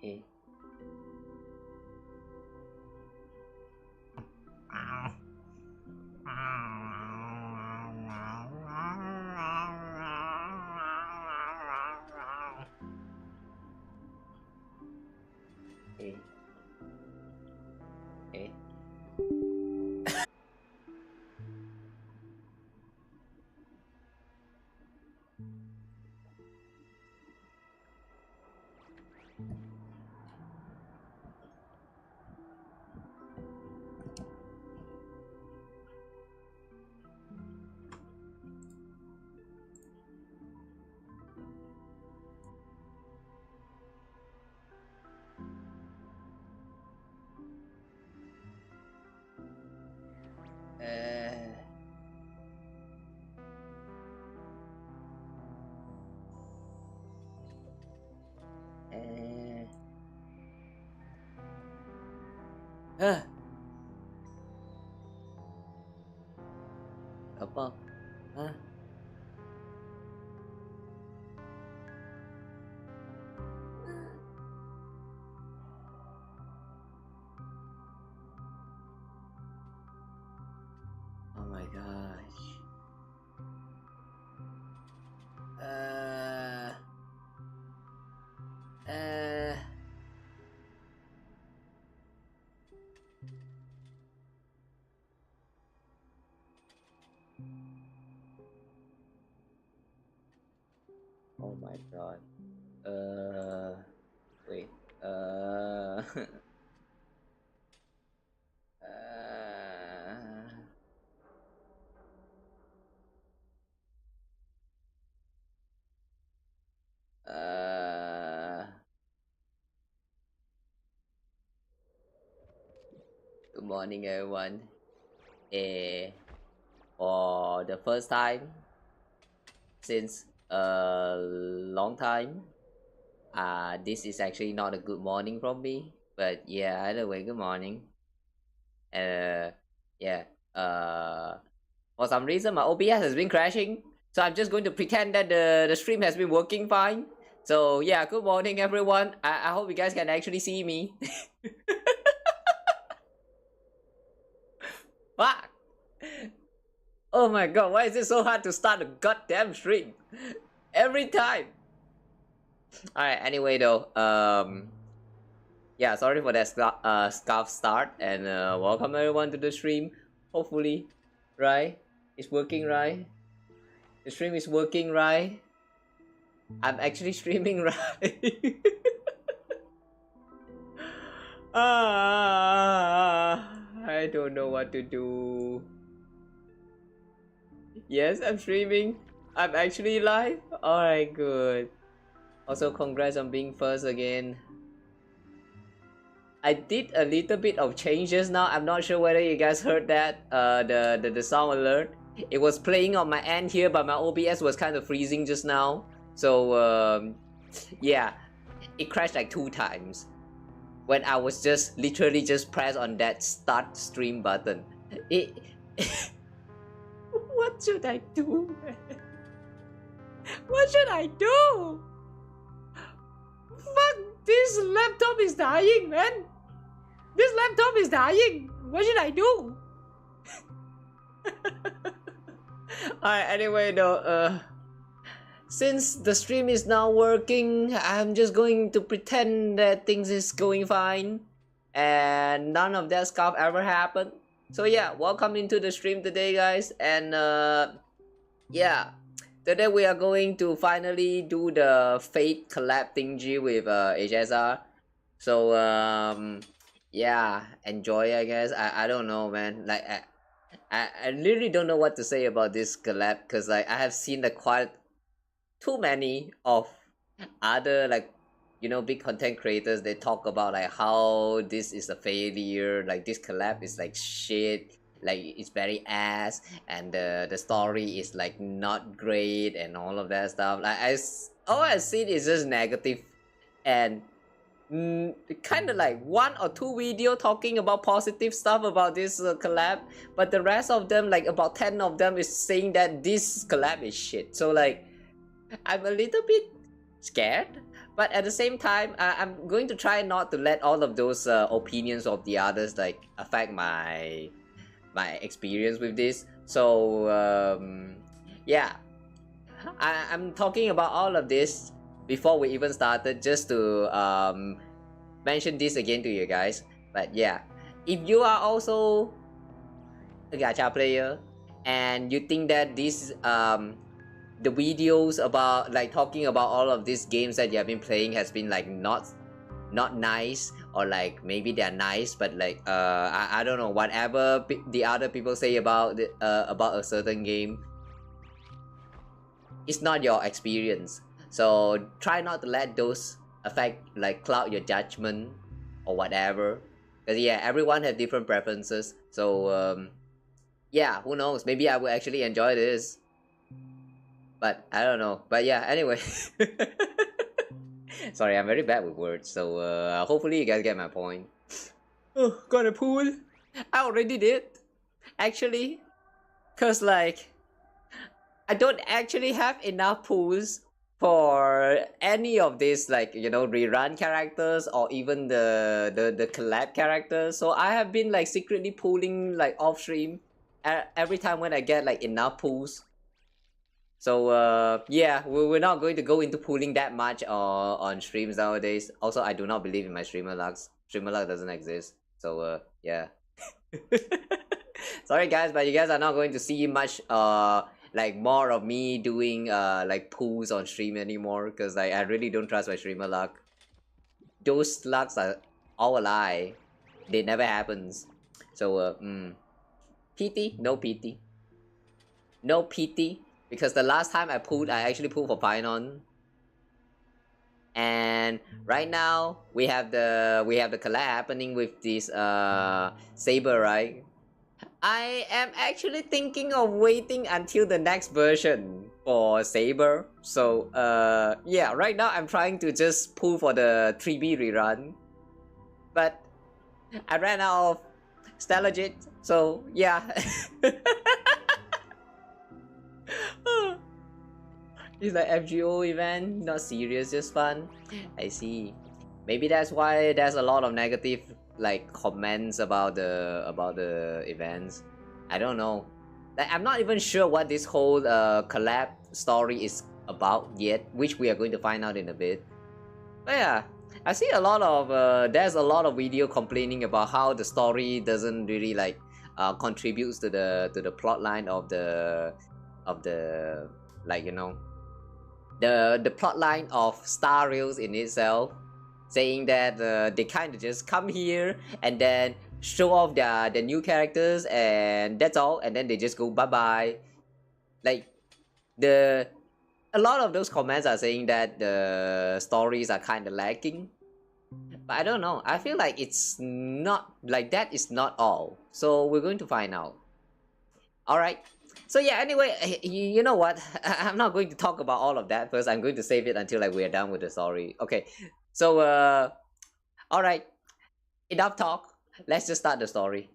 Hey. Hey. Hey. Apa? Hah? Oh my gosh. Oh my god. Wait. Good morning, everyone. For the first time since a long time, this is actually not a good morning from me, but yeah, either way, good morning. Yeah. For some reason, my OBS has been crashing, so I'm just going to pretend that the stream has been working fine. So yeah, good morning, everyone. I hope you guys can actually see me. Fuck! Oh my god, why is it so hard to start a goddamn stream? Every time! Alright, anyway though, yeah, sorry for that scarf start, and welcome everyone to the stream. Hopefully, right? It's working, right? The stream is working, right? I'm actually streaming, right? I don't know what to do. Yes, I'm streaming. I'm actually live. Alright, good. Also, congrats on being first again. I did a little bit of changes now. I'm not sure whether you guys heard that. The sound alert. It was playing on my end here, but my OBS was kind of freezing just now. So yeah, it crashed like 2 times when I was just literally just press on that start stream button. It. What should I do, man? What should I do? Fuck, this laptop is dying, man. This laptop is dying. What should I do? Alright, anyway though, since the stream is now working, I'm just going to pretend that things is going fine and none of that stuff ever happened. So yeah, welcome into the stream today, guys, and yeah, today we are going to finally do the Fate collab thingy with HSR. So yeah, enjoy, I guess. I don't know, man. Like I literally don't know what to say about this collab, because like I have seen like quite too many of other, like, you know, big content creators. They talk about like how this is a failure, like this collab is like shit, like it's very ass, and the story is like not great and all of that stuff. Like all I see is just negative, and kind of like 1 or 2 video talking about positive stuff about this collab, but the rest of them, like about 10 of them, is saying that this collab is shit. So like I'm a little bit scared, But at the same time, I'm going to try not to let all of those opinions of the others like affect my experience with this. So yeah, I'm talking about all of this before we even started, just to mention this again to you guys. But yeah, if you are also a gacha player and you think that this the videos about like talking about all of these games that you have been playing has been like not nice, or like maybe they're nice but like I don't know, whatever the other people say about about a certain game, it's not your experience. So try not to let those affect like cloud your judgment or whatever, because yeah, everyone has different preferences. So yeah, who knows, maybe I will actually enjoy this, but I don't know. But yeah, anyway. Sorry, I'm very bad with words, so hopefully you guys get my point. Oh, got a pool. I already did, actually, cause like I don't actually have enough pools for any of these, like, you know, rerun characters or even the collab characters. So I have been like secretly pooling like off stream every time when I get like enough pools. So yeah, we're not going to go into pooling that much on streams nowadays. Also, I do not believe in my streamer lucks. Streamer luck doesn't exist. So yeah. Sorry guys, but you guys are not going to see much like more of me doing like pools on stream anymore, because like I really don't trust my streamer luck. Those lucks are all a lie. They never happens. So PT? No PT. No PT. Because the last time I pulled, I actually pulled for Pinon. And right now we have the collab happening with this Saber, right? I am actually thinking of waiting until the next version for Saber. So yeah, right now I'm trying to just pull for the 3B rerun. But I ran out of Stelagit, so yeah. It's like FGO event, not serious, just fun. I see. Maybe that's why there's a lot of negative like comments about the events. I don't know. Like I'm not even sure what this whole collab story is about yet, which we are going to find out in a bit. But yeah, I see a lot of there's a lot of video complaining about how the story doesn't really like contributes to the plot line of the like, you know, the plot line of Star Rails in itself, saying that they kind of just come here and then show off their new characters and that's all, and then they just go bye bye. Like a lot of those comments are saying that the stories are kind of lacking, but I don't know. I feel like it's not like that. Is not all. So we're going to find out. All right. So yeah, anyway, you know what? I'm not going to talk about all of that first. I'm going to save it until like we're done with the story. Okay. So all right. Enough talk. Let's just start the story.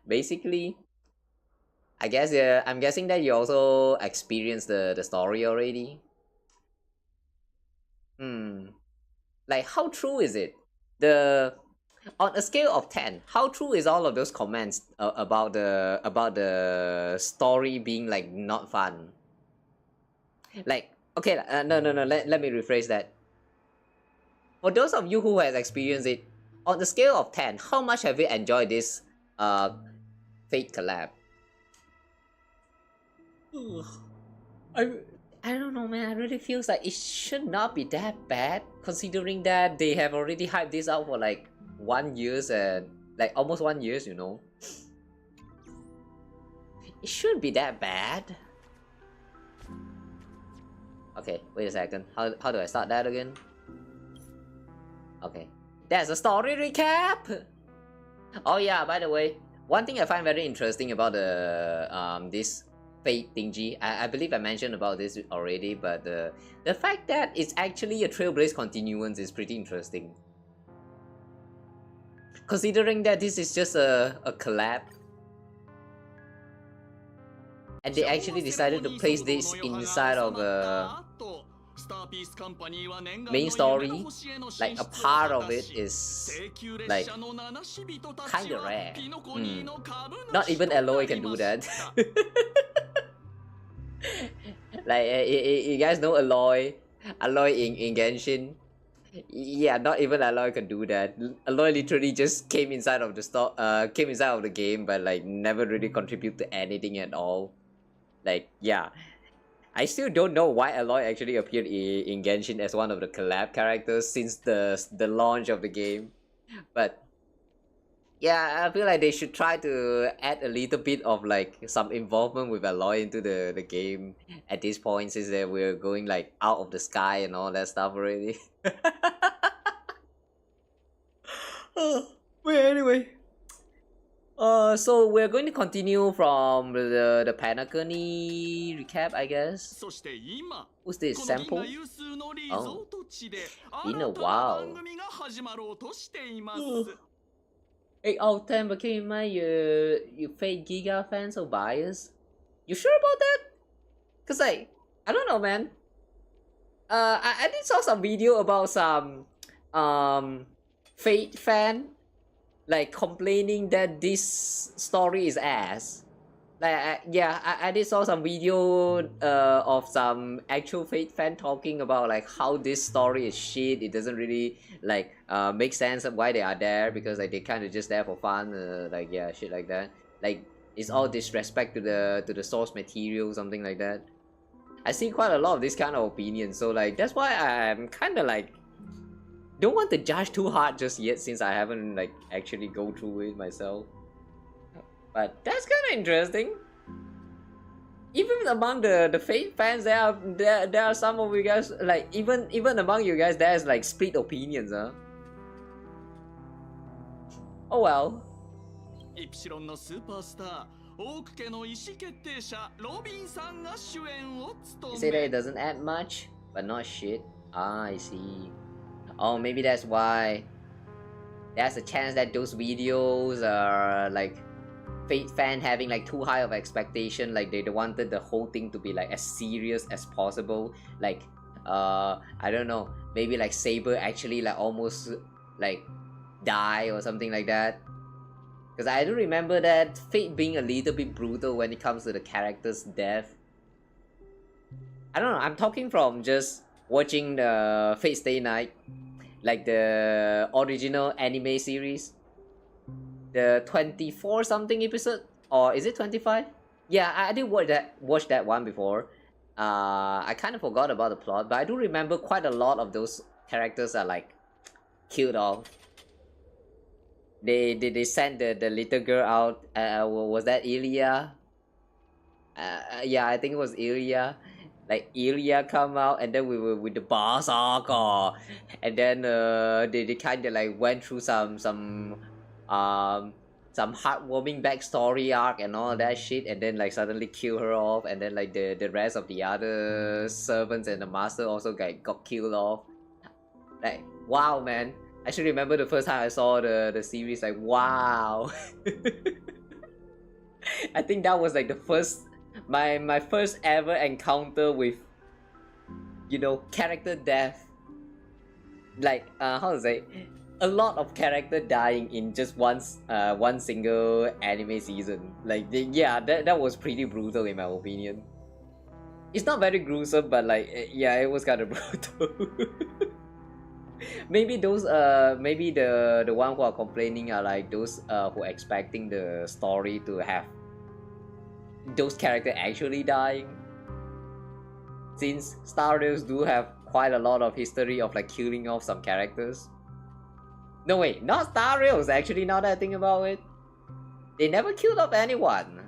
Basically, I guess I'm guessing that you also experienced the story already. Like how true is it? The On a scale of 10, how true is all of those comments about the story being like not fun? Like, okay, no, let me rephrase that. For those of you who has experienced it, on the scale of 10, how much have you enjoyed this Fate collab? I don't know, man. I really feels like it should not be that bad, considering that they have already hyped this out for like 1 year and like almost 1 year, you know. It shouldn't be that bad. Okay, wait a second. How do I start that again? Okay, there's a story recap. Oh yeah, by the way, one thing I find very interesting about the this Fate thingy, I believe I mentioned about this already, but the fact that it's actually a Trailblaze continuance is pretty interesting. Considering that this is just a collab, and they actually decided to place this inside of main story, like a part of it is like kind of rare. Not even Aloy can do that. Like you guys know Aloy in Genshin. Yeah, not even Aloy can do that. Aloy literally just came inside of the game, but like never really contribute to anything at all. Like, yeah, I still don't know why Aloy actually appeared in Genshin as one of the collab characters since the launch of the game. But yeah, I feel like they should try to add a little bit of like some involvement with Aloy into the game at this point, since that we're going like out of the sky and all that stuff already. But anyway, so we're going to continue from the Panacony recap, I guess. Who's this? Sample? Oh, been a while. 8 out of 10 became my you fake Giga fan so biased. You sure about that? Cause like, I don't know, man. I did saw some video about some Fate fan like complaining that this story is ass. Like I did saw some video of some actual Fate fan talking about like how this story is shit. It doesn't really like make sense of why they are there, because like they kind of just there for fun. Like yeah, shit like that. Like it's all disrespect to the source material, something like that. I see quite a lot of this kind of opinions, so like that's why I'm kind of like don't want to judge too hard just yet, since I haven't like actually go through it myself. But that's kind of interesting. Even among the Fate fans, there are some of you guys like even among you guys there's like split opinions, huh? Oh well. You say that it doesn't add much, but not shit. Ah, I see. Oh, maybe that's why. There's a chance that those videos are like Fate fan having like too high of expectation, like they wanted the whole thing to be like as serious as possible. Like I don't know, maybe like Saber actually like almost like die or something like that. Because I do remember that Fate being a little bit brutal when it comes to the character's death. I don't know, I'm talking from just watching the Fate Stay Night, like the original anime series. The 24 something episode, or is it 25? Yeah, I did watch that one before. I kind of forgot about the plot, but I do remember quite a lot of those characters are like killed off. They sent the little girl out. Was that Ilya? Yeah, I think it was Ilya. Like Ilya come out, and then we were with the Berserker, and then they kind of like went through some heartwarming backstory arc and all that shit, and then like suddenly kill her off, and then like the rest of the other servants and the master also got killed off. Like wow, man. I should remember the first time I saw the series, like wow. I think that was like the first my first ever encounter with, you know, character death. Like how to say, a lot of character dying in just one single anime season. Like yeah, that was pretty brutal in my opinion. It's not very gruesome, but like yeah, it was kind of brutal. Maybe those maybe the one who are complaining are like those who are expecting the story to have those characters actually dying, since Star Rails do have quite a lot of history of like killing off some characters. No wait, not Star Rails actually, now that I think about it. They never killed off anyone.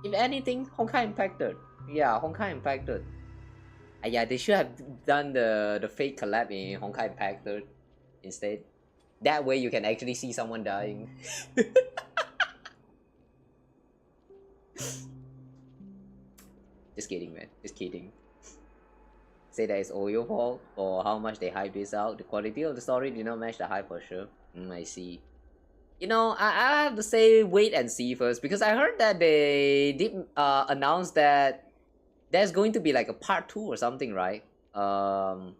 If anything, Honkai Impacted. Yeah, Honkai Impacted. Yeah, they should have done the fake collab in Honkai Impacted instead. That way you can actually see someone dying. Just kidding, man. Just kidding. Say that it's all your fault for how much they hype this out. The quality of the story did not match the hype for sure. I see. You know, I have to say wait and see first, because I heard that they did announce that there's going to be like a part 2 or something, right? um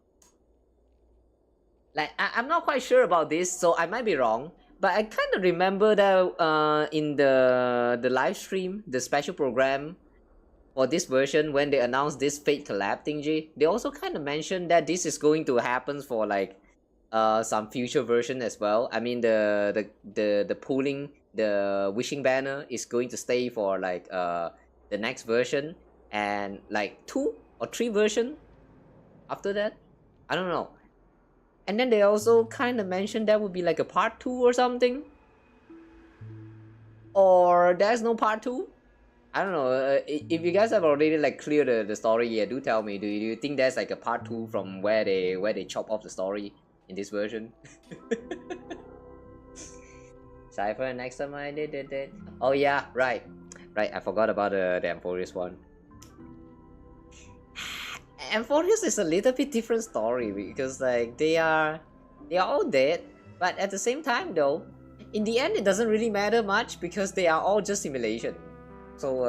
like I'm not quite sure about this, so I might be wrong, but I kind of remember that in the live stream, the special program for this version, when they announced this Fate collab thingy, they also kind of mentioned that this is going to happen for like some future version as well. I mean the pulling, the wishing banner is going to stay for like the next version, and like 2 or 3 version after that. I don't know. And then they also kind of mentioned that would be like a part 2 or something, or there's no part 2. I don't know. If you guys have already like cleared the story, yeah, do tell me. Do you think there's like a part 2 from where they chop off the story in this version? Cypher, next time I did it. Oh yeah, right. I forgot about the Amphorius one. Amphorius is a little bit different story because like they are all dead, but at the same time though, in the end it doesn't really matter much because they are all just simulation. So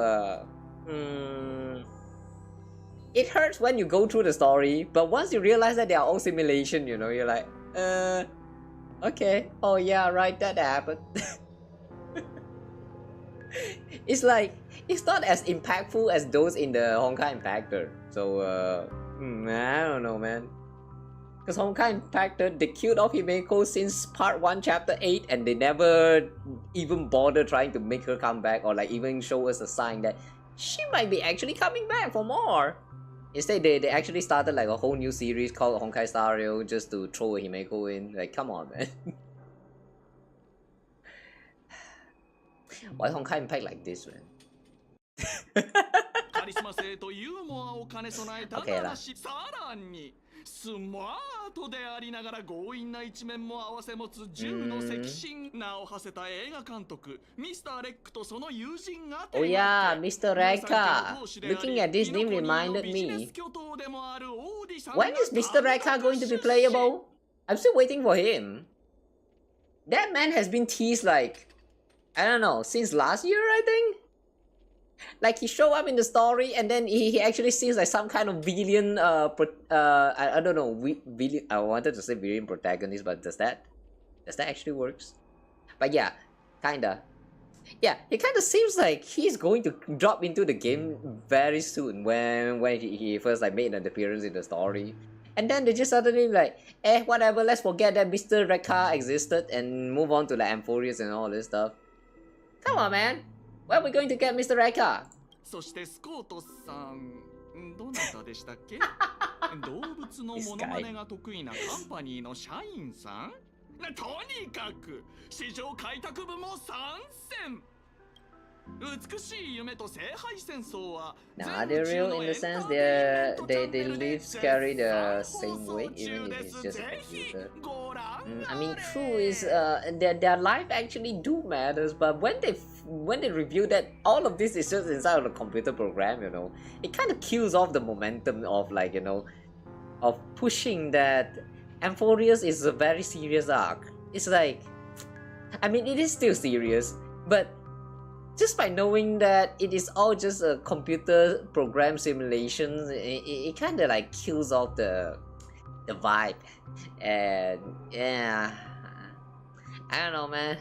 it hurts when you go through the story, but once you realize that they are all simulation, you know, you're like, okay, oh yeah, right, that happened. It's like, it's not as impactful as those in the Honkai Impactor. So I don't know, man. Because Honkai Impactor, they killed off Himeko since part 1 chapter 8, and they never even bother trying to make her come back, or like even show us a sign that she might be actually coming back for more. Instead, they actually started like a whole new series called Honkai Star Rail just to throw a Himeko in. Like, come on, man. Why Honkai Impact like this, man? Okay lah. スマートでありながら強引な一面も併せ持つ銃の赤心名を馳せた映画監督ミスターレックとその友人が Oh yeah, Mr. Rekka. Looking at this name reminded me. When is Mr. Rekka going to be playable? I'm still waiting for him. That man has been teased like, I don't know, since last year, I think? Like he showed up in the story and then he actually seems like some kind of villain, I don't know, villain, I wanted to say villain protagonist, but does that actually works? But yeah, kinda. Yeah, it kinda seems like he's going to drop into the game very soon when he first like made an appearance in the story. And then they just suddenly like, whatever, let's forget that Mr. Rekka existed and move on to like Amphorius and all this stuff. Come on, man. Where are we going to get Mr. Rekka? そしてスコートさん、どなたでしたっけ？動物のモノマネが得意なカンパニーの社員さん？とにかく市場開拓部も参戦。美しい夢と聖杯戦争は Nah, they're real in the sense they live carry the same weight even if it's just a computer. I mean, true is their life actually do matters, but when they reveal that all of this is just inside of a computer program, you know, it kind of kills off the momentum of like, you know, of pushing that Amphorius is a very serious arc. It's like, I mean, it is still serious, but just by knowing that it is all just a computer program simulation, it kind of like kills off the vibe. And yeah, I don't know, man.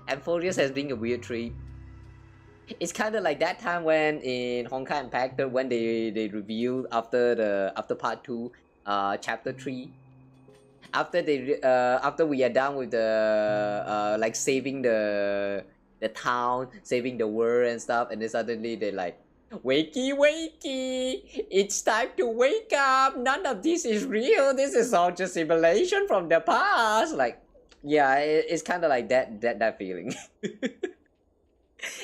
Amphorius has been a weird trip. It's kind of like that time when in Honkai Impactor when they revealed after part 2, chapter 3. After we are done with the like saving the town, saving the world and stuff, and then suddenly they're like, wakey wakey, it's time to wake up, none of this is real, this is all just simulation from the past. Like, yeah, it's kind of like that feeling.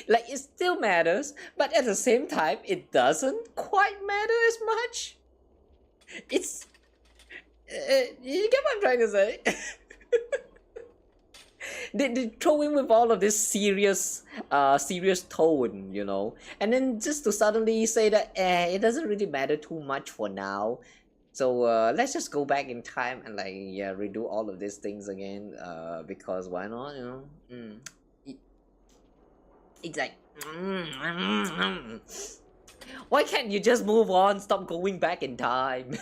Like, it still matters, but at the same time it doesn't quite matter as much. It's you get what I'm trying to say? They throw in with all of this serious tone, you know, and then just to suddenly say that it doesn't really matter too much for now, so let's just go back in time and like, yeah, redo all of these things again, because why not, you know? It's like, why can't you just move on, stop going back in time?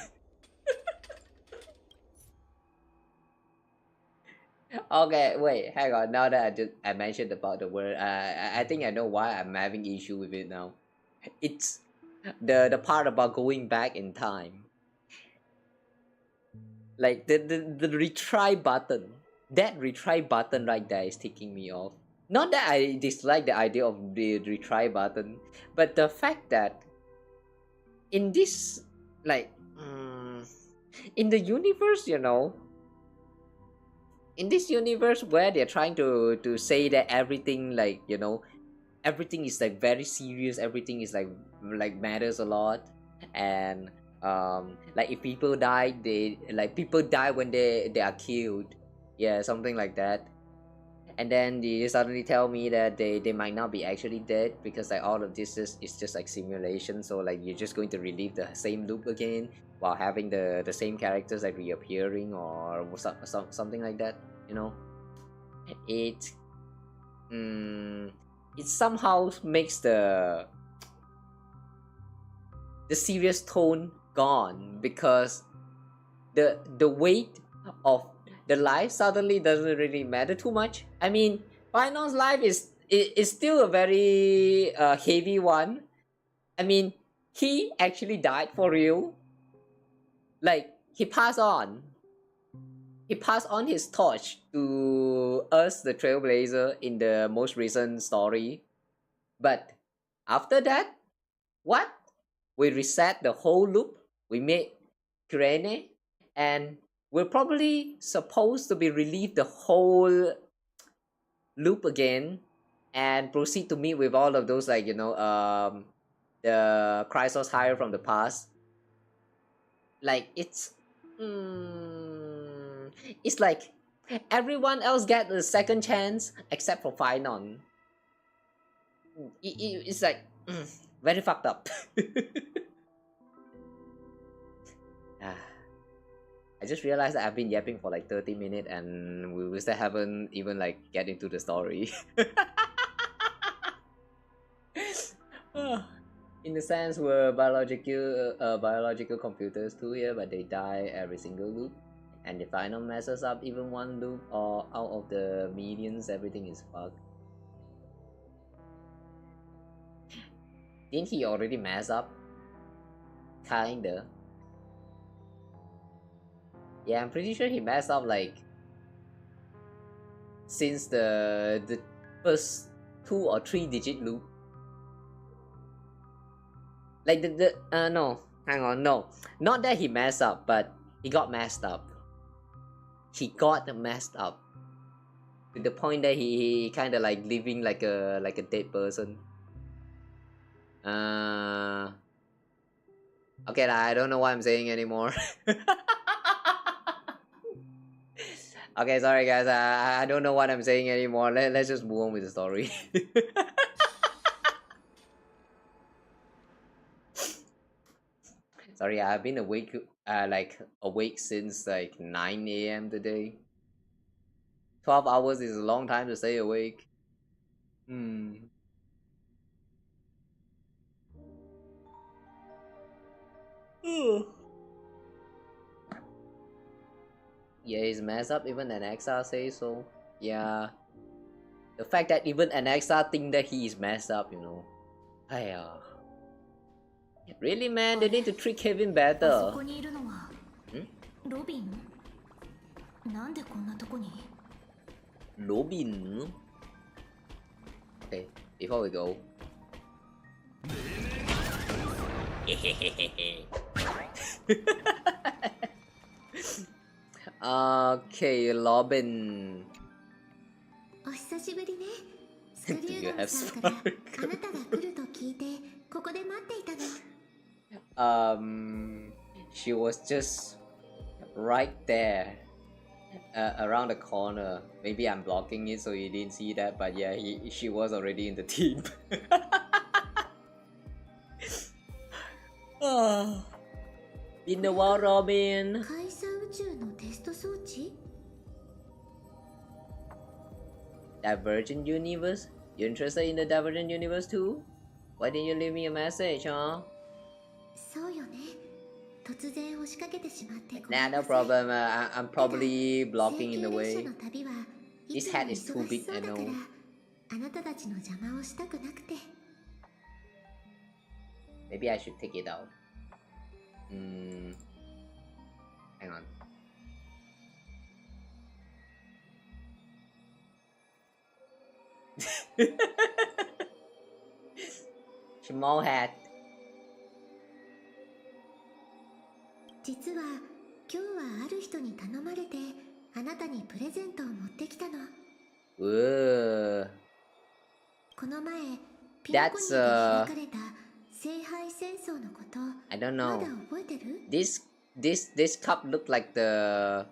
Okay, wait, hang on. Now that I mentioned about the word, I think I know why I'm having issue with it now. It's the part about going back in time. Like the retry button. That retry button right there is ticking me off. Not that I dislike the idea of the retry button, but the fact that in this, like, in the universe, in this universe where they're trying to say that everything, like, everything is like very serious, everything is like matters a lot, and like if people die, people die when they are killed, yeah, something like that. And then you suddenly tell me that they might not be actually dead, because like all of this is just like simulation, so like you're just going to relive the same loop again while having the same characters like reappearing, or something like that, it it somehow makes the serious tone gone, because the weight of the life suddenly doesn't really matter too much. I mean, Final's life is still a very heavy one. I mean, he actually died for real. Like, he passed on. He passed on his torch to us, the Trailblazer, in the most recent story. But after that, what? We reset the whole loop. We made Kirene, and we're probably supposed to be relieve the whole loop again and proceed to meet with all of those, like, the Chrysos hire from the past. Like, it's like everyone else get a second chance except for Finon. It's like very fucked up. I just realized that I've been yapping for like 30 minutes and we still haven't even like get into the story. In the sense, we're biological computers too here, but they die every single loop. And if Final messes up even one loop or out of the medians, everything is fucked. Didn't he already mess up? Kinda. Yeah, I'm pretty sure he messed up like since the first 2 or 3 digit loop. Like no, hang on, no. Not that he messed up, but he got messed up. He got messed up. To the point that he kinda like living like a dead person. Okay, I don't know what I'm saying anymore. Okay, sorry guys, I don't know what I'm saying anymore. Let's just move on with the story. Sorry, I've been awake since like 9 a.m. today. 12 hours is a long time to stay awake. Yeah, he's messed up, even an XR says so. Yeah. The fact that even an XR think that he is messed up, Hey, really, man? They need to treat Kevin better. Robin? Okay, before we go. Okay, Robin. Do you have spark? She was just right there, around the corner. Maybe I'm blocking it so you didn't see that, but yeah, she was already in the team. In the wall, Robin. Divergent universe? You interested in the Divergent universe too? Why didn't you leave me a message, huh? Nah, no problem. I'm probably blocking in the way. This hat is too big, I know. あなたたちの邪魔をしたくなくて。 Maybe I should take it out. Hang on. Small hat. 実は今日はある人に頼まれてあなたにプレゼントを持ってきたの。この前ピノコニーで開かれた聖杯戦争のこと。 I don't ま know. だ覚えてる？ This cup looked like the.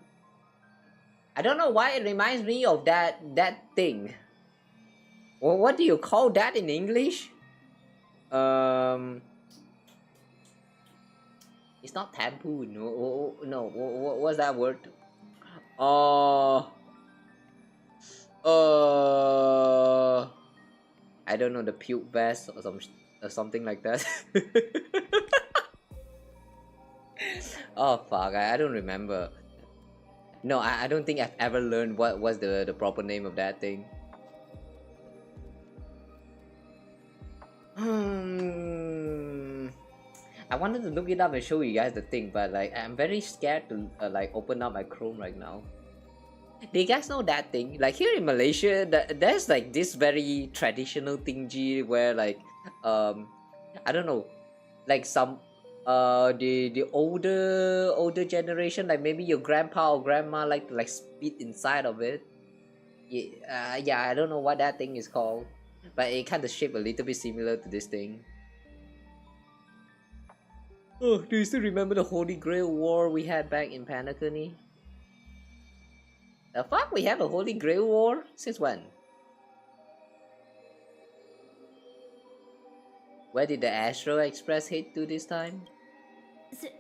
I don't know why it reminds me of that thing. Well, what do you call that in English? It's not taboo. No. What's that word? I don't know, the puke vest or something like that. Oh fuck, I don't remember. No, I don't think I've ever learned what was the proper name of that thing. I wanted to look it up and show you guys the thing, but like I'm very scared to like open up my Chrome right now. Do you guys know that thing? Like here in Malaysia, there's like this very traditional thingy where like I don't know, like some the older generation, like maybe your grandpa or grandma like to like spit inside of it. Yeah, I don't know what that thing is called, but it kind of shaped a little bit similar to this thing. Oh, do you still remember the Holy Grail War we had back in Panakuni? The fuck? We have a Holy Grail War? Since when? Where did the Astro Express hit to this time? 聖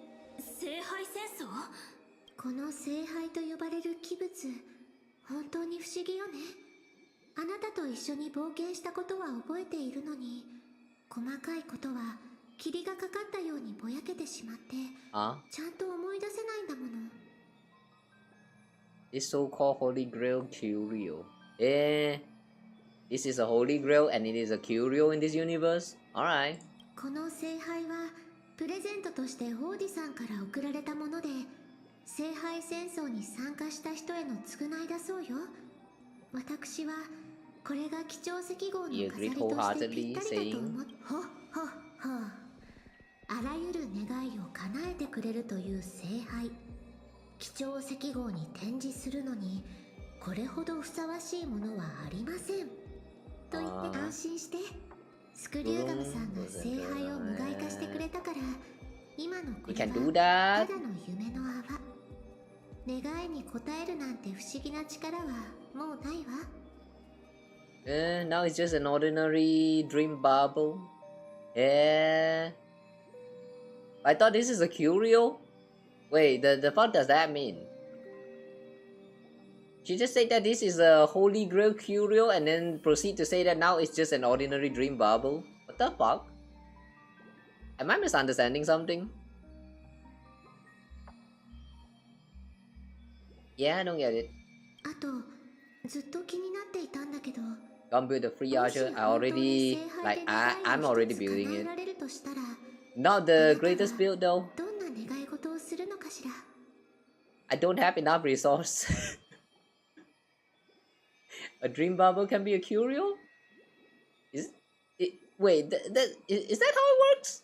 杯戦争？この聖杯と呼ばれる器物、本当に不思議よね。あなたと一緒に冒険したことは覚えているのに、細かいことは霧がかかったようにぼやけてしまって、ちゃんと思い出せないんだもの。This so-called Holy Grail Curio. This is a Holy Grail and it is a Curio in this universe? Alright. この聖杯はプレゼントとして王子さんから贈られたもので、聖杯戦争に参加した人への償いだそうよ。私はこれが貴重石号の飾りとしてぴったりだと思って。あらゆる願いを叶えてくれるという聖杯。貴重石号に展示するのにこれほどふさわしいものはありませんと言って安心して。スクリューガムさんが聖杯を無害化してくれたから、今のこれはただの夢の泡。願いに応えるなんて不思議な力はもうないわ。Now it's just an ordinary dream bubble. I thought this is a curio. Wait, the fuck does that mean? She just said that this is a Holy Grail curio and then proceed to say that now it's just an ordinary dream bubble. What the fuck? Am I misunderstanding something? Yeah, I don't get it. あと、ずっと気になっていたんだけど。Don't build a free archer. I'm already building it. Not the greatest build though. どんな願い事をするのかしら。I don't have enough resource. A dream bubble can be a curio? Wait, is that how it works?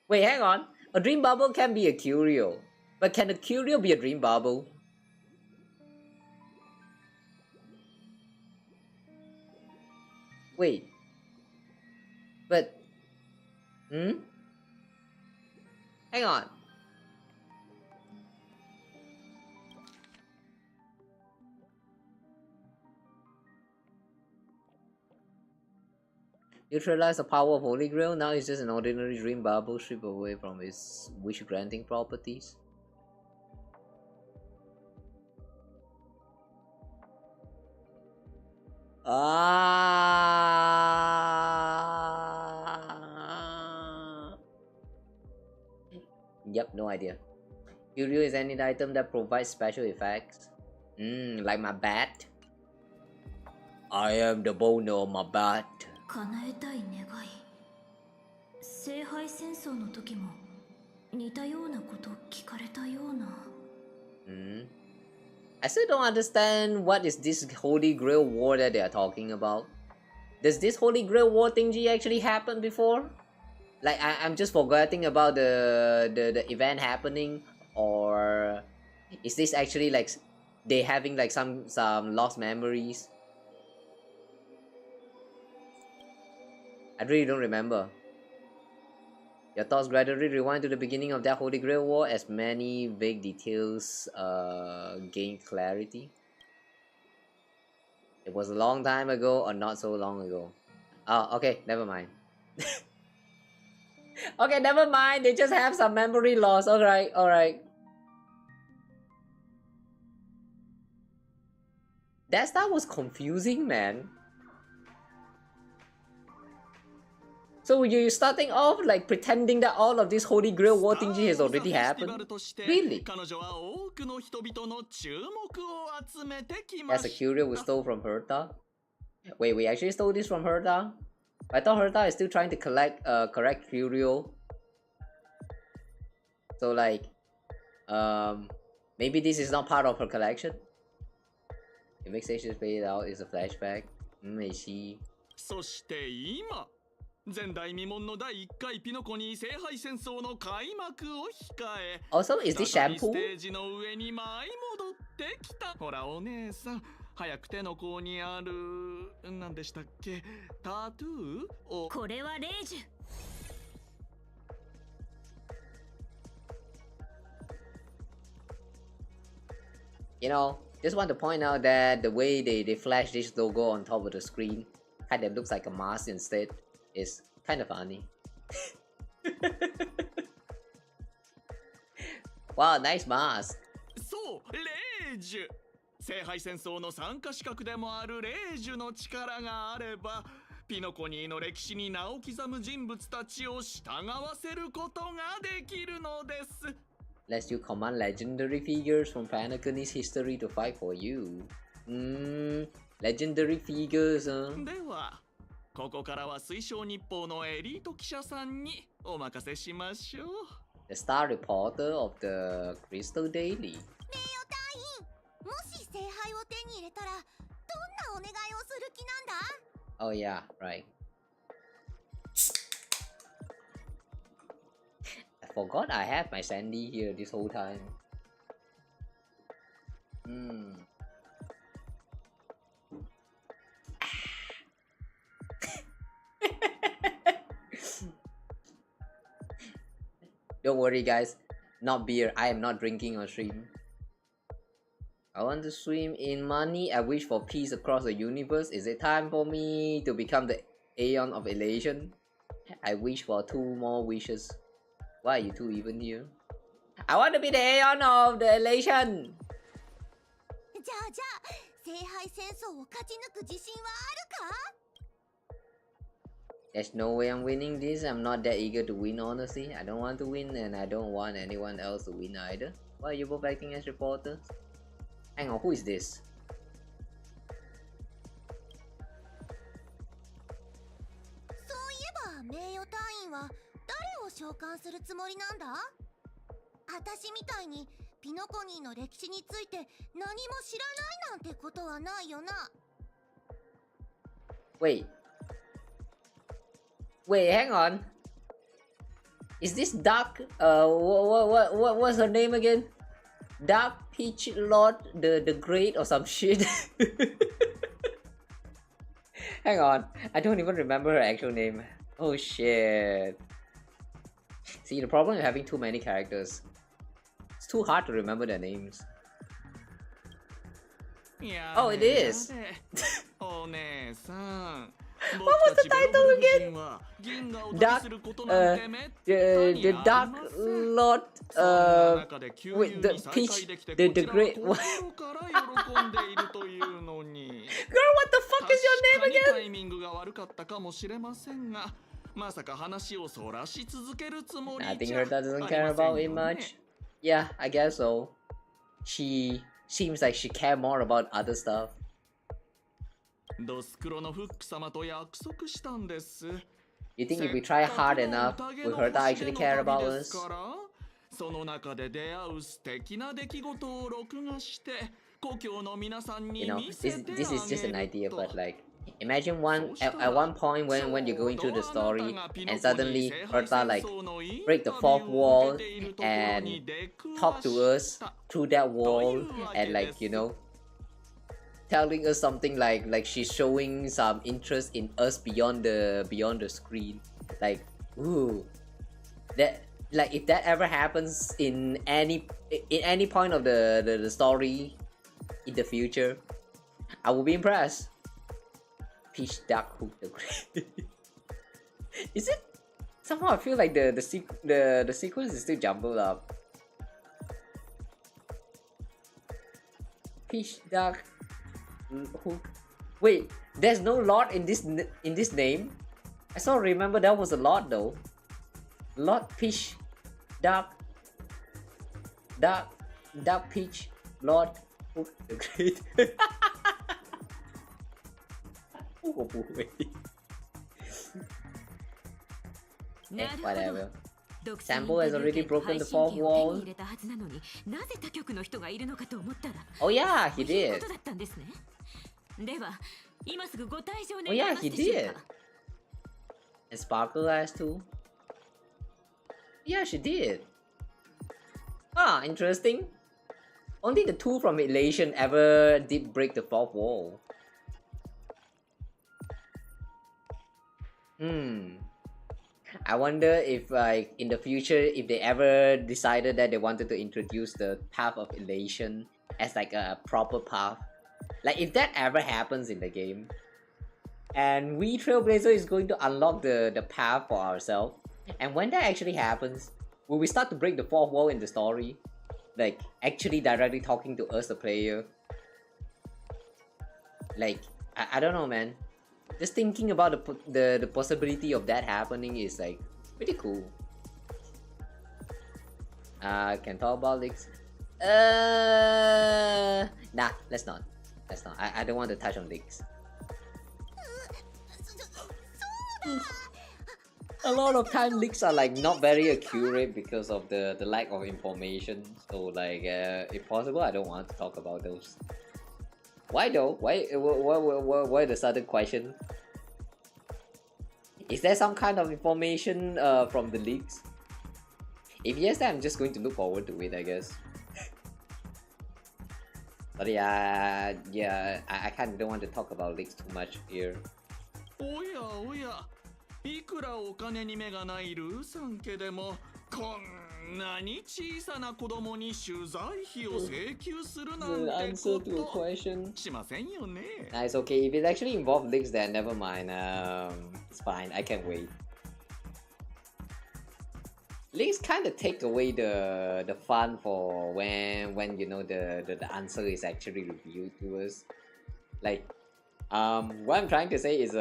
Wait, hang on. A dream bubble can be a curio. But can a curio be a dream bubble? Wait. But... Hang on. Neutralize the power of Holy Grail. Now it's just an ordinary dream bubble stripped away from its wish-granting properties. Yep, no idea. Curio is any item that provides special effects. Like my bat. I am the boner of my bat. 叶えたい願い。聖杯戦争の時も似たようなこと聞かれたような。I still don't understand what is this Holy Grail War that they are talking about. Does this Holy Grail War thingy actually happen before? Like I'm just forgetting about the event happening, or is this actually like they having like some lost memories? I really don't remember. Your thoughts gradually rewind to the beginning of that Holy Grail War as many vague details gain clarity. It was a long time ago or not so long ago. Oh, okay, never mind. Okay, never mind. They just have some memory loss. Alright, alright. That stuff was confusing, man. So you're starting off like pretending that all of this Holy Grail War thingy has already happened? Really? That's a curio we stole from Herta? Wait, we actually stole this from Herta? I thought Herta is still trying to correct curio. So like, maybe this is not part of her collection? It makes sense to fade out is a flashback. I see. 前代未聞の第1回ピノコに聖杯戦争の開幕を控え Also, is this 再び shampoo? ステージの上に舞い戻ってきたほらお姉さん早く手の甲にある何でしたっけタトゥーをこれはレイジュ。You know, just want to point out that the way they flash this logo on top of the screen kind of looks like a mask instead. Is kind of funny. Wow, nice mask. そうレイジュ聖杯戦争の参加資格でもあるレイジュの力があればピノコニーの歴史に名を刻む人物たちを従わせることができるのです。Lets you command legendary figures from Panaconis history to fight for you. Legendary figures, ではここからは水晶日報のエリート記者さんにお任せしましょう。The star reporter of the Crystal Daily. 名誉隊員、もし聖杯を手に入れたらどんなお願いをする気なんだ？ Oh yeah, right. I forgot I had my Sandy here this whole time. Don't worry guys, not beer. I am not drinking on stream. I want to swim in money. I wish for peace across the universe. Is it time for me to become the Aeon of Elation? I wish for 2 more wishes. Why are you two even here? I want to be the Aeon of the Elation! じゃあ聖杯戦争を勝ち抜く自信はあるか？ There's no way I'm winning this. I'm not that eager to win, honestly. I don't want to win and I don't want anyone else to win either. Why are you both acting as reporters? Hang on, who is this? そういえば名誉隊員は誰を召喚するつもりなんだ？私みたいにピノコニーの歴史について何も知らないなんてことはないよな。Wait, hang on. Is this Dark? What's her name again? Dark Peach Lord the Great or some shit? Hang on, I don't even remember her actual name. Oh shit. See, the problem is having too many characters. It's too hard to remember their names. Oh, it is. お姉さん What was the title again? The Dark Lord, with the Peach, the Great. Girl, what the fuck is your name again? タイミングが悪かったかもしれませんが、まさか話をそらし続けるつもりじゃ I think Herta doesn't care about it much. Yeah, I guess so. She seems like she care more about other stuff. ドスクロのフック様と約束したんです。 You think if we try hard enough, will Herta actually care about us? その中で出会う素敵な出来事を録画して故郷の皆さんに You know, 見せてあげる this is just an idea, と but like, imagine at one point when you're going through the story and suddenly Herta like break the fourth wall and talk to us through that wall and like, you know, telling us something like she's showing some interest in us beyond the screen. Like, ooh, that, like, if that ever happens in any point of the story in the future, I will be impressed. Peach Duck Hook the Great. Is it? Somehow I feel like the sequence is still jumbled up. Peach Duck Hook. Wait, there's no Lord in this name. I still remember that was a Lord though. Lord Peach Duck Peach Lord Hook the Great. Whatever. Sambo has already broken the fourth wall. Oh yeah, he did. Oh yeah, he did. And Sparkle has too. Yeah, she did. Ah, interesting. Only the two from Elation ever did break the fourth wall. I wonder if like in the future if they ever decided that they wanted to introduce the path of elation as like a proper path. Like if that ever happens in the game and we Trailblazer is going to unlock the path for ourselves, and when that actually happens, will we start to break the fourth wall in the story? Like actually directly talking to us the player? Like I don't know, man. Just thinking about the possibility of that happening is like pretty cool. Can talk about leaks. Nah, let's not. I don't want to touch on leaks. A lot of time leaks are like not very accurate because of the lack of information. So like, if possible, I don't want to talk about those. Why though? Why the sudden question? Is there some kind of information from the leaks? If yes, then I'm just going to look forward to it, I guess. But yeah, I kind of don't want to talk about leaks too much here. おやおや、いくらお金に目がないルーさん家でもこんなに小さな子供に取材費を請求するなんてことしませんよね。Nah, it's okay. If it actually involves leaks, then never mind. It's fine. I can wait. Leaks kind of take away the fun for when you know the answer is actually revealed to us. Like, what I'm trying to say is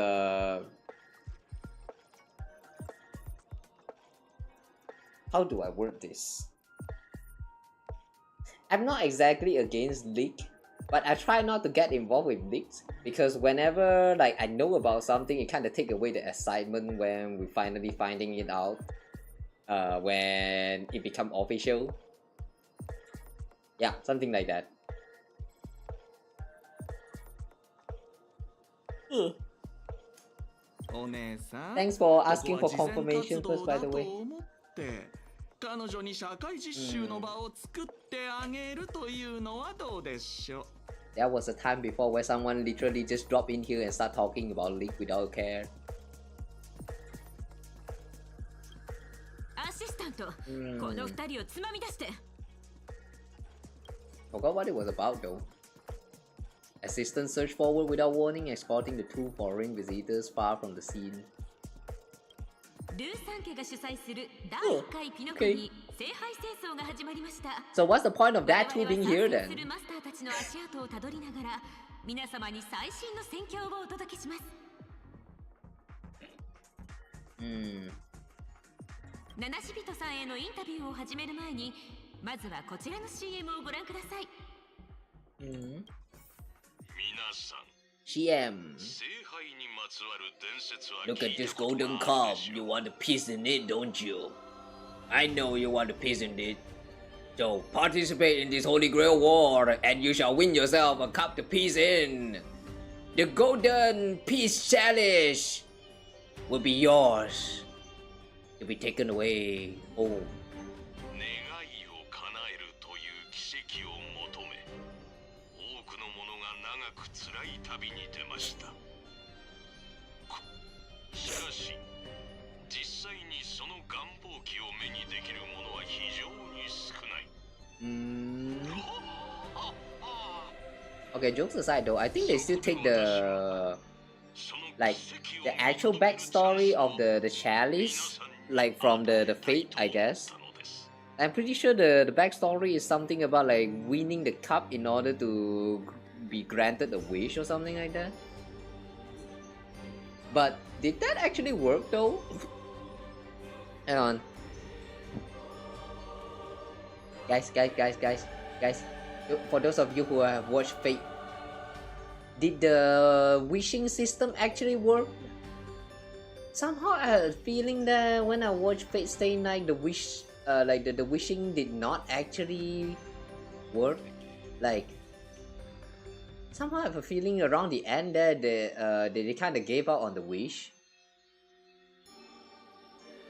how do I word this? I'm not exactly against leak, but I try not to get involved with leaks because whenever like I know about something, it kind of take away the excitement when we finally finding it out. When it become official. Yeah, something like that. Thanks for asking for confirmation first, by the way. 彼女に社会実習の場を作ってあげるというのはどうでしょう? There was a time before where someone literally just drop in here and start talking about leak without care. アシスタント、この二人をつまみ出して。 Forgot what it was about though. Assistant searched forward without warning, escorting the two foreign visitors far from the scene. ルーさん家が主催する第1回ピノコに聖杯戦争が始まりました。 So what's the point of that two being here then? マスターたちの足跡をたどりながら皆様に最新の戦況をお届けします。七し人さんへのインタビューを始める前にまずはこちらの CM をご覧ください。Mm. CM. Look at this golden cup. You want to piss in it, don't you? I know you want to piss in it. So participate in this Holy Grail War and you shall win yourself a cup to piss in. The Golden Peace Challenge will be yours to be taken away home. Okay, jokes aside though, I think they still take the actual backstory of the chalice, like from the fate, I guess. I'm pretty sure the backstory is something about like winning the cup in order to be granted a wish or something like that. But did that actually work though? Hang on. Guys. For those of you who have watched Fate, did the wishing system actually work? Somehow I had a feeling that when I watched Fate Stay Night, the wish, the wishing did not actually work. Like, somehow I have a feeling around the end that they kind of gave up on the wish.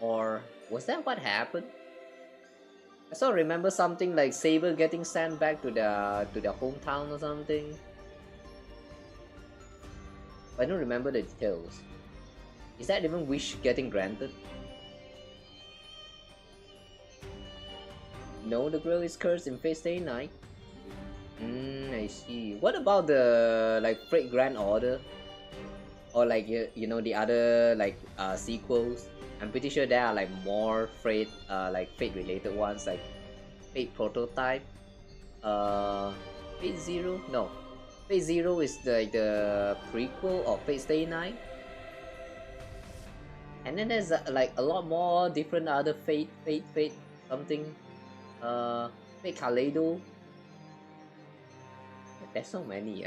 Or was that what happened? I still remember something like Saber getting sent back to the hometown or something. I don't remember the details. Is that even wish getting granted? No, the girl is cursed in Fate Stay Night. I see. What about the Fate Grand Order? Or you know the other sequels? I'm pretty sure there are more Fate Fate related ones, like Fate Prototype, Fate Zero. No, Fate Zero is the prequel of Fate Stay Night. And then there's a lot more different other Fate something, Fate Kaleido. There's so many.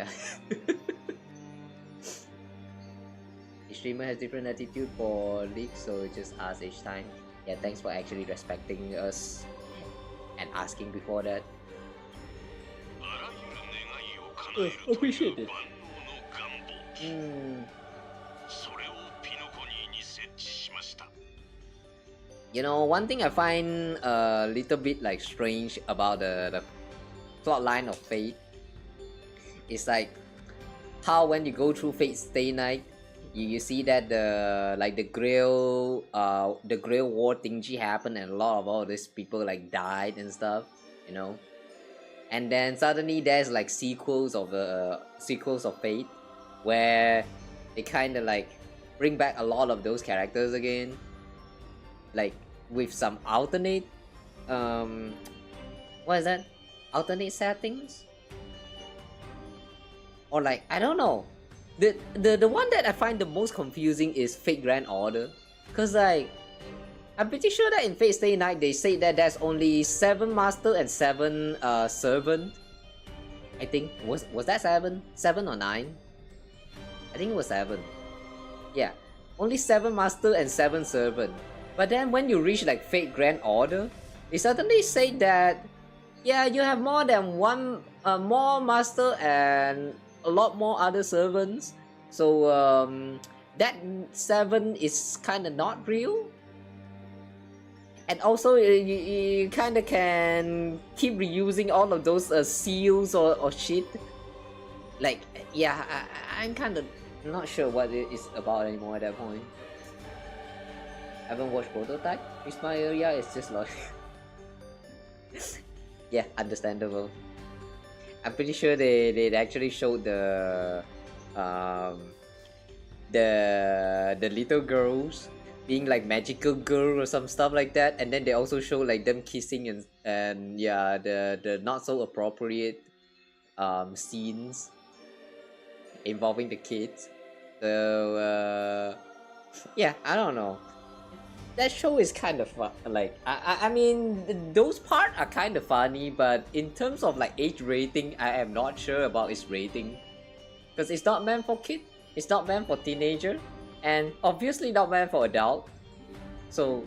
Each streamer has different attitude for leaks, so just ask each time. Yeah, thanks for actually respecting us and asking before that. Appreciate it. You know, one thing I find a little bit strange about the plot line of Fate is how when you go through Fate Stay Night, you see that the Grail War thingy happened and a lot of all these people died and stuff, you know. And then suddenly there's sequels of Fate where they kind of bring back a lot of those characters again, with some alternate what is that? Alternate settings? Or I don't know. The one that I find the most confusing is Fate Grand Order, cause I'm pretty sure that in Fate Stay Night they say that there's only 7 master and 7 servant. I think was that 7 or 9? I think it was 7. Yeah, only 7 master and 7 servant. But then when you reach Fate Grand Order, they suddenly say that yeah, you have more than one more master and a lot more other servants, so that 7 is kind of not real. And also you kind of can keep reusing all of those seals or shit. Yeah, I'm kind of not sure what it is about anymore at that point. I haven't watched Prototype. Ismail, yeah, it's just yeah, understandable. I'm pretty sure they actually showed the little girls being magical girl or some stuff like that, and then they also show them kissing and yeah, the not so appropriate scenes involving the kids. So yeah, I don't know. that show is kind of fun. Like I mean, those parts are kind of funny, but in terms of like age rating, I am not sure about its rating because it's not meant for kid, it's not meant for teenager, and obviously not meant for adult. So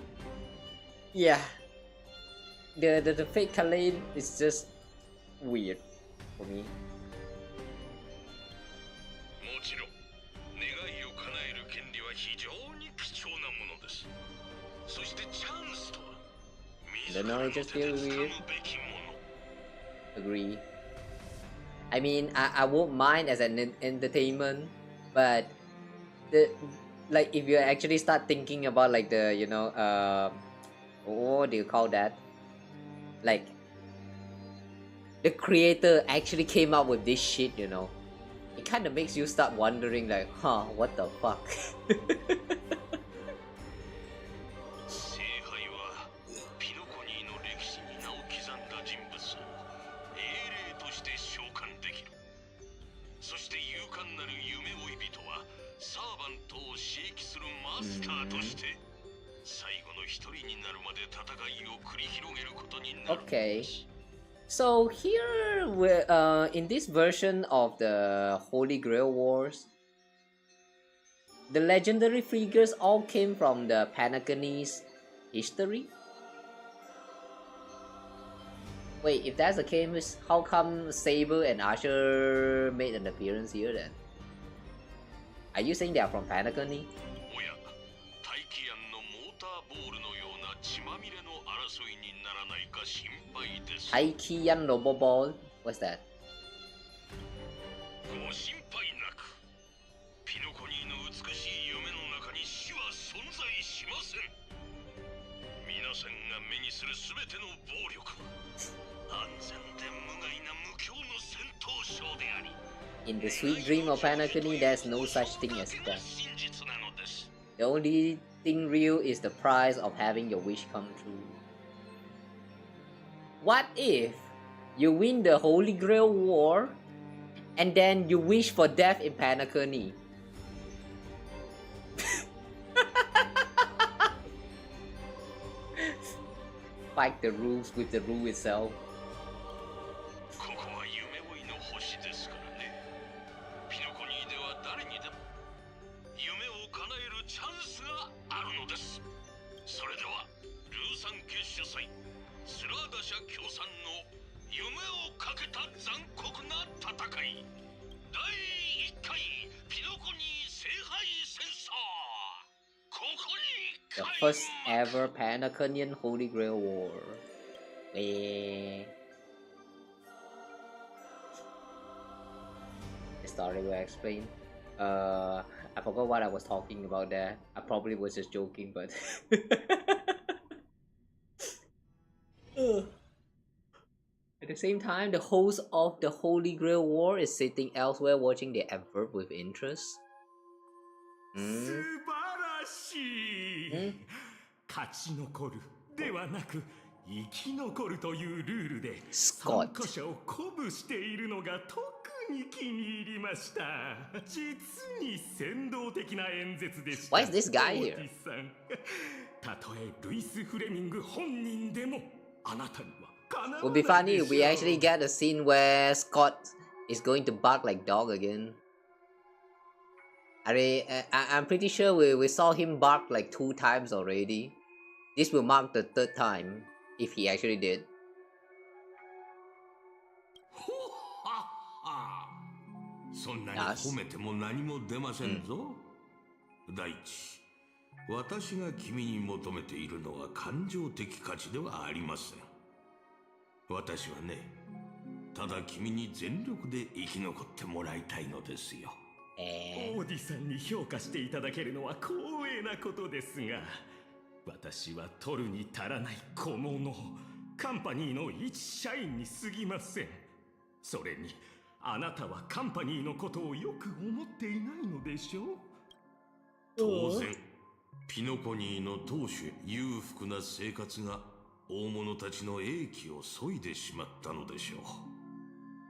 yeah, the fake Kalane is just weird for me. もちろん願いを叶える権利は非常に貴重なものです。そしてチャンスとは自らの手で掴むべきもの。Agree. I mean, I won't mind as an entertainment, but the like if you actually start thinking about like the what do you call that? Like the creator actually came up with this shit, it kind of makes you start wondering like, huh, what the fuck? 聖杯はピノコニーの歴史に名を刻んだ人物を英霊として召喚できる。そして勇敢なる夢追い人はサーバントを刺激するマスターとして最後の一人になるまで戦いを繰り広げることになる。Okay. So here, in this version of the Holy Grail Wars, the legendary figures all came from the Panagonese history. Wait, if that's the case, how come Saber and Archer made an appearance here then? Are you saying they are from Panagony? おや、大気案のモーターボールのような血まみれの争いにならないか心配です。 Taikiyan Robo Ball? What's that? ご心配なく。ピノコニーの美しい夢の中に死は存在しません。皆さんが目にするすべての暴力は安全で無害な無境の戦闘ショーであり。In the sweet dream of Panagony, there's no such thing as death. The only thing real is the price of having your wish come true. What if you win the Holy Grail War and then you wish for death in Panagony? Fight the rules with the rule itself. ここは夢追いの星ですからね。ピノコニーでは誰にでも夢を叶えるチャンスがあるのです。それではルーサン家主催スラーダ社協賛の夢をかけた残酷な戦い第1回ピノコニー聖杯戦争ここに The 開 first 幕 ever Panaconian Holy Grail War. The story will explain. I forgot what I was talking about there. I probably was just joking, but at the same time, the host of the Holy Grail War is sitting elsewhere watching the advert with interest. 素晴らしい、勝ち残るではなく生き残るというルールで参加者を鼓舞しているのが特に気に入りました。実に先導的な演説でした。 Why is this guy here? オーティスさん、たとえルイス・フレミング本人でもあなたにはかなわ Would be ない funny で if し we ょう。 actually get a scene where Scott is going to bark like dog again. I'm pretty sure we saw him bark like 2 times already. This will mark the 3rd time, if he actually did. ほっはっは。そんなに褒めても何も出ませんぞ。第一、私が君に求めているのは感情的価値ではありません。私はね、ただ君に全力で生き残ってもらいたいのですよ。オーディさんに評価していただけるのは光栄なことですが、私は取るに足らない小物、カンパニーの一社員に過ぎません。それにあなたはカンパニーのことをよく思っていないのでしょう。当然ピノコニーの当主裕福な生活が大物たちの英気を削いでしまったのでしょ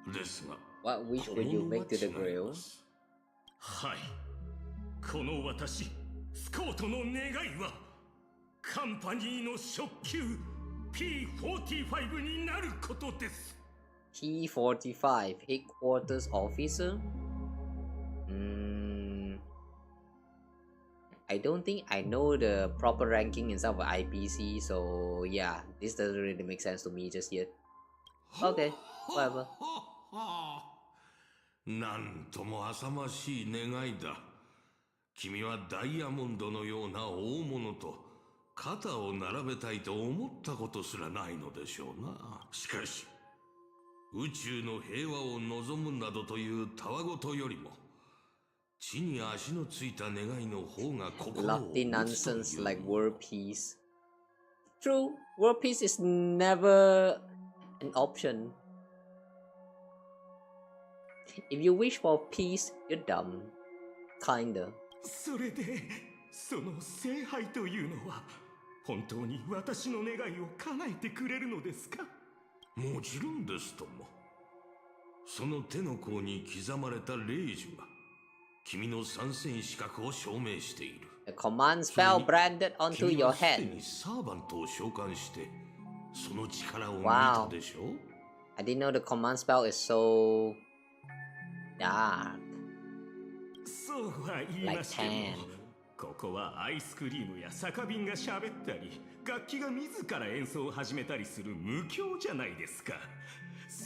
う。ですが What wish would you make to the grail? はい、この私スコートの願いはカンパニーの初級 P45 になることです。 P45 Headquarters Officer? I don't think I know the proper ranking inside of IPC, so yeah, this doesn't really make sense to me just yet. Okay, whatever. なんとも浅ましい願いだ。君はダイヤモンドのような大物と肩を並べたいと思ったことすらないのでしょうな。しかし宇宙の平和を望むなどというたわごとよりも地に足のついた願いの方が心を Lofty nonsense like world peace. True, world peace is never an option. If you wish for peace, you're dumb. Kinda. それでその聖杯というのは本当に私の願いを叶えてくれるのですか？もちろんですとも。その手の甲に刻まれた霊樹が君の参戦資格を証明している。A command spell branded onto your 君はすで head. にサーバントを召喚してその力を見たでしょう。 I didn't know the command spell is so dark. そうは言い Like ましても、 tan. ここはアイスクリームや酒瓶が喋ったり楽器が自ら演奏を始めたりする無教じゃないですか。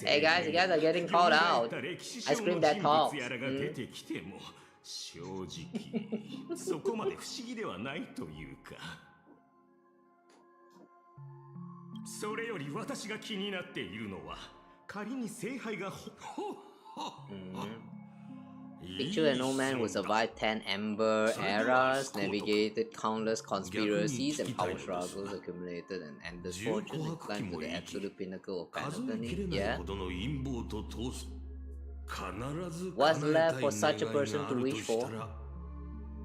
Hey guys, you guys are getting called out. I screamed that call. やらが出てきても正直そこまで不思議ではないというか。それより私が気になっているのは仮に聖杯が Picture an old man who survived 10 Ember eras, navigated countless conspiracies and power struggles, accumulated an endless fortune, and climbed to the absolute pinnacle of 数えきれ fantasy. ない Yeah. ほどの陰謀と通す。必ず What's 叶えた left い for such a 願い person があ to る wish とした for? ら、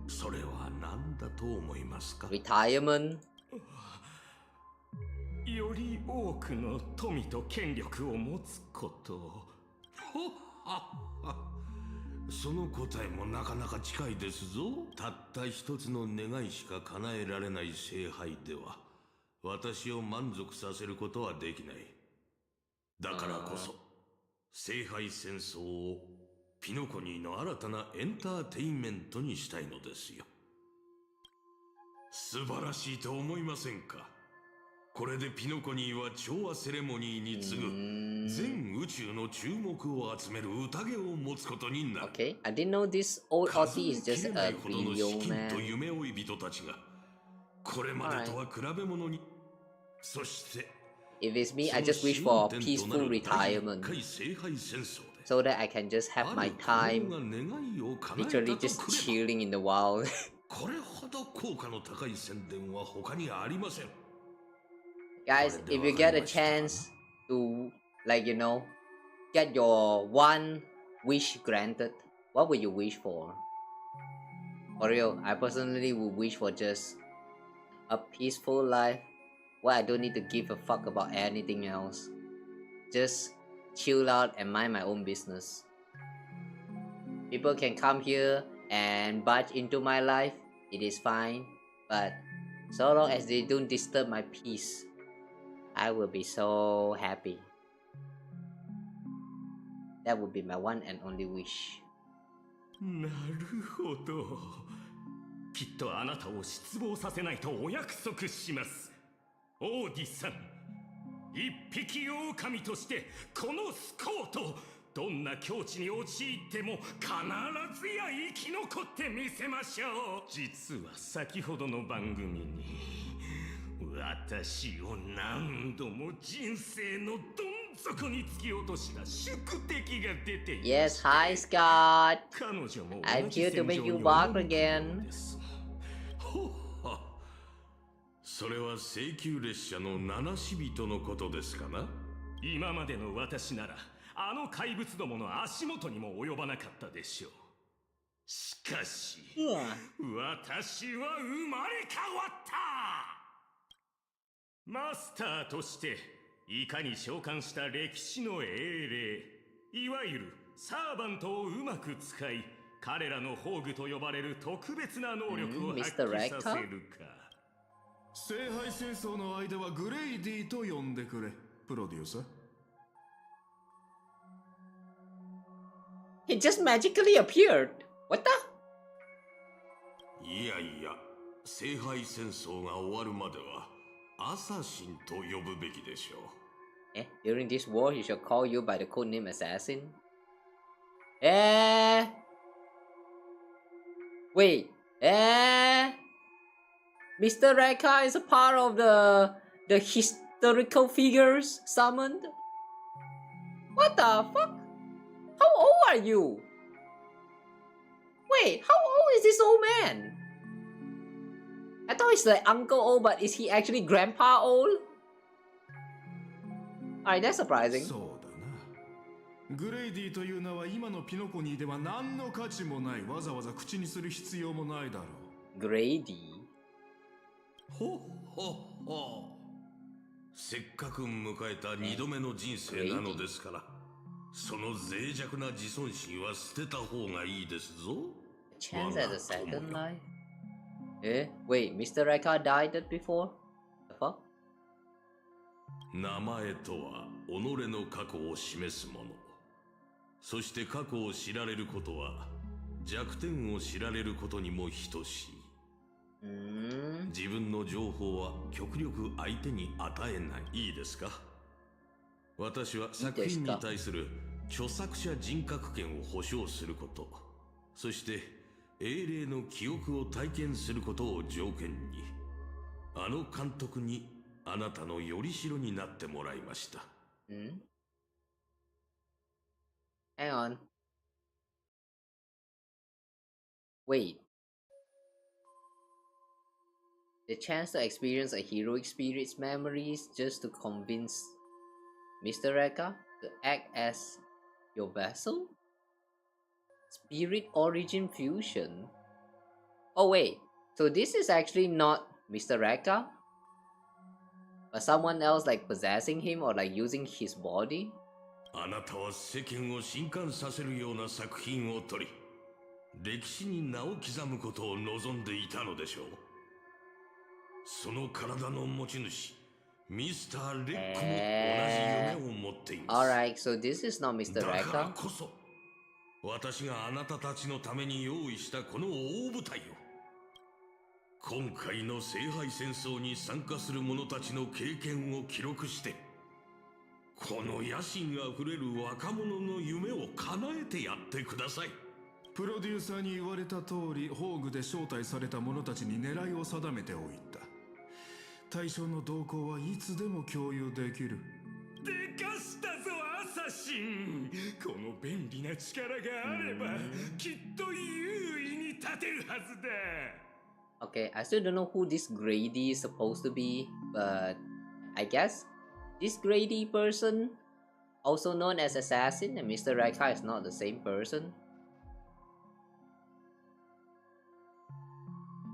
それは何だと思いますか？ Retirement? より多くの富と権力を持つこと。その答えもなかなか近いですぞ。たった一つの願いしか叶えられない聖杯では私を満足させることはできない。だからこそ聖杯戦争をピノコニーの新たなエンターテインメントにしたいのですよ。素晴らしいと思いませんか？これでピノコニーは調和セレモニーに次ぐ全宇宙の注目を集める宴を持つことになる。 Okay, I didn't know this old 数 Aussie え is き just れな a いほどの greedy 資 old 金と man. 夢追い人たちがこれまでとは比べ物に。そして If it's me, I just wish for a peaceful retirement 聖杯戦争で so that I can just have my time ある国王が願いを叶え literally たと just くれば chilling in the wild. これほど効果の高い宣伝は他にありません。 Guys, if you get a chance to, like, you know, get your one wish granted, what would you wish for? For real, I personally would wish for just a peaceful life where I don't need to give a fuck about anything else. Just chill out and mind my own business. People can come here and barge into my life, it is fine, but so long as they don't disturb my peace, I will be so happy. That would be my one and only wish. なるほど。きっとあなたを失望させないとお約束します。オーディさん、一匹狼としてこのスコート、どんな境地に陥っても必ずや生き残ってみせましょう。実は先ほどの番組に私を何度も人生のどん底に突き落とした宿敵が出ています。 Yes, hi Scott. 彼女も I'm 同じ here to 戦 make 場 you に bark 赴いているの again. です。それは請求列車の七死人のことですかな？今までの私ならあの怪物どもの足元にも及ばなかったでしょう。しかし、私は生まれ変わった。マスターとしていかに召喚した歴史の英霊、いわゆるサーバントをうまく使い、彼らの宝具と呼ばれる特別な能力を発揮させるか。聖杯戦争の間はグレイディと呼んでくれ、プロデューサー。He just magically appeared. What the? いやいや、聖杯戦争が終わるまではアサシンと呼ぶべきでしょう。During this war, he shall call you by the codename assassin. Wait. Mr. Reka is a part of the historical figures summoned? What the fuck? How old are you? Wait, how old is this old man? I thought he's like uncle old, but is he actually grandpa old? Alright, that's surprising. そうだな。グレイディという名は今のピノコニーでは何の価値もない。わざわざ口にする必要もないだろう。Grady? ほっほっほ。せっかく迎えた2度目の人生なのですから、その脆弱な自尊心は捨てた方がいいですぞ。Chance at a second life? Wait, Mr. Reka died before? The fuck? 名前とは己の過去を示すもの。そして過去を知られることは弱点を知られることにも等しい。自分の情報は極力相手に与えない。いいですか？私は作品に対する著作者人格権を保障すること、そして英霊の記憶を体験することを条件に、あの監督にあなたのよりしろになってもらいました。Hang on. Wait. The chance to experience a heroic spirit's memories just to convince Mr. Reka to act as your vessel? Spirit origin fusion? Oh wait, so this is actually not Mr. Reka? But someone else like possessing him or like using his body? あなたは世間を震撼させるような作品を撮り、歴史に名を刻むことを望んでいたのでしょう。その体の持ち主、ミスター・レックも同じ夢を持っています。Alright, so this is not Mr. だから Reka? こそ、私があなたたちのために用意したこの大舞台を、今回の聖杯戦争に参加する者たちの経験を記録して、この野心あふれる若者の夢を叶えてやってください。プロデューサーに言われた通り、ホーグで招待された者たちに狙いを定めておいた。対象の動向はいつでも共有できる。でかしたぞアサシン。この便利な力があればきっと優位に立てるはずだ。Okay, I still don't know who this Grady is supposed to be, but I guess this Grady person, also known as Assassin, and Mr. Reka is not the same person.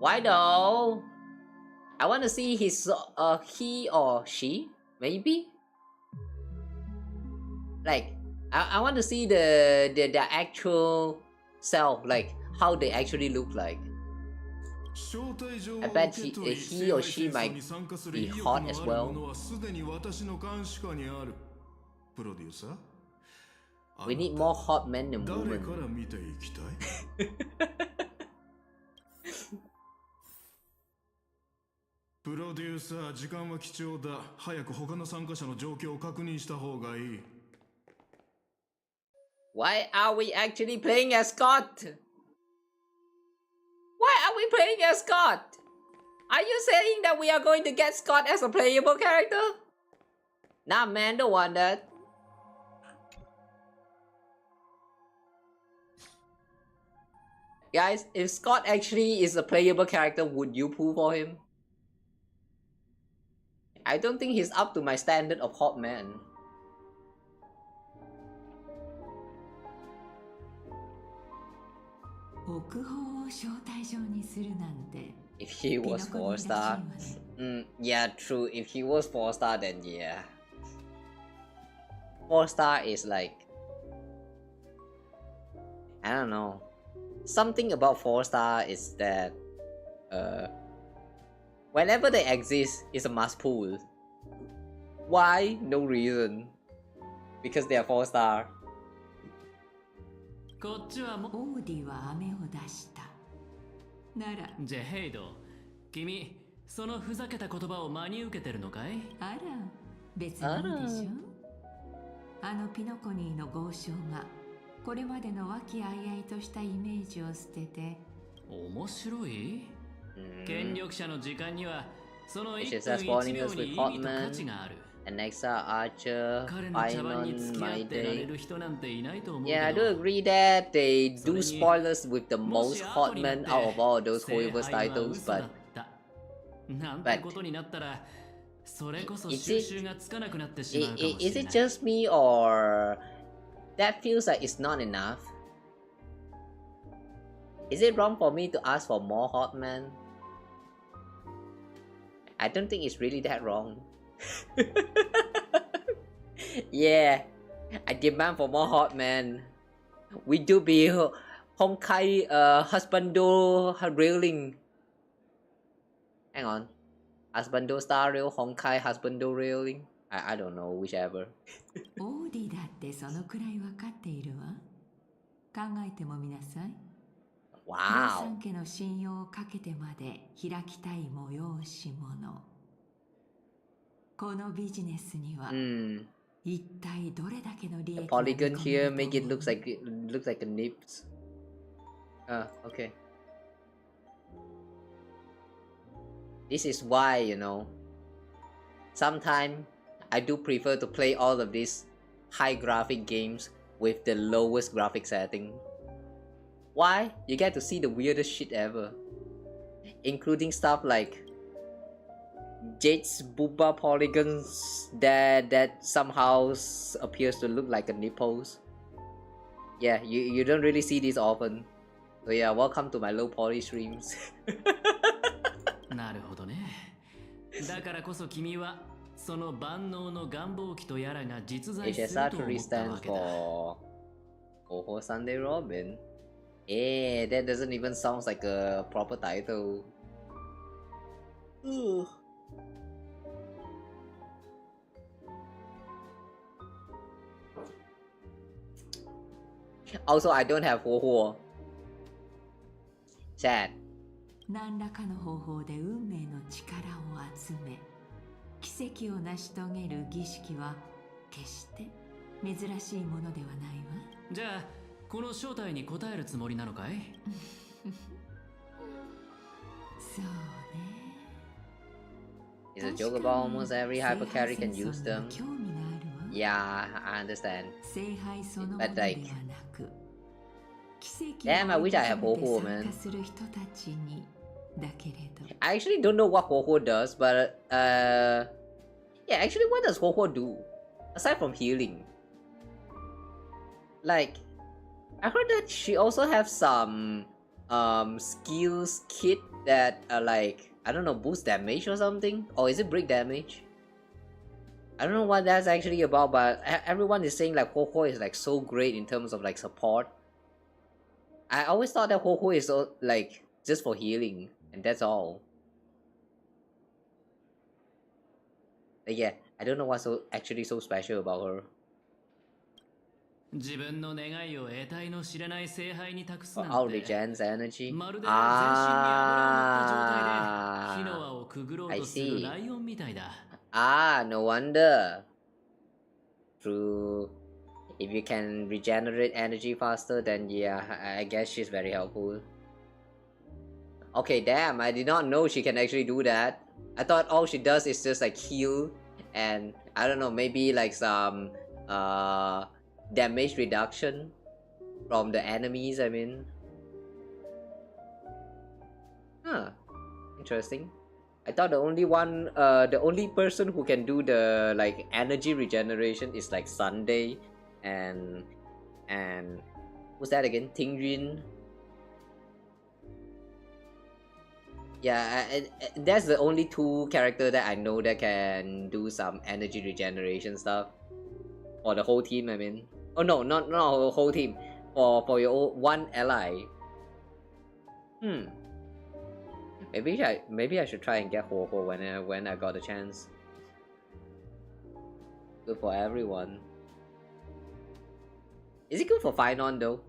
Why though? I want to see his he or she, maybe. Like, I want to see the actual self, like how they actually look like. I bet he or she might be hot as well. We need more hot men than women. プロデューサー、時間は貴重だ。早く他の参加者の状況を確認した方がいい。Why are we actually playing as Scott? Why are we playing as Scott? Are you saying that we are going to get Scott as a playable character? Nah, man, don't want that. Guys, if Scott actually is a playable character, would you pull for him? I don't think he's up to my standard of hot man. If he was 4-star, yeah, true. If he was 4-star, then yeah. 4-star is like, I don't know. Something about 4-star is that Whenever they exist, it's a must pull. Why? No reason. Because they are 4-star. こっちはもオーディは飴を出したならジェヘイド君そのふざけた言葉を真に受けてるのかいあら別にいいでしょあのピノコニーの豪商がこれまでの和気あいあいとしたイメージを捨てて面白い権力者の時間にはその1分1秒に意味と価値があるAlexa, Archer, Pylon, My Day. Yeah, Yeah, I do agree that they do spoilers with the most hot men out of all those Hoiverse titles, but is it just me or that feels like it's not enough? Is it wrong for me to ask for more hot men? I don't think it's really that wrong. Yeah, I demand for more hot men. We do be Honkai husbando railing. Hang on. Husbando star rail, Honkai husbando railing. I don't know, whichever. オーディだってそのくらい分かっているわ。考えてもみなさい。Wow. 三家の信用をかけてまで開きたい催し物。このビジネスには、一体どれだけの利益 The polygon here make it looks like a nips. Okay. This is why, you know, sometimes I do prefer to play all of these high graphic games with the lowest graphic setting. Why? You get to see the weirdest shit ever, including stuff like Jade's booba polygons that somehow appears to look like a nipples. Yeah, you don't really see this often. So yeah, welcome to my low poly streams. なるほどね。だからこそ君はその万能の願望機とやらが実在すると思ったわ HSR3 stands けだ。 for Oho Sunday Robin. Eh, that doesn't even sound like a proper title. Ugh. Also, I don't have Ho-Ho. Sad. 何らかの方法で運命の力を集め奇跡を成し遂げる儀式は決して珍しいものではないわ。じゃあこの正体に応えるつもりなのかい？そうね。 It's a joke about almost every hyper carry can use them. 興味があるわ。 Yeah, I understand. 聖杯そのもの But では like, なく奇跡 damn, I wish I had を Ho-Ho, 求め man. て参加する人たちにだけれど。 I actually don't know what Ho-Ho does, but yeah, actually, what does Ho-Ho do aside from healing? Like, I heard that she also have some skills kit that like, I don't know, boost damage or something, or is it break damage? I don't know what that's actually about, but everyone is saying like Ho-Ho is like so great in terms of like support. I always thought that Ho-Ho is like just for healing, and that's all. But yeah, I don't know what's actually so special about her. 自分の願いを得体の知れない聖杯に託す Or なんて Outregen's energy. まるで全身に油を塗った状態で火の輪をくぐろうとするライオンみたいだ。 No wonder. True. If you can regenerate energy faster, then yeah, I guess she's very helpful. Okay, damn, I did not know she can actually do that. I thought all she does is just like heal and I don't know, maybe like some damage reduction from the enemies, I mean. Huh. Interesting. I thought the only person who can do the like energy regeneration is like Sunday and who's that again? Tingjin. Yeah, that's the only two character that I know that can do some energy regeneration stuff for the whole team. I mean, oh no, not the whole team. For your one ally. Maybe I should try and get Ho when I got a chance. Good for everyone. Is it good for Finon though?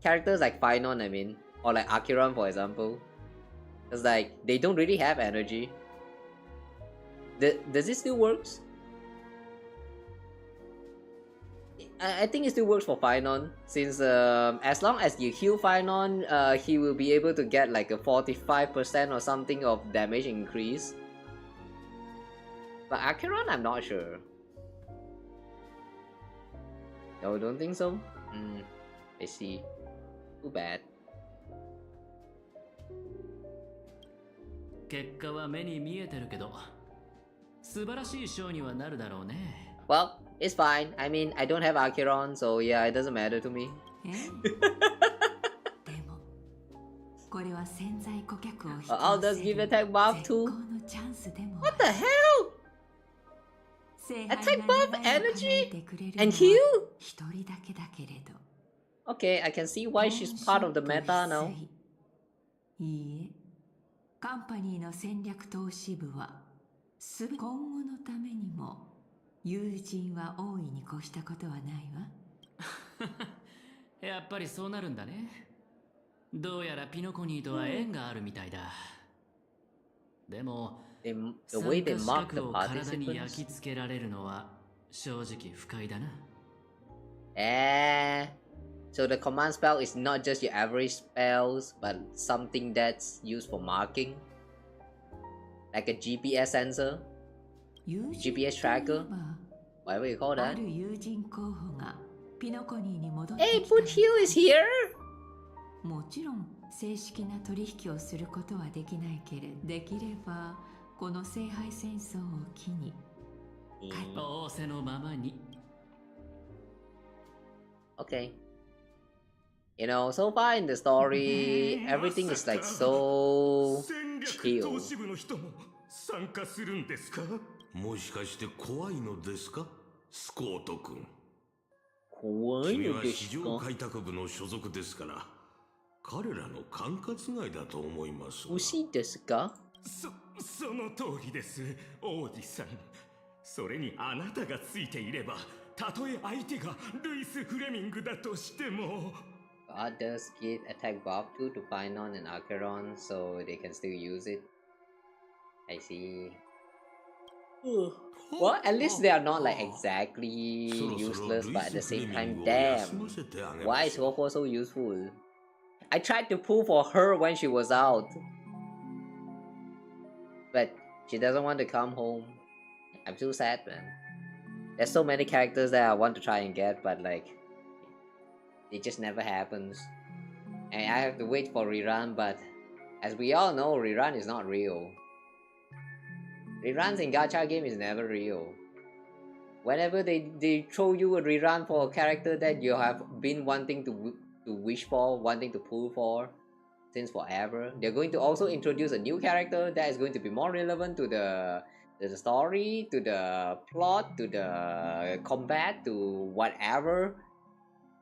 Characters like Finon, I mean, or like Akiron for example. Cause like they don't really have energy. Does it still works? I think it still works for Finon, since as long as you heal Finon, he will be able to get like a 45% or something of damage increase. But Acheron, I'm not sure. No, don't think so? I see. Too bad. 結果は目に見えてるけど、素晴らしいショーにはなるだろうね。Well, it's fine. I mean, I don't have Acheron, so yeah, it doesn't matter to me. でも、これは潜在顧客を引き I'll just give attack buff too. 絶好のチャンスでも。 What the hell? Attack buff, energy, and heal? 一人だけだけれど。Okay, I can see why she's part of the meta now. いいえ、カンパニーの戦略投資部は、今後のためにも。友人は大いに越したことはないわ。やっぱりそうなるんだね。どうやらピノコニーとは縁があるみたいだ。でも、the way they mark the 体に participants. 焼き付けられるのは正直不快だな。So the command spell is not just your average spells, but something that's used for marking, like a GPS sensor. GPS tracker, whatever you call that. Hey, Buthill is here! もちろん正式な取引をすることはできないけれど、できればこの聖杯戦争を機に仰せのままに。Okay. You know, so far in the story, everything is like so chill. 参加するんですか？もしかして怖いのですか、スコート君。怖いのですか？君は市場開拓部の所属ですから、彼らの管轄外だと思います。欲しいですか？その通りです、王子さん。それにあなたがついていれば、たとえ相手がルイス・フレミングだとしても。God does give attack buff to Finon and Acheron, so they can still use it. I see. Well, at least they are not like exactly useless, but at the same time, damn, why is Hoko so useful? I tried to pull for her when she was out, but she doesn't want to come home. I'm too sad, man. There's so many characters that I want to try and get, but like, it just never happens. And I have to wait for rerun, but as we all know, rerun is not real. Reruns in gacha game is never real. Whenever they throw you a rerun for a character that you have been wanting to wish for, wanting to pull for since forever, they're going to also introduce a new character that is going to be more relevant to the story, to the plot, to the combat, to whatever,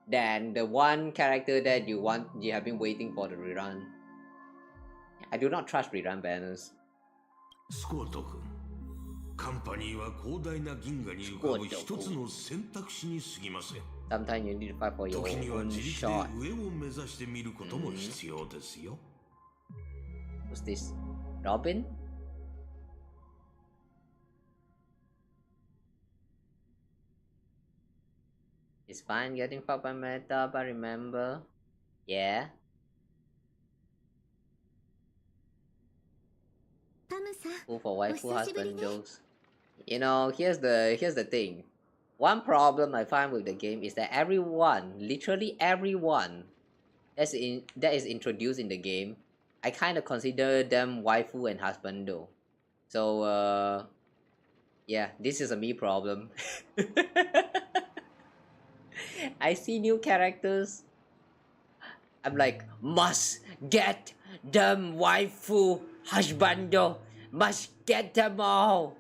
than the one character that you have been waiting for the rerun. I do not trust rerun banners. スコート君、カンパニーは広大な銀河に浮かぶ一つの選択肢に過ぎません。Sometimes you need to fight for your 時には own 自力で shot. 上を目指してみることも必要ですよ。Who's this? Robin? It's fine getting fucked by meta, but remember, yeah. Who for waifu husband jokes. You know, here's the thing. One problem I find with the game is that everyone, literally everyone, that is introduced in the game, I kind of consider them waifu and husbando. So yeah, this is a me problem. I see new characters, I'm like, must get them waifu husbando, must get them all.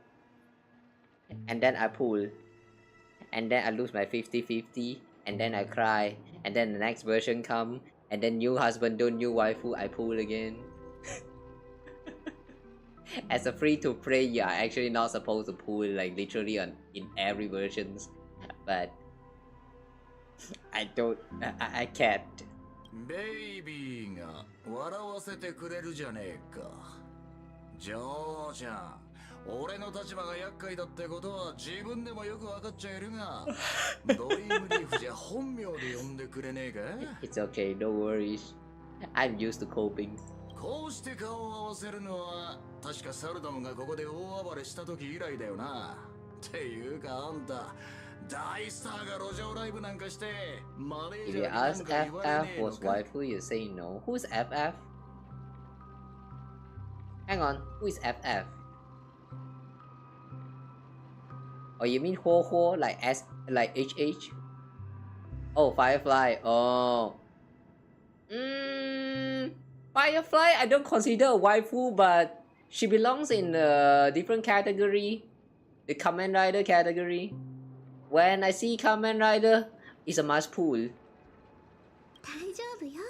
And then I pull, and then I lose my 50-50, and then I cry, and then the next version come, and then new husbando, new waifu, I pull again. as a free-to-play, you are actually not supposed to pull like literally in every versions, but I don't, I can't. ベイビーが笑わせてくれるじゃねえか。ジョーちゃん、俺の立場が厄介だってことは自分でもよくわかっちゃいるが、ドリームリーフじゃ本名で呼んでくれねえか？ It's okay, no worries. I'm used to coping. こうして顔を合わせるのは確かサルダムがここで大暴れした時以来だよな。っていうかあんた、大スターが路上ライブなんかしてマネー If ジ you ャーになん ask か言われね FF えの was か？ waifu, you say no. Who's FF? Hang on, who is FF? Oh, you mean Ho Ho, like S, like HH? Oh, Firefly. Oh. Firefly, I don't consider a waifu, but she belongs in a different category, the Kamen Rider category. When I see Kamen Rider, it's a must pull. 大丈夫よ。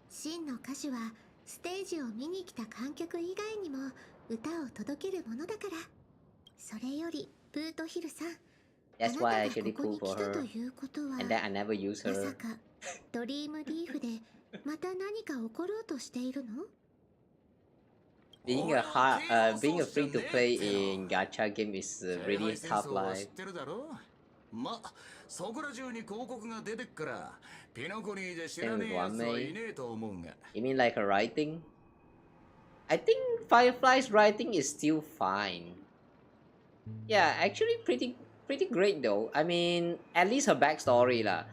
真の歌手はステージを見に来た観客以外にも歌を届けるものだから。それよりブートヒルさん、 That's あ why な I たが actually ここ pull に for 来たと her, いうことは、 and then I never use ま her. さかドリームリーフでまた何か起ころうとしているの？ Being a free to play in gacha game is really tough life. ま、そこら中に広告が出てっからピノコニーで知らねえやつはいねえと思うが。 You mean like her writing? I think Firefly's writing is still fine. Yeah, actually pretty great though. I mean, at least her backstory lah.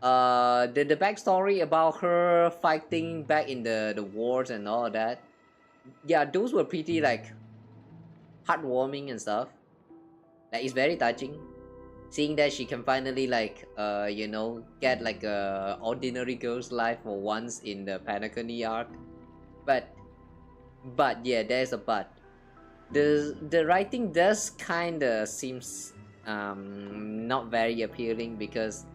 The backstory about her fighting back in the wars and all that. Yeah, those were pretty like heartwarming and stuff. Like it's very touching. Seeing that she can finally like you know, get like a ordinary girl's life for once in the Panacony arc. But yeah, there's a but. The writing does kinda seems not very appealing because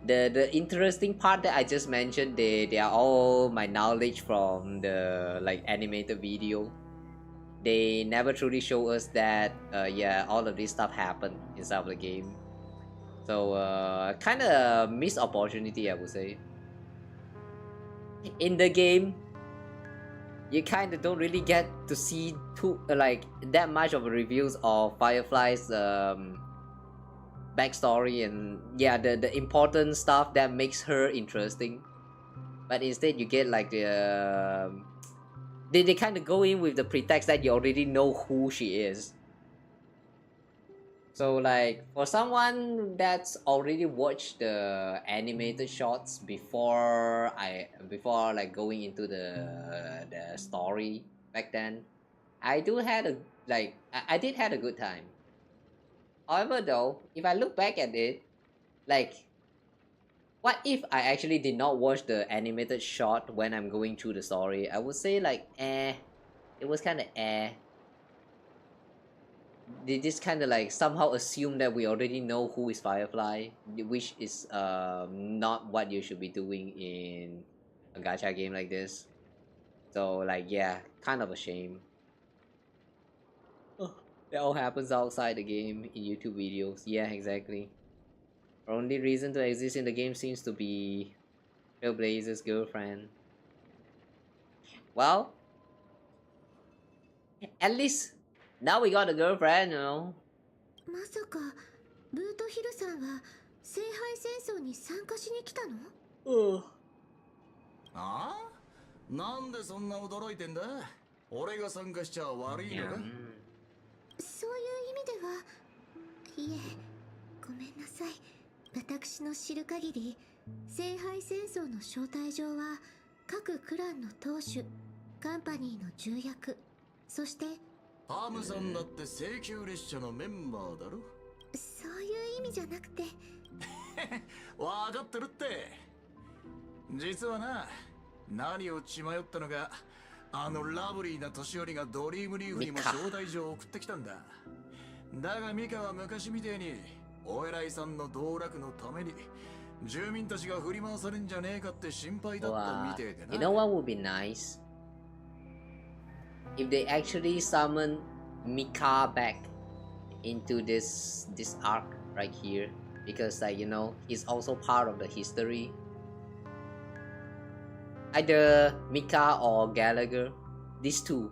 the interesting part that I just mentioned, they are all my knowledge from the like animated video. They never truly show us that yeah, all of this stuff happened inside of the game. So kind of missed opportunity, I would say. In the game, you kind of don't really get to see too like that much of reviews of Firefly's backstory and yeah, the important stuff that makes her interesting. But instead, you get like the they kind of go in with the pretext that you already know who she is. So like for someone that's already watched the animated shots before like going into the story back then, I do had a like I did had a good time. However though, if I look back at it, like what if I actually did not watch the animated shot when I'm going through the story? I would say like it was kind of They just kind of like somehow assume that we already know who is Firefly, which is not what you should be doing in a gacha game like this. So like yeah, kind of a shame. That all happens outside the game in YouTube videos. Yeah, exactly. Our only reason to exist in the game seems to be Trailblazer's girlfriend. Well, at least now we got a girlfriend, you know. まさかブートヒルさんは聖杯戦争に参加しに来たの？ああ？なんでそんな驚いてんだ？俺が参加しちゃ悪いのか？そういう意味では、いえ、ごめんなさい。私の知る限り、聖杯戦争の招待状は各クランの当主、カンパニーの重役、そしてパームさんだって請求列車のメンバーだろ？そういう意味じゃなくてわかってるって。実はな、何を血迷ったのか、あのラブリーな年寄りがドリームリーフにも招待状を送ってきたんだ。だがミカは昔みてえにお偉いさんの道楽のために住民たちが振り回されんじゃねえかって心配だったみてえでな。You know what would be nice? if they actually summon Mika back into this arc right here, because like you know he's also part of the history. Either Mika or Gallagher, these two,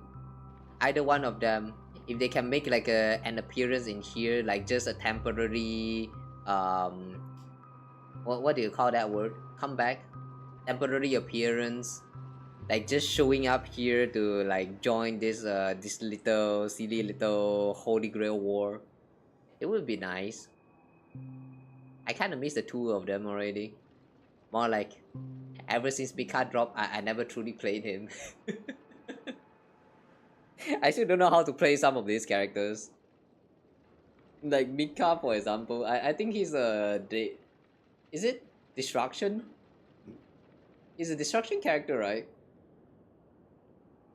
either one of them, if they can make like an appearance in here, like just a temporary what do you call that word? Comeback, temporary appearance, like just showing up here to like join this this little silly little Holy Grail war. It would be nice. I kind of miss the two of them already. More like ever since Mika dropped, I never truly played him. I still don't know how to play some of these characters. Like Mika, for example, I think he's a is it Destruction? He's a Destruction character, right?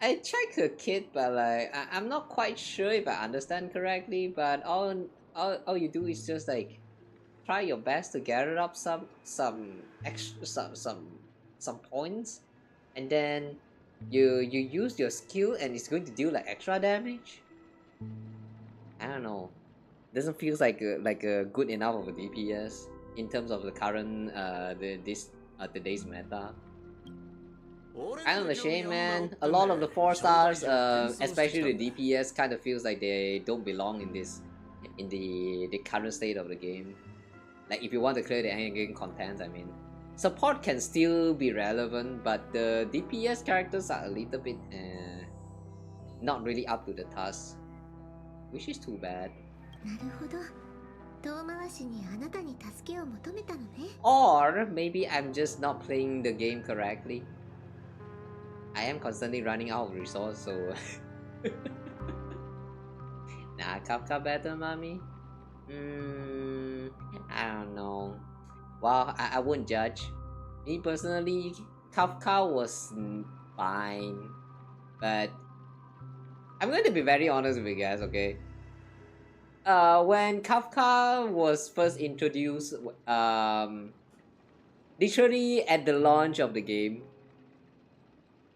I checked her kit, but like I'm not quite sure if I understand correctly. But all you do is just like try your best to gather up some extra some points, and then you use your skill, and it's going to deal like extra damage. I don't know. Doesn't feel like a good enough of a DPS in terms of the current today's meta. Kind of a shame, man. A lot of the 4 stars, especially the DPS, kind of feels like they don't belong in the current state of the game. Like if you want to clear the end game content, I mean, support can still be relevant, but the DPS characters are a little bit not really up to the task, which is too bad. Or maybe I'm just not playing the game correctly. I am constantly running out of resources, so nah, Kafka better, mommy. I don't know. Well, I won't judge. Me personally, Kafka was fine, but I'm going to be very honest with you guys, okay? When Kafka was first introduced, literally at the launch of the game,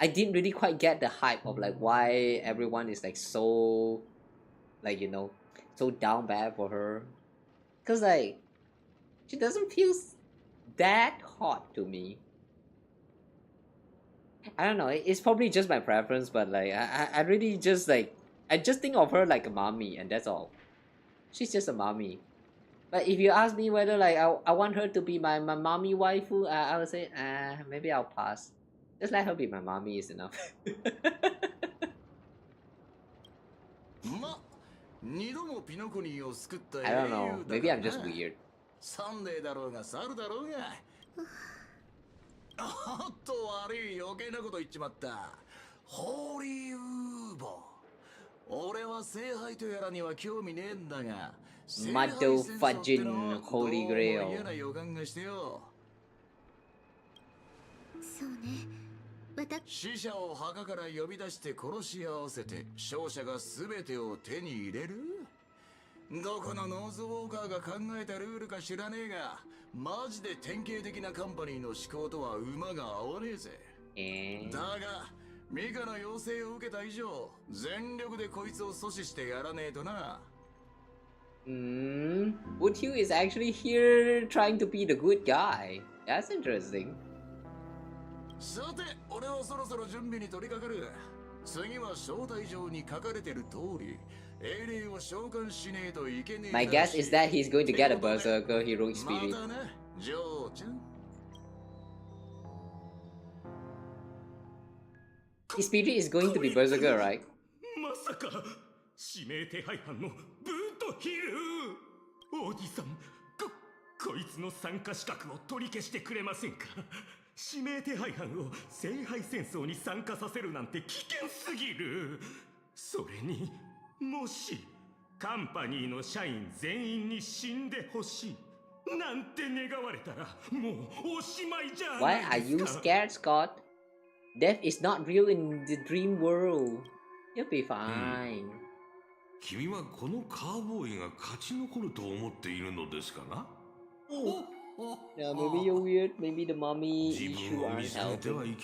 I didn't really quite get the hype of like why everyone is like so, like, you know, so down bad for her. Cause like, she doesn't feel that hot to me. I don't know, it's probably just my preference, but like, I really just like, I just think of her like a mommy, and that's all. She's just a mommy. But if you ask me whether like I want her to be my mommy waifu, I would say maybe I'll pass. Just let her be my mommy is enough. I don't know, maybe I'm just weird. Mado Fudgin Holy Grail. 死者を墓から呼び出して殺し合わせて勝者が全てを手に入れる。どこのノーズウォーカーが考えたルールか知らねえが、マジで典型的なカンパニーの思考とは馬が合わねえぜ。だがミカの要請を受けた以上、全力でこいつを阻止してやらねえとな。Woodhue is actually here trying to be the good guy. That's interesting. さて、俺はそろそろ準備に取り掛かる。次は招待状に書かれてる通り、英霊を召喚しねえといけねえ。My guess is that he's going to get a berserker heroic spirit. またな、ジョーちゃん。His spirit is going to be berserker, right? まさか指名手配犯のブートヒル。王子さん、こいつの参加資格を取り消してくれませんか。指名手配犯を聖杯戦争に参加させるなんて危険すぎる。それにもしカンパニーの社員全員に死んでほしいなんて願われたらもうおしまいじゃないですか。 Why are you scared, Scott? Death is not real in the dream world. You'll be fine. 君はこのカーボーイが勝ち残ると思っているのですかな。Yeah, maybe you're weird. Maybe the mommy issue aren't helping.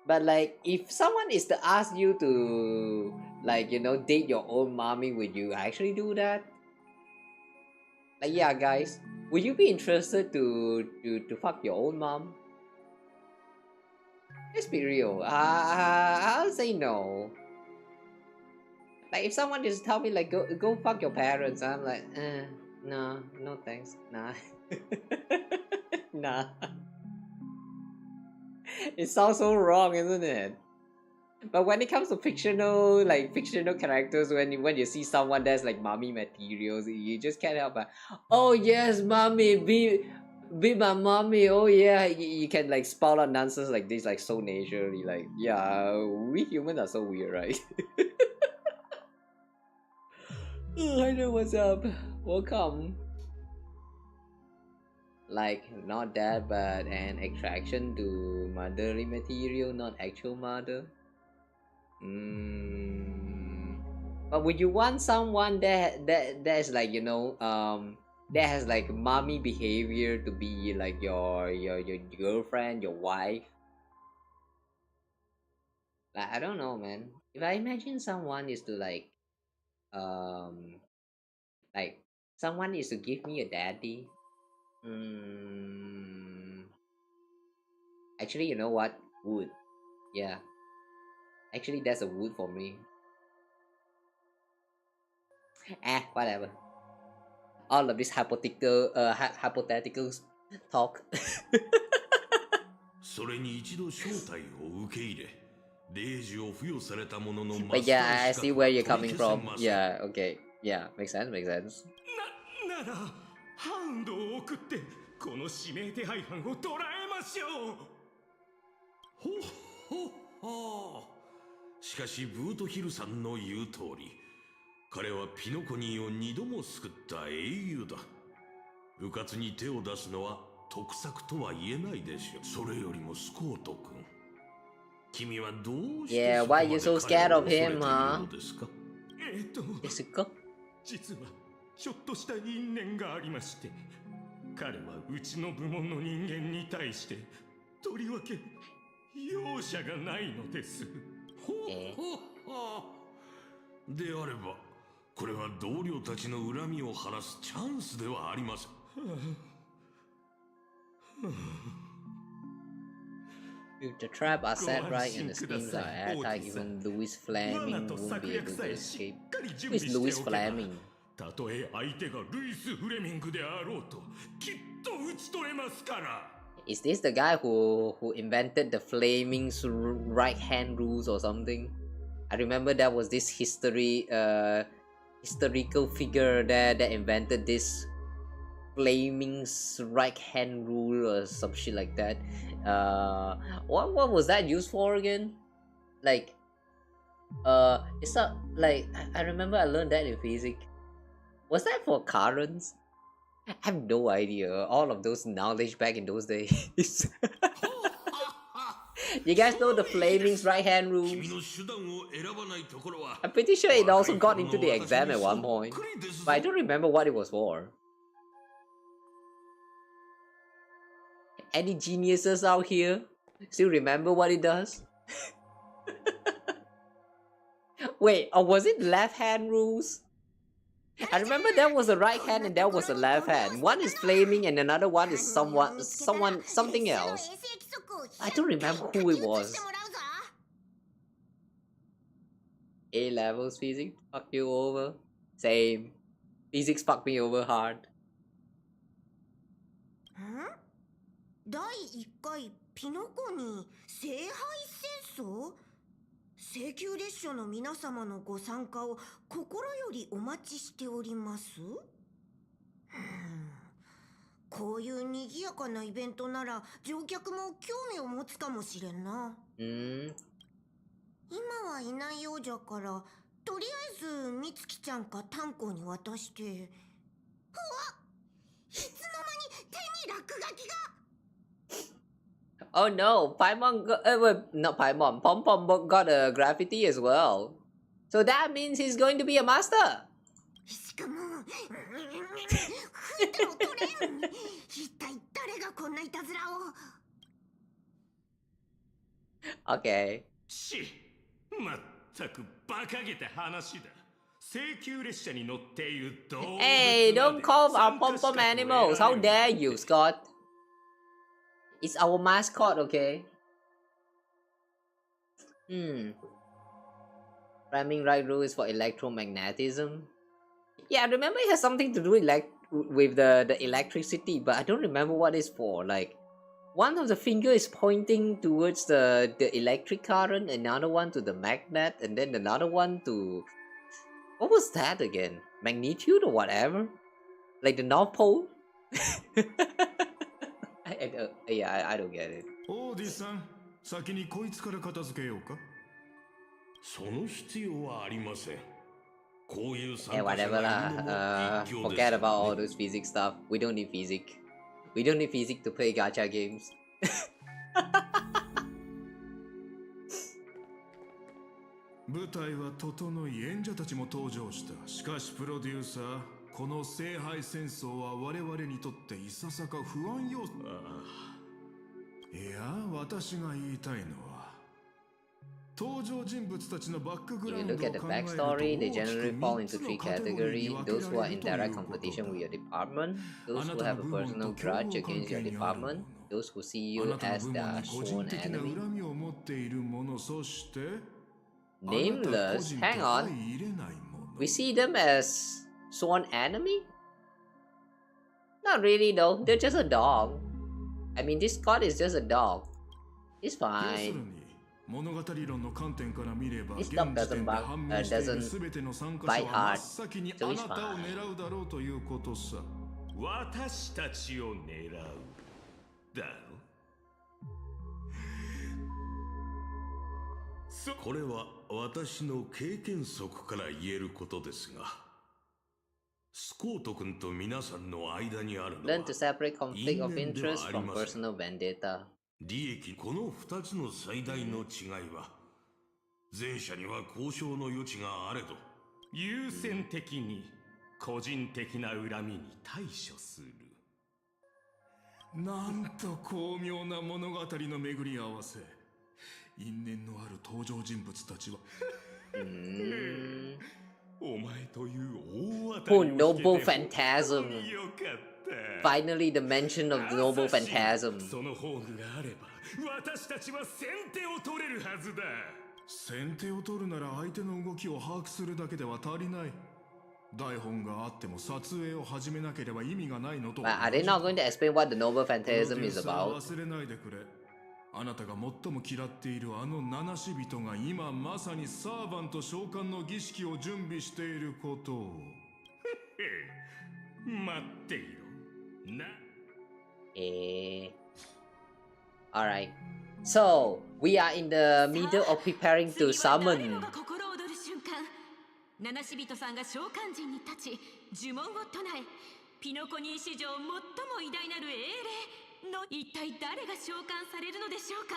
But like, if someone is to ask you to, like, you know, date your own mommy, would you actually do that? Like, yeah, guys, would you be interested to fuck your own mom? Let's be real. I'll say no. Like, if someone just tell me like go fuck your parents, I'm like, no, no thanks, nah, nah. It sounds so wrong, isn't it? But when it comes to fictional characters, when you see someone that's like mommy materials, you just can't help but, oh yes, mommy, be my mommy. Oh yeah, you can like spout out nonsense like this, like so naturally. Like, yeah, we humans are so weird, right? Oh, I know what's up. Welcome. Like, not that, but an attraction to motherly material, not actual mother. But would you want someone that's like, you know, that has like mommy behavior to be like your girlfriend, your wife? Like, I don't know, man. If I imagine someone is to um like someone is to give me a daddy. Actually, you know what? Wood. Yeah. Actually, that's a wood for me. Whatever. All of this hypothetical talk. それに一度正体を受け入れ、霊児を付与されたものの But yeah, I see where you're coming from. Yeah, okay. Yeah, makes sense, makes sense. なら、ハウンドを送ってこの指名手配犯を捕らえましょう。ほっほっほ。しかしブートヒルさんの言う通り、彼はピノコニーを2度も救った英雄だ。迂闊に手を出すのは得策とは言えないでしょう。それよりもスコート君、君はどうしてそこまで彼を恐れているのですか？ですか？実はちょっとした因縁がありまして、彼はうちの部門の人間に対してとりわけ容赦がないのです。ほほほ。であれば、これは同僚たちの恨みを晴らすチャンスではありません。If the trap are set right and the schemes are airtight, even Louis Fleming won't be able to escape. Who is Louis Fleming? たとえ相手がルイス・フレミングであろうと、きっと打ち取れますから。Is this the guy who invented the Fleming's right hand rules or something? I remember that was this historical figure that invented this Fleming's right hand rule or some shit like that. What was that used for again? Like, it's not like I remember I learned that in physics. Was that for currents? I have no idea. All of those knowledge back in those days. You guys know the Fleming's right hand rules? I'm pretty sure it also got into the exam at one point, but I don't remember what it was for. Any geniuses out here still remember what it does? Wait, or was it left hand rules? I remember there was a right hand and there was a left hand. One is Flaming and another one is something else. I don't remember who it was. A levels physics fuck you over. Same. Physics fucked me over hard. 第1回ピノコに聖杯戦争？請求列車の皆様のご参加を心よりお待ちしております。こういう賑やかなイベントなら乗客も興味を持つかもしれんな。今はいないようじゃから、とりあえずみつきちゃんか炭鉱に渡して。うわっ！いつの間に手に落書きが。Oh no, Paimon got, not Paimon, Pom Pom got a graffiti as well. So that means he's going to be a master. しかも、吹いても取れん。一体誰がこんないたずらを。Okay. まったく馬鹿げた話だ。請求列車に乗っている動物 Hey, don't call our pom-pom animals. How dare you, Scott? It's our mascot, okay? Ramming right rules for electromagnetism. Yeah, I remember it has something to do with the electricity, but I don't remember what it's for. Like, one of the finger is pointing towards the electric current, another one to the magnet, and then another one to... What was that again? Magnitude or whatever? Like the North Pole? I don't get it. オーディさん、先にこいつから片付けようか。その必要はありません。こういう参 Yeah, 加者 whatever がいるのも lah. 一興です Forget about all those physics stuff. We don't need physics. We don't need physics to play gacha games. 舞台は整い、演者たちも登場した。しかしプロデューサー、この聖杯戦争は我々にとっていささか不安要素。いや、私が言いたいのは、登場人物たちのバックグ If ラウ you ンドを look 考 at the えると大き backstory, they く generally fall 3 into つの three カテゴリーに categories. 分け Those who ら are れ in るとい direct うこと competition だ。 with your department, あ those な who た have の a 部門 personal と競合 grudge 関 against 係 your にあるも department, の。 those who see あ you なたの as 部 their 門に個人 sworn 的な enemy. 恨みを持っているもの、そして Nameless? Hang on. We see them as sworn enemy? Not really though, they're just a dog. I mean, this Scott is just a dog. It's fine. This dog doesn't bite hard, so it's fine. 私たちを狙うだろ。これは私の経験則から言えることですが、スコート君と皆さんの間にあるのは Learn to separate conflict of interest from personal vendetta. 利益。この2つの最大の違いは、前者には交渉の余地があれど、優先的に個人的な恨みに対処する。なんと巧妙な物語の巡り合わせ。因縁のある登場人物たちはお前という大当たり Oh, を引けて noble phantasm. よかった。 Finally, the mention of the noble phantasm. その宝具があれば私たちは先手を取れるはずだ。先手を取るなら相手の動きを把握するだけでは足りない。台本があっても撮影を始めなければ意味がないのと。 But are they not going to explain what the noble phantasm is about? 忘れないでくれ。あなたが最も嫌っているあの七死人が今まさにサーバント召喚の儀式を準備していることを。待っていろ。な。Alright. So, we are in the middle of preparing to summon. 七死人さんが召喚陣に立ち呪文を唱え、ピノコニー史上最も偉大なる英霊の一体誰が召喚されるのでしょうか。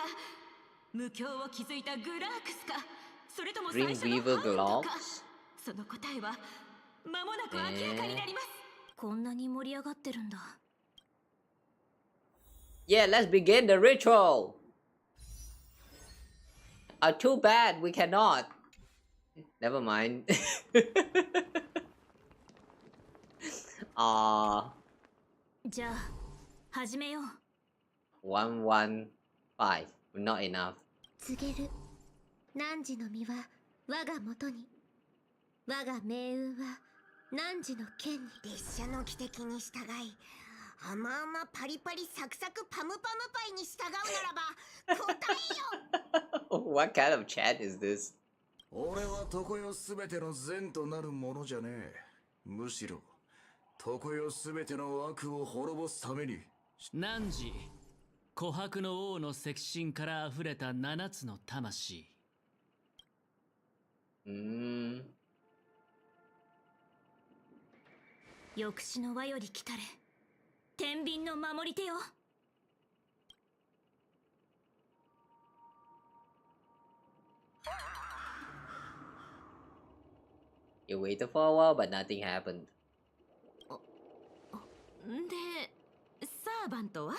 無教を築いたグラークスか、それとも最初のハウンドか。その答えは間もなく明らかになります。こんなに盛り上がってるんだ。Yeah, let's begin the ritual. Too bad we cannot. Never mind. じゃあ始めよう。115. Not enough. 告げる。汝の身は我が元に。我が命運は汝の剣に。列車の汽笛に従い、甘々パリパリサクサクパムパムパイに従うならば答えよ。What kind of chat is this? 俺は常世すべての善となるものじゃねえ。むしろ常世すべての悪を滅ぼすために。汝、琥珀の王の赤心から溢れた7つの魂。抑止の輪より来たれ。天秤の守り手よ。You waited for a while, but nothing happened. で、サーバントは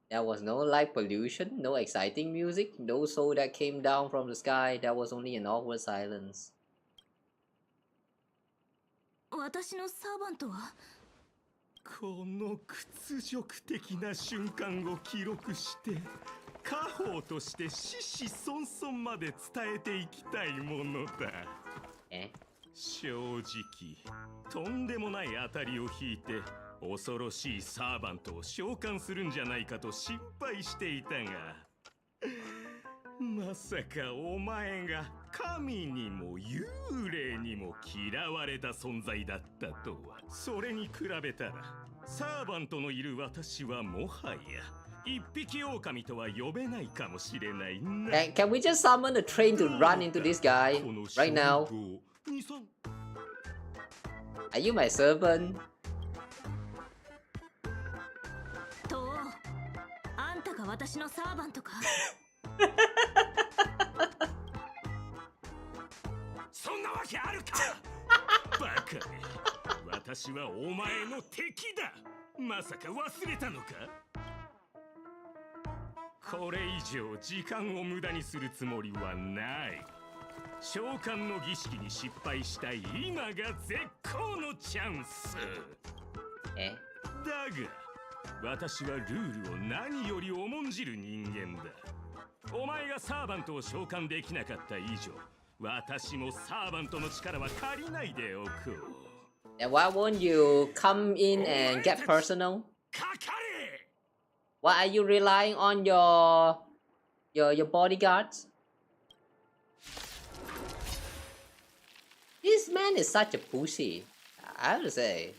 There was no light pollution, no exciting music, no soul that came down from the sky. There was only an awkward silence. 私のサーバントはこの屈辱的な瞬間を記録して家宝として子々孫々まで伝えていきたいものだ。正直とんでもない当たりを引いて恐ろしいサーバントを召喚するんじゃないかと心配していたが、まさかお前が神にも幽霊にも嫌われた存在だったとは。それに比べたらサーバントのいる私はもはや一匹狼とは呼べないかもしれないな。Can we just summon a train to run into this guy right now? Are you my servant? とあんたが私のサーバントかそんなわけあるかバカめ、私はお前の敵だ。まさか忘れたのか。これ以上時間を無駄にするつもりはない。召喚の儀式に失敗した今が絶好のチャンス。だが私はルールを何より重んじる人間だ。お前がサーバントを召喚できなかった以上、私もサーバントの力は借りないでおこう。And why won't you come in and get personal? Why are you relying on your bodyguards? This man is such a pussy, I have to say.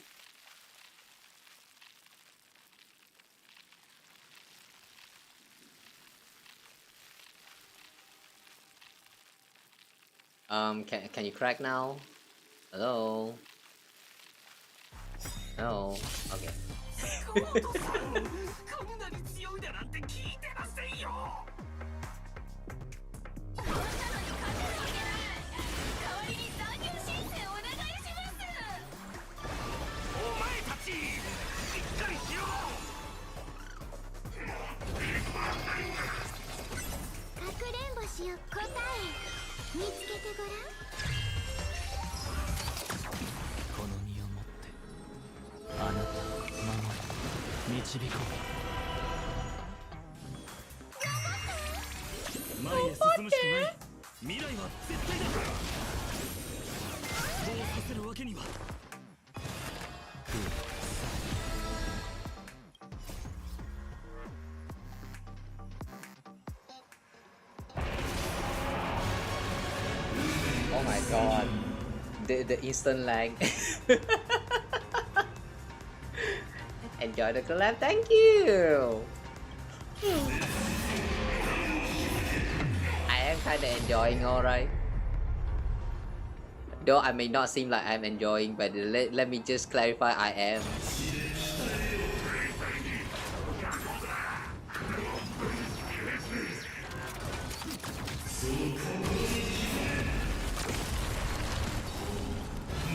Can you crack now? Hello? No. Okay. こんなに強いだなんて聞いてませんよ。そんなのに勝てるわけない。代わりに残業申請お願いします。お前たちしっかりしろ。かくれんぼしよ答え見つけてごらん。この身をもってあなたを守り導こう。前へ進むしかない。未来は絶対だ。そうさせるわけには。Oh my god. The instant lag. Enjoy the collab, thank you! I am kinda enjoying, alright. Though I may not seem like I'm enjoying, but let me just clarify, I am.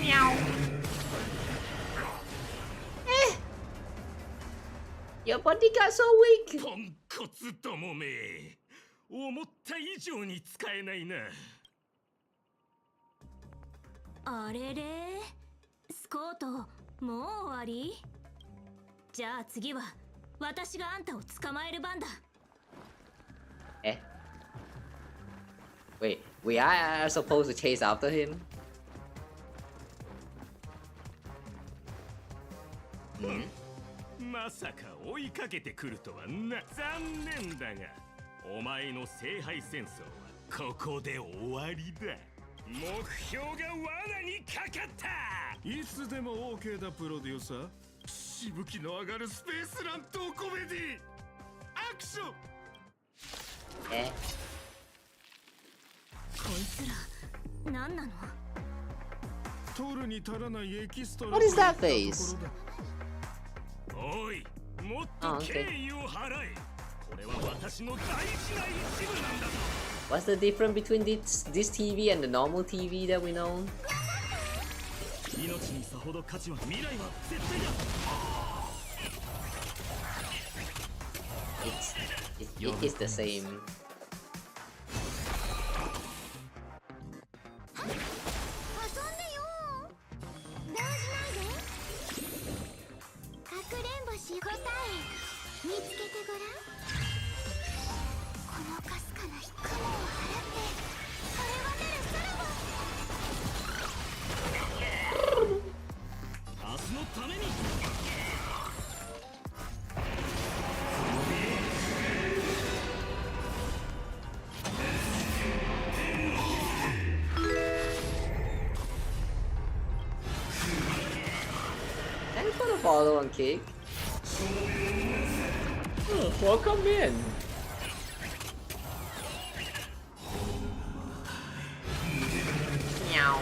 Meow. Your bodyguard so weak. ポンコツどもめ、思った以上に使えないな。あれれスコートもう終わり。じゃあ次は私があんたを捕まえる番だ。Wait, we are supposed to chase after him? Hmm? まさか追いかけてくるとはな。残念だがお前の聖杯戦争はここで終わりだ。目標が罠にかかった。いつでも OK だプロデューサー。しぶきの上がるスペースラントコメディアクション。こいつら何なの。取るに足らないエキストラ。 What is that face? おい、もっと敬意を払え。これは私の大事な一部なんだぞ。What's the difference between this TV and the normal TV that we know? 命にさほど価値は未来は絶対だ。it is the same. 見つけてごらん。このかすかな雲を払ってそれはなるさらば。明日のために。Thanks for the follow on Cake. Welcome in. Meow.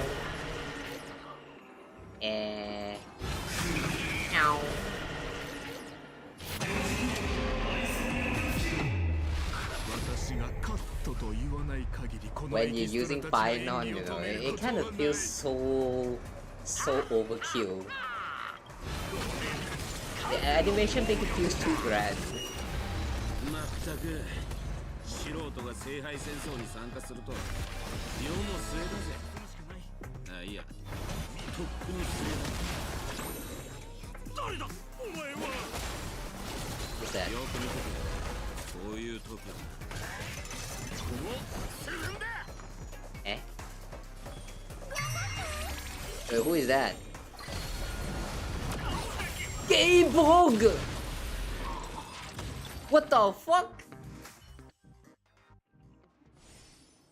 Meow. When you're using Python, you know, it kind of feels so overkill. The animation make it feels too grand. 全く素人が聖杯戦争に参加すると世も末だぜ。あ、いや、とっくに末だ。誰だお前は。よく見てくれ。こういう時はお、進んだ。Eh? Wait, who is that? Gay Bog! What the fuck?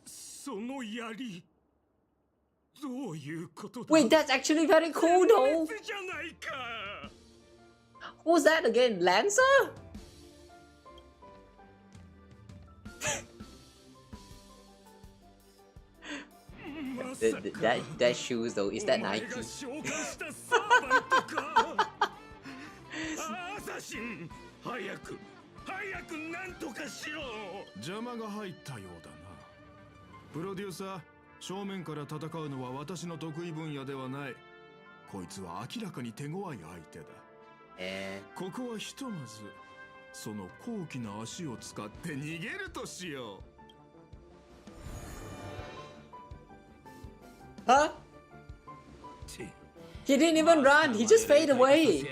その槍どういうことだ。 Wait, that's actually very cool though. じゃないか。 Who's that again? Lancer? that shoes though, is that Nike? 早くなんとかしろ。邪魔が入ったようだな。プロデューサー、正面から戦うのは私の得意分野ではない。こいつは明らかに手強い相手だ。ここはひとまずその高貴な足を使って逃げるとしよう。Huh? He didn't even run, he just faded away.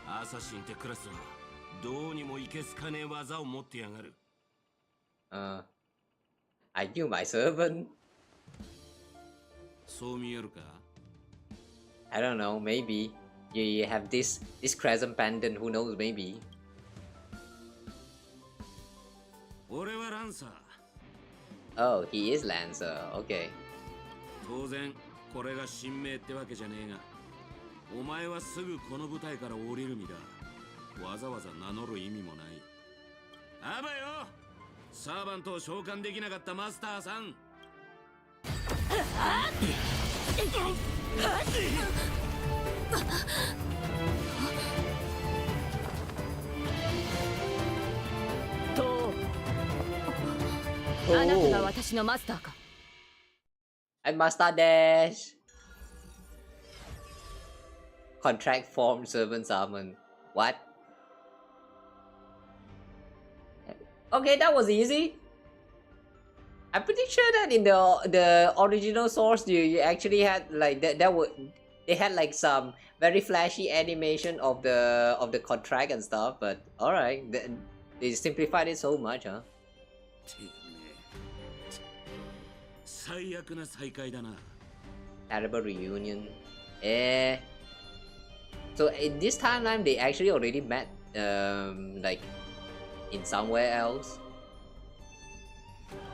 アサシンってクラスはどうにもいけすかねえ技を持ってやがる。Are you my servant? そう見えるか？ I don't know, maybe. You have this crescent pendant, who knows, maybe. 俺はランサー。 Oh, he is Lancer, okay. 当然、これが神明ってわけじゃねえが、お前はすぐこの舞台から降りる身だ。わざわざ名乗る意味もない。あばよ、サーバントを召喚できなかったマスターさん。あなたが私のマスターか。I'm Master Dash. Contract form servant summon. What? Okay, that was easy. I'm pretty sure that in the original source, you actually had like they had like some very flashy animation of the contract and stuff. But all right, they simplified it so much, huh? 最悪な再会だな。 Terrible reunion. So in this timeline, they actually already met, like in somewhere else.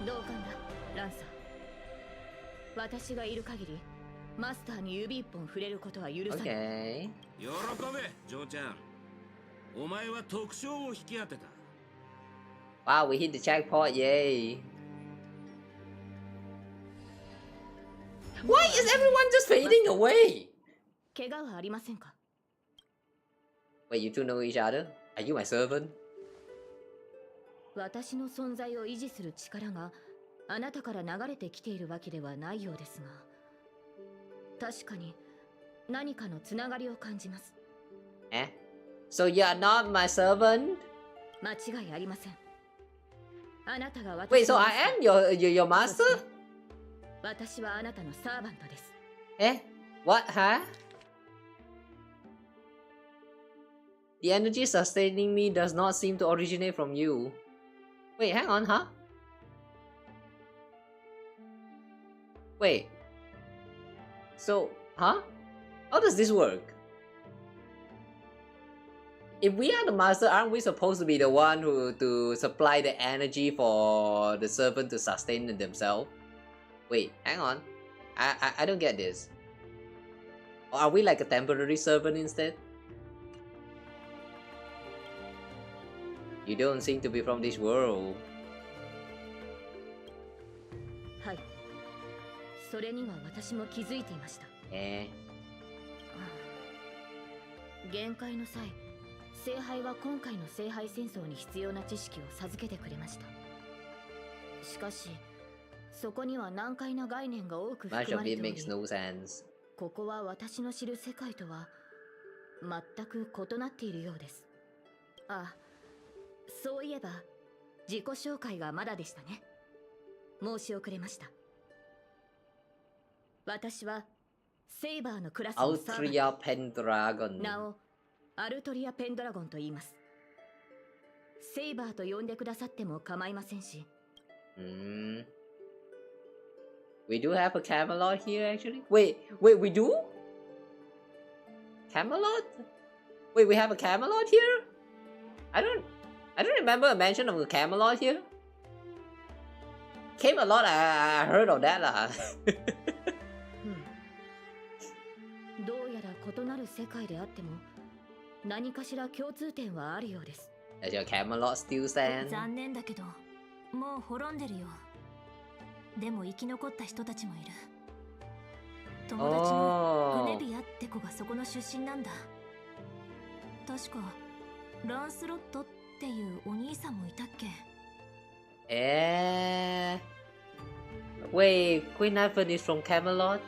どうかな、ランサー。私がいる限り、マスターに指一本触れることは許さない。Okay. 喜べ、ジョーちゃん。お前は特賞を引き当てた。Wow, we hit the jackpot! Yay! Why is everyone just fading away? 怪我はありませんか？ Wait, you two know each other? Are you my servant? 私の存在を維持する力があなたから流れてきているわけではないようですが、確かに何かのつながりを感じます。Eh? So you are not my servant? 間違いありません。あなたが私 Wait, so I am your master? 私はあなたのサーバントです。Eh? What, huh? The energy sustaining me does not seem to originate from you. Wait, hang on, huh? Wait. So, huh? How does this work? If we are the master, aren't we supposed to be the one who to supply the energy for the servant to sustain themselves? Wait, hang on. I don't get this. Or are we like a temporary servant instead? You don't seem to be from this world. はい。それには私も気づいていました。限界の際、聖杯は今回の聖杯戦争に必要な知識を授けてくれました。しかし、そこには難解な概念が多く含まれており、ここは私の知る世界とは全く異なっているようです。あ、そういえば自己紹介がまだでしたね。申し遅れました。私はセイバーのクラスのサーバント、アルトリア・ペンドラゴン。なお、アルトリア・ペンドラゴンと言います。セイバーと呼んでくださっても構いませんし。We do have a Camelot here actually? Wait, we do? Camelot? Wait, we have a Camelot here? I don't remember a mention of a Camelot here. Camelot, I heard of that lah. どうやら異なる世界であっても何かしら共通点はあるようです。Does your Camelot still stand? 残念だけど、もう滅んでるよ。でも生き残った人たちもいる。友達のグネビアって子がそこの出身なんだ。確かランスロットっていうお兄さんもいたっけ。Wait, Queen Ivan is from Camelot?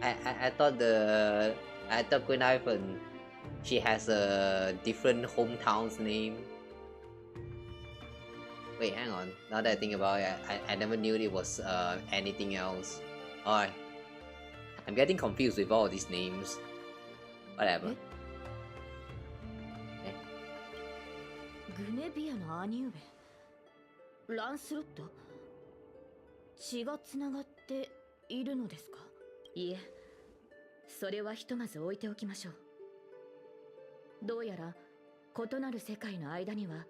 I thought Queen Ivan, she has a different hometown's name. Wait, hang on. Now that I think about it, I never knew it was anything else. Alright. I'm getting confused with all these names. Whatever. グネビアの兄上、ランスロット、血がつながっているのですか。いえ、それはひとまず置いておきましょう。どうやら異なる世界の間には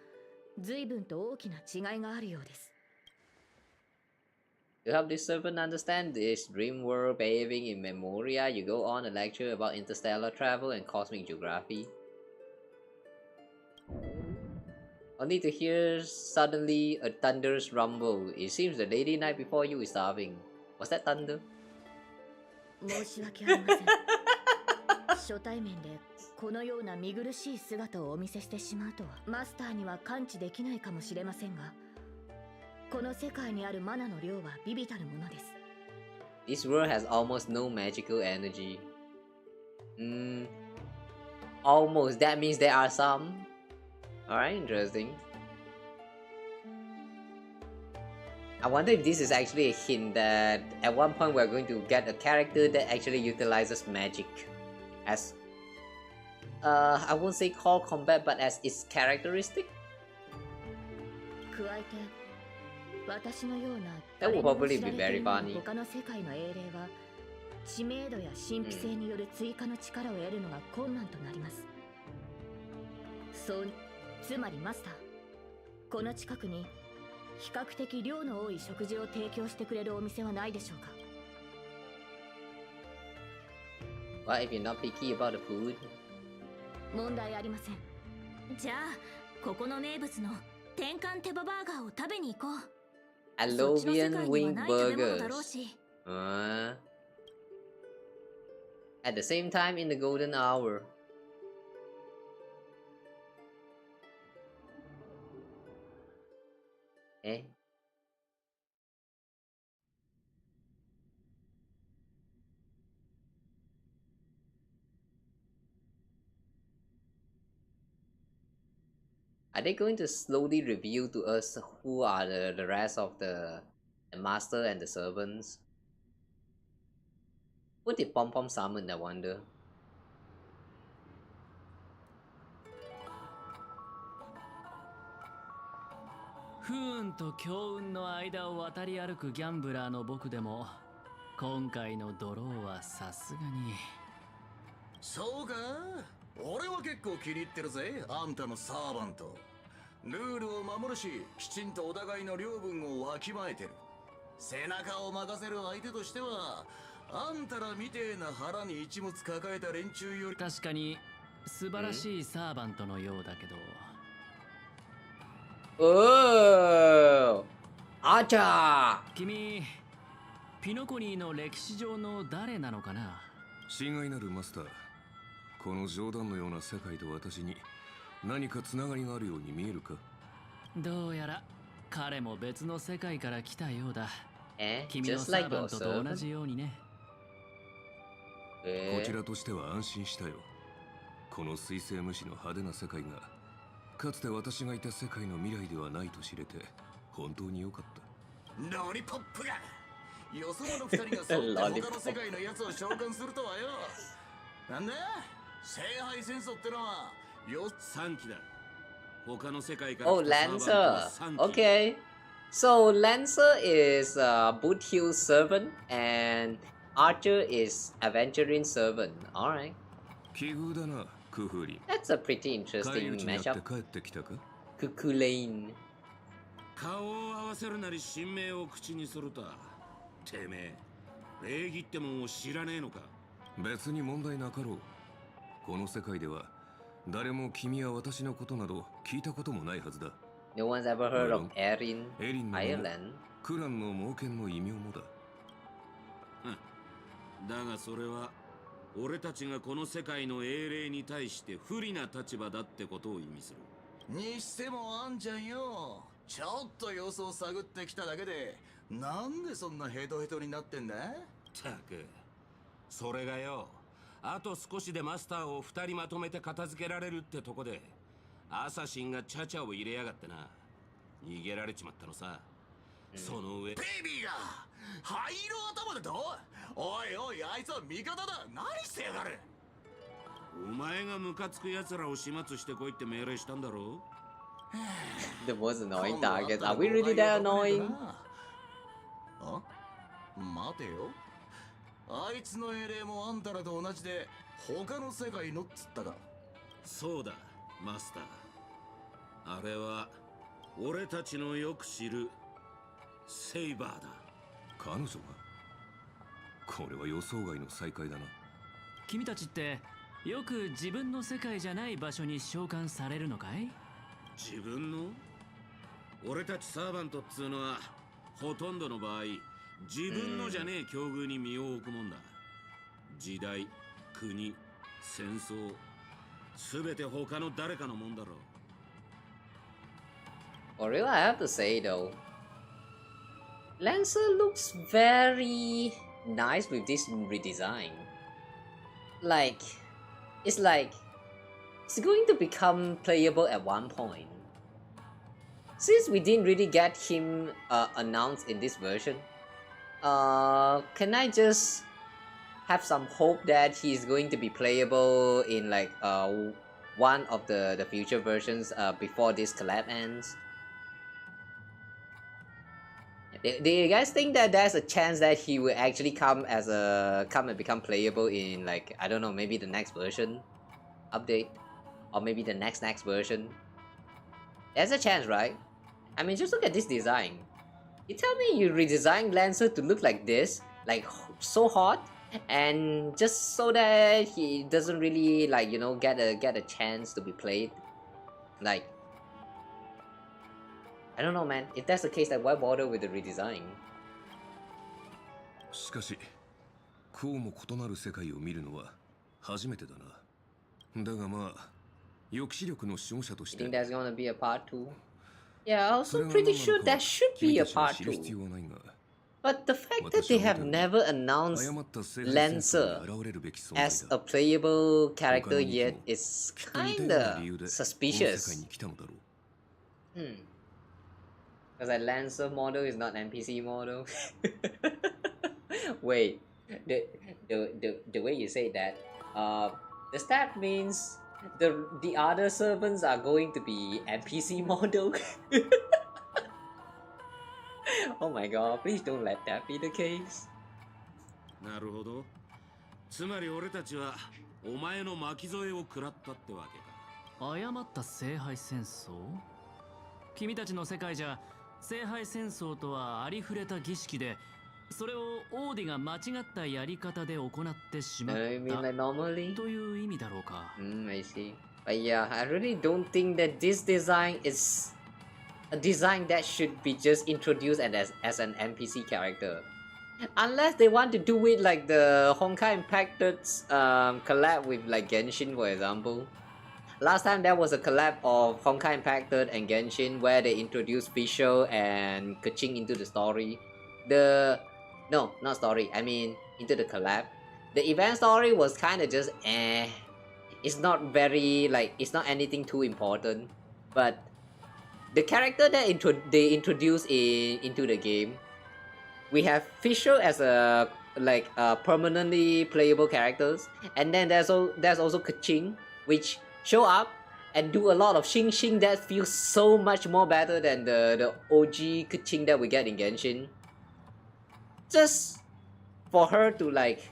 随分と大きな違いがあるようです。To help this servant understand this dream world behaving in Memoria, you go on a lecture about interstellar travel and cosmic geography. Only to hear suddenly a thunderous rumble. It seems the lady night before you is starving. Was that thunder? 申し訳ありません。初対面でこのような見苦しい姿をお見せしてしまうとはマスターには感知できないかもしれませんが、この世界にあるマナの量は微々たるものです。This world has almost no magical energy. Almost. That means there are some. Alright, interesting. I wonder if this is actually a hint that at one point we're going to get a character that actually utilizes magic as I won't say core combat, but as its characteristic. 加えて、私のような That will probably be very funny. 他の世界の英霊は知名度や神秘性による追加の力を得るのが困難となります。そう、つまりマスター、この近くに比較的量の多い食事を提供してくれるお店はないでしょうか。What if you're not picky about the food? 問題ありません。じゃあここの名物の天かん手羽バーガーを食べに行こう。Alovian wing burgers. At the same time in the golden hour. Are they going to slowly reveal to us who are the rest of the master and the servants? What did Pom Pom summon, I wonder?不運と強運の間を渡り歩くギャンブラーの僕でも今回のドローはさすがに。そうか、俺は結構気に入ってるぜ、あんたのサーバント。ルールを守るし、きちんとお互いの領分をわきまえてる。背中を任せる相手としては、あんたらみてえな腹に一物抱えた連中より。確かに素晴らしいサーバントのようだけど。おお、アーチャー。君、ピノコニーの歴史上の誰なのかな？親愛なるマスター、この冗談のような世界と私に何かつながりがあるように見えるか？どうやら彼も別の世界から来たようだ。君の Just サ like ーバ your ントと同じようにね。こちらとしては安心したよ。この水星無視の派手な世界がかつて私がいた世界の未来ではないと知れて本当に良かった。ロリポップがよそ者の二人が揃って他の世界のやつを召喚するとはよ。なんだ聖杯戦争ってのは3機だ。他の世界から Oh, Lancer. Okay. So Lancer is Boot Hill servant and Archer is Aventurine servant. Alright. 奇遇だな、クフリン。 That's a pretty interesting matchup. 帰ってきたか？ククレイン。顔を合わせるなり神名を口にすると。てめえ、礼儀ってもんを知らねえのか？別に問題なかろう。この世界では誰も君や私のことなど聞いたこともないはずだ。No one's ever heard of Erin, Ireland. クランの猛犬の異名もだ。だがそれは俺たちがこの世界の英霊に対して不利な立場だってことを意味する。にしてもあんちゃんよ、ちょっと様子を探ってきただけでなんでそんなヘトヘトになってんだ？たく、それがよ、あと少しでマスターを2人まとめて片付けられるってとこでアサシンがチャチャを入れやがってな。逃げられちまったのさ。その上ベイビーが灰色頭だと？おいおい、あいつは味方だ。何してやがる？お前がムカつく奴らを始末してこいって命令したんだろ？ The most annoying targets. Are we really that annoying? あ？待てよ。あいつの英霊もあんたらと同じで他の世界のっつったか？そうだ、マスター。あれは俺たちのよく知るセイバーだ。彼女が？これは予想外の再会だな。君たちってよく自分の世界じゃない場所に召喚されるのかい？自分の？俺たちサーバントっつうのはほとんどの場合自分のじゃねえ境遇に身を置くもんだ。時代、国、戦争、すべて他の誰かのもんだろう。For real, I have to say though, Lancer looks very nice with this redesign. Like, it's going to become playable at one point. Since we didn't really get him announced in this version, can I just have some hope that he's going to be playable in like one of the future versions before this collab ends? Do you guys think that there's a chance that he will actually come and become playable in like, I don't know, maybe the next version update, or maybe the next version? There's a chance, right? I mean, just look at this design. You tell me you redesigned Lancer to look like this, like so hot, and just so that he doesn't really like, you know, get a chance to be played. Like, I don't know, man. If that's the case, then why bother with the redesign? しかし、こうも異なる世界を見るのは初めてだな。だがまあ、抑止力の守護者として。You think there's gonna be a part 2? Yeah, also pretty sure there should be a part 2. But the fact that they have never announced Lancer as a playable character yet is kinda suspicious. Because that Lancer model is not NPC model. Wait, the way you say that, does that means the other servants are going to be NPC model? Oh my god, please don't let that be the case. なるほど。つまり俺たちはお前の巻き添えを食らったってわけか。誤った聖杯戦争？君たちの世界じゃ聖杯戦争とはありふれた儀式で、それをオーディが間違ったやり方で行ってしまったという意味だろうか。I see. But yeah, I really don't think that this design is a design that should be just introduced as an NPC character. Unless they want to do it like the Honkai Impacted collab with like Genshin, for example. Last time there was a collab of Honkai Impacted and Genshin where they introduced Fischl and Kaching into the story. No, not story, I mean into the collab. The event story was kind of just it's not very like, it's not anything too important. But the character that they introduced into the game, we have Fischl as a like permanently playable characters, and then there's also Kaching, which show up and do a lot of Xing Xing that feels so much more better than the OG Kaching that we get in Genshin. Just for her to like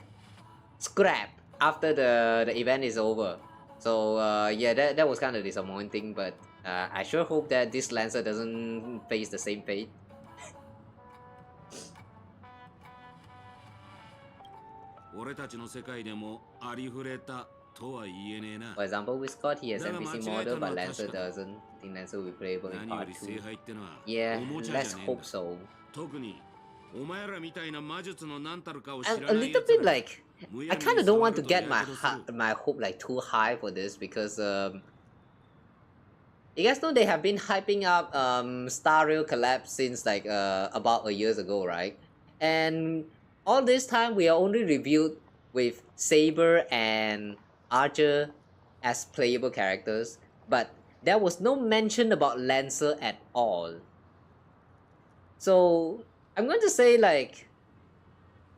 scrap after the event is over. So yeah, that was kind of disappointing, but I sure hope that this Lancer doesn't face the same fate. For example, with Scott, he has NPC model, but Lancer doesn't. I think Lancer will be playable in part 2. Yeah, let's hope so. And a little bit like, I kind of don't want to get my hope like too high for this, because you guys know they have been hyping up Star Rail collab since like about a years ago, right? And all this time we are only reviewed with Saber and Archer as playable characters, but there was no mention about Lancer at all. So I'm going to say like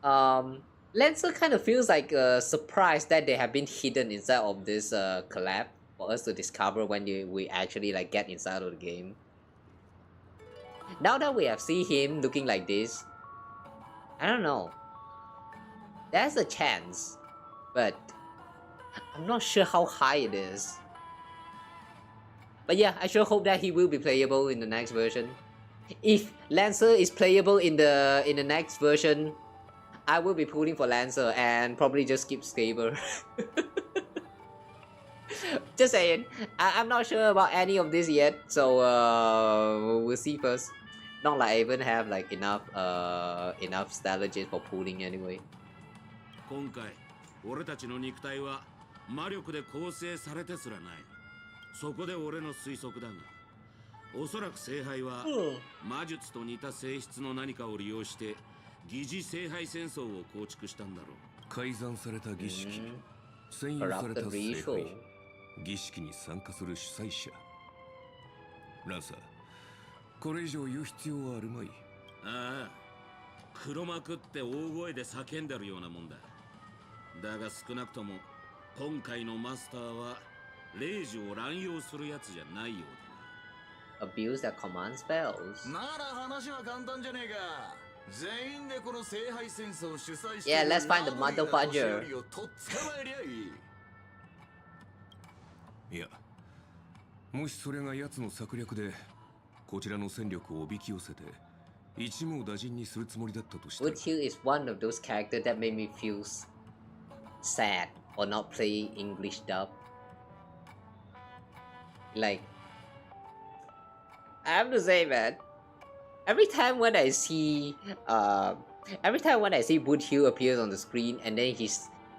Lancer kind of feels like a surprise that they have been hidden inside of this collab for us to discover when we actually like get inside of the game. Now that we have seen him looking like this, I don't know. There's a chance, but I'm not sure how high it is. But yeah, I sure hope that he will be playable in the next version. If Lancer is playable in the next version, I will be pulling for Lancer and probably just skip Saber. Just saying, I'm not sure about any of this yet, so we'll see first. Not like I even have like enough strategies for pulling anyway. 今回俺たちの肉体は魔力で構成されてすらない。そこで俺の推測だが、おそらく聖杯は魔術と似た性質の何かを利用して疑似聖杯戦争を構築したんだろう。改ざんされた儀式、占有された聖杯、儀式に参加する主催者。ランサー、これ以上言う必要はあるまい。ああ、黒幕って大声で叫んでるようなもんだ。だが少なくとも今回のマスターは霊樹を乱用するやつじゃないようだな。Abuse their command spells. なら話は簡単じゃねえか。全員でこの聖杯戦争を主催して Yeah, let's find the mother fudger. いや、もしそれが奴の策略でこちらの戦力をおびき寄せて一網打尽にするつもりだったとしたら。Woodhill is one of those characters that made me feel sad or not play English dub. Like, I have to say, man, every time when I see Woodhill appears on the screen and then he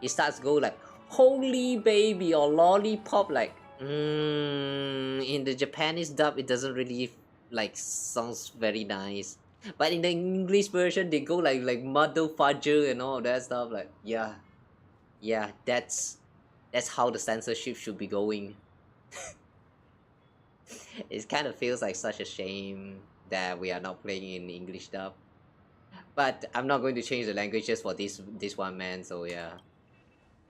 starts go like holy baby or lollipop, like in the Japanese dub it doesn't really like sounds very nice, but in the English version they go like mother fudger and all that stuff. Like yeah, that's how the censorship should be going. It kind of feels like such a shame that we are not playing in English dub. But I'm not going to change the languages for this one, man. So yeah.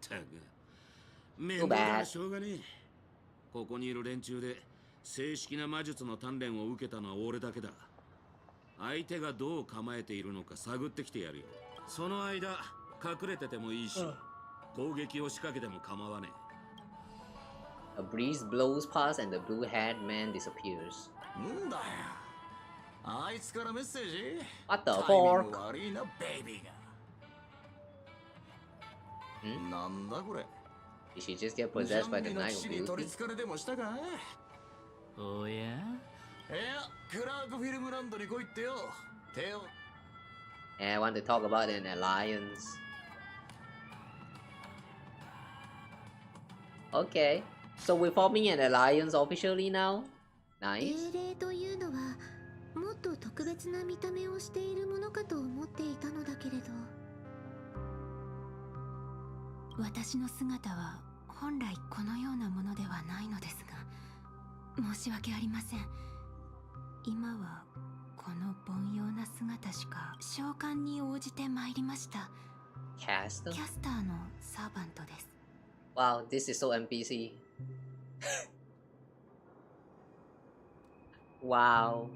Too bad. ここにいる連中で正式な魔術の鍛錬を受けたのは俺だけだ。相手がどう構えているのか探ってきてやるよ。その間隠れててもいいし、攻撃を仕掛けても構わねえ。 A breeze blows past and the blue-haired man disappears. んだよ。あいつからメッセージ What the タイミン fuck? グ悪いな、ベイビーが。なんだこれ Did she just get possessed by the Night of に取り Beauty? つかれでもしたかおやいや、クラークフィルムランドに来いってよ。手を。And I want to talk about an alliance. Okay, so we're forming an alliance officially now. Nice. 英霊というのはもっと特別な見た目をしているものかと思っていたのだけれど、私の姿は本来このようなものではないのですが、申し訳ありません。今はこの凡庸な姿しか召喚に応じて参りました。Caster? キャスターのサーバントです。 Wow, this is so NPC. Wow.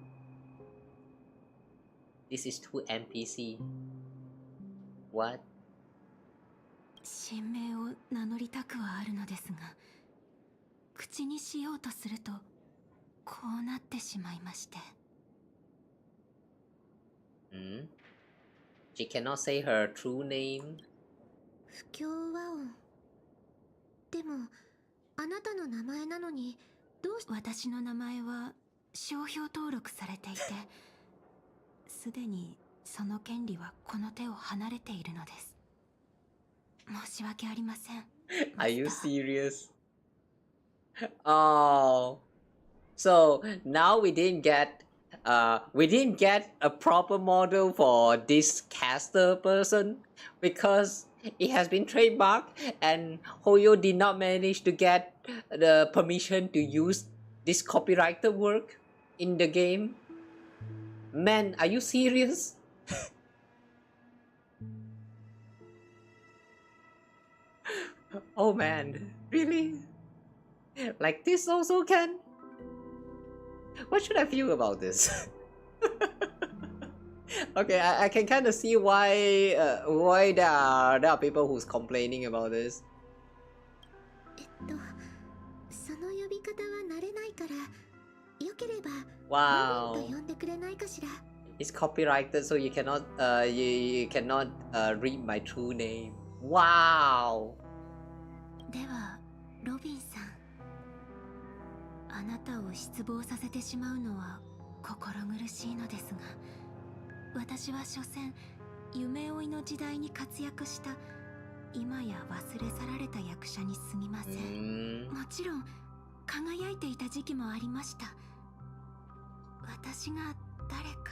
This is too NPC. What? 神名を名乗りたくはあるのですが、口にしようとするとこうなってしまいまして。Hmm? She cannot say her true name. 不協和音。でもあなたの名前なのにどうして。私の名前は商標登録されていて、すでにその権利はこの手を離れているのです。申し訳ありません。Are you serious? Oh. So now we didn't get a proper model for this caster person because it has been trademarked and Hoyo did not manage to get the permission to use this copyrighted work in the game. Man, are you serious? Oh man, really? Like this also can? What should I feel about this? Okay, I can kind of see why there are people who's complaining about this. その呼び方は慣れないから、よければ Wow. ロビンと呼んでくれないかしら。 It's copyrighted, so you cannot you cannot read my true name. Wow. ではロビンさん、あなたを失望させてしまうのは心苦しいのですが、私は所詮夢追いの時代に活躍した今や忘れ去られた役者に過ぎません。もちろん輝いていた時期もありました。私が誰か、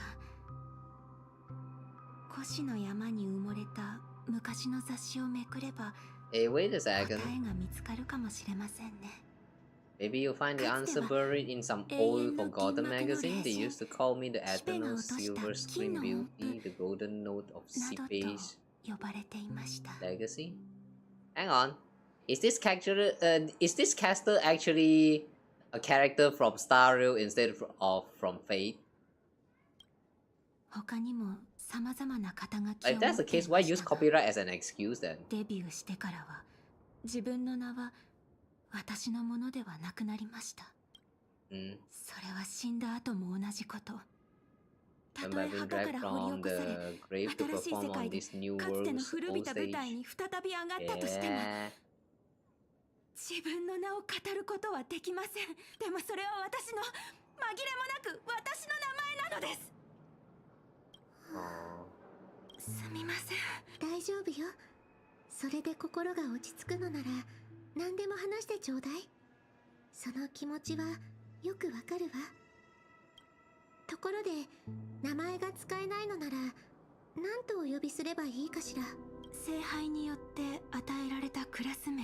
古紙の山に埋もれた昔の雑誌をめくれば、 Hey, wait a second. 答えが見つかるかもしれませんね。 Maybe you'll find the answer buried in some old forgotten magazine. They used to call me the eternal silver screen beauty, the golden note of sea-based 呼ばれていました。 legacy. Hang on. Is this caster actually a character from Star Rail instead of from Fate? 他にも様々な肩書きを持 If ってい that's ま the case, し why た use が、 copyright as an excuse then? デビューしてからは自分の名は私のものではなくなりました。それは死んだ後も同じこと。たとえ墓から掘り起こされ、新しい世界でかつての古びた舞台に再び上がったとしても、自分の名を語ることはできません。でもそれは私の紛れもなく私の名前なのです。すみません。大丈夫よ。それで心が落ち着くのなら何でも話してちょうだい。その気持ちはよくわかるわ。ところで名前が使えないのなら何とお呼びすればいいかしら。聖杯によって与えられたクラス名、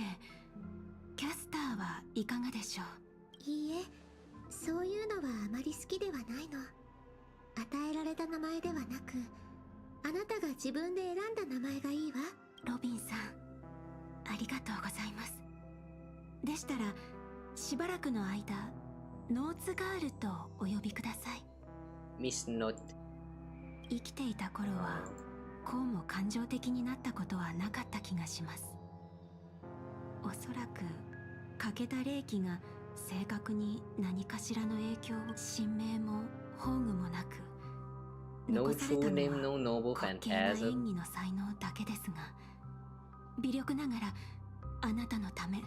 キャスターはいかがでしょう。いいえ、そそういうのはあまり好きではないの。与えられた名前ではなく、あなたが自分で選んだ名前がいいわ。ロビンさん、ありがとうございます。でしたらしばらくの間ノーツガールとお呼びください。ミスノット。生きていた頃はこうも感情的になったことはなかった気がします。おそらく欠けた霊気が正確に何かしらの影響を、神明も宝具もなく、 No 残され true た name, の no は noble 滑稽な演 phantasm. 技の才能だけですが、微力ながらあなたのため、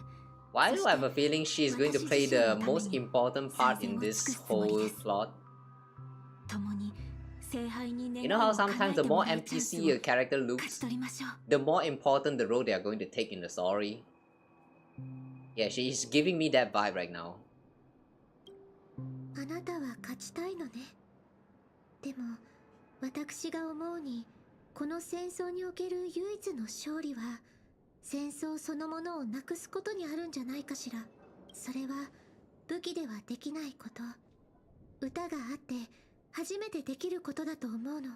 Why do I have a feeling she's going to play the most important part in this whole plot? 共に聖杯に You 願 know い how を叶 sometimes え the ても more らうチャンス NPC を a character 勝ち looks, 取りましょう。 the more important the role they are going to take in the story. Yeah, she's giving me that vibe right now. あなたは勝ちたいのね。でも私が思うに、この戦争における唯一の勝利は戦争そのものをなくすことにあるんじゃないかしら。それは武器ではできないこと、歌があって初めてできることだと思うの。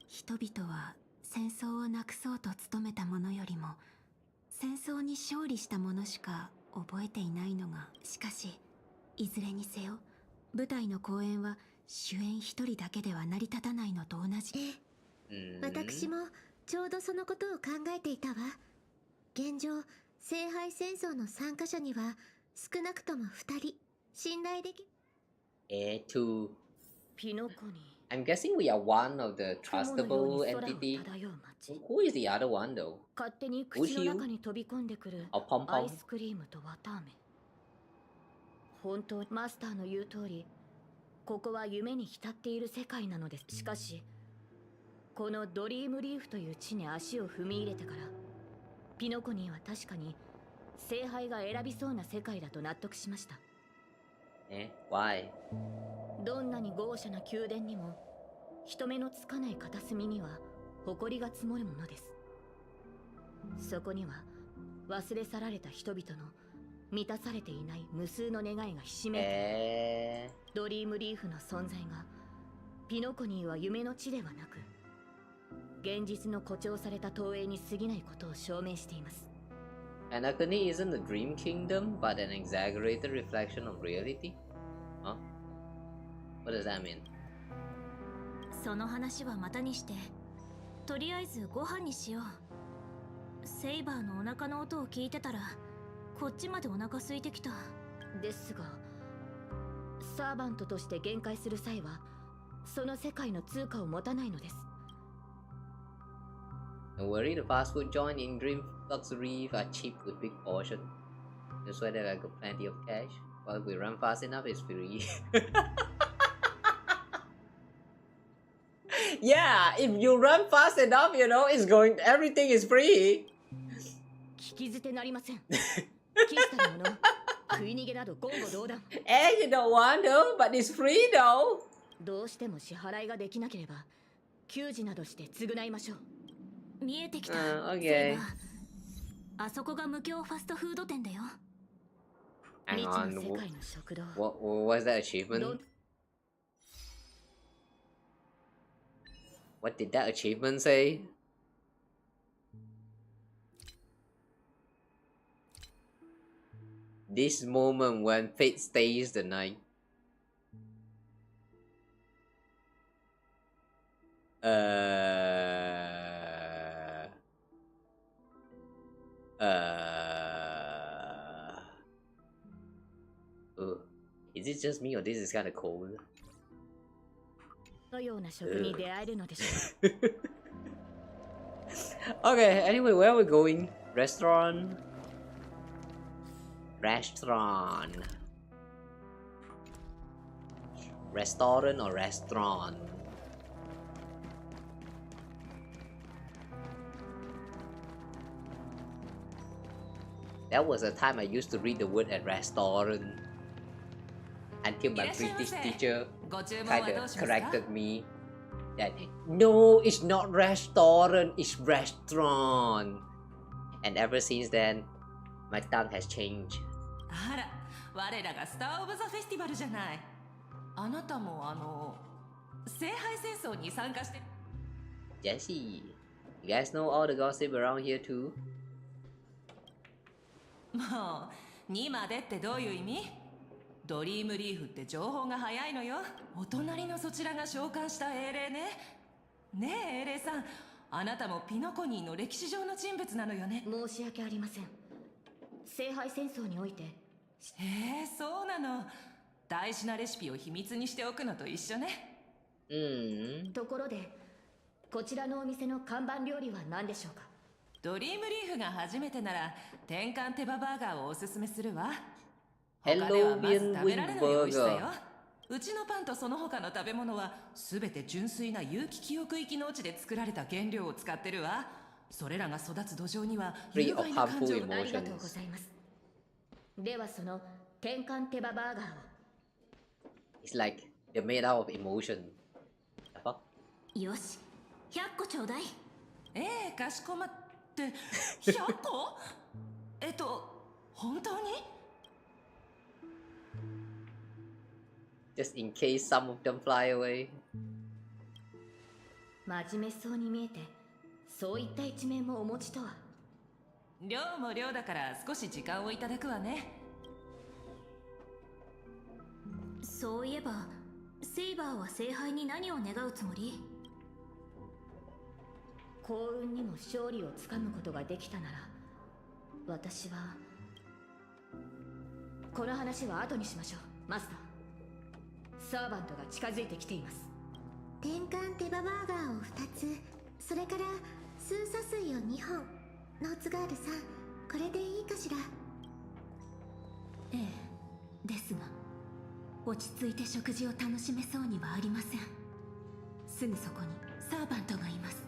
人々は戦争をなくそうと努めたものよりも戦争に勝利したものしか覚えていないのが、しかしいずれにせよ舞台の公演は主演一人だけでは成り立たないのと同じ。私もちょうどそのことを考えていたわ。現状聖杯戦争の参加者には少なくとも2人信頼でき。A2. ピノコに I'm guessing we are one of the trustable entity. Who is the other one though? 勝手に口の中に飛び込んでくる Oh, Pom ア Pom. イスクリームと綿あめ。本当にマスターの言う通り、ここは夢に浸っている世界なのです。しかしこのドリームリーフという地に足を踏み入れてから、ピノコニーは確かに聖杯が選びそうな世界だと納得しました。Why? どんなに豪奢な宮殿にも人目のつかない片隅には埃が積もるものです。そこには忘れ去られた人々の満たされていない無数の願いがひしめいて、ドリームリーフの存在がピノコニーは夢の地ではなく現実の誇張された投影に過ぎないことを証明しています。Anacony isn't a dream kingdom, but an exaggerated reflection of reality? Huh? What does that mean? その話はまたにして、とりあえずご飯にしよう。セイバーのお腹の音を聞いてたらこっちまでお腹空いてきた。ですがサーバントとして限界する際はその世界の通貨を持たないのです。Don't worry, the fast food joint in Dream Luxury are cheap with big portion. That's why I got plenty of cash. Well, if we run fast enough, it's free. Yeah, if you run fast enough, you know, it's going. Everything is free. 聞き捨てなりません。キスタのもの、食い逃げなど言語道断。You don't want to, but it's free though. どうしても支払いができなければ、給仕などして償いましょう。見えてきた。Okay. あそこが無教ファストフード店だよ。Hang on. What was that achievement? What did that achievement say? This moment when fate stays the night. Is it just me or this is kind of cold? のような食に出会えるのでしょう。Okay, anyway, where are we going? Restaurant? Restaurant or restaurant? That was a time I used to read the word at restaurant until my British teacher kind of corrected me that no, it's not restaurant, it's restaurant. And ever since then, my tongue has changed. あら、我らがスター・オブ・ザ・フェスティバルじゃない。あなたも聖杯戦争に参加して。 Jesse, you guys know all the gossip around here too? もう2までってどういう意味？ドリームリーフって情報が早いのよ。お隣のそちらが召喚した英霊ね。ねえ英霊さん、あなたもピノコニーの歴史上の人物なのよね。申し訳ありません。聖杯戦争において。そうなの。大事なレシピを秘密にしておくのと一緒ね。ところでこちらのお店の看板料理は何でしょうか？ドリームリーフが初めてなら転換手羽バーガーをおすすめするわ。 Hello, 他ではまず食べられない美味しさよ。 Burger. うちのパンとその他の食べ物は全て純粋な有機記憶域農地で作られた原料を使ってるわ。それらが育つ土壌には有害な感情が。ありがとうございます。ではその転換手羽バーガーを。 It's like they're made out of emotion. よし、100個ちょうだい。かしこまって。100個？本当に？ Just in case some of them fly away. 真面目そうに見えて、そういった一面もお持ちとは。量も量だから少し時間をいただくわね。そういえばセイバーは聖杯に何を願うつもり？幸運にも勝利をつかむことができたなら、私は。この話は後にしましょう。マスター、サーバントが近づいてきています。転換手羽バーガーを2つ、それからスーサ水を2本。ノーツガールさん、これでいいかしら？ですが落ち着いて食事を楽しめそうにはありません。すぐそこにサーバントがいます。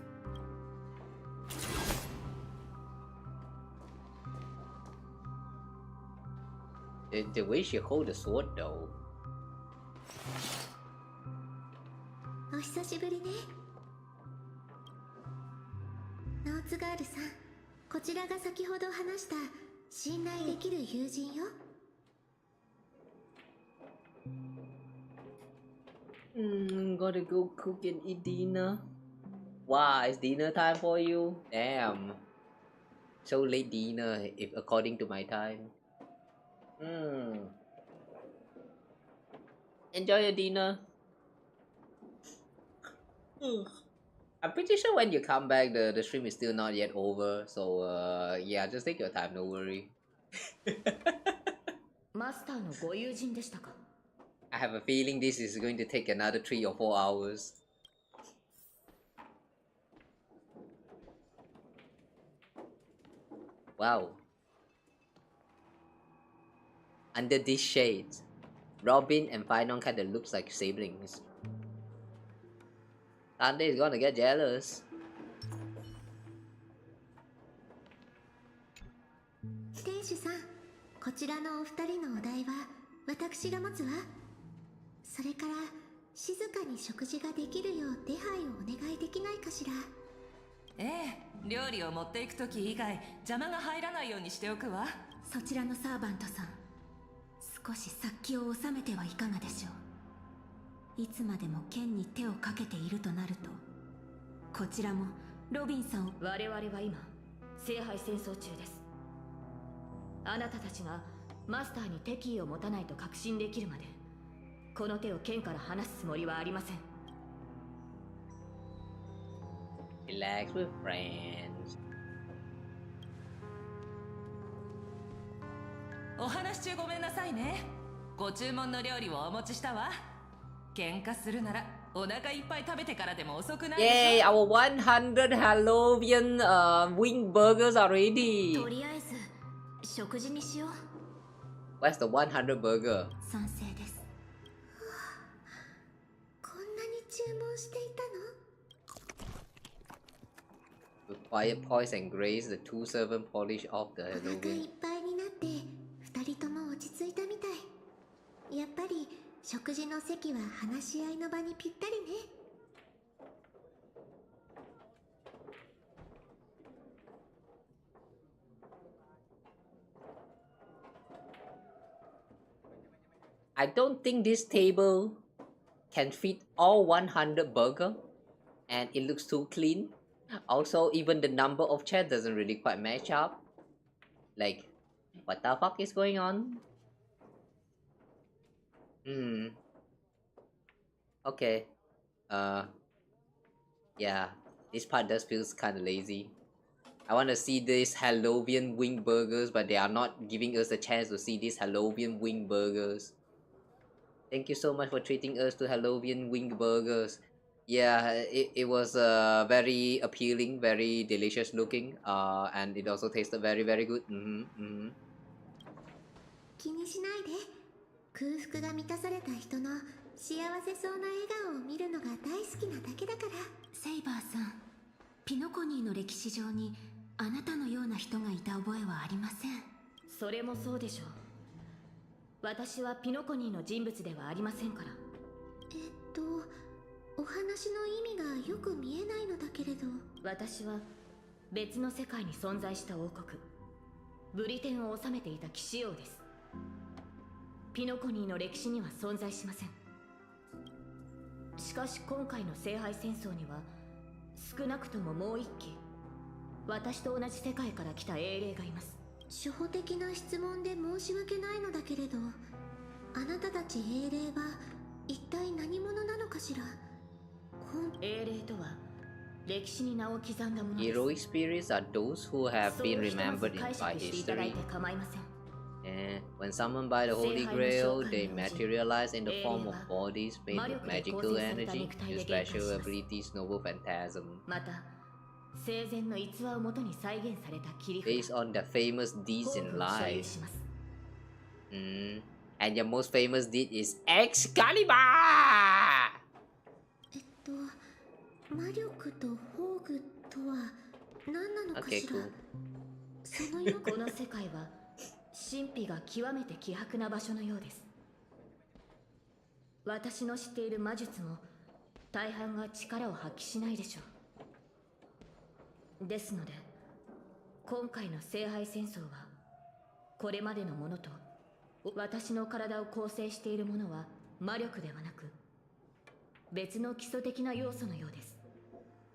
The way she hold the sword though. お久しぶりね。ノーツガールさん、こちらが先ほど話した信頼できる友人よ。Gotta go cook and eat dinner. Wow, it's dinner time for you? Damn. So late dinner, if according to my time. Enjoy your dinner. I'm pretty sure when you come back, the stream is still not yet over. So, yeah, just take your time, no worry. マスターのご友人でしたか？ I have a feeling this is going to take another 3 or 4 hours. Wow. Under these shades, Robin and Finon kinda looks like siblings. Sunday is gonna get jealous. 店主さん、こちらのお二人のお題は私が持つわ。それから静かに食事ができるよう手配をお願いできないかしら？料理を持っていくとき以外邪魔が入らないようにしておくわ。そちらのサーバントさん、少し殺気を収めてはいかがでしょう。いつまでも剣に手をかけているとなると、こちらもロビンさんを。我々は今聖杯戦争中です。あなたたちがマスターに敵意を持たないと確信できるまで、この手を剣から離すつもりはありません。Relax with friends. お話中ごめんなさいね。ご注文の料理をお持ちしたわ。喧嘩するならお腹いっぱい食べてからでも遅くないでしょ。 Yay, our 100 Halloween wing burgers are ready. とりあえず食事にしよう。 What's the 100 burger? 賛成です。こんなに注文していたのWith quiet poise and grace, the 2 servant polish off the お腹いっ Halloween. ぱいになって二人とも落ち着いたみたい。やっぱり食事の席は話し合いの場にぴったりね。I don't think this table can fit all 100 burger, and it looks too clean. Also, even the number of chairs doesn't really quite match up. Like, what the fuck is going on? Okay. Yeah, this part does feels kind of lazy. I want to see these Halloween wing burgers, but they are not giving us a chance to see these Halloween wing burgers. Thank you so much for treating us to Halloween wing burgers. Yeah, it was very appealing, very delicious looking, and it also tasted very, very good. 気にしないで。空腹が満たされた人の幸せそうな笑顔を見るのが大好きなだけだから。セイバーさん、ピノコニーの歴史上にあなたのような人がいた覚えはありません。それもそうでしょう。私はピノコニーの人物ではありませんから。お話の意味がよく見えないのだけれど。私は別の世界に存在した王国ブリテンを治めていた騎士王です。ピノコニーの歴史には存在しません。しかし今回の聖杯戦争には少なくとももう一機私と同じ世界から来た英霊がいます。初歩的な質問で申し訳ないのだけれど、あなたたち英霊は一体何者なのかしら。英霊とは歴史に名を刻んだものです。 Heroic spirits are those who have been remembered by history. 構いません。 And when summoned by the Holy Grail, they materialize in the form of bodies made with magical energy and special abilities, noble phantasm. また生前の逸話をもとに再現された切り札 Based on the famous deeds in life. And your most famous deed is Excalibur! 魔力と宝具とは何なのかしら。 Okay, cool. この世界は神秘が極めて希薄な場所のようです。私の知っている魔術も大半が力を発揮しないでしょう。ですので今回の聖杯戦争はこれまでのものと私の体を構成しているものは魔力ではなく別の基礎的な要素のようです。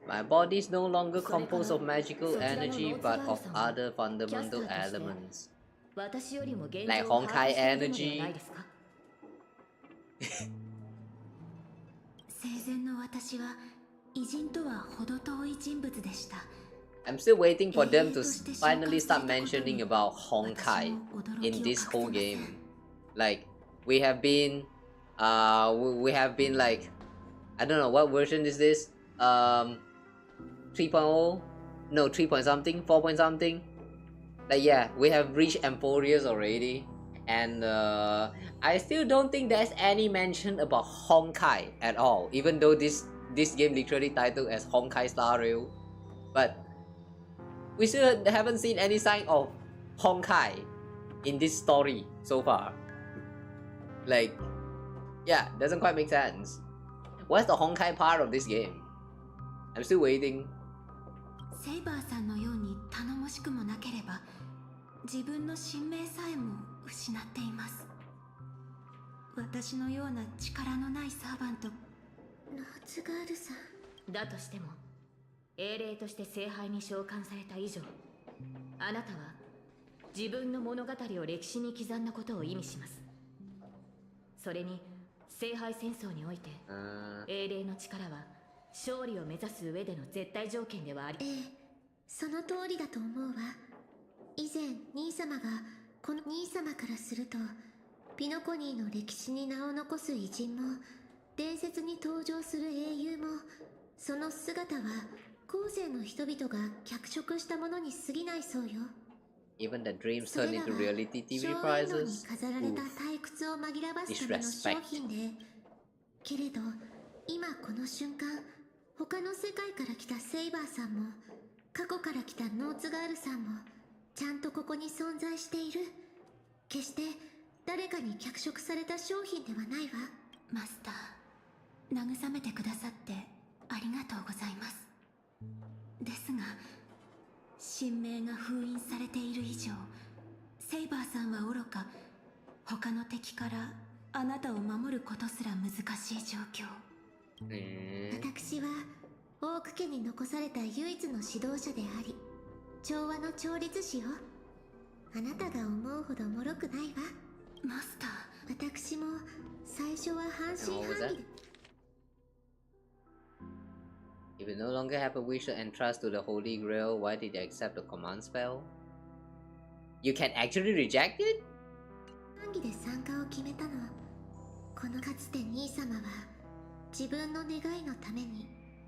My body is no longer composed of magical energy but of other fundamental elements. Like Honkai energy. 生前の私は偉人とは程遠い人物でした。 I'm still waiting for them to finally start mentioning about Honkai in this whole game. Like we have been like, I don't know what version is this. 3.0? No, 3 point something, 4 point something. Like yeah, we have reached Emporius already, and I still don't think there's any mention about Honkai at all. Even though this game literally titled as Honkai Star Rail, but we still haven't seen any sign of Honkai in this story so far. Like, yeah, doesn't quite make sense. What's the Honkai part of this game? I'm still waiting. セイバーさんのように頼もしくもなければ自分の神明さえも失っています。私のような力のないサーバント。ノーツガールさん。だとしても英霊として聖杯に召喚された以上、あなたは自分の物語を歴史に刻んだことを意味します。それに聖杯戦争において英霊の力は勝利を目指す上での絶対条件ではあり、その通りだと思うわ。以前兄様がこの兄様からするとピノコニーの歴史に名を残す偉人も伝説に登場する英雄もその姿は後世の人々が脚色したものに過ぎないそうよ。 Even the dreams turn into reality TV prizes? 飾られた退屈を紛らわすための商品で、けれど今この瞬間他の世界から来たセイバーさんも過去から来たノーツガールさんもちゃんとここに存在している。決して誰かに脚色された商品ではないわ。マスター、慰めてくださってありがとうございます。ですが神明が封印されている以上、セイバーさんはおろか他の敵からあなたを守ることすら難しい状況。私はオーク家に残された唯一の指導者であり、調和の調律師よ。あなたが思うほど脆くないわ。マスター、私も最初は半信半疑で。If you no longer have a wish to entrust to the Holy Grail, why did you accept the command spell? You can actually reject it? 半疑で参加を決めたの。このかつて兄様は自分の願いのために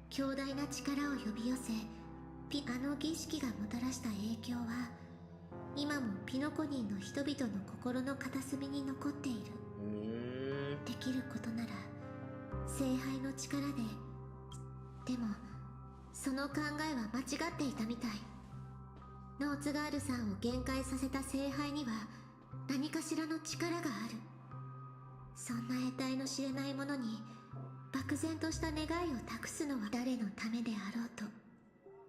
強大な力を呼び寄せ、あの儀式がもたらした影響は今もピノコニーの人々の心の片隅に残っている。できることなら聖杯の力で。でもその考えは間違っていたみたい。ノーツガールさんを限界させた聖杯には何かしらの力がある。そんな得体の知れないものに漠然とした願いを託すのは誰のためであろうと、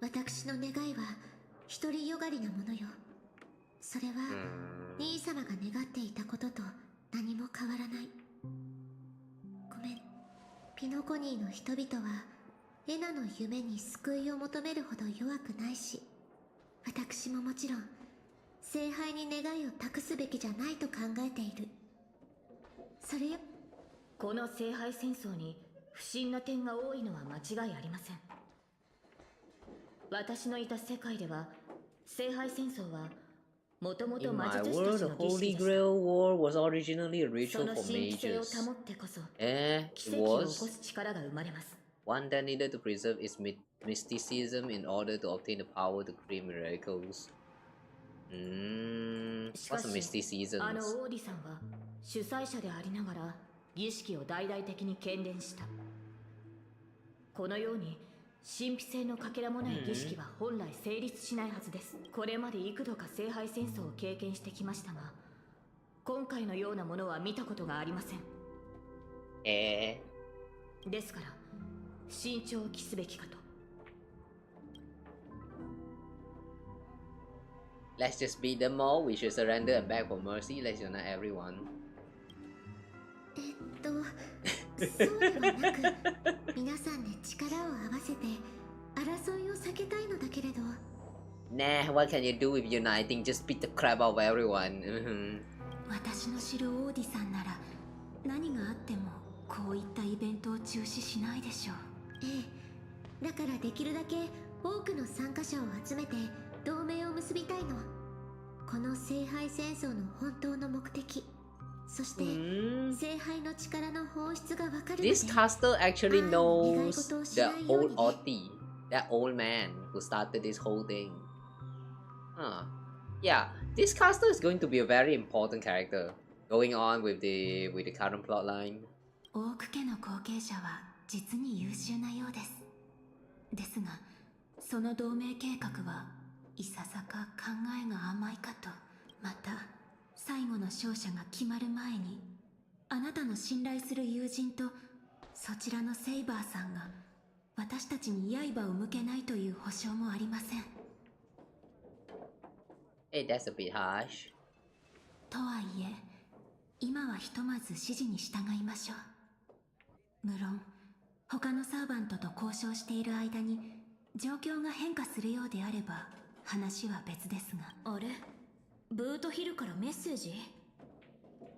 私の願いは独りよがりなものよ。それは兄様が願っていたことと何も変わらない。ごめん。ピノコニーの人々はエナの夢に救いを求めるほど弱くないし、私ももちろん聖杯に願いを託すべきじゃないと考えている。それよ。この聖杯戦争に不審な点が多いのは間違いありません。私のいた世界では聖杯戦争はもともと In 魔 my 術師 world, たち the の儀 Holy 式でした。 Grail War was originally a そ ritual の for 神秘性を mages. 保ってこそ It 奇跡を起こ was す力が生まれます。 one that needed to preserve its mysticism in order to obtain the power to create miracles. しか What's a し、 mysticism? あのオーディさんは主催者でありながら儀式を大々的に喧伝した。このように神秘性のかけらもない儀式は本来成立しないはずです。これまで幾度か聖杯戦争を経験してきましたが、今回のようなものは見たことがありません。ですから慎重を期すべきかと。 Let's just beat them all. We should surrender and beg for mercy. Let's unite everyone. そうではなく、皆さんで力を合わせて争いを避けたいのだけれど。Nah, what can you do with uniting? Just beat the crap out of everyone. 私の知るオーディさんなら何があってもこういったイベントを中止しないでしょう。だからできるだけ多くの参加者を集めて同盟を結びたいの。この聖杯戦争の本当の目的、そして聖杯の力の本質がわかるまで。 This caster actually knows the old Oti, that old man who started this whole thing. Yeah, this caster is going to be a very important character going on with the current plotline. オーク家の後継者は実に優秀なようです。ですが、その同盟計画はいささか考えが甘いかと。また最後の勝者が決まる前に、あなたの信頼する友人とそちらのセイバーさんが私たちに刃を向けないという保証もありません。 Hey, that's a bit harsh. とはいえ、今はひとまず指示に従いましょう。無論他のサーバントと交渉している間に状況が変化するようであれば話は別ですが。あれ、ブートヒルからメッセージ？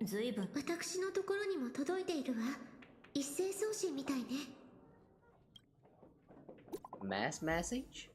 ずいぶん。私のところにも届いているわ。一斉送信みたいね。 Mass message?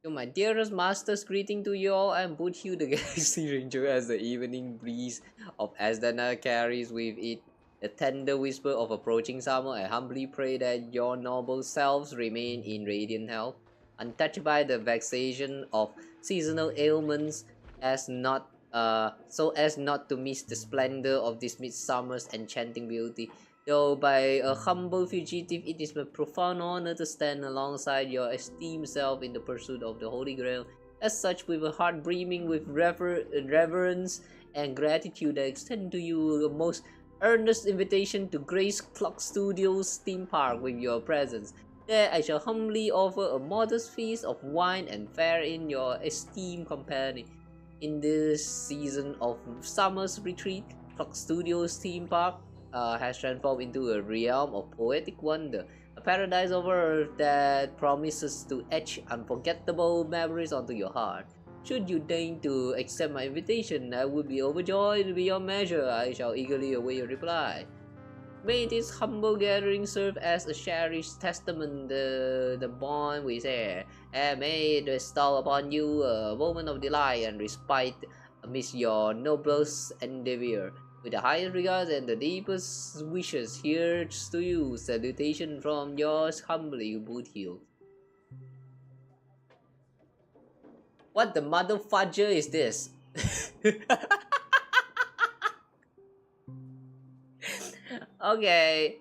To my dearest masters, greeting to you all. I'm Buthu, the Galaxy Ranger, as the evening breeze of Asdana carries with it the tender whisper of approaching summer. I humbly pray that your noble selves remain in radiant health, untouched by the vexation of seasonal ailments, so as not to miss the splendor of this midsummer's enchanting beauty. Though by a humble fugitive, it is my profound honor to stand alongside your esteemed self in the pursuit of the Holy Grail. As such, with a heart brimming with reverence and gratitude, I extend to you a most earnest invitation to grace Clock Studios theme park with your presence. There I shall humbly offer a modest feast of wine and fare in your esteemed company. In this season of summer's retreat, Clock Studios theme park has transformed into a realm of poetic wonder, a paradise over earth that promises to etch unforgettable memories onto your heart. Should you deign to accept my invitation, I would be overjoyed beyond measure. I shall eagerly await your reply. May this humble gathering serve as a cherished testament to the bond we share, and may it bestow upon you a moment of delight and respite amidst your noblest endeavor. With the highest regards and the deepest wishes, here's to you. Salutation from yours humbly, Boothill. What the mother fudger is this? Okay.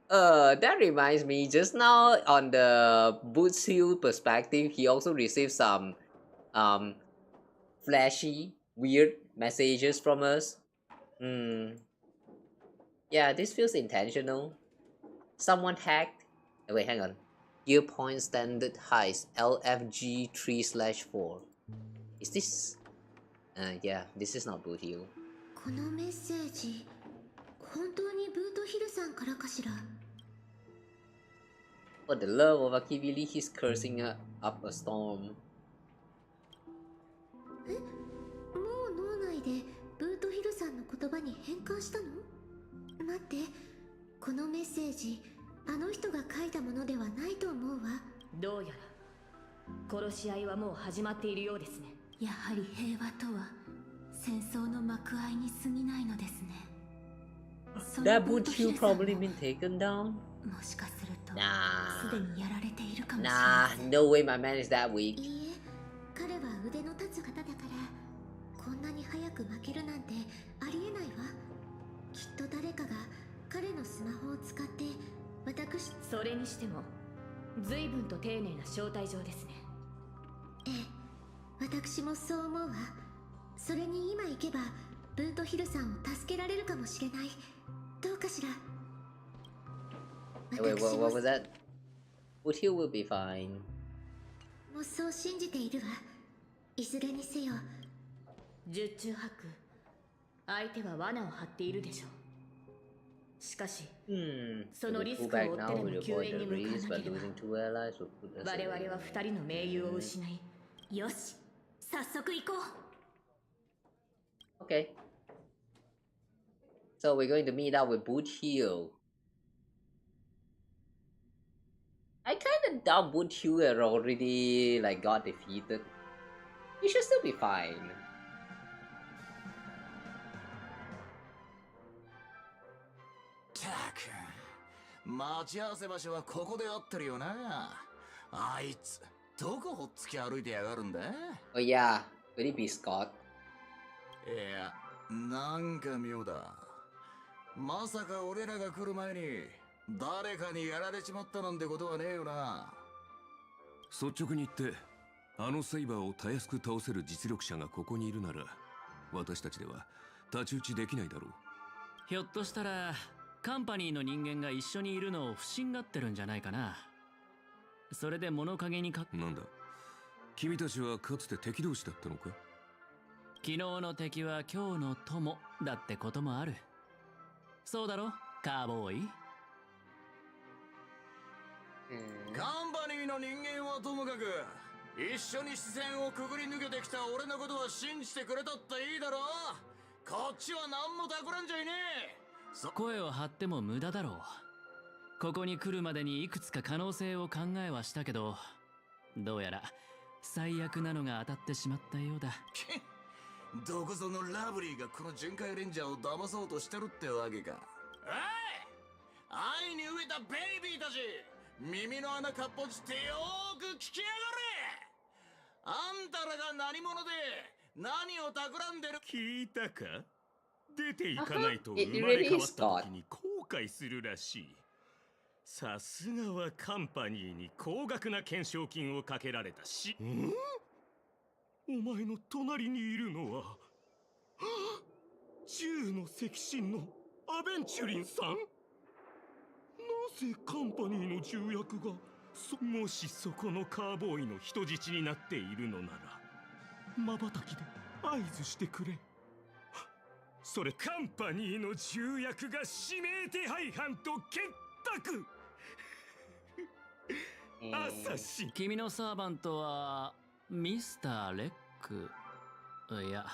That reminds me, just now on the Boots Hill perspective, he also received some flashy, weird messages from us. Yeah, this feels intentional. Someone hacked. Wait, hang on. Gear point standard height LFG 3/4. Is this? Yeah, this is not Boot Hill. このメッセージ、本当にブートヒルさんからかしら。For the love of Akibili, he's cursing up a storm. え、もう脳内でブートヒルさんの言葉に変換したの？待って、このメッセージ、あの人が書いたものではないと思うわ。どうやら殺し合いはもう始まっているようですね。やはり平和とは戦争の幕合いに過ぎないのですね。That Boot Hill probably been taken down? もしかすると、Nah. すでにやられているかもしれません。Nah, no way my man is that weak. いいえ、彼は腕の立つ方だから、こんなに早く負けるなんてありえないわ。きっと誰かが彼のスマホを使って私。それにしても随分と丁寧な招待状ですね。ええ、私もそう思うわ。それに今行けばブートヒルさんを助けられるかもしれない。どうかしら。 Wait, what was that? Boot Hill will be fine. もうそう信じているわ。いずれにせよ。十中八九、相手は罠を張っているでしょう。しかし、そのリスクを負ってでも救援に向かわなければ、我々は二人の盟友を失い。よし、早速行こう。Okay. So we're going to meet up with Boot Hill. I kinda doubt Boot Hill had already like got defeated. He should still be fine. たく、待ち合わせ場所はここで合ってるよな。あいつ、どこほっつき歩いてやがるんだ？ Oh yeah, will it be Scott? いや、なんか妙だ。まさか俺らが来る前に誰かにやられちまったなんてことはねえよな。率直に言って、あのセイバーをたやすく倒せる実力者がここにいるなら、私たちでは太刀打ちできないだろう。ひょっとしたらカンパニーの人間が一緒にいるのを不審がってるんじゃないかな。それで物陰になんだ、君たちはかつて敵同士だったのか？昨日の敵は今日の友だってこともある。そうだろ、カーボーイ。カンパニーの人間はともかく、一緒に視線をくぐり抜けてきた俺のことは信じてくれたっていいだろ。こっちは何も企んじゃいねえ。声を張っても無駄だろう。ここに来るまでにいくつか可能性を考えはしたけど、どうやら最悪なのが当たってしまったようだ。どこぞのラブリーがこの巡回レンジャーを騙そうとしてるってわけか。おい、愛に飢えたベイビーたち、耳の穴かっぽじってよーく聞きやがれ。あんたらが何者で何を企んでる？聞いたか？出ていかないと生まれ変わった時に後悔するらしい。さすがはカンパニーに高額な懸賞金をかけられたし。お前の隣にいるのは銃の赤心のアベンチュリンさん？なぜカンパニーの重役がもしそこのカーボーイの人質になっているのなら瞬きで合図してくれ。それカンパニーの重役が指名手配犯と結託。朝日、君のサーバントはミスター・レック。いや、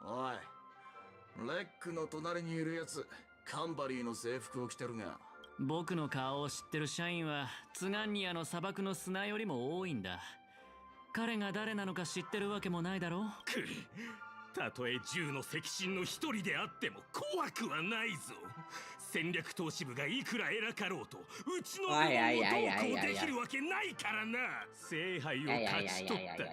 おい、レックの隣にいるやつ、カンパニーの制服を着てるが。僕の顔を知ってる社員はツガンニアの砂漠の砂よりも多いんだ。彼が誰なのか知ってるわけもないだろう。たとえ銃の赤心の一人であっても怖くはないぞ。戦略投資部がいくら偉かろうとうちの部門をどうこうできるわけないからな。聖杯を勝ち取ったら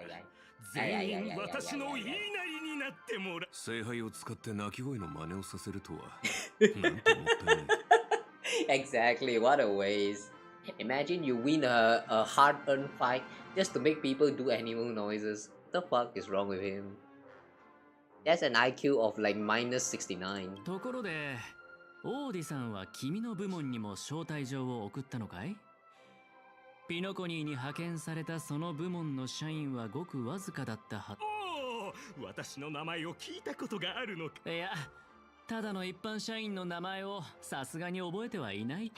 全員私の言いなりになってもらう。聖杯を使って鳴き声の真似をさせるとはなんともったいない。Exactly, what a waste. Imagine you win a hard-earned fight just to make people do animal noises. What the fuck is wrong with him? That's an IQ of like -69. ところで、オーディさんは君の部門にも招待状を送ったのかい？ピノコニーに派遣されたその部門の社員はごくわずかだったはず。おお、私の名前を聞いたことがあるのか？いや、ただの一般社員の名前をさすがに覚えてはいない。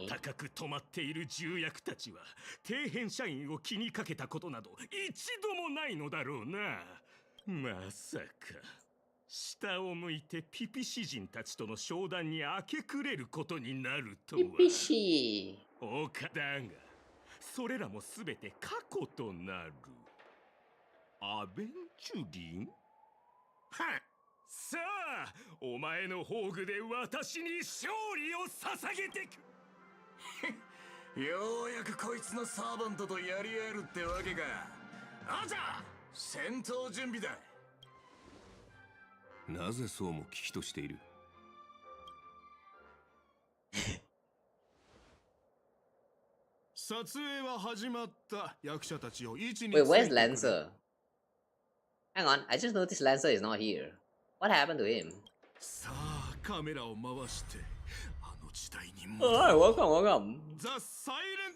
高く止まっている重役たちは底辺社員を気にかけたことなど一度もないのだろうな。まさか下を向いてピピシ人たちとの商談に明け暮れることになるとは。ピピシ岡田がそれらもすべて過去となる。アベンチュリン？はっ、さあお前の宝具で私に勝利を捧げてく。ようやくこいつのサーバントとやり合えるってわけか。あじゃ戦闘準備だ。なぜそうも危機としている？撮影は始まった。役者たちを位置に。 Wait, where's Lancer? Hang on, I just noticed Lancer is not here. What happened to him? さあカメラを回してあの時代に戻る。Alright, welcome. The Silent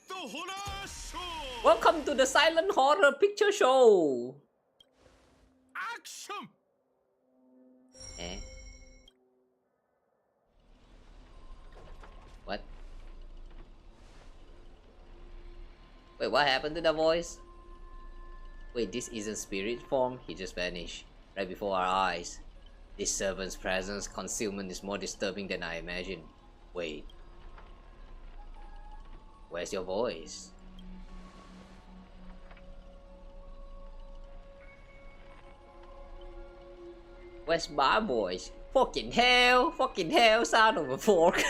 Horror Show. Welcome to the Silent Horror Picture Show. Action. Eh? What? Wait, what happened to the voice? Wait, this isn't spirit form, he just vanished right before our eyes. This servant's presence concealment is more disturbing than I imagined. Wait. Where's your voice? Where's my voice? Fucking hell, sound of a fork.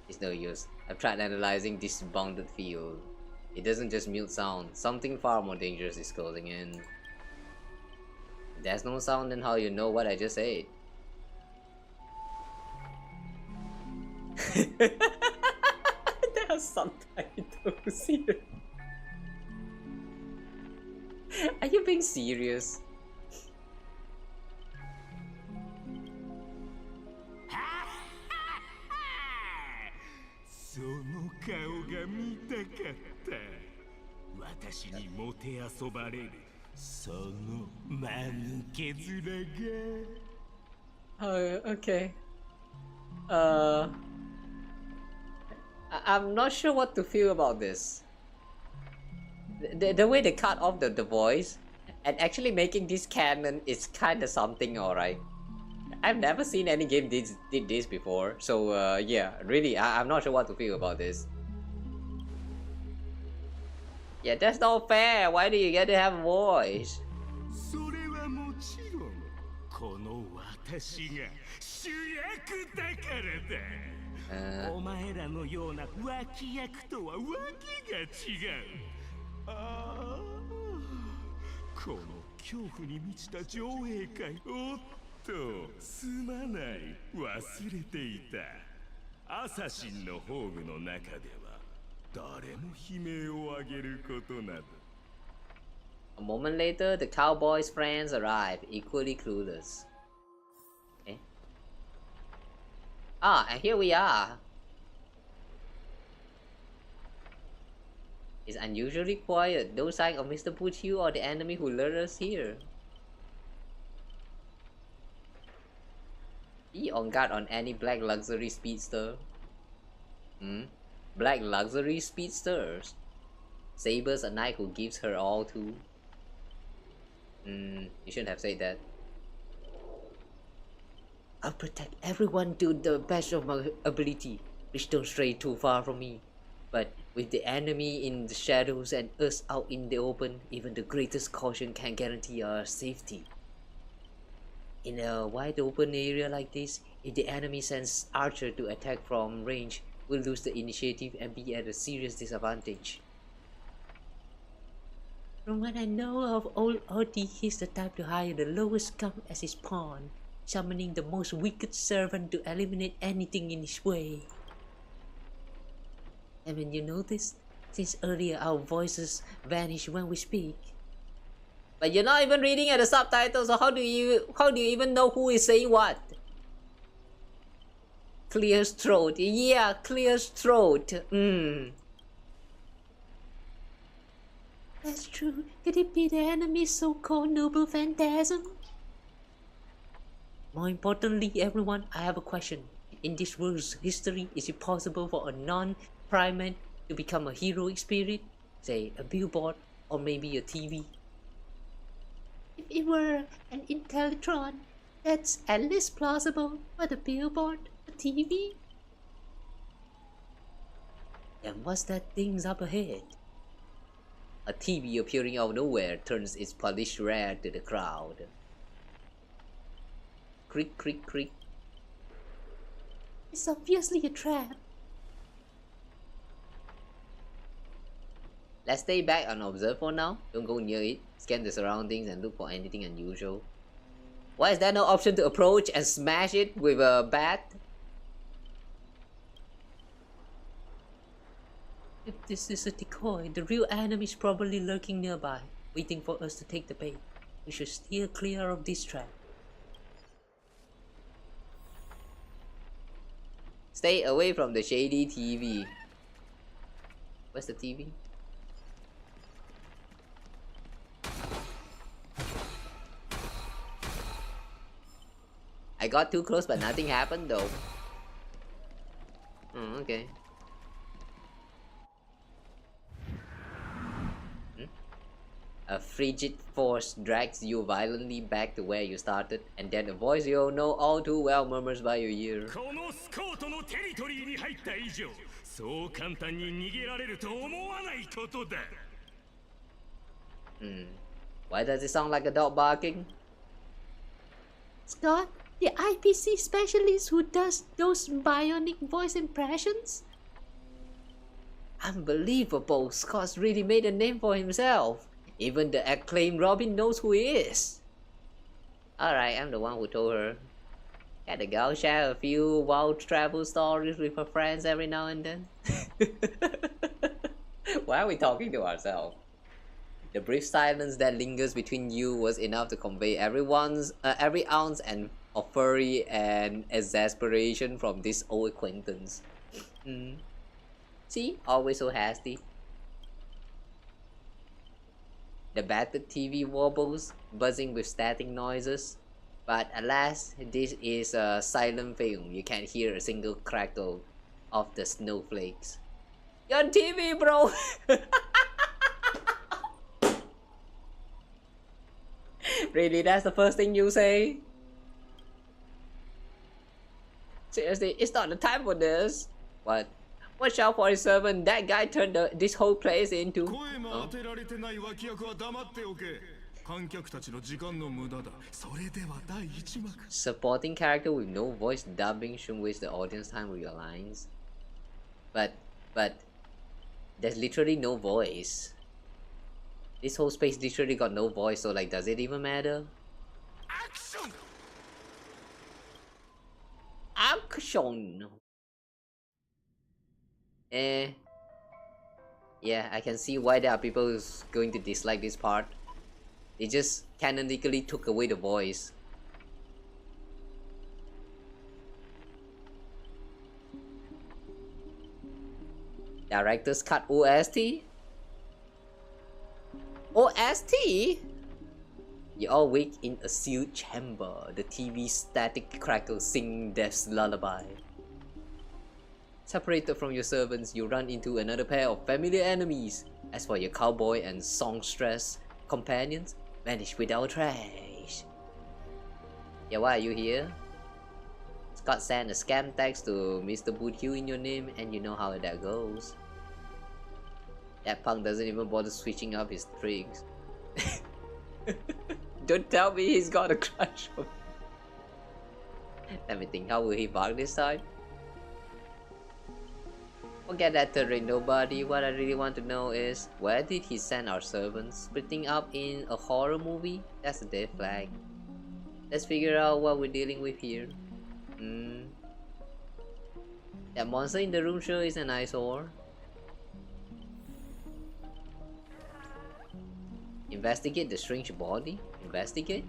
It's no use. I've tried analyzing this bounded field. It doesn't just mute sound. Something far more dangerous is closing in. If there's no sound, then how you know what I just said? There are subtitles here. Are you being serious? Okay. I'm not sure what to feel about this. The way they cut off the voice and actually making this canon is kind of something, alright. I've never seen any game did this before, so yeah, really, I'm not sure what to feel about this. Yeah, that's not fair. Why do you get to have a voice? A moment later, the cowboy's friends arrive, equally clueless. Eh? Ah, and here we are. It's unusually quiet. No sign of Mr. Puchu or the enemy who lured us here. Be on guard on any black luxury speedster. Black luxury speedsters. Saber's a knight who gives her all to. You shouldn't have said that. I'll protect everyone to the best of my ability. Please don't stray too far from me. But with the enemy in the shadows and us out in the open, even the greatest caution can't guarantee our safety. In a wide open area like this, if the enemy sends archer to attack from range, we'll lose the initiative and be at a serious disadvantage. From what I know of old Odie, he's the type to hire the lowest scum as his pawn, summoning the most wicked servant to eliminate anything in his way. Haven't you noticed? Since earlier our voices vanish when we speak. But you're not even reading at the subtitles, so how do you even know who is saying what? Clear throat. Yeah, clear throat. That's true. Could it be the enemy's so-called noble phantasm? More importantly, everyone, I have a question. In this world's history, is it possible for a non-primate to become a heroic spirit? Say, a billboard, or maybe a TV? If it were an Intellitron, that's at least plausible. But a billboard, a TV? Then what's that thing's up ahead? A TV appearing out of nowhere turns its polished rare to the crowd. Creak, creak, creak. It's obviously a trap. Let's stay back and observe for now. Don't go near it. Scan the surroundings and look for anything unusual. Why is there no option to approach and smash it with a bat? If this is a decoy, the real enemy is probably lurking nearby, waiting for us to take the bait. We should steer clear of this trap. Stay away from the shady TV. Where's the TV? I got too close but nothing happened though. Okay. A frigid force drags you violently back to where you started, and then a voice you know all too well murmurs by your ear. Why does it sound like a dog barking? Scott, the IPC specialist who does those bionic voice impressions? Unbelievable, Scott's really made a name for himself. Even the acclaimed Robin knows who he is. Alright, I'm the one who told her. Can the girl share a few wild travel stories with her friends every now and then? Why are we talking to ourselves? The brief silence that lingers between you was enough to convey every ounce of fury and exasperation from this old acquaintance. See? Always so hasty. The battered TV wobbles, buzzing with static noises. But alas, this is a silent film. You can't hear a single crackle of the snowflakes. You're on TV, bro! Really, that's the first thing you say? Seriously, it's not the time for this. What? Watch out for his servant. That guy turned this whole place into... Supporting character with no voice dubbing shouldn't waste the audience time with your lines. But there's literally no voice. This whole space literally got no voice, so like, does it even matter? Action! Action! Yeah, I can see why there are people who's going to dislike this part. They just canonically took away the voice. Director's cut OST? OST? You're all awake in a sealed chamber. The TV static crackles sing death's lullaby. Separated from your servants, you run into another pair of familiar enemies. As for your cowboy and songstress companions, vanish without trace. Yeah, why are you here? Scott sent a scam text to Mr. Boothill in your name, and you know how that goes. That punk doesn't even bother switching up his tricks. Don't tell me he's got a crush on me. Let me think, how will he bark this time? Forget that terrain, nobody. What I really want to know is, where did he send our servants? Splitting up in a horror movie? That's a dead flag. Let's figure out what we're dealing with here. That monster in the room sure is an eyesore. Investigate the strange body? Investigate?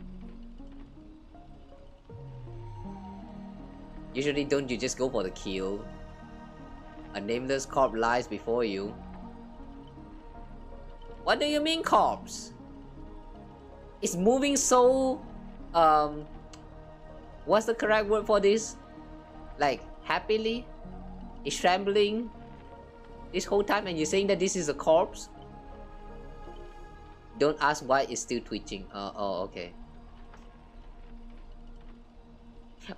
Usually don't you just go for the kill? A nameless corpse lies before you. What do you mean corpse? It's moving so... what's the correct word for this? Like, happily? It's trembling this whole time and you're saying that this is a corpse? Don't ask why it's still twitching. Oh, okay.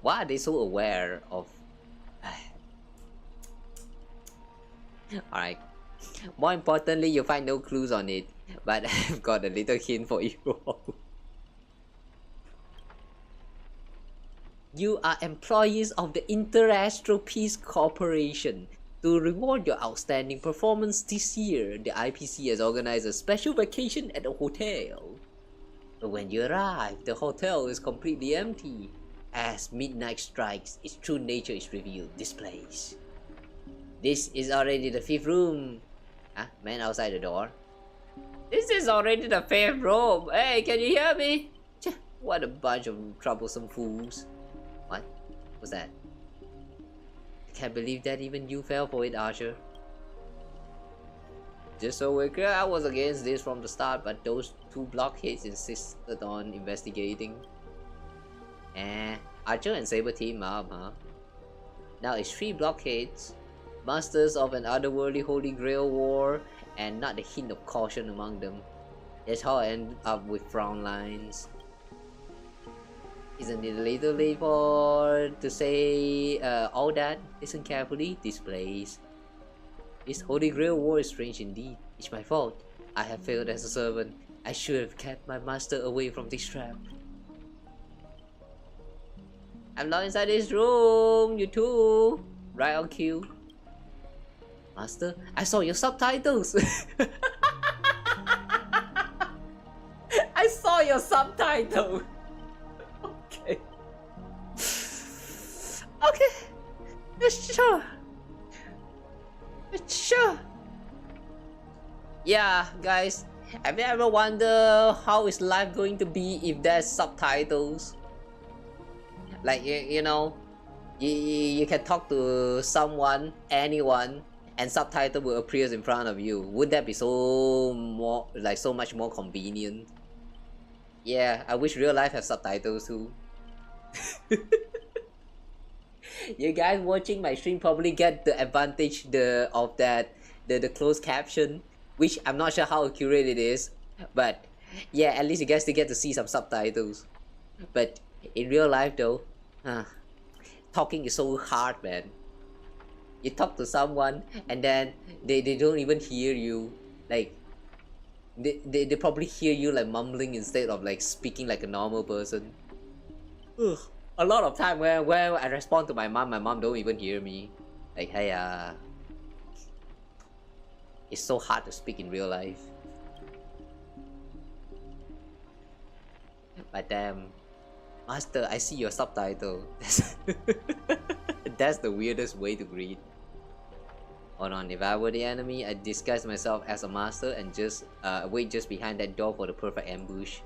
Why are they so aware of... Alright. More importantly, you find no clues on it. But I've got a little hint for you all. You are employees of the Interastral Peace Corporation. To reward your outstanding performance this year, the IPC has organized a special vacation at a hotel. But when you arrive, the hotel is completely empty. As midnight strikes, its true nature is revealed. This place. This is already the 5th room. Huh? Man outside the door. This is already the 5th room. Hey, can you hear me? What a bunch of troublesome fools. What? What's that? I can't believe that even you fell for it, Archer. Just so we're clear, I was against this from the start, but those 2 blockheads insisted on investigating. Archer and Saber team up, huh? Now it's 3 blockheads, masters of an otherworldly holy grail war, and not a hint of caution among them. That's how I end up with frown lines. Isn't it a little late to say all that? Listen carefully, this place. This holy grail war is strange indeed. It's my fault. I have failed as a servant. I should have kept my master away from this trap. I'm not inside this room, you too. Right on cue. Master, I saw your subtitles. I saw your subtitles. Okay. Okay. Sure. Sure. Yeah, guys. Have you ever wondered how is life going to be if there's subtitles? Like, you know, you can talk to someone, anyone, and subtitle will appear in front of you. Would that be so much more convenient? Yeah, I wish real life has subtitles too. You guys watching my stream probably get the advantage of the closed caption, which I'm not sure how accurate it is, but yeah, at least you guys get to see some subtitles. But in real life though, talking is so hard, man. You talk to someone and then they don't even hear you. Like they probably hear you like mumbling instead of like speaking like a normal person. Ugh. A lot of time where I respond to my mom don't even hear me. Like, hey, it's so hard to speak in real life. But damn, Master, I see your subtitle. That's the weirdest way to greet. Hold on, if I were the enemy, I'd disguise myself as a master and just wait just behind that door for the perfect ambush.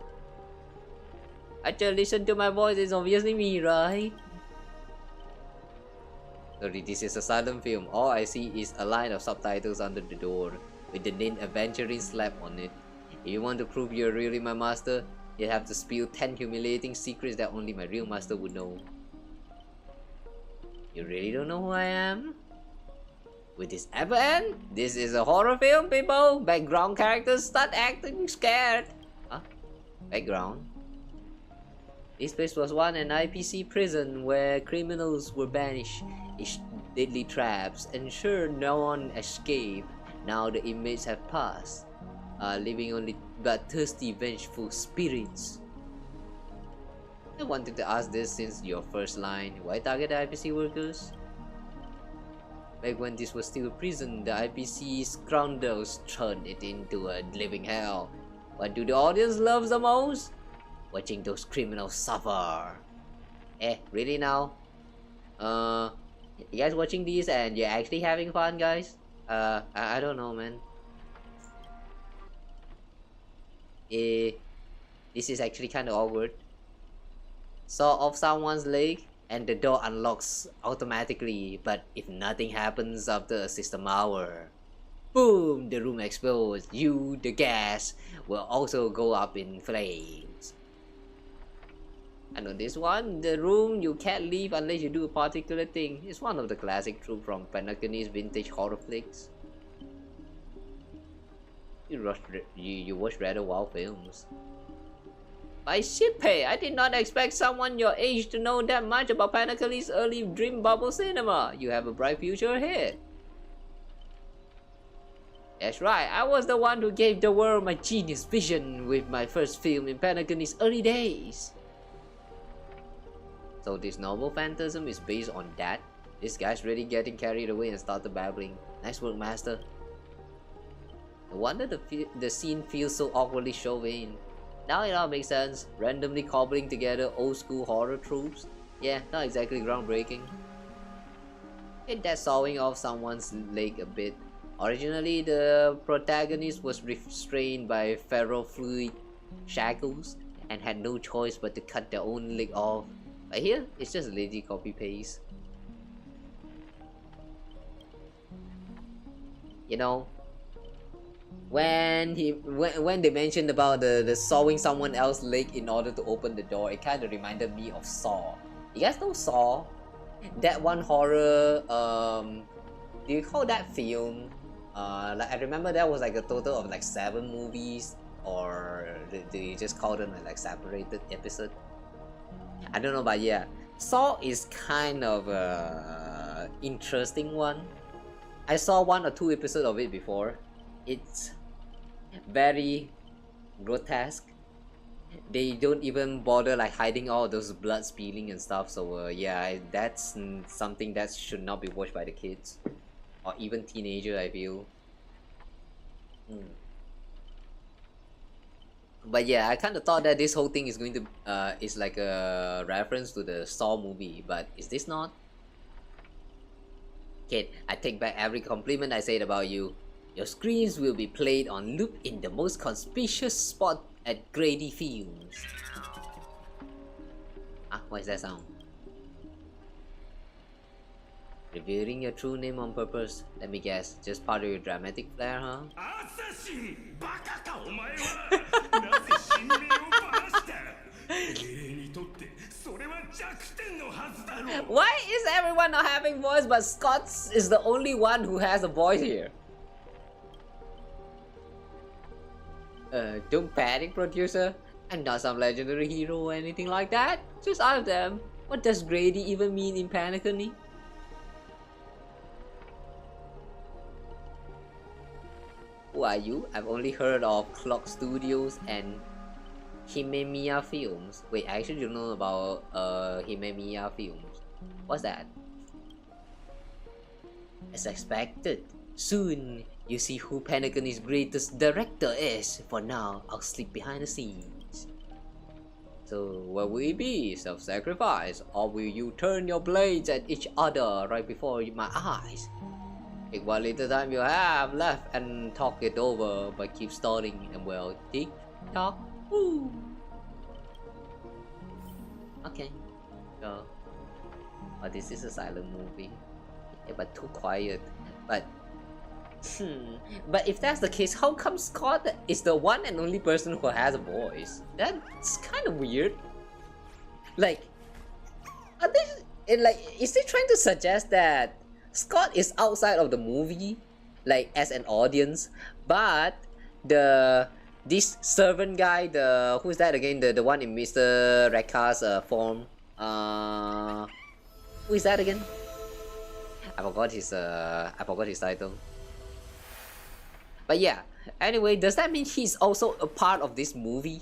I just listen to my voice, it's obviously me, right? Sorry, this is a silent film. All I see is a line of subtitles under the door with the name Adventuring slapped on it. If you want to prove you're really my master, you'll have to spill 10 humiliating secrets that only my real master would know. You really don't know who I am? Will this ever end? This is a horror film, people! Background characters start acting scared! Huh? Background? This place was once an IPC prison where criminals were banished in deadly traps, ensure no one escaped. Now the inmates have passed, leaving only bloodthirsty, vengeful spirits. I wanted to ask this since your first line. Why target the IPC workers? Back when this was still a prison, the IPC scoundrels turned it into a living hell. What do the audience love the most? Watching those criminals suffer. Really now? You guys watching these and you're actually having fun, guys? I don't know, man. This is actually kind of awkward. Saw off someone's leg and the door unlocks automatically, but if nothing happens after a system hour, boom, the room explodes. The gas, will also go up in flames. I know this one, the room you can't leave unless you do a particular thing. It's one of the classic tropes from Panakanese vintage horror flicks. You watch rather wild films. By Shippei, I did not expect someone your age to know that much about Panakanese early dream bubble cinema. You have a bright future ahead. That's right, I was the one who gave the world my genius vision with my first film in Panakanese early days. So this novel phantasm is based on that? This guy's really getting carried away and started babbling. Nice work, master. No wonder the scene feels so awkwardly chauvin. Now it all makes sense. Randomly cobbling together old school horror tropes. Yeah, not exactly groundbreaking. Hit that sawing off someone's leg a bit. Originally, the protagonist was restrained by feral fluid shackles and had no choice but to cut their own leg off. But here, it's just a lazy copy paste. You know, when they mentioned about the sawing someone else's leg in order to open the door, it kind of reminded me of Saw. You guys know Saw? That one horror, do you call that film? Like I remember that was like a total of like 7 movies, or do you just call them like separated episode? I don't know, but yeah, Saw is kind of a interesting one. I saw 1 or 2 episodes of it before. It's very grotesque. They don't even bother like hiding all those blood spilling and stuff. So yeah, that's something that should not be watched by the kids or even teenager, I feel. But yeah, I kind of thought that this whole thing is going to is like a reference to the Saw movie, but is this not? Kid, I take back every compliment I said about you. Your screams will be played on loop in the most conspicuous spot at Grady Films. What is that sound? Revealing your true name on purpose. Let me guess, just part of your dramatic flair, huh? Why is everyone not having voice, but Scott is the only one who has a voice here? Don't panic, producer. I'm not some legendary hero or anything like that. Just ask them. What does Grady even mean in Panacony? Who are you? I've only heard of Clock Studios and Himemiya Films. Wait, I actually don't know about Himemiya Films. What's that? As expected, soon you see who Panacony's greatest director is. For now, I'll slip behind the scenes. So, what will it be? Self-sacrifice? Or will you turn your blades at each other right before my eyes? Take what little time you have left and talk it over, but keep stalling and well, tick tock. Woo. Okay. So, this is a silent movie. Yeah, but too quiet. But but if that's the case, how come Scott is the one and only person who has a voice? That's kind of weird. Like, are they like, is he trying to suggest that Scott is outside of the movie, like as an audience, but this servant guy, who's that again? The one in Mr. Rekka's form. Who is that again? I forgot his title. But yeah, anyway, does that mean he's also a part of this movie?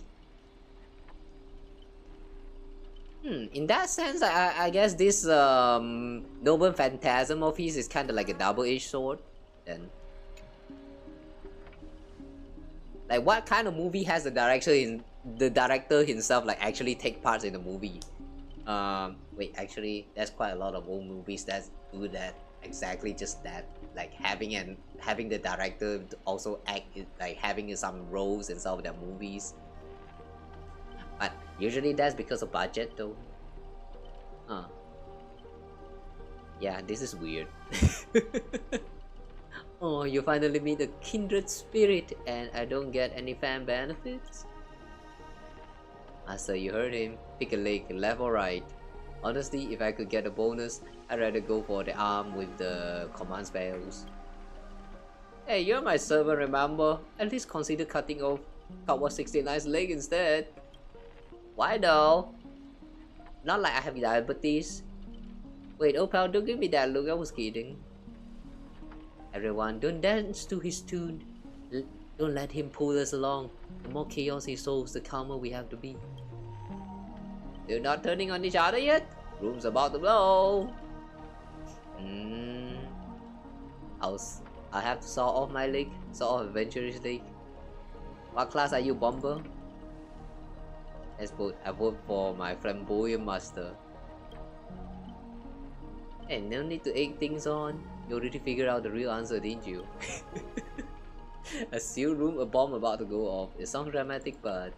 In that sense, I guess this noble phantasm of his is kind of like a double-edged sword. Then, like, what kind of movie has the director himself like actually take part in the movie? Wait, actually, there's quite a lot of old movies that do that. Exactly, just that, like having the director also act, like having some roles in some of their movies. But usually that's because of budget though. Yeah, this is weird. Oh, you finally meet a kindred spirit and I don't get any fan benefits? So you heard him. Pick a leg, left or right. Honestly, if I could get a bonus, I'd rather go for the arm with the command spells. Hey, you're my servant, remember? At least consider cutting off Kawa 69's leg instead. Why though? Not like I have diabetes. Wait, oh pal, don't give me that look, I was kidding. Everyone, don't dance to his tune. Don't let him pull us along. The more chaos he sows, the calmer we have to be. They're not turning on each other yet? Room's about to blow. I have to saw off my leg. Saw off adventurous leg. What class are you, bomber? Let's vote. I vote for my flamboyant master. Hey, no need to egg things on. You already figured out the real answer, didn't you? A sealed room, a bomb about to go off. It sounds dramatic, but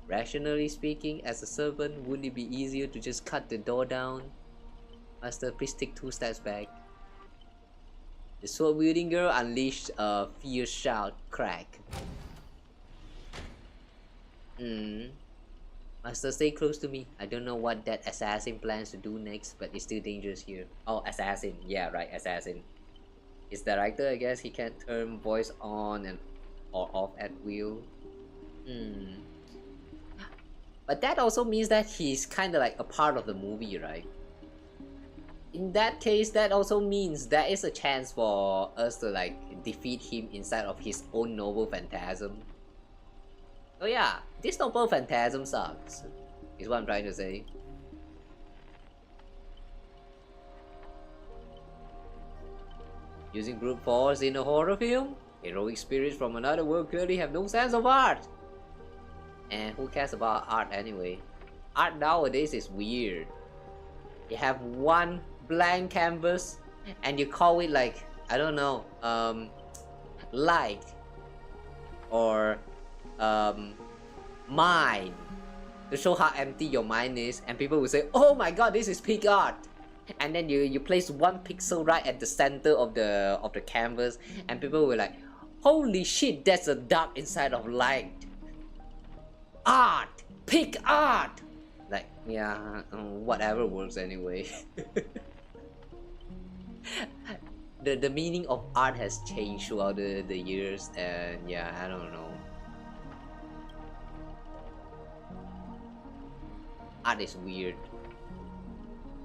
rationally speaking, as a servant, wouldn't it be easier to just cut the door down? Master, please take 2 steps back. The sword-wielding girl unleashed a fierce shout. Crack. Master, stay close to me. I don't know what that assassin plans to do next, but it's still dangerous here. Oh, assassin. Yeah, right, assassin. His director, I guess he can turn voice on and or off at will. But that also means that he's kind of like a part of the movie, right? In that case, that also means there is a chance for us to like defeat him inside of his own noble phantasm. So yeah, this noble phantasm sucks, is what I'm trying to say. Using brute force in a horror film? Heroic spirits from another world clearly have no sense of art. And who cares about art anyway? Art nowadays is weird. You have one blank canvas and you call it like, I don't know, light or mind, to show how empty your mind is, and people will say, oh my god, this is peak art. And then you place 1 pixel right at the center of the canvas, and people will like, holy shit, that's a dark inside of light. Art, peak art. Like, yeah, whatever works anyway. the meaning of art has changed throughout the years, and yeah, I don't know. Art is weird.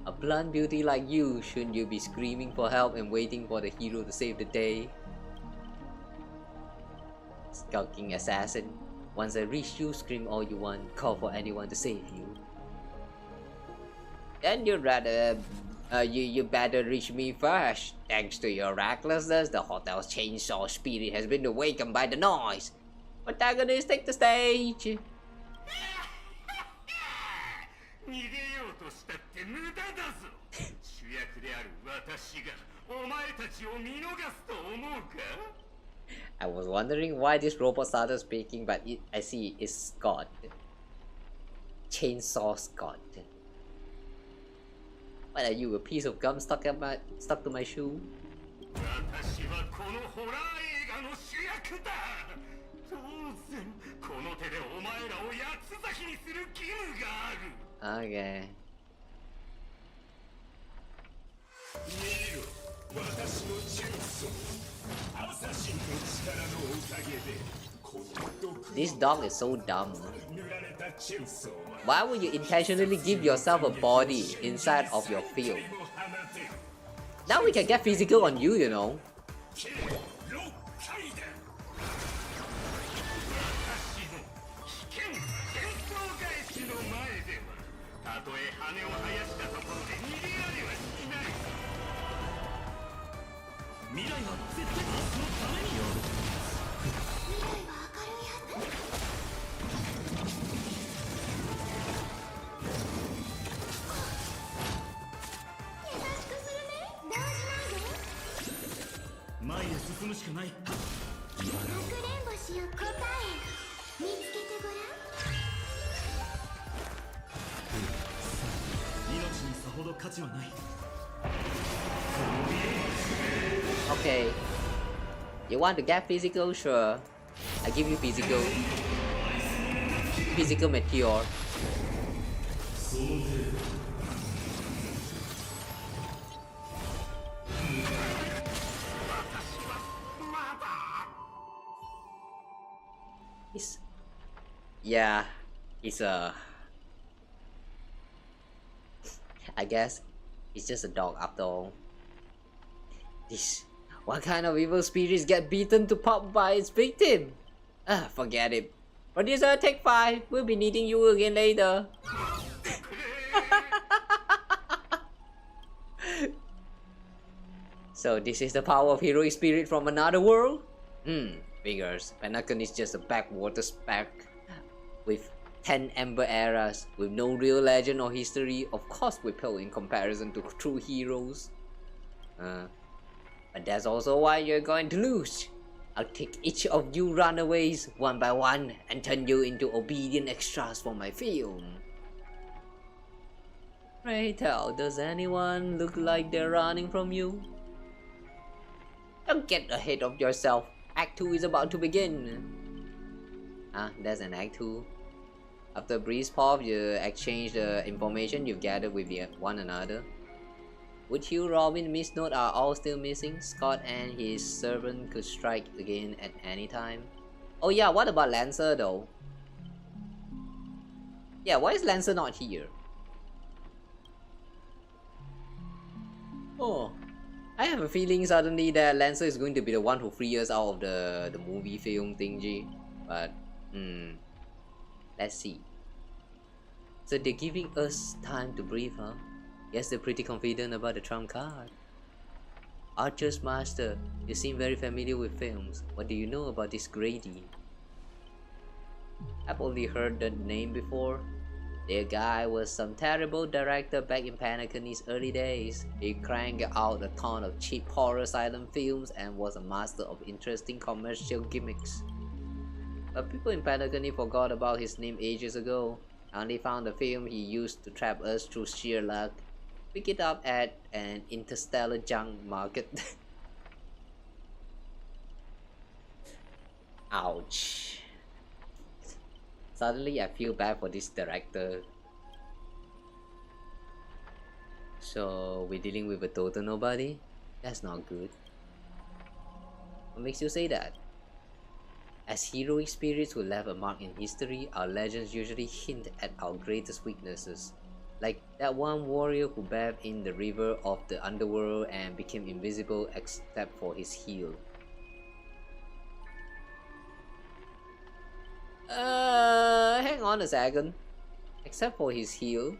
A blonde beauty like you, shouldn't you be screaming for help and waiting for the hero to save the day? Skulking assassin. Once I reach you, scream all you want, call for anyone to save you. Then you'd rather, you better reach me first. Thanks to your recklessness, the hotel's chainsaw spirit has been awakened by the noise. Protagonist, take the stage. 逃げようとしたって無駄だぞ。主役である私がお前たちを見逃すと思うか? I was wondering why this robot started speaking, but I see it's Scott. Chainsaw Scott. What are you, a piece of gum stuck to my shoe? Okay. This dog is so dumb. Why would you intentionally give yourself a body inside of your field? Now we can get physical on you, you know. Okay. You want to get physical? Sure. I give you physical. Physical meteor. Yeah, it's I guess it's just a dog after all. What kind of evil spirits get beaten to pulp by its victim? Forget it. Producer, take 5. We'll be needing you again later. So this is the power of heroic spirit from another world? Figures. Pentagon is just a backwater speck with 10 Ember eras, with no real legend or history. Of course we pale in comparison to true heroes. But that's also why you're going to lose. I'll take each of you runaways one by one and turn you into obedient extras for my film. Pray tell, does anyone look like they're running from you? Don't get ahead of yourself. Act 2 is about to begin. There's an Act 2. After Breeze Pop, you exchange the information you've gathered with one another. Would Hugh, Robin, Miss Note are all still missing? Scott and his servant could strike again at any time. Oh yeah, what about Lancer though? Yeah, why is Lancer not here? Oh, I have a feeling suddenly that Lancer is going to be the one who frees us out of the movie film thingy. But, let's see. So they're giving us time to breathe, huh? Guess they're pretty confident about the trump card. Archer's Master, you seem very familiar with films. What do you know about this Grady? I've only heard the name before. The guy was some terrible director back in Panacone's early days. He cranked out a ton of cheap horror silent films and was a master of interesting commercial gimmicks. But people in Panacone forgot about his name ages ago. I only found the film he used to trap us through sheer luck. Pick it up at an interstellar junk market. Ouch. Suddenly I feel bad for this director. So we're dealing with a total nobody? That's not good. What makes you say that? As heroic spirits who left a mark in history, our legends usually hint at our greatest weaknesses. Like that one warrior who bathed in the river of the underworld and became invisible except for his heel. Hang on a second. Except for his heel?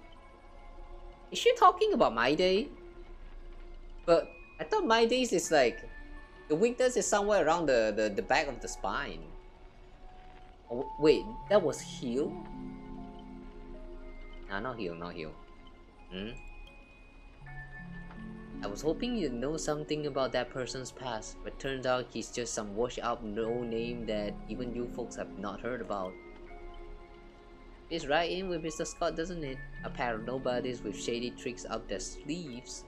Is she talking about My Day? But I thought My Days is like... the weakness is somewhere around the back of the spine. Oh, wait, that was heel? Nah, not heel, not heel. I was hoping you'd know something about that person's past, but turns out he's just some washed up no name that even you folks have not heard about. Fits right in with Mr. Scott, doesn't it? A pair of nobodies with shady tricks up their sleeves.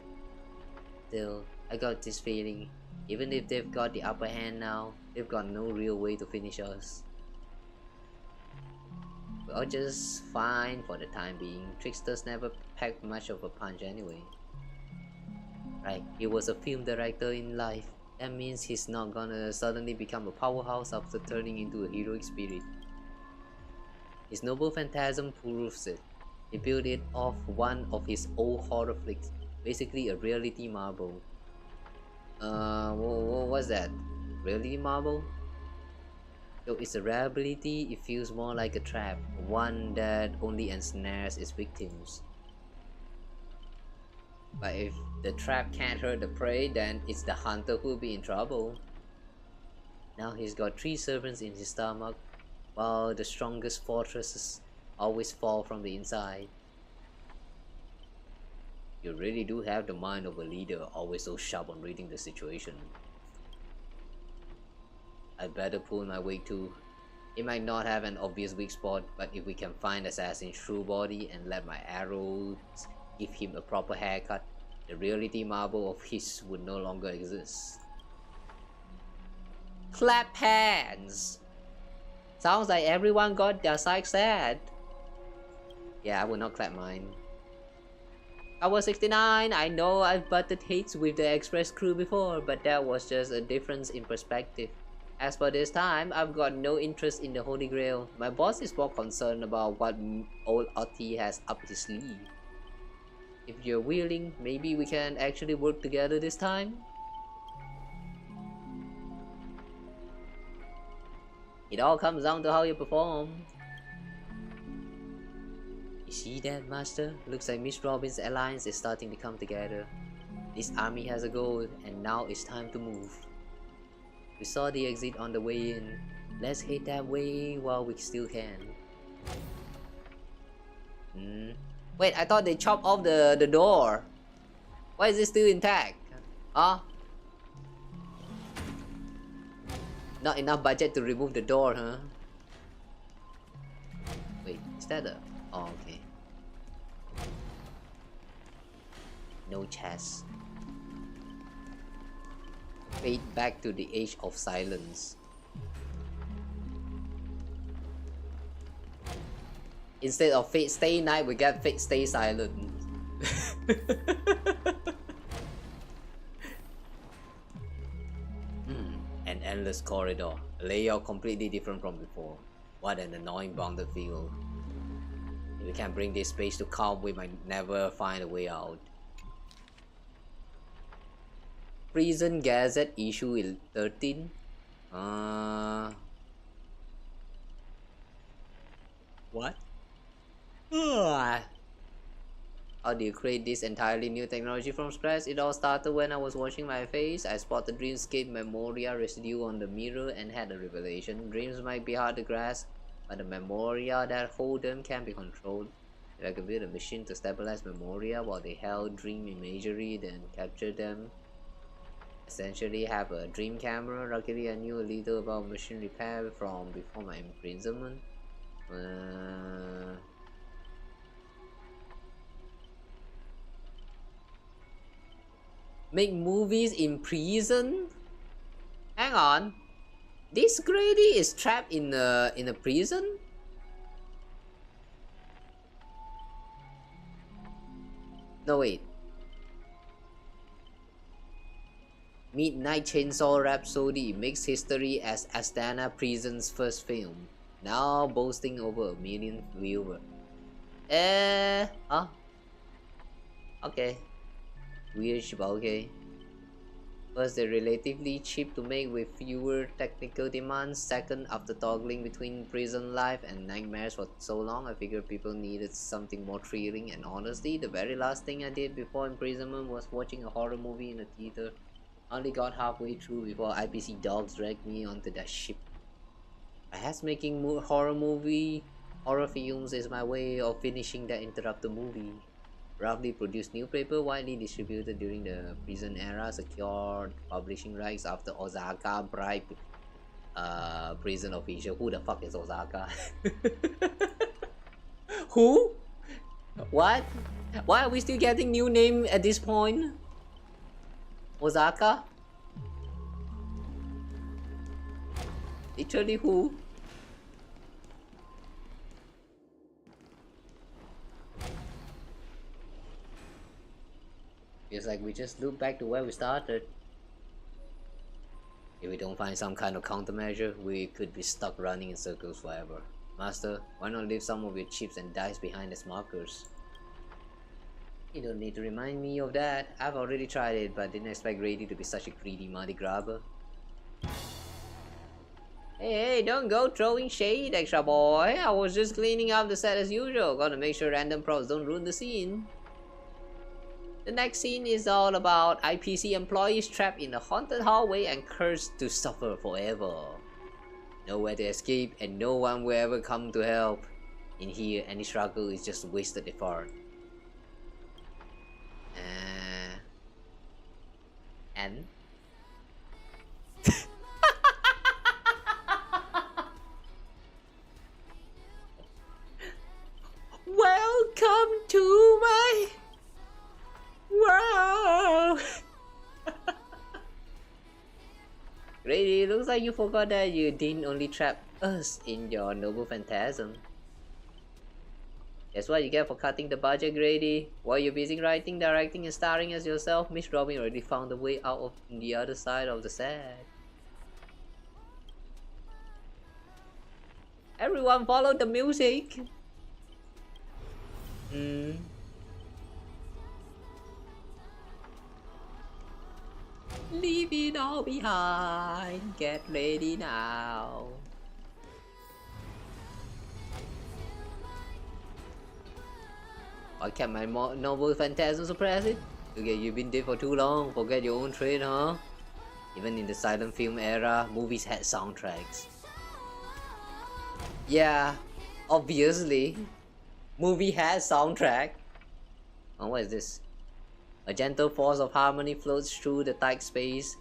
Still, I got this feeling, even if they've got the upper hand now, they've got no real way to finish us. We're all just fine for the time being. Tricksters never packed much of a punch anyway. Right, he was a film director in life. That means he's not gonna suddenly become a powerhouse after turning into a heroic spirit. His noble phantasm proves it. He built it off one of his old horror flicks, basically a reality marble. What's that? Reality marble? Though it's a rare ability, it feels more like a trap, one that only ensnares its victims. But if the trap can't hurt the prey, then it's the hunter who'll be in trouble. Now he's got 3 servants in his stomach, while the strongest fortresses always fall from the inside. You really do have the mind of a leader, always so sharp on reading the situation. I better pull my weight too. He might not have an obvious weak spot, but if we can find Assassin's true body and let my arrows give him a proper haircut, the reality marble of his would no longer exist. Clap hands! Sounds like everyone got their side set. Yeah, I will not clap mine. Kawa 69, I know I've butted heads with the Express crew before, but that was just a difference in perspective. As for this time, I've got no interest in the Holy Grail. My boss is more concerned about what old Otti has up his sleeve. If you're willing, maybe we can actually work together this time? It all comes down to how you perform. You see that, Master? Looks like Miss Robin's alliance is starting to come together. This army has a goal, and now it's time to move. We saw the exit on the way in. Let's head that way while we still can. Wait, I thought they chopped off the door. Why is it still intact? Huh? Not enough budget to remove the door, huh? Wait, is that a... Oh, okay. No chest. Fade back to the age of silence. Instead of fate stay night, we get fate stay silent. An endless corridor. A layout completely different from before. What an annoying bounded field. If we can't bring this space to calm, we might never find a way out. Prison Gazette issue 13. What? How do you create this entirely new technology from scratch? It all started when I was washing my face. I spotted Dreamscape Memoria residue on the mirror and had a revelation. Dreams might be hard to grasp, but the Memoria that hold them can be controlled. If I could build a machine to stabilize Memoria while they held dream imagery, then capture them. Essentially have a dream camera. Luckily I knew a little about machine repair from before my imprisonment. Make movies in prison? Hang on. This Grady is trapped in a prison? No, wait. Midnight Chainsaw Rhapsody makes history as Astana Prison's first film, now boasting over 1 million viewers. Okay. Weird, but okay. First, they're relatively cheap to make with fewer technical demands. Second, after toggling between prison life and nightmares for so long, I figured people needed something more thrilling, and honestly, the very last thing I did before imprisonment was watching a horror movie in a theater. Only got halfway through before IPC dogs dragged me onto that ship. Perhaps making horror films is my way of finishing that interrupted movie. Roughly produced newspaper widely distributed during the prison era, secured publishing rights after Osaka bribed prison official. Who the fuck is Osaka? Who? What? Why are we still getting new name at this point? Osaka? Literally who? Feels like we just loop back to where we started. If we don't find some kind of countermeasure, we could be stuck running in circles forever. Master, why not leave some of your chips and dice behind as markers? You don't need to remind me of that. I've already tried it, but didn't expect Grady to be such a greedy money grabber. Hey, don't go throwing shade, extra boy. I was just cleaning up the set as usual. Gotta make sure random props don't ruin the scene. The next scene is all about IPC employees trapped in a haunted hallway and cursed to suffer forever. Nowhere to escape and no one will ever come to help. In here, any struggle is just wasted effort. And? Welcome to my world! Grady, looks like you forgot that you didn't only trap us in your noble phantasm. That's what you get for cutting the budget, Grady. While you're busy writing, directing, and starring as yourself, Miss Robin already found a way out of the other side of the set. Everyone follow the music! Leave it all behind, get ready now. I kept my novel phantasm suppress it? Okay, you've been dead for too long, forget your own trade, huh? Even in the silent film era, movies had soundtracks. Yeah, obviously. Movie has soundtrack. Oh, what is this? A gentle force of harmony floats through the tight space.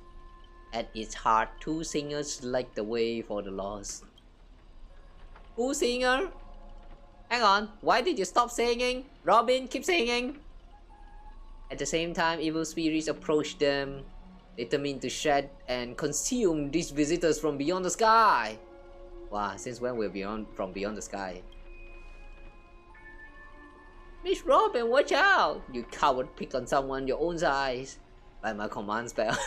At its heart, two singers light the way for the lost. Who singer? Hang on, why did you stop singing? Robin, keep singing! At the same time, evil spirits approach them, determined to shed and consume these visitors from beyond the sky. Wow, since when we're from beyond the sky? Miss Robin, watch out! You coward, pick on someone your own size. By my command spell.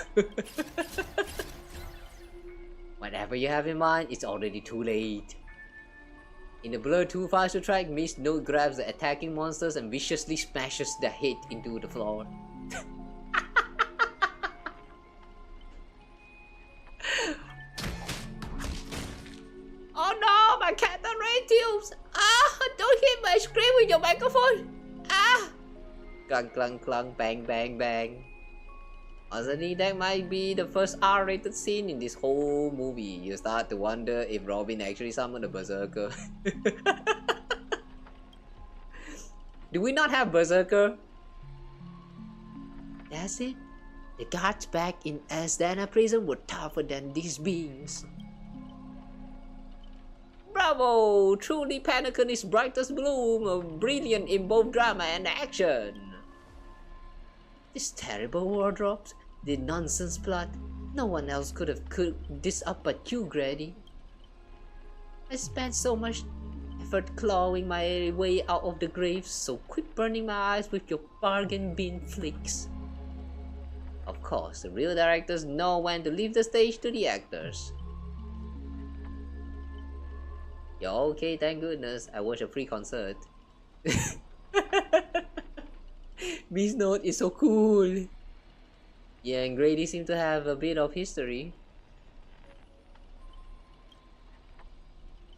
Whatever you have in mind, it's already too late. In the blur too fast to track, Miss Note grabs the attacking monsters and viciously smashes their head into the floor. Oh no, my cat on ray tubes! Ah, don't hit my screen with your microphone! Ah! Clunk, clunk, clunk, bang, bang, bang. Honestly, that might be the first R-rated scene in this whole movie. You start to wonder if Robin actually summoned a berserker. Do we not have berserker? That's it. The guards back in Asdana prison were tougher than these beings. Bravo! Truly Panic in its brightest bloom, brilliant in both drama and action. These terrible wardrobes, the nonsense plot, no one else could have cooked this up but you, Grady. I spent so much effort clawing my way out of the grave, so quit burning my eyes with your bargain bin flicks. Of course, the real directors know when to leave the stage to the actors. You're okay, thank goodness. I watched a free concert. Miss Note is so cool. Yeah, and Grady seemed to have a bit of history.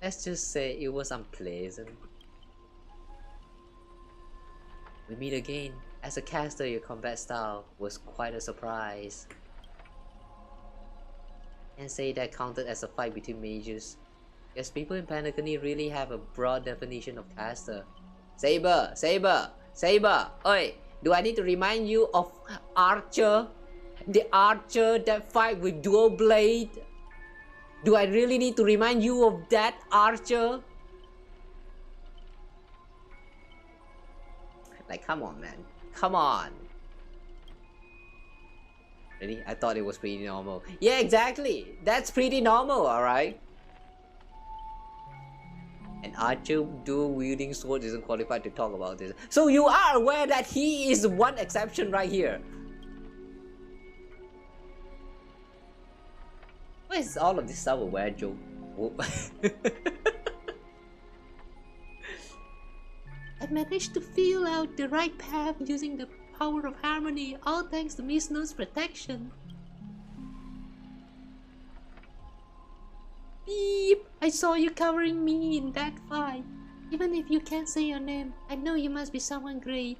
Let's just say it was unpleasant. We meet again. As a caster, your combat style was quite a surprise. And say that counted as a fight between mages. Guess people in Panacony really have a broad definition of caster. Saber! Saber! Saber! Oi! Do I need to remind you of Archer? The Archer that fight with dual blade? Do I really need to remind you of that Archer? Like, come on, man. Come on. Really? I thought it was pretty normal. Yeah, exactly. That's pretty normal, alright? An archer dual wielding sword isn't qualified to talk about this. So you are aware that he is one exception right here. Why is all of this stuff aware, Joe? I managed to feel out the right path using the power of harmony, all thanks to Miss No's protection. Beep! I saw you covering me in that fight. Even if you can't say your name, I know you must be someone great.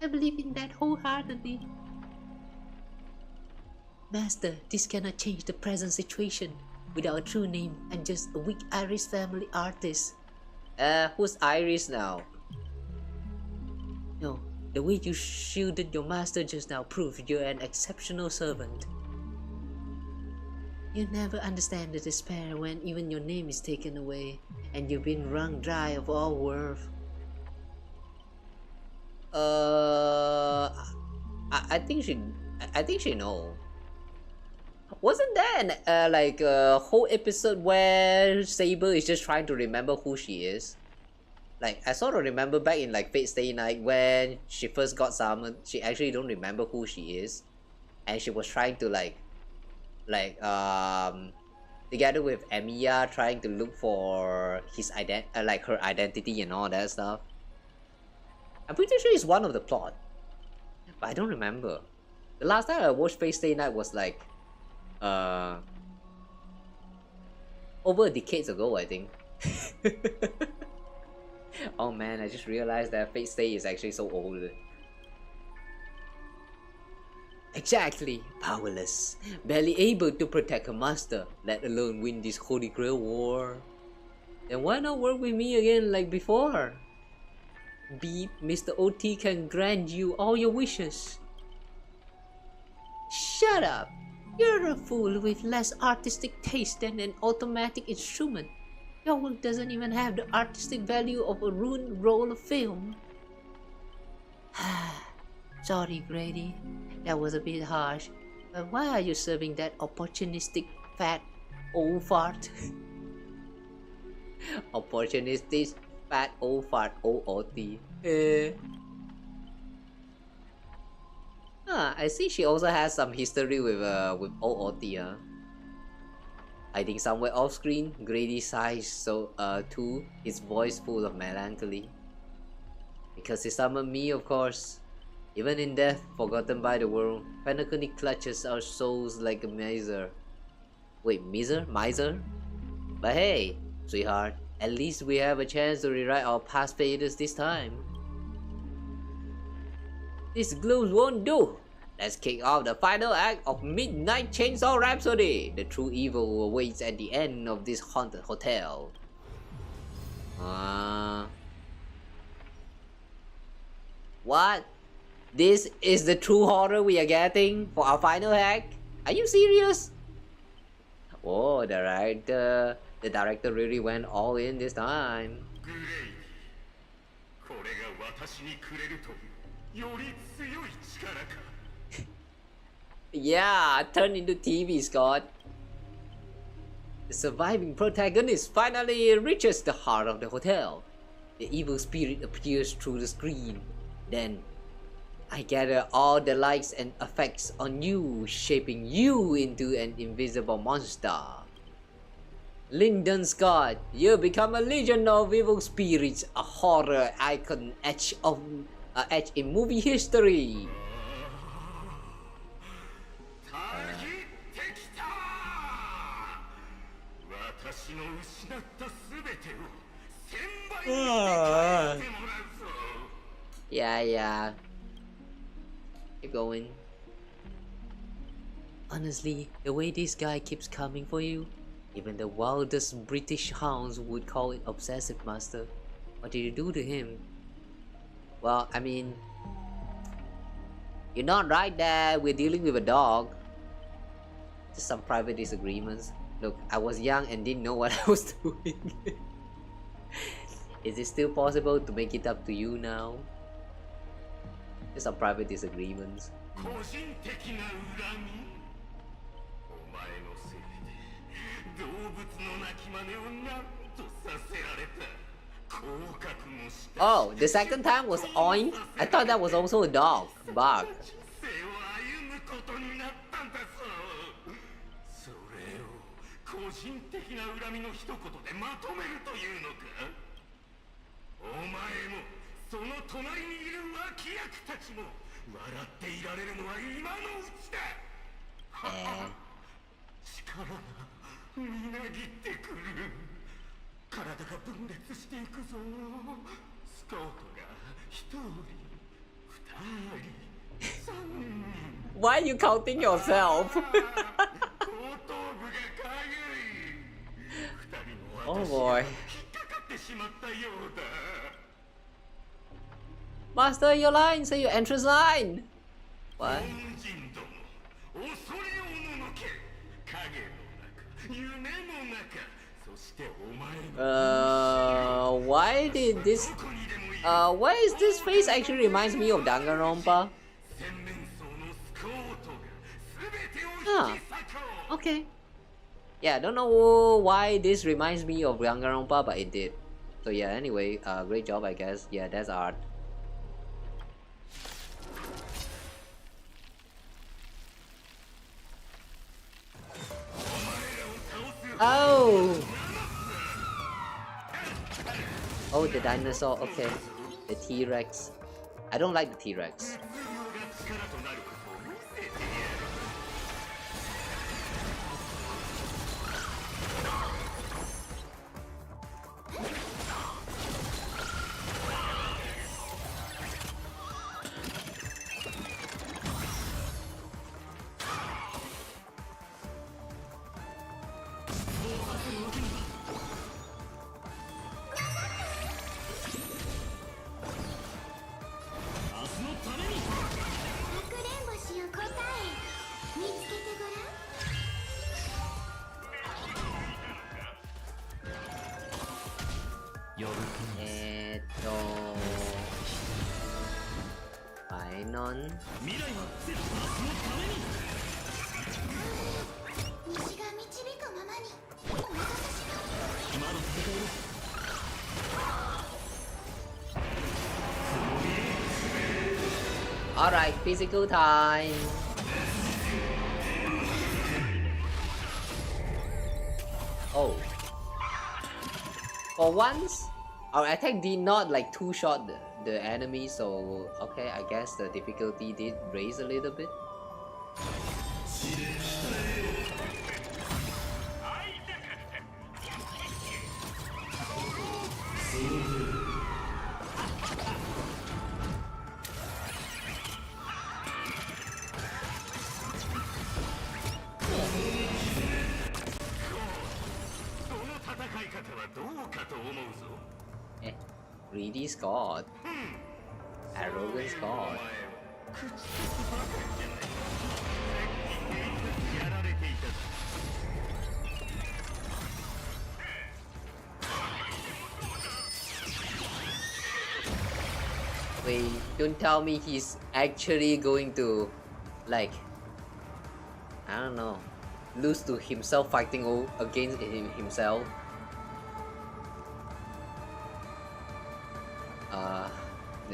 I believe in that wholeheartedly. Master, this cannot change the present situation. Without a true name, I'm just a weak Irish family artist. Who's Irish now? No, the way you shielded your master just now proves you're an exceptional servant. You never understand the despair when even your name is taken away, and you've been wrung dry of all worth. I think she know. Wasn't there an like a whole episode where Saber is just trying to remember who she is? Like, I sort of remember back in like Fate Stay Night when she first got summoned, she actually don't remember who she is, and she was trying to together with Emiya, trying to look for his her identity and all that stuff. I'm pretty sure it's one of the plot, but I don't remember. The last time I watched Fate Stay Night was like over decades ago, I think. Oh man, I just realized that Fate Stay is actually so old. Exactly, powerless, barely able to protect her master, let alone win this Holy Grail war. Then why not work with me again like before? Beep, Mr. OT can grant you all your wishes. Shut up! You're a fool with less artistic taste than an automatic instrument. Your work doesn't even have the artistic value of a ruined roll of film. Sorry, Grady. That was a bit harsh. But why are you serving that opportunistic fat old fart? Opportunistic fat old fart OOT. I see she also has some history with OOT, huh? I think somewhere off screen, Grady sighs too, his voice full of melancholy. Because he summoned me, of course. Even in death, forgotten by the world, Penacony clutches our souls like a miser. Wait, miser? Miser? But hey, sweetheart, at least we have a chance to rewrite our past failures this time. This gloom won't do! Let's kick off the final act of Midnight Chainsaw Rhapsody! The true evil awaits at the end of this haunted hotel. What? This is the true horror we are getting for our final act? Are you serious? Oh, the director really went all in this time. Yeah, turn into TV, Scott. The surviving protagonist finally reaches the heart of the hotel. The evil spirit appears through the screen. Then, I gather all the likes and effects on you, shaping you into an invisible monster. Lyndon Scott, you become a legend of evil spirits, a horror icon etched in movie history. Yeah. Keep going. Honestly, the way this guy keeps coming for you, even the wildest British hounds would call it obsessive, master. What did you do to him? Well, I mean, you're not right there. We're dealing with a dog. Just some private disagreements. Look, I was young and didn't know what I was doing. Is it still possible to make it up to you now? There's some private disagreements. Oh, the second time was oink? I thought that was also a dog. Bark. Why are you counting yourself? Oh boy. Master, your line, say your entrance line. What? Why did this? Why is this face actually reminds me of Danganronpa? Huh. Okay. Yeah, I don't know why this reminds me of Danganronpa, but it did. So yeah, anyway, great job, I guess. Yeah, that's art. Oh! Oh, the dinosaur, okay. The T-Rex. I don't like the T-Rex. Alright, physical time. Oh. For once, our attack did not like two-shot the enemy, so okay, I guess the difficulty did raise a little bit. Greedy Scott. Arrogant Scott. Wait, don't tell me he's actually going to, like, I don't know, lose to himself fighting against himself.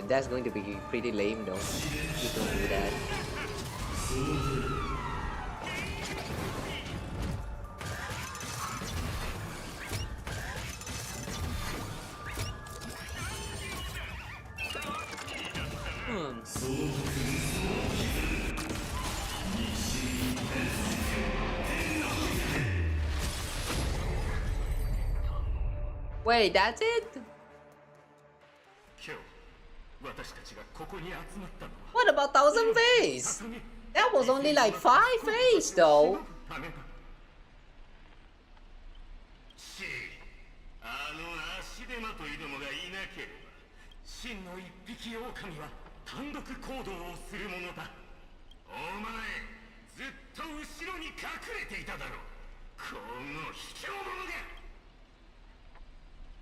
That's going to be pretty lame though. You don't do that. Wait, that's it? What about 1000 phase? That was only like 5 phase though.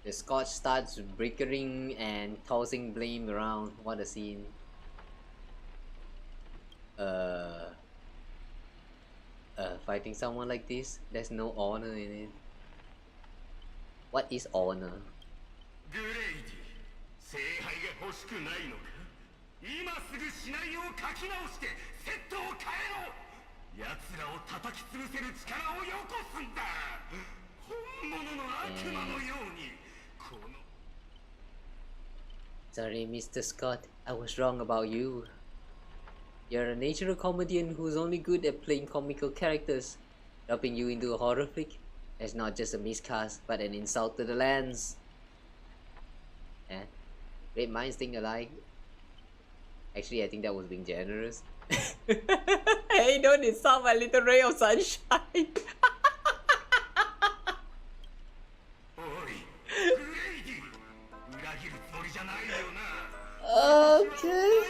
The Scotch starts bickering and tossing blame around. What a scene. fighting someone like this, there's no honor in it. What is honor? グレイディ、聖杯が欲しくないのか。今すぐシナリオを書き直してセットを変えろ。奴らを叩き潰せる力をよこすんだ。本物の悪魔のように。この Sorry, Mr. Scott, I was wrong about you. You're a natural comedian who's only good at playing comical characters. Dropping you into a horror flick is not just a miscast, but an insult to the lands. Eh? Great minds think alike. Actually, I think that was being generous. Hey, don't insult my little ray of sunshine. Okay.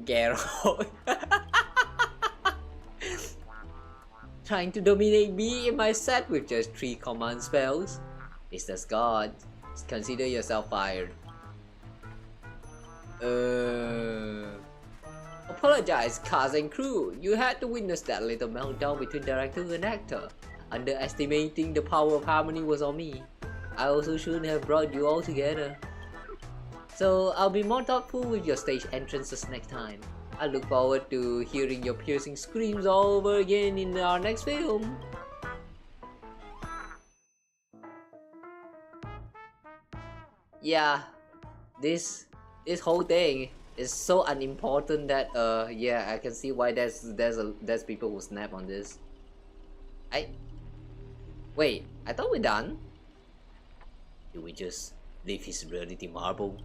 Gero. Trying to dominate me in my set with just 3 command spells? Mr. Scott, consider yourself fired. Apologize, cast and crew. You had to witness that little meltdown between director and actor. Underestimating the power of harmony was on me. I also shouldn't have brought you all together. So I'll be more thoughtful with your stage entrances next time. I look forward to hearing your piercing screams all over again in our next film. Yeah, this whole thing is so unimportant that yeah, I can see why there's people who snap on this. Wait, I thought we're done. Did we just leave his reality marble?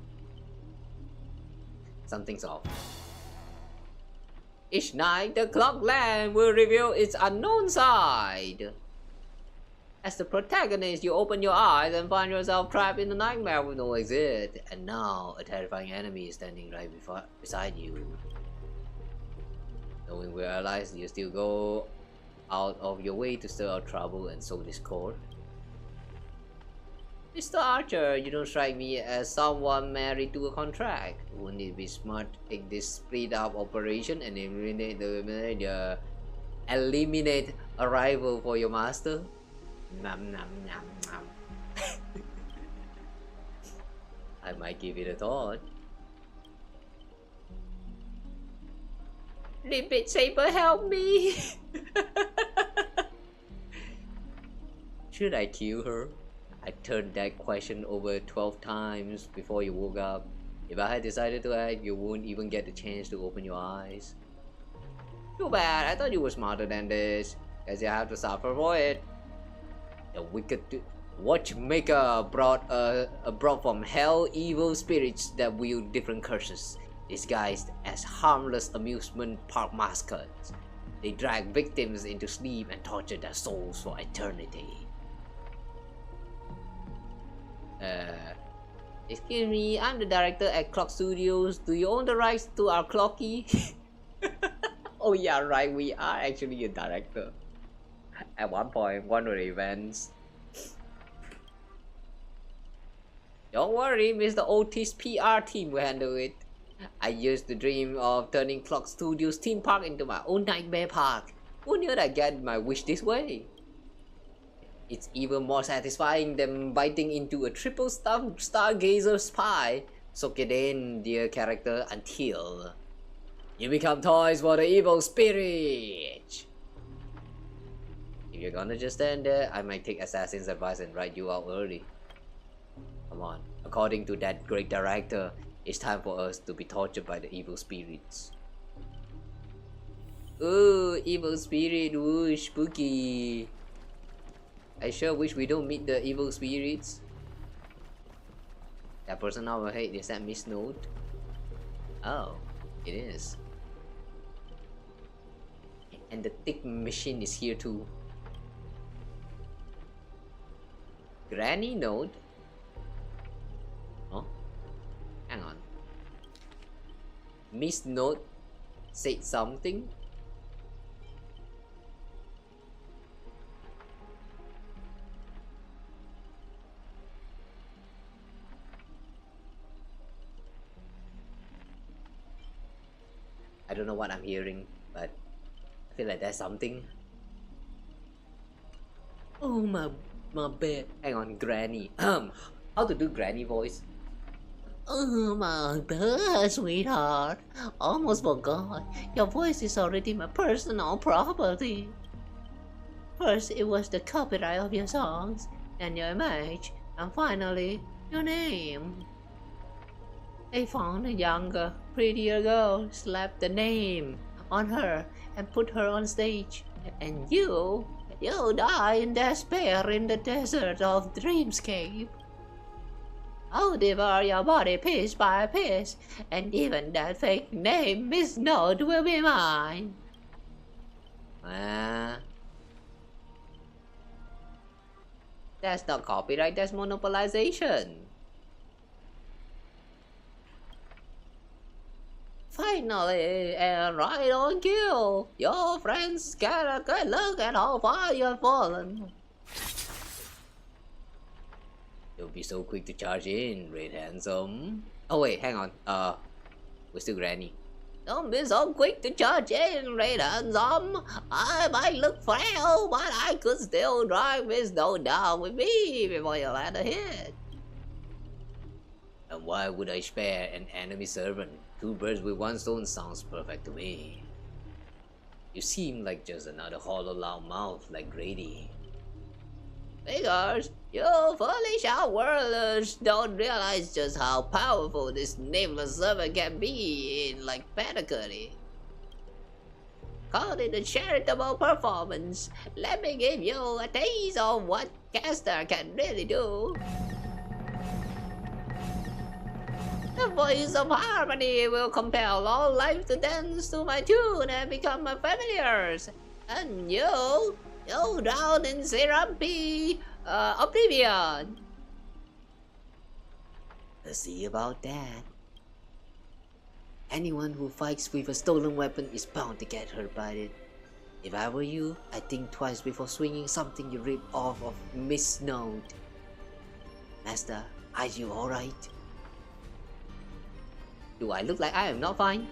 Something's off. Each night, the clockland will reveal its unknown side. As the protagonist, you open your eyes and find yourself trapped in a nightmare with no exit. And now, a terrifying enemy is standing right beside you. Knowing we realize you still go out of your way to stir out trouble and sow discord. Mr. Archer, you don't strike me as someone married to a contract. Wouldn't it be smart to take this split up operation and eliminate a rival for your master? Nom nom nom nom. I might give it a thought. Limpet Saber, help me! Should I kill her? I turned that question over 12 times before you woke up. If I had decided to act, you wouldn't even get the chance to open your eyes. Too bad, I thought you were smarter than this. Guess you have to suffer for it. The wicked watchmaker brought from hell evil spirits that wield different curses, disguised as harmless amusement park mascots. They drag victims into sleep and torture their souls for eternity. Excuse me, I'm the director at Clock Studios. Do you own the rights to our Clocky? Oh yeah, right, we are actually a director. At one point, one of the events. Don't worry, Mr. Otis' PR team will handle it. I used to dream of turning Clock Studios theme park into my own nightmare park. Who knew I'd get my wish this way? It's even more satisfying than biting into a triple stargazer spy. Soak it in, dear character, until you become toys for the evil spirit. If you're gonna just stand there, I might take Assassin's advice and write you out early. Come on, according to that great director, it's time for us to be tortured by the evil spirits. Ooh, evil spirit, ooh, spooky. I sure wish we don't meet the evil spirits. That person on our head, is that Miss Note? Oh, it is. And the thick machine is here too. Granny Note? Oh? Hang on. Miss Note? said something. I don't know what I'm hearing, but I feel like there's something. Oh my bed. Hang on, Granny. How to do Granny voice? Oh my bed, sweetheart. Almost forgot. Your voice is already my personal property. First, it was the copyright of your songs, then your image, and finally, your name. They found a younger, prettier girl, slapped the name on her, and put her on stage. And you die in despair in the desert of Dreamscape. I'll devour your body piece by piece, and even that fake name, Miss Note, will be mine. That's not copyright, that's monopolization. Finally, and right on cue, your friends get a good look at how far you've fallen. Don't be so quick to charge in, Red Handsome. Oh wait, hang on. We're still Granny. Don't be so quick to charge in, Red Handsome. I might look frail, but I could still drive Miss Note down with me before you land a hit. And why would I spare an enemy servant? 2 birds with 1 stone sounds perfect to me. You seem like just another hollow loud mouth like Grady. Figures, you foolish outworlders don't realize just how powerful this nameless servant can be in like Petticoat. Call it a charitable performance. Let me give you a taste of what Caster can really do. The voice of harmony will compel all life to dance to my tune and become my familiars. And you drown in syrupy oblivion. Let's see about that. Anyone who fights with a stolen weapon is bound to get hurt by it. If I were you, I'd think twice before swinging something you ripped off of Miss Note. Master, are you alright? Do I look like I am not fine?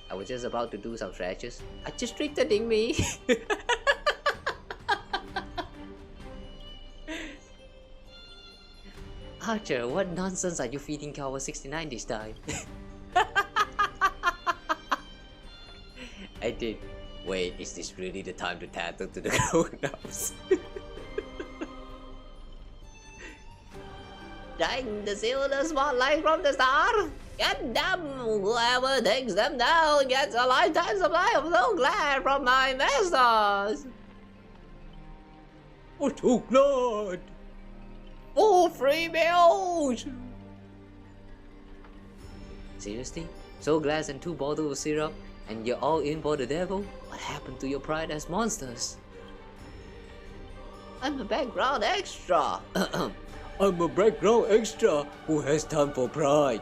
I was just about to do some stretches. Are you strengthening me? Archer, what nonsense are you feeding Kawa 69 this time? I did. Wait, is this really the time to tattle to the grown-ups? Trying to steal the spotlight from the star? Get them! Whoever takes them down gets a lifetime supply of so glad from my masters! Oh, so glad! Oh, free meals! Seriously? So glass and 2 bottles of syrup, and you're all in for the devil? What happened to your pride as monsters? I'm a background extra! I'm a background extra who has time for pride.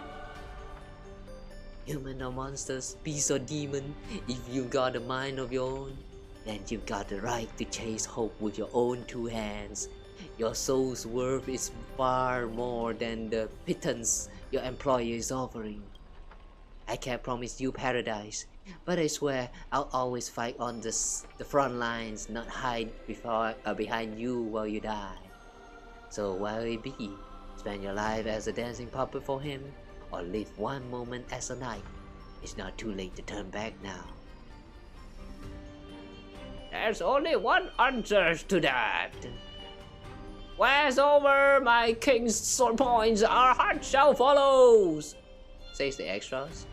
Human or monsters, beast or demon, if you got a mind of your own, then you've got the right to chase hope with your own 2 hands. Your soul's worth is far more than the pittance your employer is offering. I can't promise you paradise, but I swear I'll always fight on the front lines, not hide behind you while you die. So while it be, spend your life as a dancing puppet for him, or live one moment as a knight. It's not too late to turn back now. There's only one answer to that. Where's over my king's sword points, our heart shall follow, says the extras.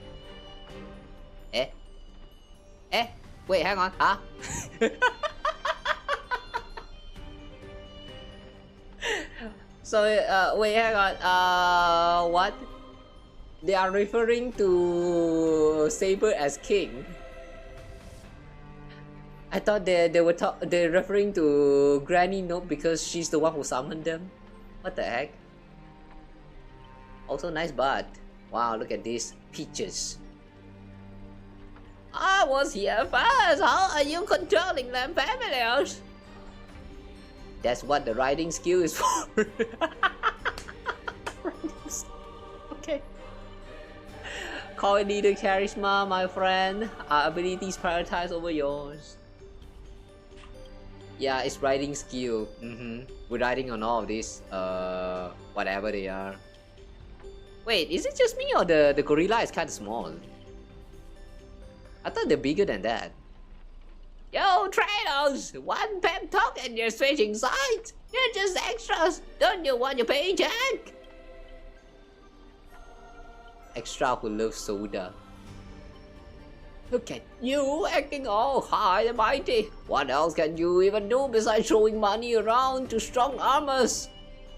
Wait, hang on, huh? So, wait, hang on, what? They are referring to Saber as king. I thought they're referring to Granny Note because she's the one who summoned them. What the heck? Also, nice butt. Wow, look at these peaches. I was here first. How are you controlling them familiars? That's what the writing skill is for. Okay. Call neither charisma, my friend. Our abilities prioritize over yours. Yeah, it's writing skill. We're writing on all of this. Whatever they are. Wait, is it just me or the gorilla is kind of small? I thought they're bigger than that. Yo, trainers! One pep talk and you're switching sides! You're just extras! Don't you want your paycheck? Extra who loves soda. Look at you acting all high and mighty. What else can you even do besides throwing money around to strong armors?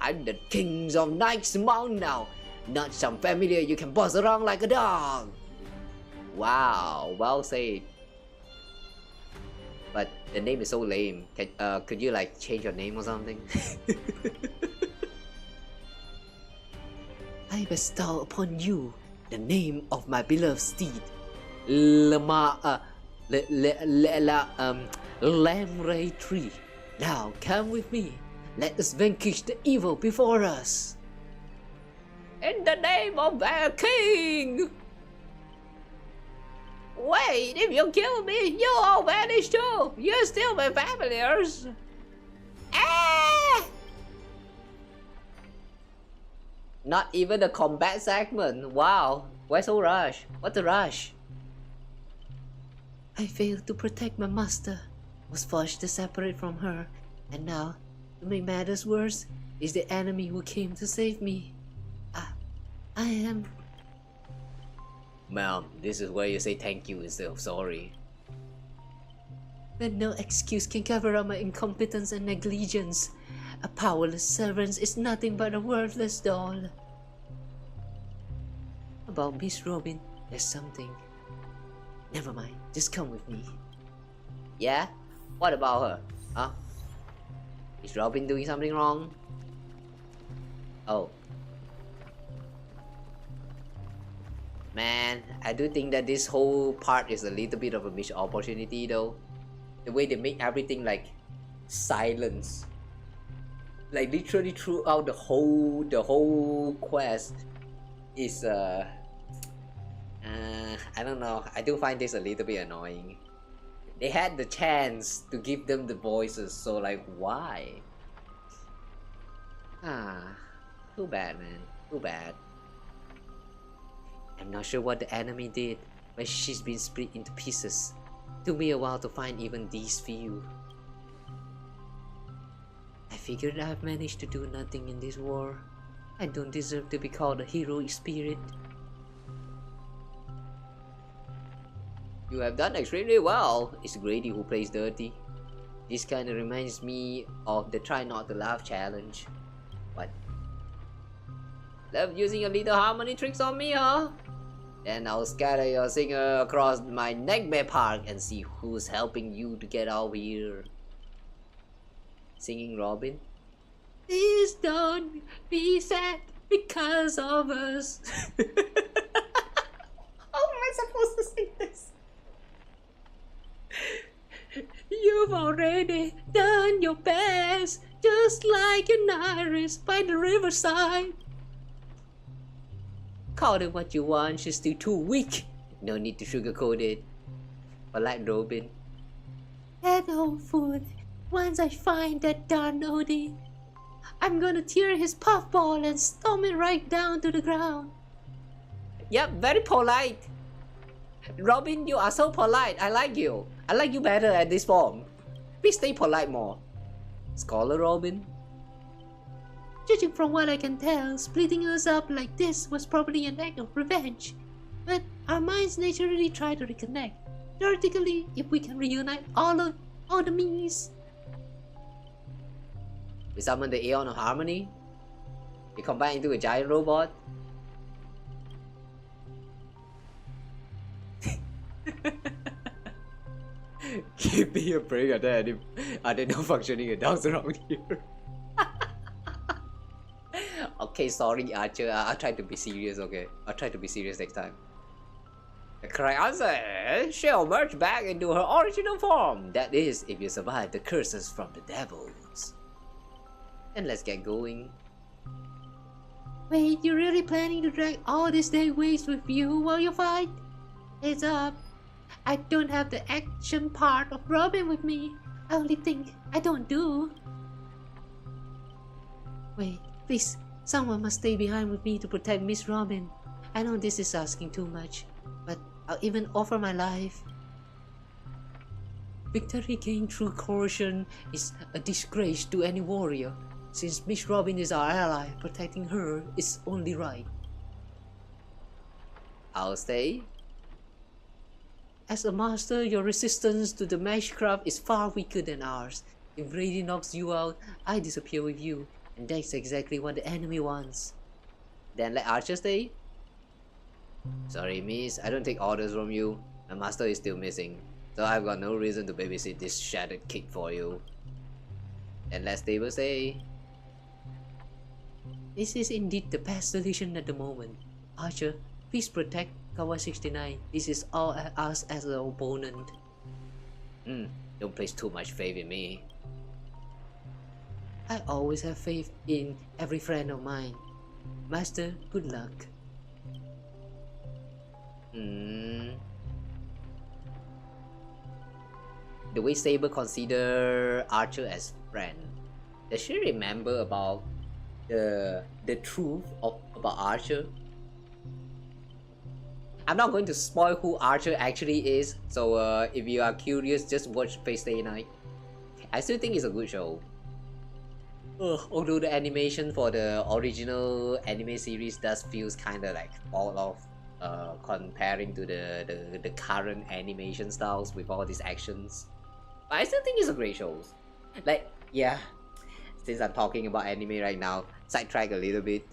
I'm the kings of Nike's Mountain now. Not some familiar you can boss around like a dog. Wow, well said. But the name is so lame. Could you like change your name or something? I bestow upon you the name of my beloved steed, Lamray Tree. Now come with me. Let us vanquish the evil before us. In the name of our king. Wait, if you kill me, you all vanish too. You're still my familiars. Ah! Not even the combat segment. Wow, why so rush? What the rush? I failed to protect my master. Was forced to separate from her. And now, to make matters worse, is the enemy who came to save me. I am... Ma'am, this is where you say thank you instead of sorry. But no excuse can cover up my incompetence and negligence. A powerless servant is nothing but a worthless doll. About Miss Robin, there's something. Never mind, just come with me. Yeah? What about her? Huh? Is Robin doing something wrong? Oh. Man, I do think that this whole part is a little bit of a missed opportunity though. The way they make everything like silence. Like literally throughout the whole quest is I don't know. I do find this a little bit annoying. They had the chance to give them the voices, so like why? Too bad, man. Too bad. I'm not sure what the enemy did, but she's been split into pieces. Took me a while to find even these few. I figured I've managed to do nothing in this war. I don't deserve to be called a heroic spirit. You have done extremely well. It's Grady who plays dirty. This kinda reminds me of the try not to laugh challenge. What? Love using your little harmony tricks on me, huh? Then I'll scatter your singer across my neckbed park and see who's helping you to get out here. Singing Robin? Please don't be sad because of us. How am I supposed to sing this? You've already done your best, just like an iris by the riverside. Call it what you want, she's still too weak. No need to sugarcoat it. But like Robin. That old fool. Once I find that darn Odie, I'm gonna tear his puffball and stomp it right down to the ground. Yep, very polite. Robin, you are so polite. I like you. I like you better at this form. Please stay polite more. Scholar Robin. Judging from what I can tell, splitting us up like this was probably an act of revenge. But our minds naturally try to reconnect. Theoretically, if we can reunite all the me's. We summon the Aeon of Harmony. We combine into a giant robot. Give me a break. Are there no functioning adults around here? Okay, sorry Archer. I'll try to be serious, okay? I'll try to be serious next time. The correct answer is she'll merge back into her original form. That is, if you survive the curses from the devils. And let's get going. Wait, you're really planning to drag all this day waste with you while you fight? Heads up. I don't have the action part of Robin with me. I only think, I don't do. Wait, please, someone must stay behind with me to protect Miss Robin. I know this is asking too much, but I'll even offer my life. Victory gained through coercion is a disgrace to any warrior. Since Miss Robin is our ally, protecting her is only right. I'll stay. As a master, your resistance to the Mashcraft is far weaker than ours. If Brady knocks you out, I disappear with you. And that's exactly what the enemy wants. Then let Archer stay? Sorry miss, I don't take orders from you. My master is still missing. So I've got no reason to babysit this shattered kid for you. And let Stable stay. This is indeed the best solution at the moment. Archer, please protect Kawa 69. This is all us as an opponent. Don't place too much faith in me. I always have faith in every friend of mine. Master, good luck. The way Saber consider Archer as friend. Does she remember about the truth about Archer? I'm not going to spoil who Archer actually is, so if you are curious, just watch Fate Stay Night. I still think it's a good show. Although the animation for the original anime series does feels kinda like fall off comparing to the current animation styles with all these actions. But I still think it's a great show. Like, yeah, since I'm talking about anime right now, sidetrack a little bit.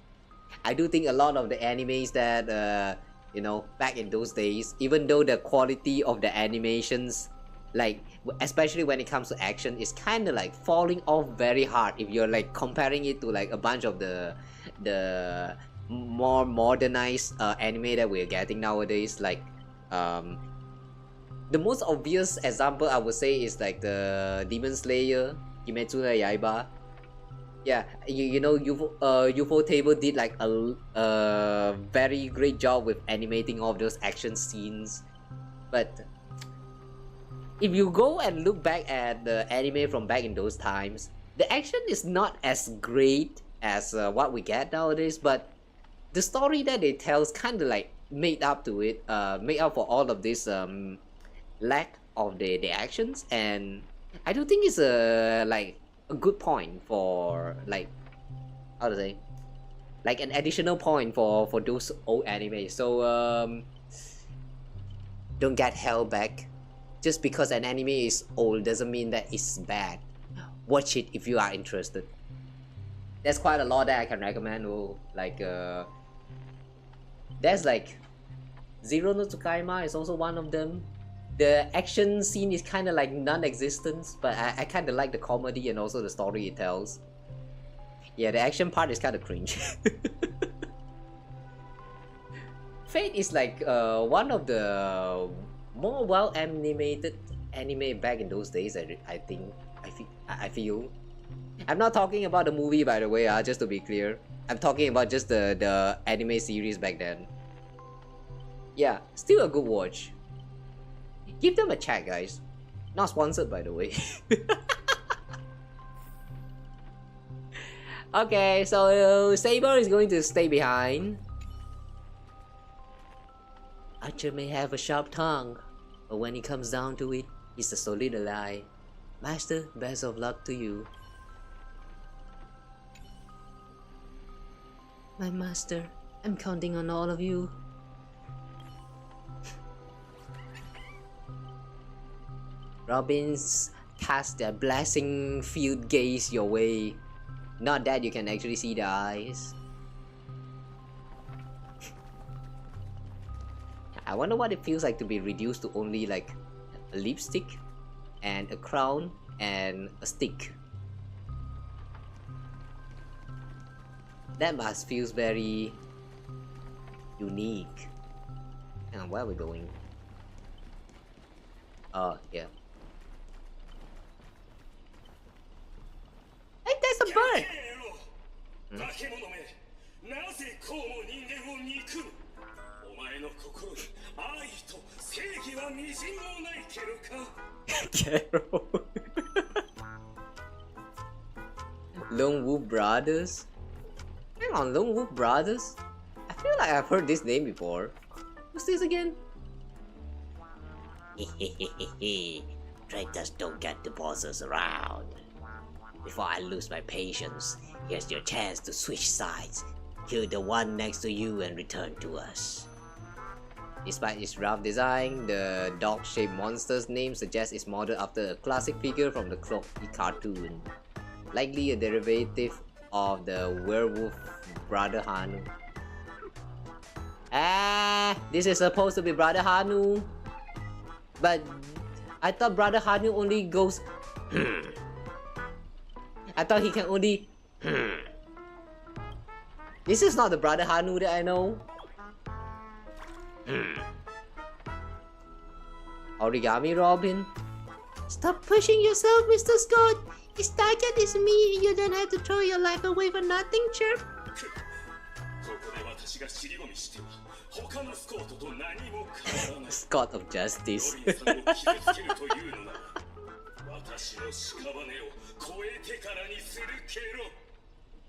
I do think a lot of the animes that you know, back in those days, even though the quality of the animations, like especially when it comes to action, is kind of like falling off very hard if you're like comparing it to like a bunch of the more modernized anime that we're getting nowadays. Like the most obvious example I would say is like the Demon Slayer, Kimetsu no Yaiba. Yeah, you know, ufotable did like a very great job with animating all of those action scenes. But if you go and look back at the anime from back in those times, the action is not as great as what we get nowadays, but the story that they tell is kind of like made up to it, made up for all of this lack of the actions. And I do think it's like a good point for like, how to say, like an additional point for those old anime. So don't get held back. Just because an anime is old doesn't mean that it's bad. Watch it if you are interested. There's quite a lot that I can recommend. Like there's like Zero no Tsukaima is also one of them. The action scene is kind of like non-existent, but I kind of like the comedy and also the story it tells. Yeah, the action part is kind of cringe. Fate is like one of the more well-animated anime back in those days. I feel. I'm not talking about the movie, by the way. Just to be clear, I'm talking about just the anime series back then. Yeah, still a good watch. Give them a check, guys. Not sponsored, by the way. Okay, so Saber is going to stay behind. Archer may have a sharp tongue, but when it comes down to it, he's a solid ally. Master, best of luck to you. My master, I'm counting on all of you. Robins cast their blessing field gaze your way. Not that you can actually see the eyes. I wonder what it feels like to be reduced to only like a lipstick and a crown and a stick. That must feels very unique. Hang on, where are we going? Oh, yeah. Hey, there's a bird! Lone Wolf Brothers? Hang on, Lone Wolf Brothers? I feel like I've heard this name before. Who's this again? Traitors don't get to boss us around. Before I lose my patience, here's your chance to switch sides. Kill the one next to you and return to us. Despite its rough design, the dog-shaped monster's name suggests it's modeled after a classic figure from the Clock cartoon, likely a derivative of the werewolf Brother Hanu. This is supposed to be Brother Hanu, but I thought Brother Hanu only goes I thought he can only This is not the Brother Hanu that I know. Origami Robin. Stop pushing yourself, Mr. Scott. His target is me. You don't have to throw your life away for nothing, chirp. Scott of Justice.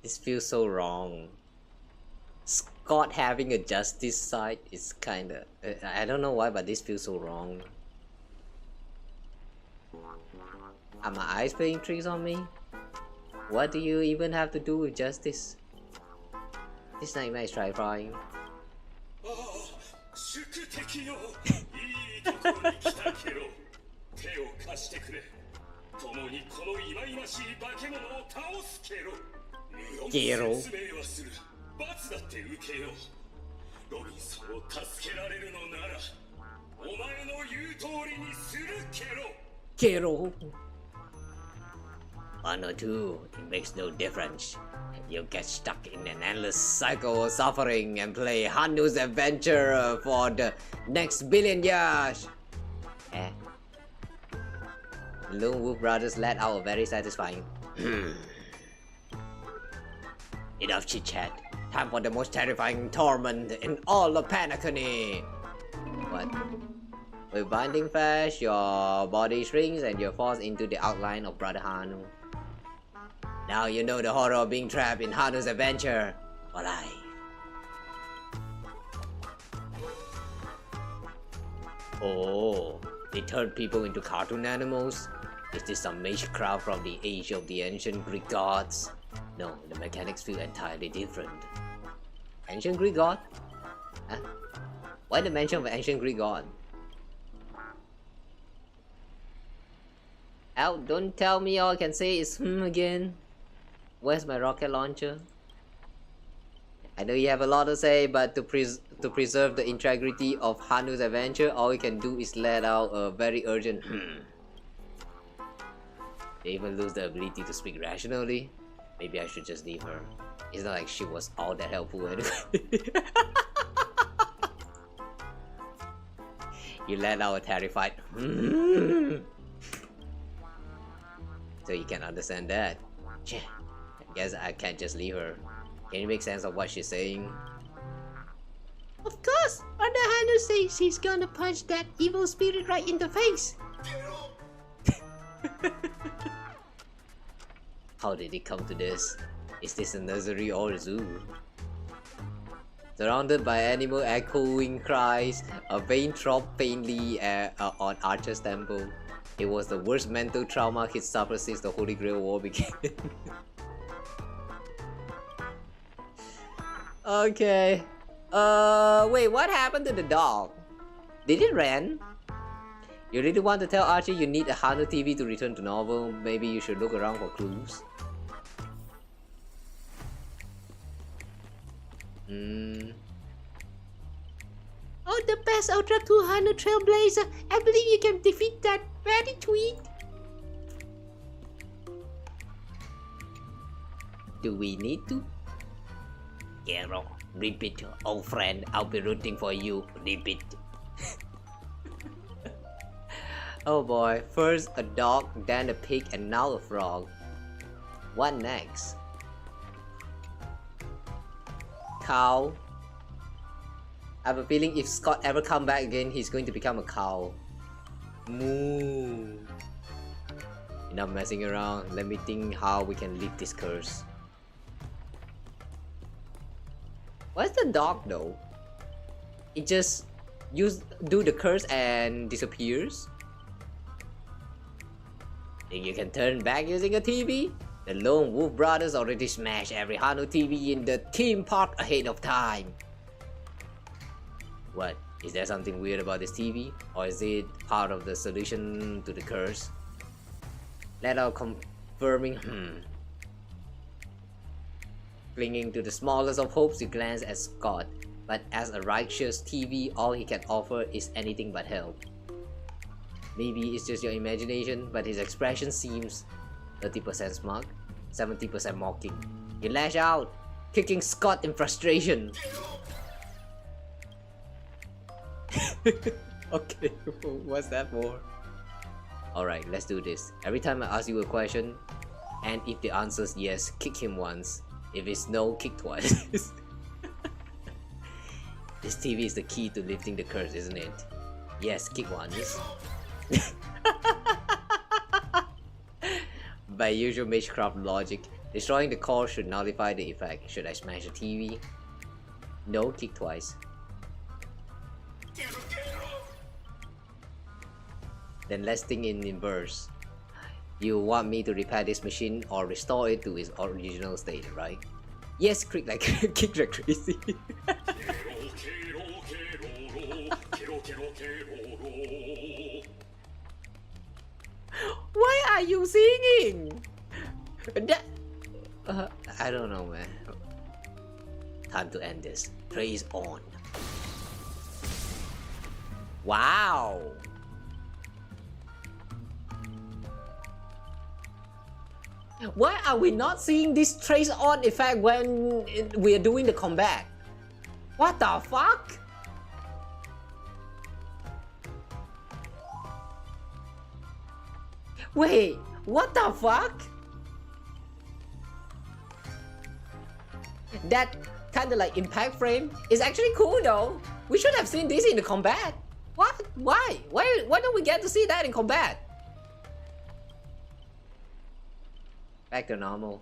This feels so wrong. Scott having a justice side is kinda... I don't know why, but this feels so wrong. Are my eyes playing tricks on me? What do you even have to do with justice? This nightmare is terrifying. Kero. Kero. 1 or 2, it makes no difference. You get stuck in an endless cycle of suffering and play Hanu's adventure for the next billion years. Lone Wolf Brothers let out a very satisfying. Enough chit chat. Time for the most terrifying torment in all of Panacony. What? With Binding Flash, your body shrinks and you're forced into the outline of Brother Hanu. Now you know the horror of being trapped in Hanu's adventure for life. Oh, they turned people into cartoon animals? Is this some magecraft from the age of the ancient Greek gods? No, the mechanics feel entirely different. Ancient Greek god? Huh? Why the mention of an ancient Greek god? Al, don't tell me all I can say is again. Where's my rocket launcher? I know you have a lot to say, but to preserve the integrity of Hanu's adventure, all you can do is let out a very urgent They even lose the ability to speak rationally. Maybe I should just leave her. It's not like she was all that helpful anyway. You let out a terrified so you can understand that. I guess I can't just leave her. Can you make sense of what she's saying? Of course! Brother Hanu says he's gonna punch that evil spirit right in the face! How did it come to this? Is this a nursery or a zoo? Surrounded by animal echoing cries, a vein throbbed faintly on Archer's temple. It was the worst mental trauma he'd suffered since the Holy Grail War began. Okay. Wait, what happened to the dog? Did it run? You really want to tell Archie you need a Hanu TV to return to normal? Maybe you should look around for clues. Oh, the best Ultra 2 Hanu Trailblazer! I believe you can defeat that very tweet! Do we need to? Gero, repeat, old friend. I'll be rooting for you. Repeat. Oh boy, first a dog, then a pig, and now a frog. What next? Cow. I have a feeling if Scott ever come back again, he's going to become a cow. Moo. Enough messing around, let me think how we can lift this curse. What's the dog though? It just do the curse and disappears? Think you can turn back using a TV? The Lone Wolf Brothers already smashed every Hanu TV in the theme park ahead of time. What? Is there something weird about this TV? Or is it part of the solution to the curse? Let out confirming Clinging to the smallest of hopes, you glance at Scott, but as a righteous TV, all he can offer is anything but help. Maybe it's just your imagination, but his expression seems 30% smug, 70% mocking. You lash out, kicking Scott in frustration. Okay, what's that for? Alright, let's do this. Every time I ask you a question, and if the answer is yes, kick him once. If it's no, kick twice. This TV is the key to lifting the curse, isn't it? Yes, kick once. By usual Magecraft logic, destroying the core should nullify the effect. Should I smash the TV? No, kick twice. Then let's think in inverse. You want me to repair this machine or restore it to its original state, right? Yes, kick like crazy. Why are you singing? I don't know, man. Time to end this. Praise on. Wow. Why are we not seeing this trace on effect when we are doing the combat? What the fuck? Wait, what the fuck? That kind of like impact frame is actually cool though. We should have seen this in the combat. What? Why? Why don't we get to see that in combat? Back to normal.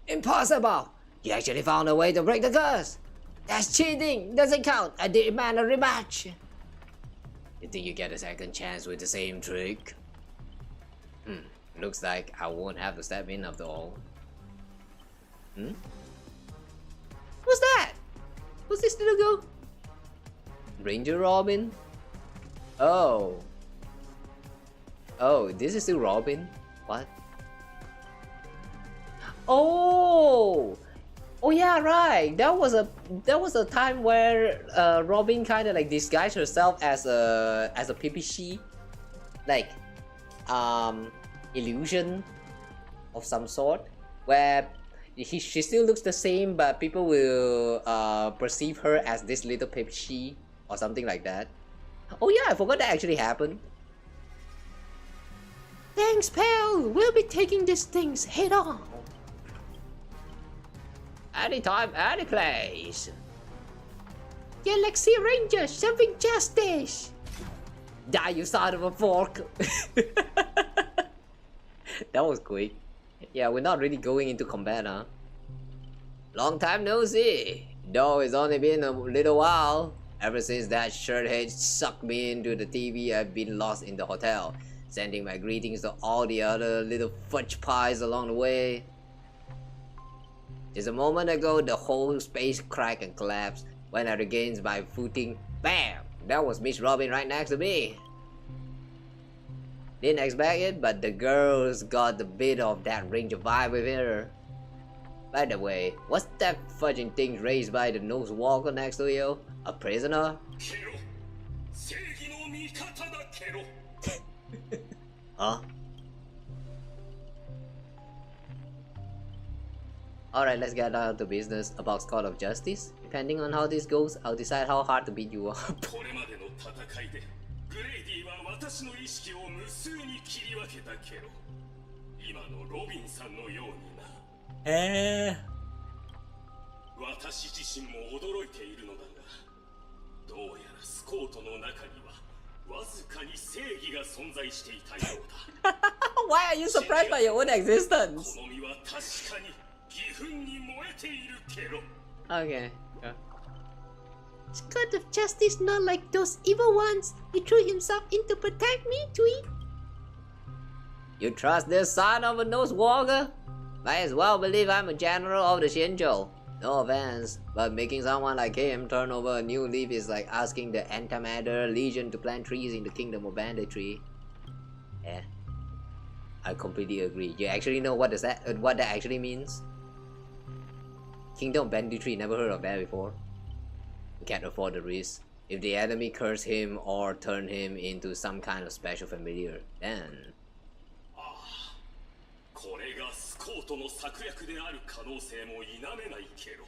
Impossible! You actually found a way to break the curse! That's cheating! Doesn't count! I demand a rematch! You think you get a second chance with the same trick? Looks like I won't have to step in after all. What's that? What's this little girl? Ranger Robin? Oh. Oh, this is still Robin? What? Oh! Oh yeah, right. That was a time where Robin kind of like disguised herself as a PPC, like illusion of some sort, where she still looks the same, but people will perceive her as this little PPC or something like that. Oh yeah, I forgot that actually happened. Thanks, pal. We'll be taking these things head on. Anytime, any place. Galaxy Rangers, serving justice. Die, you son of a fork. That was quick. Yeah, we're not really going into combat, huh? Long time no see. Though it's only been a little while. Ever since that shirthead sucked me into the TV, I've been lost in the hotel, sending my greetings to all the other little fudge pies along the way. Just a moment ago, the whole space cracked and collapsed. When I regained my footing, bam! That was Miss Robin right next to me. Didn't expect it, but the girl's got a bit of that Ranger vibe with her. By the way, what's that fudging thing raised by the nose walker next to you? A prisoner? Huh? Alright, let's get down to business about Scott of Justice. Depending on how this goes, I'll decide how hard to beat you up. 戦いでグレイディは私の意識を無数に切り分けたけど、今のロビンさんのようにな。私自身も驚いているのだが、どうやらスコートの中にはわずかに正義が存在していたようだ。Why are you surprised by your own existence? この身は確かに義憤に燃えているけど。Okay. Scott of Justice, not like those evil ones. He threw himself in to protect me, Tweet. You trust this son of a nose walker? Might as well believe I'm a general of the Shinjo. No offense, but making someone like him turn over a new leaf is like asking the Antimatter Legion to plant trees in the kingdom of banditry. Yeah, I completely agree. You actually know what that actually means? Kingdom of banditry, never heard of that before. We can't afford the risk. If the enemy curse him or turn him into some kind of special familiar, then... これがスコートの策略である可能性も否めないけど、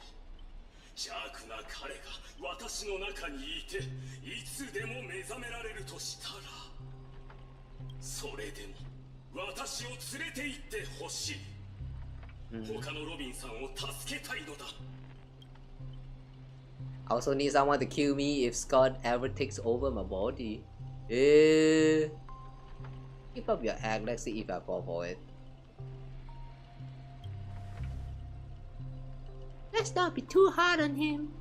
邪悪な彼が私の中にいていつでも目覚められるとしたら、それでも私を連れて行ってほしい。他のロビンさんを助けたいのだ。I also need someone to kill me if Scott ever takes over my body. Keep up your act, let's see if I fall for it. Let's not be too hard on him.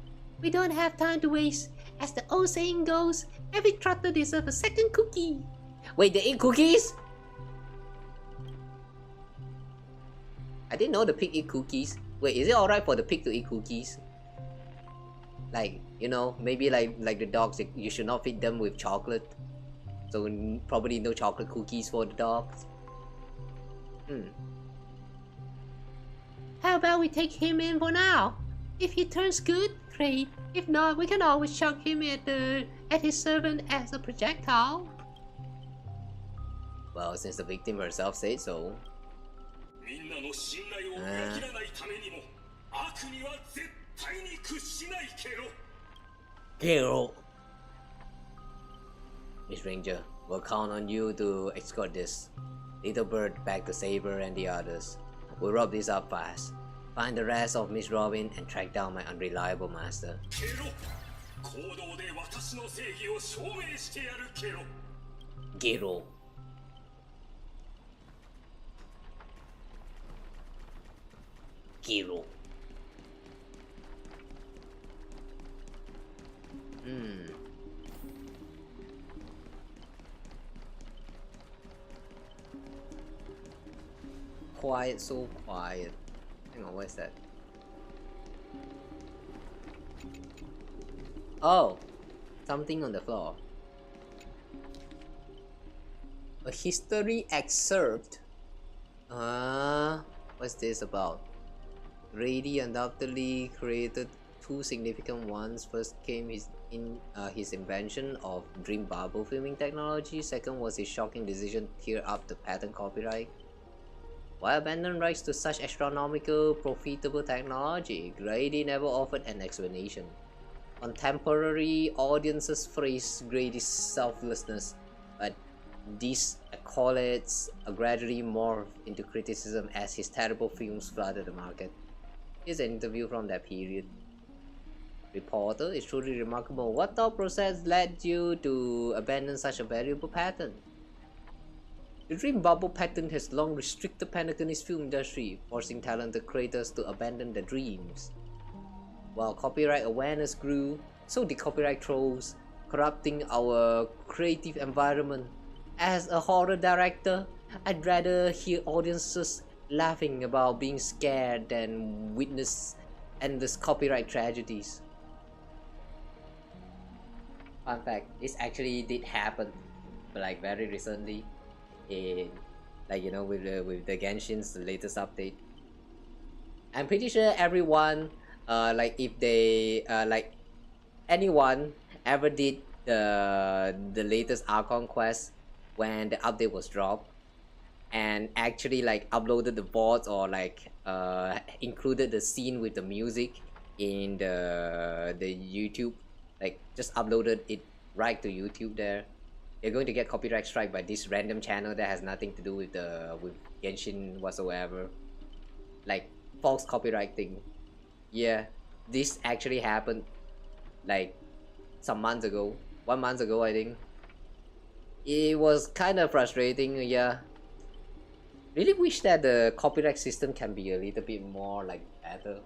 We don't have time to waste. As the old saying goes, every trotter deserves a second cookie. Wait, they eat cookies? I didn't know the pig eat cookies. Wait, is it alright for the pig to eat cookies? Like, you know, maybe like the dogs, you should not feed them with chocolate. So probably no chocolate cookies for the dogs. How about we take him in for now? If he turns good, great. If not, we can always chuck him at his servant as a projectile. Well, since the victim herself said so. Gero. Miss Ranger, we'll count on you to escort this little bird back to Saber and the others. We'll wrap this up fast. Find the rest of Miss Robin and track down my unreliable master. Gero. Gero. Quiet, so quiet. Hang on, what is that? Oh, something on the floor. A history excerpt. What's this about? Grady undoubtedly created two significant ones. First came his invention of dream bubble filming technology. Second was his shocking decision to tear up the patent copyright. Why abandon rights to such astronomical, profitable technology? Grady never offered an explanation. Contemporary audiences praise Grady's selflessness, but these accolades gradually morphed into criticism as his terrible films flooded the market. Here's an interview from that period. Reporter, it's truly remarkable. What thought process led you to abandon such a valuable patent? The dream bubble patent has long restricted the Pentagonist film industry, forcing talented creators to abandon their dreams. While copyright awareness grew, so did copyright trolls, corrupting our creative environment. As a horror director, I'd rather hear audiences laughing about being scared than witness endless copyright tragedies. Fun fact, this actually did happen, but like very recently. Like, you know, with the Genshin's latest update. I'm pretty sure everyone, like if they like anyone ever did the latest Archon quest when the update was dropped, and actually like uploaded the VODs or like included the scene with the music in the YouTube, like just uploaded it right to YouTube there. They're going to get copyright strike by this random channel that has nothing to do with Genshin whatsoever. Like false copyright thing. Yeah, this actually happened like some months ago. 1 month ago, I think. It was kind of frustrating, yeah. Really wish that the copyright system can be a little bit more like better.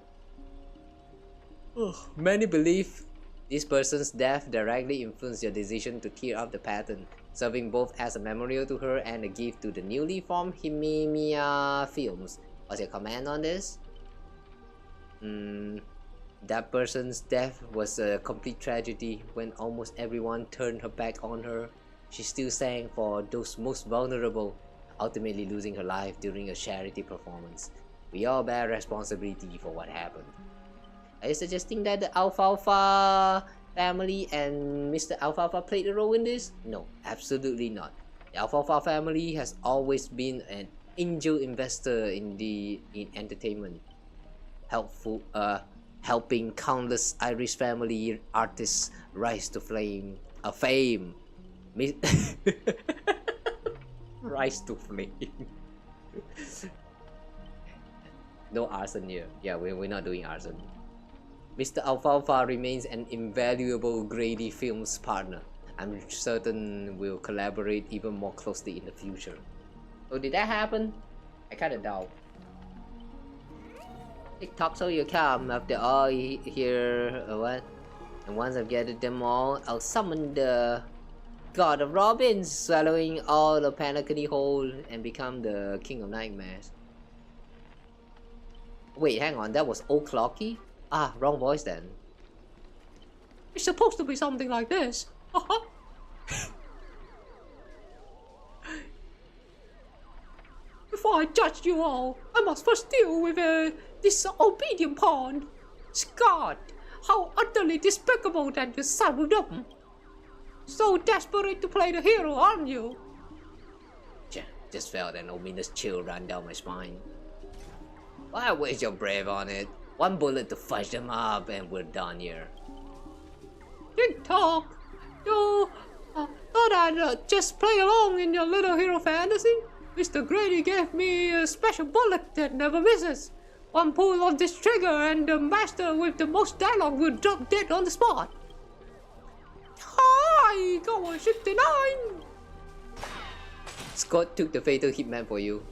Many believe this person's death directly influenced your decision to tear up the pattern, serving both as a memorial to her and a gift to the newly formed Himimiya Films. What's your comment on this? That person's death was a complete tragedy. When almost everyone turned her back on her, she still sang for those most vulnerable, ultimately losing her life during a charity performance. We all bear responsibility for what happened. Are you suggesting that the Alfalfa family and Mr. Alfalfa played a role in this? No, absolutely not. The Alfalfa family has always been an angel investor in entertainment, helping countless Irish family artists rise to fame. Rise to flame. No arson here. Yeah, we're not doing arson. Mr. Alfalfa remains an invaluable Grady Films partner. I'm certain we'll collaborate even more closely in the future. So did that happen? I kinda doubt. TikTok so you come after all here what? And once I've gathered them all, I'll summon the God of Robins, swallowing all the Panacony whole and become the King of Nightmares. Wait, hang on, that was Old Clocky? Ah, wrong voice then. It's supposed to be something like this. Before I judge you all, I must first deal with this obedient pawn. Scott, how utterly despicable that you son of them. So desperate to play the hero, aren't you? Just felt an ominous chill run down my spine. Why waste your breath on it? One bullet to fudge them up and we're done here. TikTok, you thought I'd just play along in your little hero fantasy? Mr. Grady gave me a special bullet that never misses. One pull of this trigger and the master with the most dialogue will drop dead on the spot. Hi, Kawa 69! Scott took the fatal hitman for you.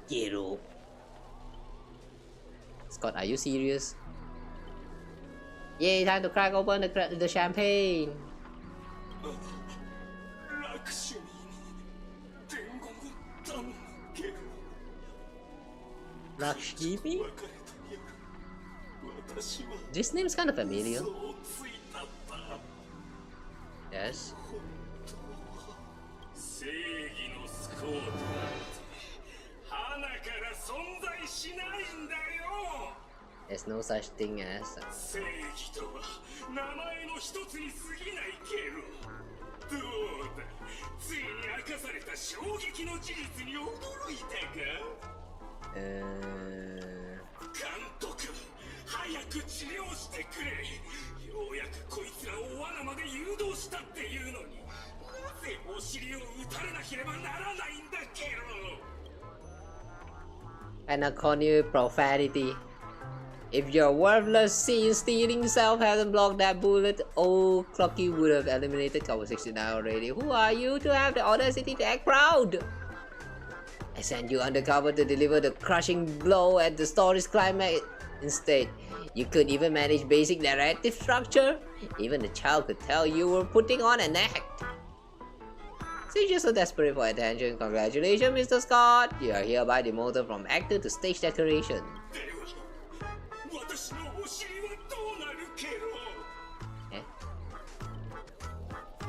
Gero. Scott, are you serious? Yay, time to crack open the champagne. Lakshmi? This name's kind of familiar. Yes. There's no such thing as Anaconio profanity. If your worthless scene-stealing self hadn't blocked that bullet, old Clocky would have eliminated Kawa 69 already. Who are you to have the audacity to act proud? I sent you undercover to deliver the crushing blow at the story's climax. Instead, you couldn't even manage basic narrative structure. Even the child could tell you were putting on an act. Since you're so desperate for attention, congratulations, Mr. Scott. You are hereby demoted from actor to stage decoration.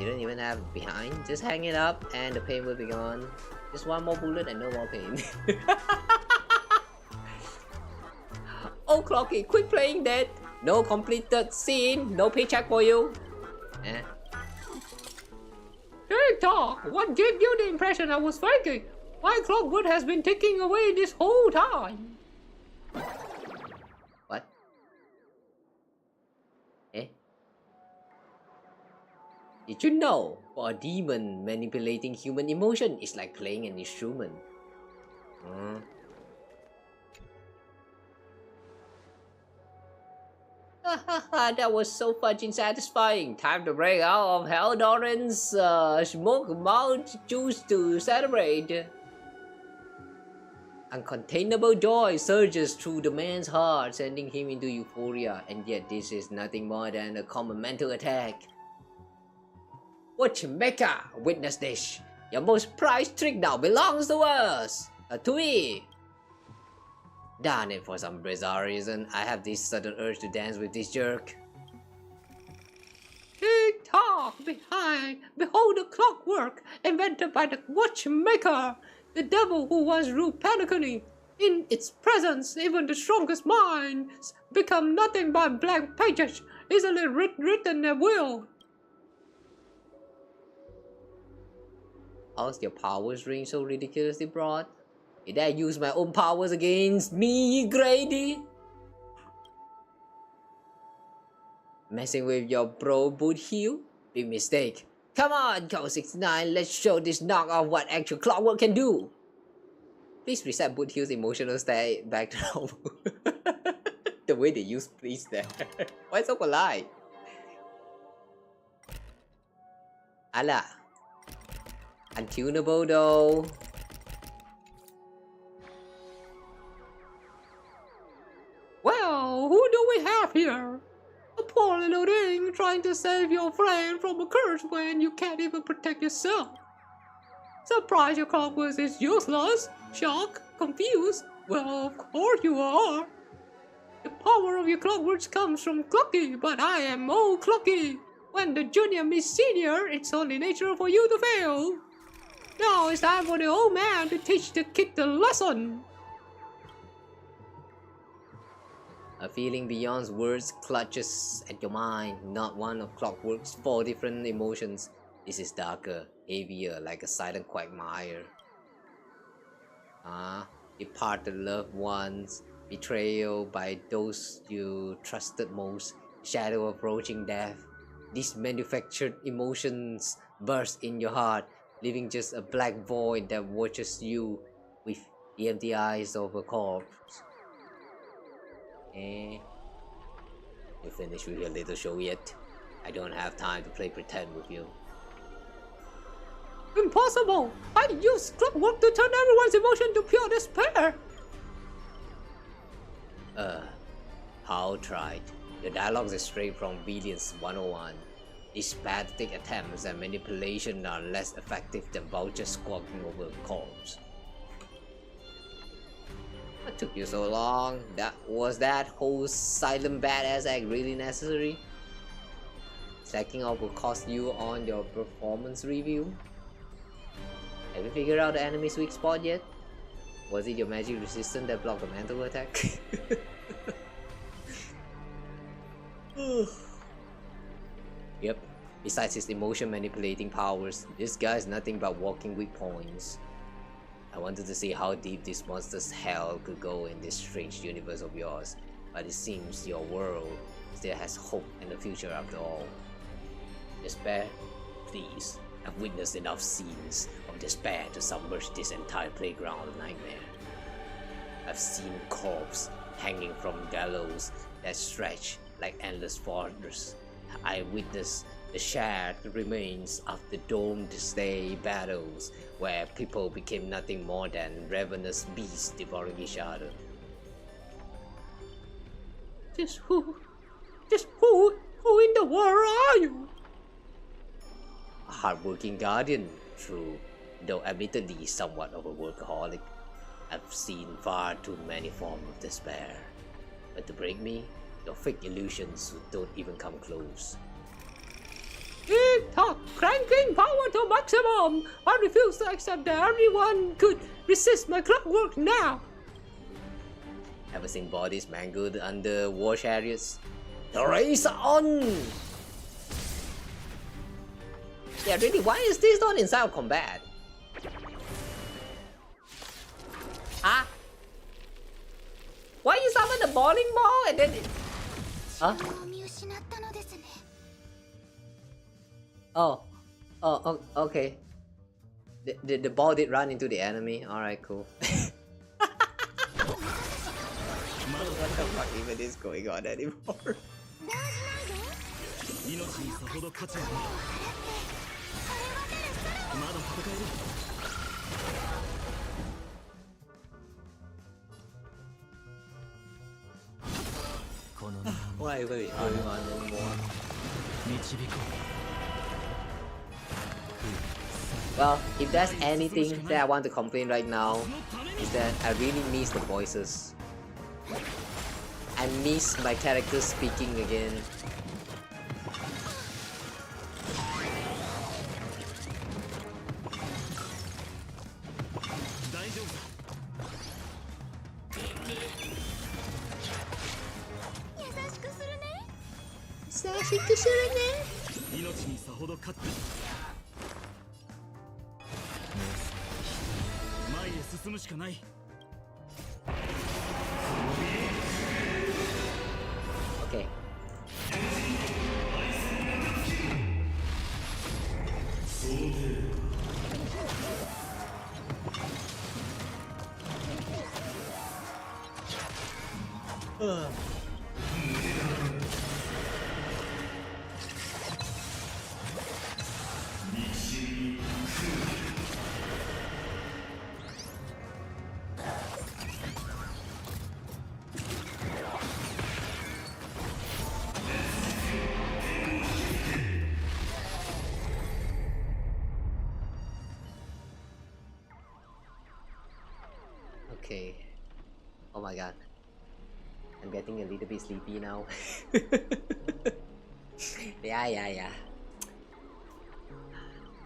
You don't even have behind, just hang it up and the pain will be gone. Just one more bullet and no more pain. Oh Clocky, quit playing that! No completed scene, no paycheck for you. Eh? TikTok, what gave you the impression I was faking? My clockwork has been ticking away this whole time. What? Eh? Did you know, for a demon, manipulating human emotion is like playing an instrument? That was so fucking satisfying. Time to break out of Hell Doran's smoke mouth juice to celebrate. Uncontainable joy surges through the man's heart, sending him into euphoria, and yet this is nothing more than a common mental attack. Watchmaker, witness this. Your most prized trick now belongs to us. To me. Darn it, for some bizarre reason, I have this sudden urge to dance with this jerk. Tick-tock, behold the clockwork invented by the watchmaker, the devil who once ruled Panicony. In its presence, even the strongest minds become nothing but blank pages, easily written at will. How's your powers ring so ridiculously broad? Did I use my own powers against me, Grady? Messing with your bro boot heel? Big mistake. Come on, Kawa 69, let's show this knockoff what actual clockwork can do. Please reset boot heel's emotional state back to normal. The way they use please there. Why so polite? Allah. Untunable though. Well, who do we have here? A poor little thing trying to save your friend from a curse when you can't even protect yourself. Surprised your clockwork is useless? Shocked? Confused? Well, of course you are. The power of your clockwork comes from Clucky, but I am old Clucky. When the junior meets senior, it's only natural for you to fail. Now it's time for the old man to teach the kid the lesson. A feeling beyond words clutches at your mind, not one of Clockwork's 4 different emotions. This is darker, heavier, like a silent quagmire. Departed loved ones, betrayal by those you trusted most, shadow approaching death. These manufactured emotions burst in your heart, leaving just a black void that watches you with the empty eyes of a corpse. You finished with your little show yet? I don't have time to play pretend with you. Impossible! I used clockwork to turn everyone's emotion to pure despair! How tried. Your dialogues are straight from Valiance 101. These pathetic attempts at manipulation are less effective than vultures squawking over a corpse. What took you so long? Was that whole silent badass act really necessary? Slacking off will cost you on your performance review? Have you figured out the enemy's weak spot yet? Was it your magic resistance that blocked the mental attack? Yep, besides his emotion manipulating powers, this guy is nothing but walking weak points. I wanted to see how deep this monster's hell could go in this strange universe of yours, but it seems your world still has hope and a future after all. Despair? Please, I've witnessed enough scenes of despair to submerge this entire playground of nightmare. I've seen corpses hanging from gallows that stretch like endless forests. I witnessed the shared remains of the domed day battles where people became nothing more than ravenous beasts devouring each other. Just who in the world are you? A hardworking guardian, true, though admittedly somewhat of a workaholic. I've seen far too many forms of despair. But to break me, your fake illusions don't even come close. Tick-tock, cranking power to maximum! I refuse to accept that everyone could resist my clockwork now! Ever seen bodies mangled under war chariots? The race on! Yeah, really, why is this not inside of combat? Huh? Why you summon the bowling ball and then... Huh? Oh. Oh, okay. The ball did run into the enemy. Alright, cool. What the fuck even is going on anymore? Why is it going on anymore? Well, if there's anything that I want to complain right now, is that I really miss the voices. I miss my character speaking again. Okay. Okay. Oh my god. I'm getting a little bit sleepy now. Yeah.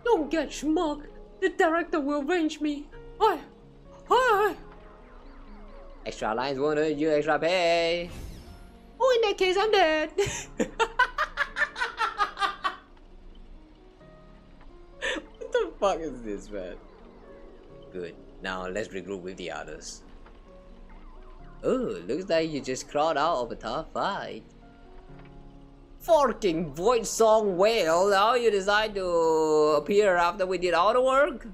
Don't get smug. The director will avenge me. Hi. Extra lines won't hurt you, extra pay. Oh, in that case, I'm dead. What the fuck is this, man? Good. Now let's regroup with the others. Oh, looks like you just crawled out of a tough fight. Fucking void song whale, now you decide to appear after we did all the work?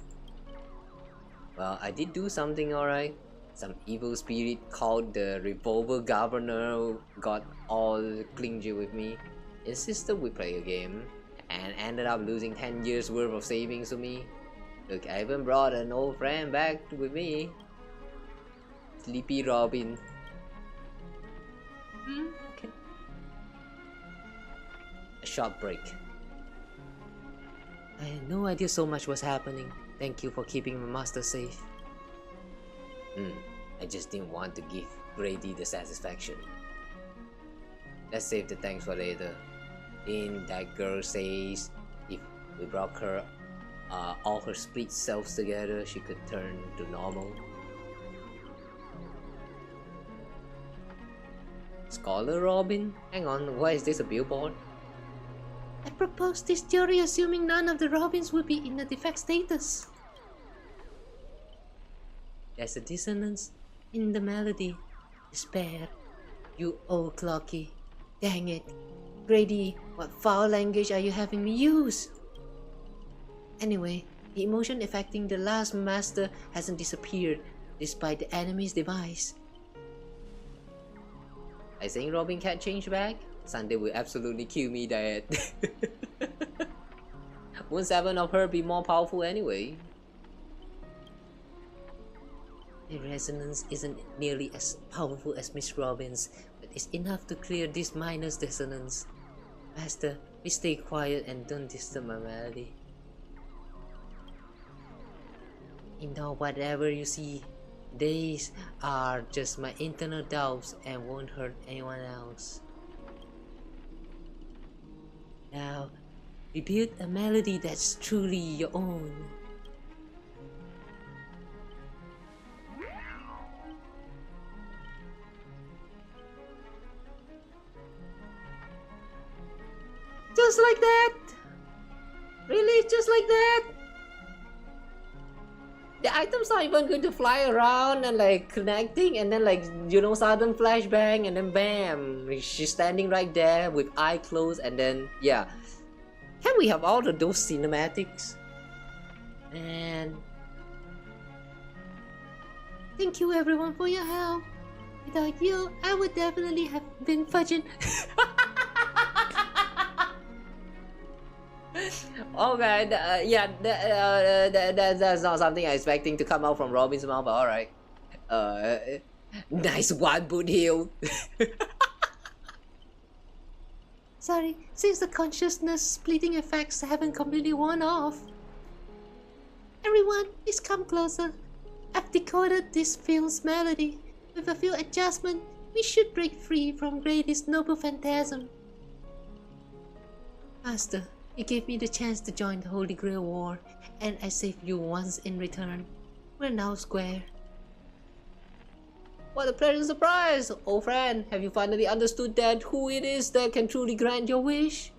Well, I did do something alright. Some evil spirit called the Revolver Governor got all clingy with me, insisted we play a game, and ended up losing 10 years worth of savings to me. Look, I even brought an old friend back with me. Sleepy Robin. Okay. A short break. I had no idea so much was happening. Thank you for keeping my master safe. I just didn't want to give Grady the satisfaction. Let's save the thanks for later. Then that girl says if we brought her all her split selves together, she could turn to normal. Scholar Robin? Hang on, why is this a billboard? I propose this theory assuming none of the Robins will be in a defect status. There's a dissonance in the melody. Despair. You old clocky. Dang it. Grady, what foul language are you having me use? Anyway, the emotion affecting the last master hasn't disappeared despite the enemy's device. I think Robin can't change back? Sunday will absolutely kill me dead. Won't 7 of her be more powerful anyway? The resonance isn't nearly as powerful as Miss Robin's, but it's enough to clear this minor's dissonance. Master, please stay quiet and don't disturb my melody. Ignore whatever you see. These are just my internal doubts and won't hurt anyone else. Now, rebuild a melody that's truly your own. just like that? Really? Just like that? The items are even going to fly around and like connecting and then like, you know, sudden flashbang and then bam, she's standing right there with eye closed and then yeah. Can we have all of those cinematics? And thank you everyone for your help. Without you, I would definitely have been fudging. Okay, yeah, that's not something I'm expecting to come out from Robin's mouth, but alright. Nice one, Boot Hill. Sorry, since the consciousness splitting effects haven't completely worn off. Everyone, please come closer. I've decoded this film's melody. With a few adjustments, we should break free from Grady's noble phantasm. Master, you gave me the chance to join the Holy Grail War, and I saved you once in return. We're now square. What a pleasant surprise! Old friend, have you finally understood that who it is that can truly grant your wish?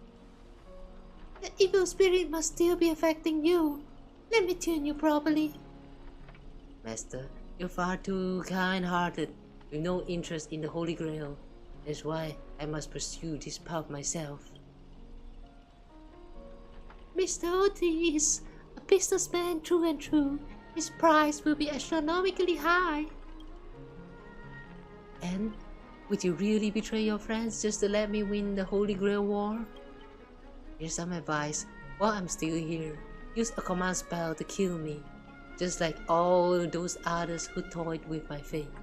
The evil spirit must still be affecting you. Let me tune you properly. Master, you're far too kind-hearted, with no interest in the Holy Grail. That's why I must pursue this path myself. Mr. Oti is a businessman true and true. His price will be astronomically high. And would you really betray your friends just to let me win the Holy Grail War? Here's some advice. While I'm still here, use a command spell to kill me, just like all those others who toyed with my fate.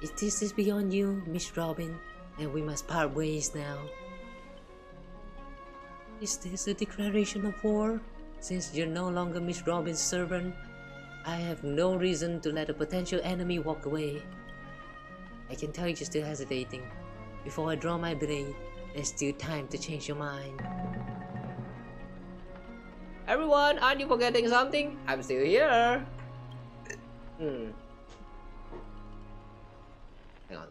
If this is beyond you, Miss Robin, then we must part ways now. Is this a declaration of war? Since you're no longer Miss Robin's servant, I have no reason to let a potential enemy walk away. I can tell you're still hesitating. Before I draw my blade, there's still time to change your mind. Everyone, aren't you forgetting something? I'm still here. Hang on.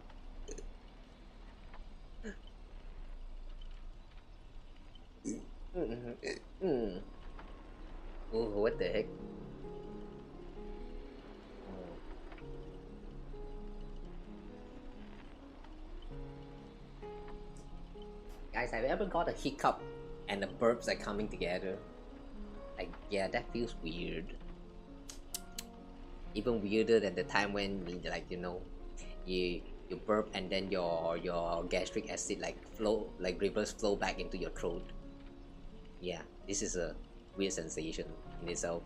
Oh, what the heck? Guys, have you ever got a hiccup and the burps are coming together? Like, yeah, that feels weird. Even weirder than the time when, like, you know, you burp and then your gastric acid like reverse flow back into your throat. Yeah, this is a weird sensation in itself.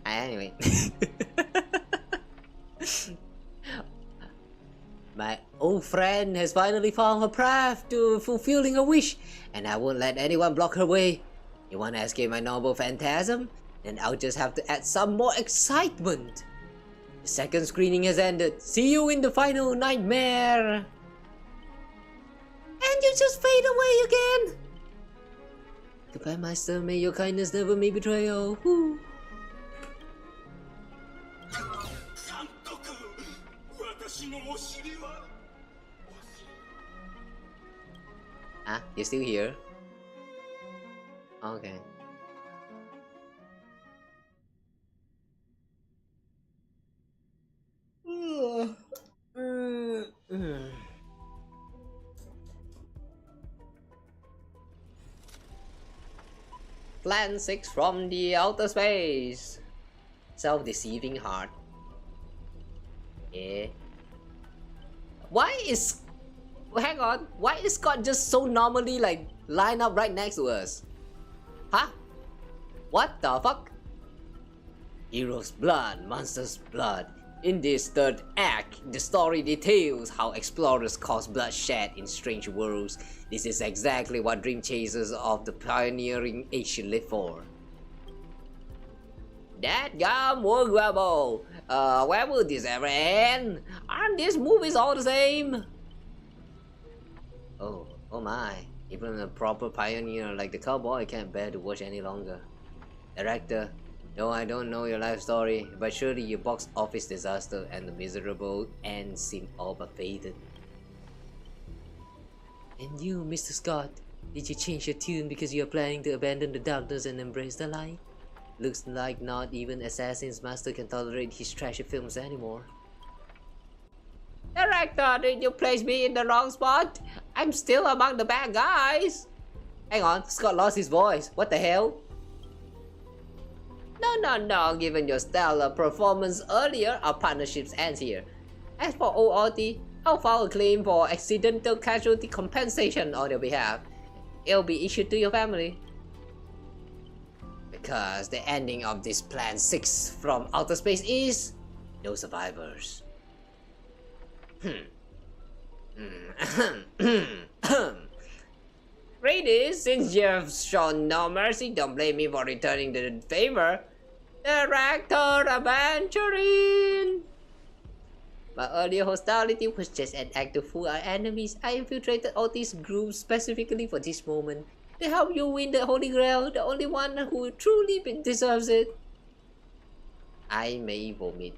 Anyway. My old friend has finally found her path to fulfilling her wish, and I won't let anyone block her way. You want to escape my noble phantasm? Then I'll just have to add some more excitement. The second screening has ended. See you in the final nightmare. And you just fade away again. Goodbye, Master. May your kindness never meet betrayal. Woo. Ah, you're still here? Okay. Plan 6 from the outer space. Self-deceiving heart. Yeah. Why is... Hang on. Why is Scott just so normally like line up right next to us? Huh? What the fuck? Hero's blood, monster's blood. In this third act, the story details how explorers cause bloodshed in strange worlds. This is exactly what dream chasers of the pioneering age should live for. Dadgum world rebel! Where will this ever end? Aren't these movies all the same? Oh my. Even a proper pioneer like the cowboy can't bear to watch any longer. Director, no, I don't know your life story, but surely your box office disaster and the miserable end seem all but faded. And you, Mr. Scott, did you change your tune because you are planning to abandon the darkness and embrace the light? Looks like not even Assassin's Master can tolerate his trashy films anymore. Director, did you place me in the wrong spot? I'm still among the bad guys. Hang on, Scott lost his voice. What the hell? No. Given your stellar performance earlier, our partnerships ends here. As for ORT, I'll file a claim for accidental casualty compensation on your behalf. It'll be issued to your family. Because the ending of this Plan 6 from outer space is no survivors. Really, since you've shown no mercy, don't blame me for returning the favor. Director Aventurine! My earlier hostility was just an act to fool our enemies. I infiltrated all these groups specifically for this moment. To help you win the Holy Grail, the only one who truly deserves it. I may vomit.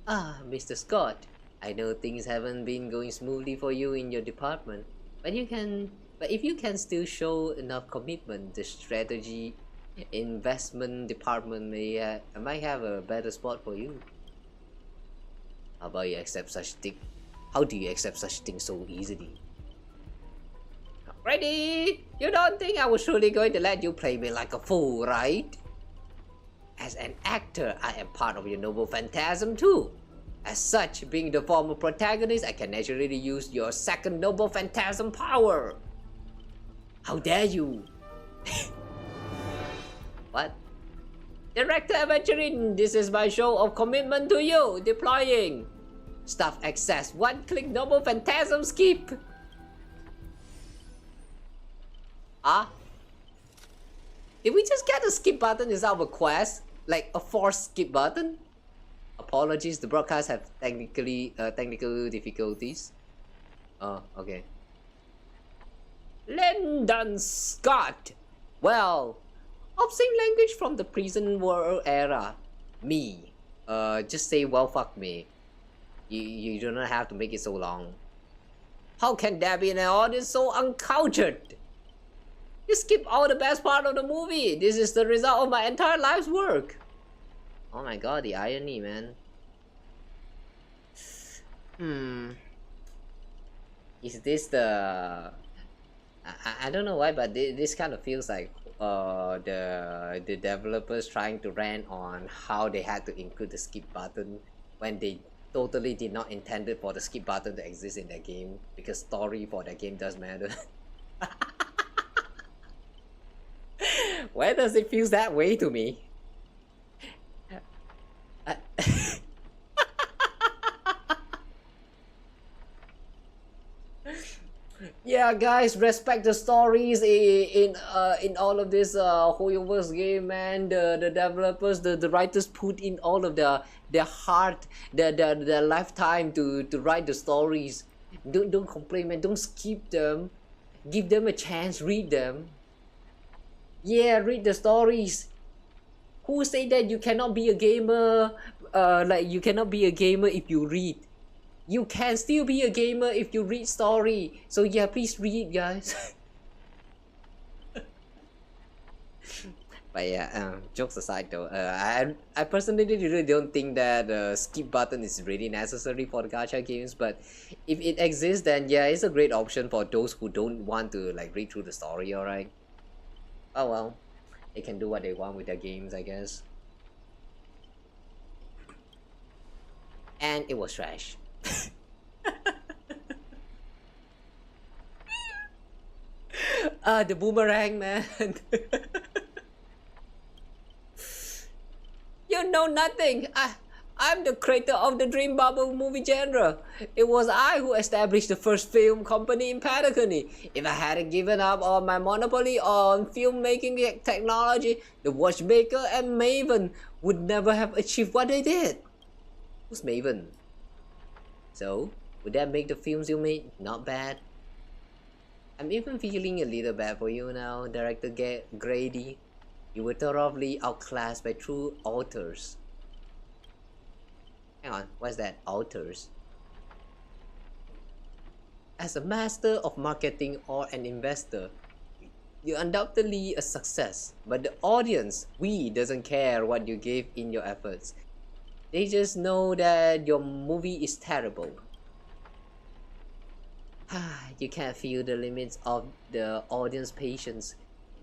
Ah, Mr. Scott, I know things haven't been going smoothly for you in your department, but if you can still show enough commitment, the strategy investment department might have a better spot for you. How about you accept such thing? How do you accept such things so easily? Ready? You don't think I was surely going to let you play me like a fool, right? As an actor, I am part of your noble phantasm too. As such, being the former protagonist, I can naturally use your second noble phantasm power. How dare you? What? Director Aventurine, this is my show of commitment to you. Deploying. Staff access. One-click noble phantasm skip. Ah? Did we just get a skip button inside of a quest? Like a forced skip button? Apologies, the broadcast have technical difficulties. Oh, okay. Lyndon Scott. Well, obscene language from the prison world era. Me. Just say well fuck me. You do not have to make it so long. How can there be an audience so uncultured? You skip all the best part of the movie. This is the result of my entire life's work. Oh my god, the irony, man. Is this the... I don't know why, but this kind of feels like the developers trying to rant on how they had to include the skip button when they totally did not intend for the skip button to exist in their game, because story for that game does matter. Why does it feel that way to me? Yeah, guys, respect the stories in all of this Hoyoverse game, man. The developers, the writers put in all of their heart, their lifetime to write the stories. Don't complain, man. Don't skip them. Give them a chance. Read them. Yeah, read the stories. Who say that you cannot be a gamer? Like you cannot be a gamer if you read. You can still be a gamer if you read story. So yeah, please read, guys. But yeah, jokes aside though, I personally really don't think that the skip button is really necessary for the gacha games. But if it exists, then yeah, it's a great option for those who don't want to like read through the story. Alright. Oh well, they can do what they want with their games, I guess. And it was trash. The boomerang, man. You know nothing. I'm the creator of the Dream Bubble movie genre. It was I who established the first film company in Patagonia. If I hadn't given up on my monopoly on filmmaking technology, the Watchmaker and Maven would never have achieved what they did. Who's Maven? So, would that make the films you made not bad? I'm even feeling a little bad for you now, Director Grady. You were thoroughly outclassed by true authors. Hang on, what's that? Altars. As a master of marketing or an investor, you're undoubtedly a success. But the audience, we doesn't care what you gave in your efforts. They just know that your movie is terrible. You can't feel the limits of the audience patience.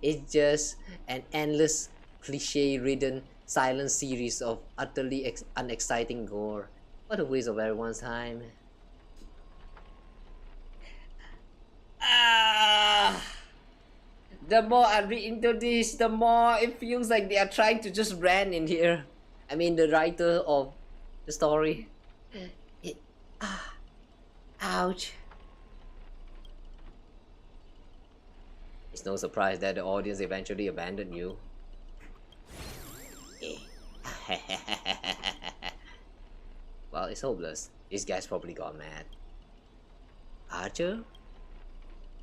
It's just an endless, cliche-ridden, silent series of utterly unexciting gore. What a waste of everyone's time. The more I read into this, the more it feels like they are trying to just rant in here. I mean, the writer of the story. Ouch. It's no surprise that the audience eventually abandoned you. Well, it's hopeless. This guy's probably got mad. Archer?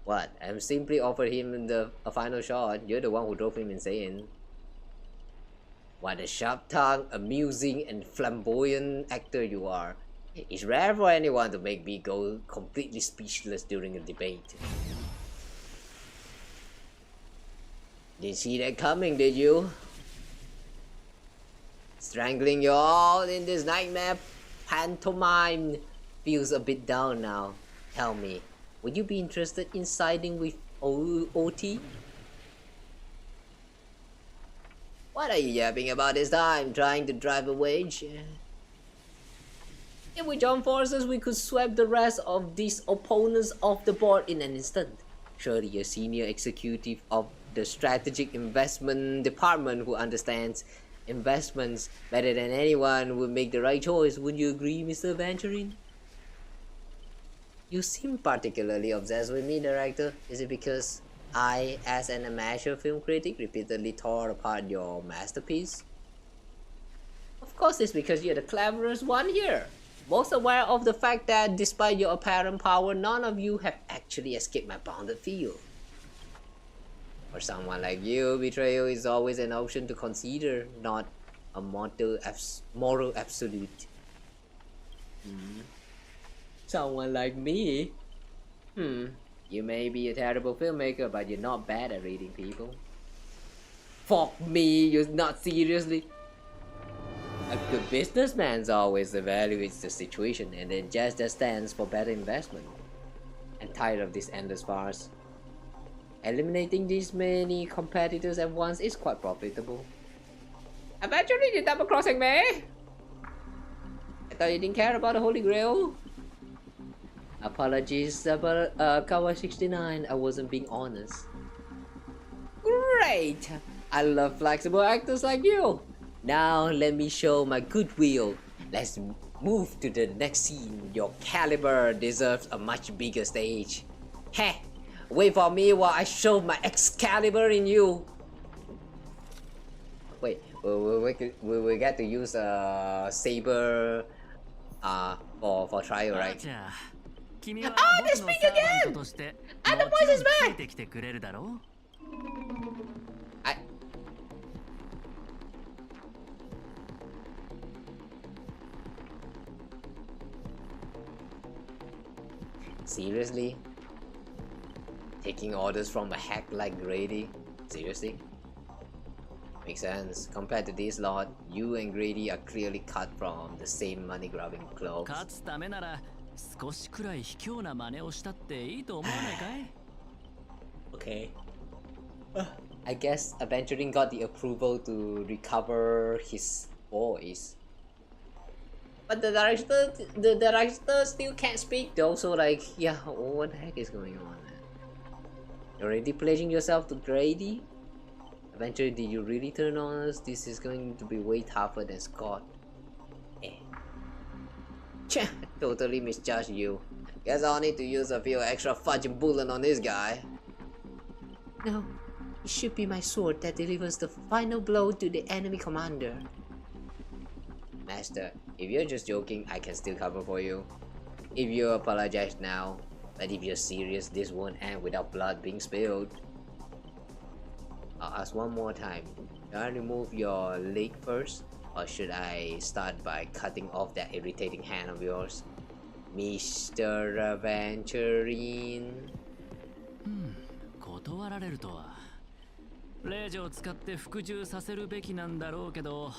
What? I'm simply offered him a final shot. You're the one who drove him insane. What a sharp-tongued, amusing, and flamboyant actor you are. It's rare for anyone to make me go completely speechless during a debate. Didn't see that coming, did you? Strangling you all in this nightmare pantomime feels a bit down now. Tell me, would you be interested in siding with OT? What are you yapping about this time? Trying to drive a wedge? If we join forces, we could sweep the rest of these opponents off the board in an instant. Surely a senior executive of the strategic investment department who understands investments better than anyone would make the right choice. Would you agree, Mr. Venturin? You seem particularly obsessed with me, director. Is it because I, as an amateur film critic, repeatedly tore apart your masterpiece? Of course it's because you're the cleverest one here. Most aware of the fact that despite your apparent power, none of you have actually escaped my bounded field. For someone like you, betrayal is always an option to consider, not a moral absolute. Someone like me? You may be a terrible filmmaker, but you're not bad at reading people. Fuck me, you're not seriously. A good businessman always evaluates the situation and then just stands for better investment. I'm tired of this endless farce. Eliminating these many competitors at once is quite profitable. Eventually you double crossing me? I thought you didn't care about the Holy Grail. Apologies about Kawa 69, I wasn't being honest. Great! I love flexible actors like you. Now let me show my goodwill. Let's move to the next scene. Your caliber deserves a much bigger stage. Heh! Wait for me while I show my Excalibur in you. Wait, we get to use a saber for trial, right? Oh, they speak again! And the voice is back! Seriously? Taking orders from a hack like Grady? Seriously? Makes sense. Compared to this lot, you and Grady are clearly cut from the same money-grabbing clothes. Okay. I guess Adventuring got the approval to recover his voice. But the director still can't speak though, so like, yeah, what the heck is going on? You're already pledging yourself to Grady? Eventually, did you really turn on us? This is going to be way tougher than Scott. Cheh, totally misjudged you. Guess I'll need to use a few extra fudging bullet on this guy. No, it should be my sword that delivers the final blow to the enemy commander. Master, if you're just joking, I can still cover for you. If you apologize now, but if you're serious, this won't end without blood being spilled. I'll ask one more time. Can I remove your leg first? Or should I start by cutting off that irritating hand of yours, Mr. Aventurine? 断られるとは。令状を使って服従させるべきなんだろうけど、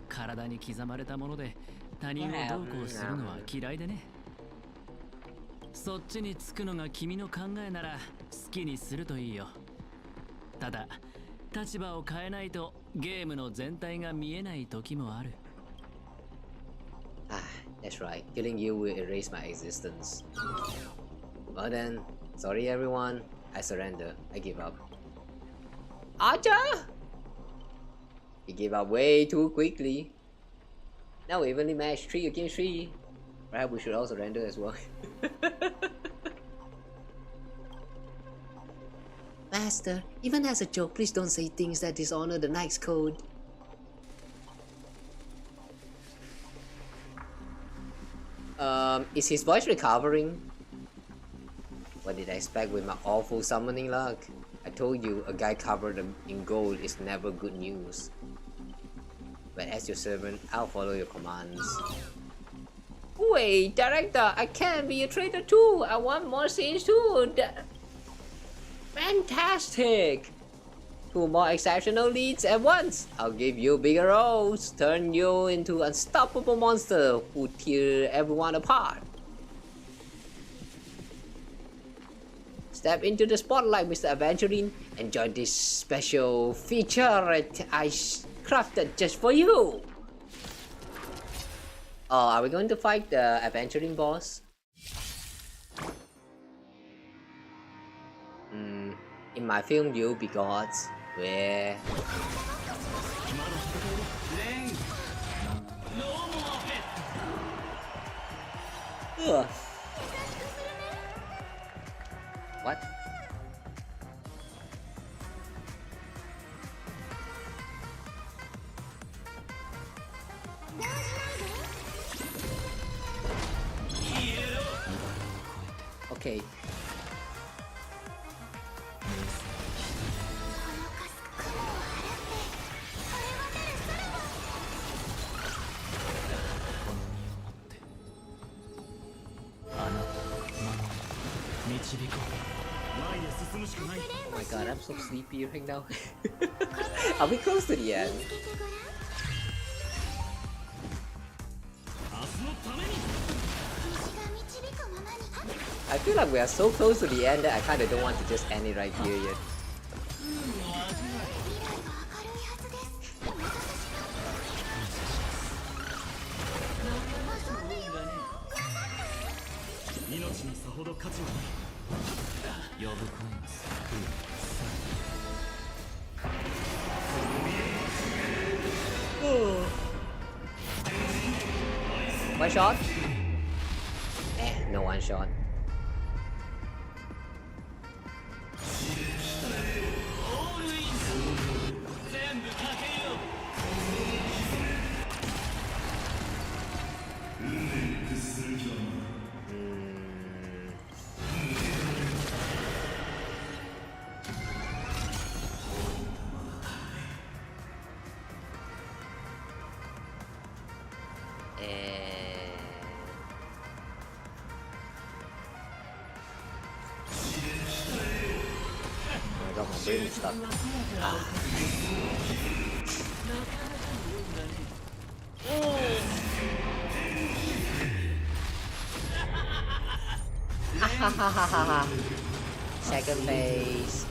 体に刻まれたもので他人をどうこうするのは嫌いでね。そっちにつくのが君の考えなら好きにするといいよ。ただ立場を変えないとゲームの全体が見えない時もある。Ah, that's right. Killing you will erase my existence. Well then, sorry everyone. I surrender. I give up. Archer! He gave up way too quickly. Now we evenly matched 3 against 3. Perhaps we should all surrender as well. Master, even as a joke, please don't say things that dishonor the Knight's Code. Is his voice recovering? What did I expect with my awful summoning luck? I told you a guy covered in gold is never good news. But as your servant, I'll follow your commands. Wait, director, I can be a traitor too. I want more scenes too. Fantastic! 2 more exceptional leads at once. I'll give you bigger roles, turn you into an unstoppable monster who tear everyone apart. Step into the spotlight, Mr. Aventurine. Enjoy this special feature I crafted just for you. Oh, are we going to fight the Aventurine boss? In my film, you'll be gods. Where? Ugh. What? Okay. Oh my god, I'm so sleepy right now. Are we close to the end? I feel like we are so close to the end that I kinda don't want to just end it right here yet. One shot? No one shot. Brain stuck. Second phase.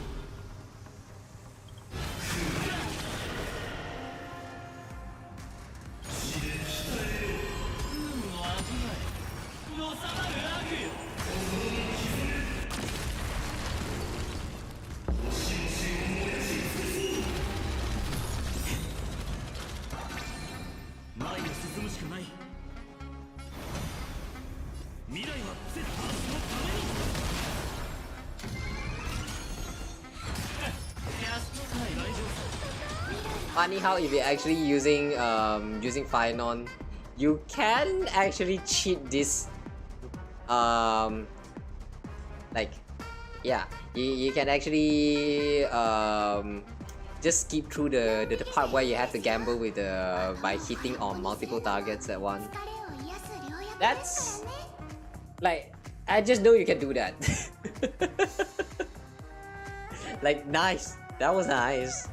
Funny how if you're actually using Fire Non, you can actually cheat this like yeah, you can actually just skip through the part where you have to gamble with by hitting on multiple targets at once. That's like, I just know you can do that. Like, nice. That was nice.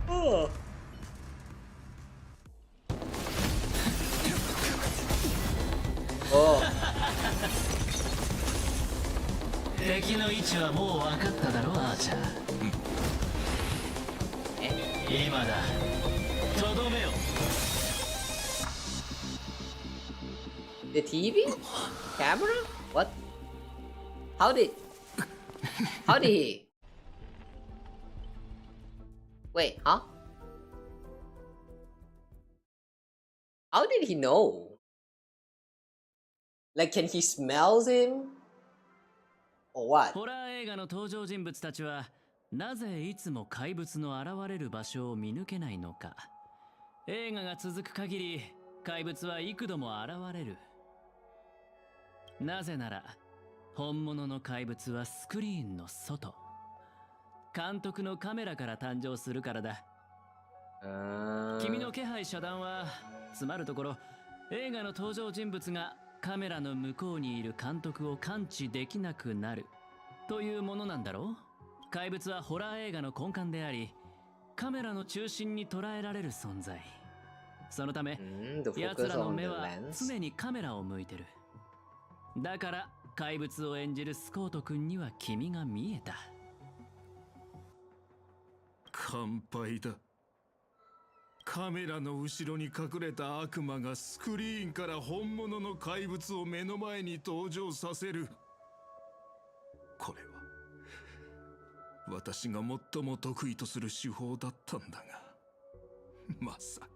Oh. Oh. 敵の位置はもう分かっただろ、アーチャー。今だ。とどめよ。The TV? Camera? What? How did he? Wait, huh? How did he know? Like, can he smell him? Or what? ホラー映画の登場人物たちはなぜいつも怪物の現れる場所を見抜けないのか。映画が続く限り怪物は幾度も現れる。なぜなら本物の怪物はスクリーンの外、監督のカメラから誕生するからだ。君の気配遮断はつまるところ、映画の登場人物がカメラの向こうにいる監督を感知できなくなるというものなんだろう。怪物はホラー映画の根幹であり、カメラの中心に捉えられる存在。そのため奴らの目は常にカメラを向いてる。だから怪物を演じるスコート君には君が見えた。乾杯だ。カメラの後ろに隠れた悪魔がスクリーンから本物の怪物を目の前に登場させる。これは私が最も得意とする手法だったんだが、まさか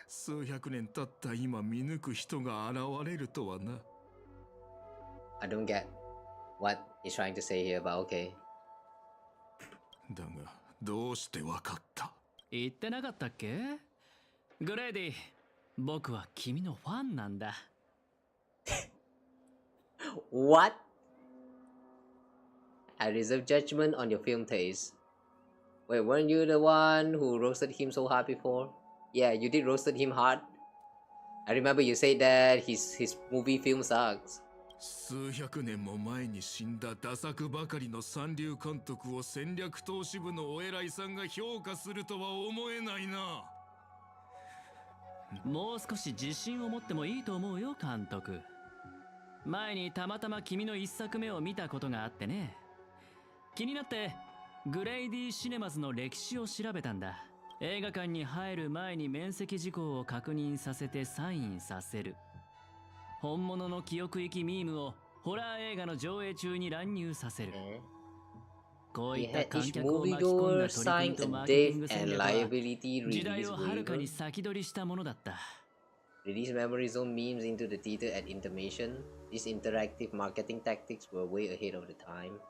数百年経った今見抜く人が現れるとはな。I don't get what he's trying to say here, but okay. だがどうしてわかった？言ってなかったっけ？グレイディ、僕は君のファンなんだ。What? I reserve judgment on your film taste. Wait, weren't you the one who roasted him so hard before? Yeah, you did roasted him hard. I remember you said that his movie film sucks. 数百年も前に死んだダ作ばかりの三流監督を戦略投資部のお偉いさんが評価するとは思えないな。もう少し自信を持ってもいいと思うよ、監督。前にたまたま君の一作目を見たことがあってね。気になってグレイディシネマズの歴史を調べたんだ。映画館に入る前に面積事項を確認させてサインさせる。本物の記憶域ミームをホラー映画の上映中に乱入させる。こういった観客を巻き込んだ取り組みとマーケティング戦略は時代をはるかに先取りしたものだった。Release memory zone memes into the theater at intermission. These interactive marketing tactics were way ahead of the time.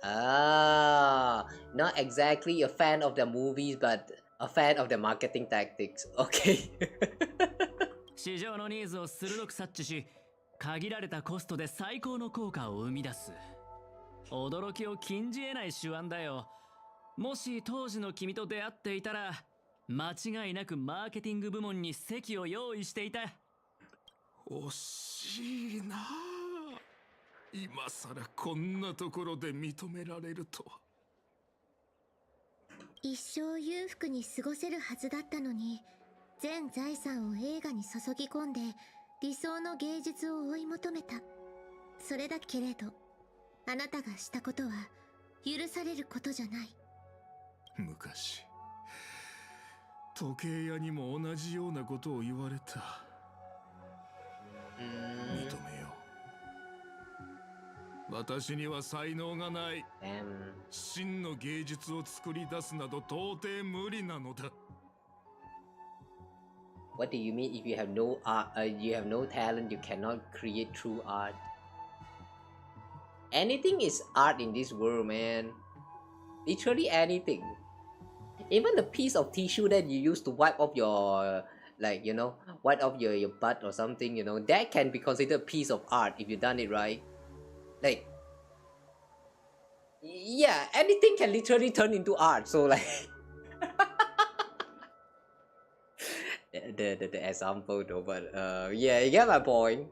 Ah, not exactly a fan of the movies, but a fan of the marketing tactics. Okay. 市場のニーズを鋭く察知し、限られたコストで最高の効果を生み出す。驚きを禁じ得ない手腕だよ。もし当時の君と出会っていたら、間違いなくマーケティング部門に席を用意していた。惜しいな。今さらこんなところで認められるとは。一生裕福に過ごせるはずだったのに、全財産を映画に注ぎ込んで理想の芸術を追い求めた。それだけれど、あなたがしたことは許されることじゃない。昔時計屋にも同じようなことを言われた。認めよう。私には才能がない。真の芸術を作り出すなど到底無理なのだ。What do you mean if you have no art, you have no talent, you cannot create true art? Anything is art in this world, man. Literally anything. Even the piece of tissue that you use to wipe off your, like, you know, wipe off your butt or something, you know, that can be considered a piece of art if you done it right. Like, yeah, anything can literally turn into art. So like, the example though, but yeah, you get my point.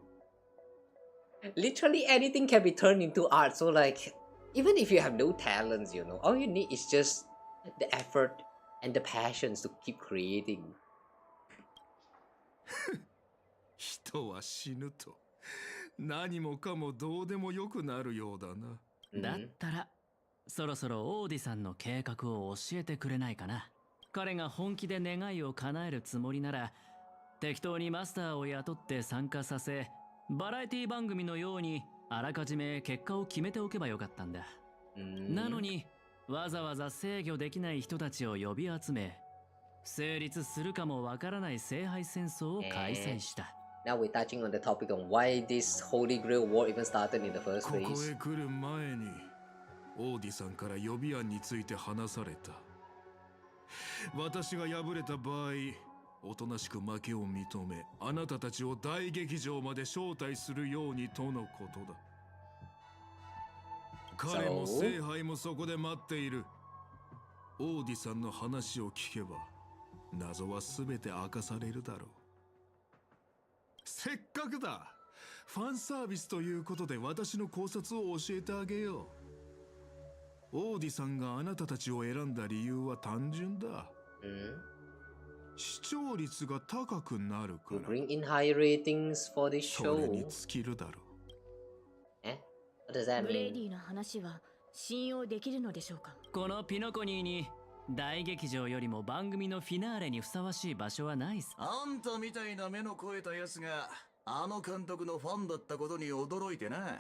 Literally anything can be turned into art. So like, even if you have no talents, you know, all you need is just the effort and the passions to keep creating. 人は死ぬと何もかもどうでもよくなるようだな。だったらそろそろオーディさんの計画を教えてくれないかな。彼が本気で願いを叶えるつもりなら適当にマスターを雇って参加させ、バラエティ番組のようにあらかじめ結果を決めておけばよかったんだ。なのにわざわざ制御できない人たちを呼び集め、成立するかもわからない聖杯戦争を開催した。Now we're touching on the topic on why this Holy Grail War even started in the first ここ place. へ来る前にオーディさんから予備案について話された。私が敗れた場合、おとなしく負けを認め、あなたたちを大劇場まで招待するようにとのことだ。彼も聖杯もそこで待っている。オーディさんの話を聞けば謎は全て明かされるだろう。せっかくだ。ファンサービスということで私の考察を教えてあげよう。オーディさんがあなたたちを選んだ理由は単純だ。視聴率が高くなるから。Bring in high ratings for this show. それに尽きるだろう。What does that ブレイ mean? ディの話は信用できるのでしょうか。このピノコニーに大劇場よりも番組のフィナーレにふさわしい場所はないさ。あんたみたいな目の肥えたやつがあの監督のファンだったことに驚いてな。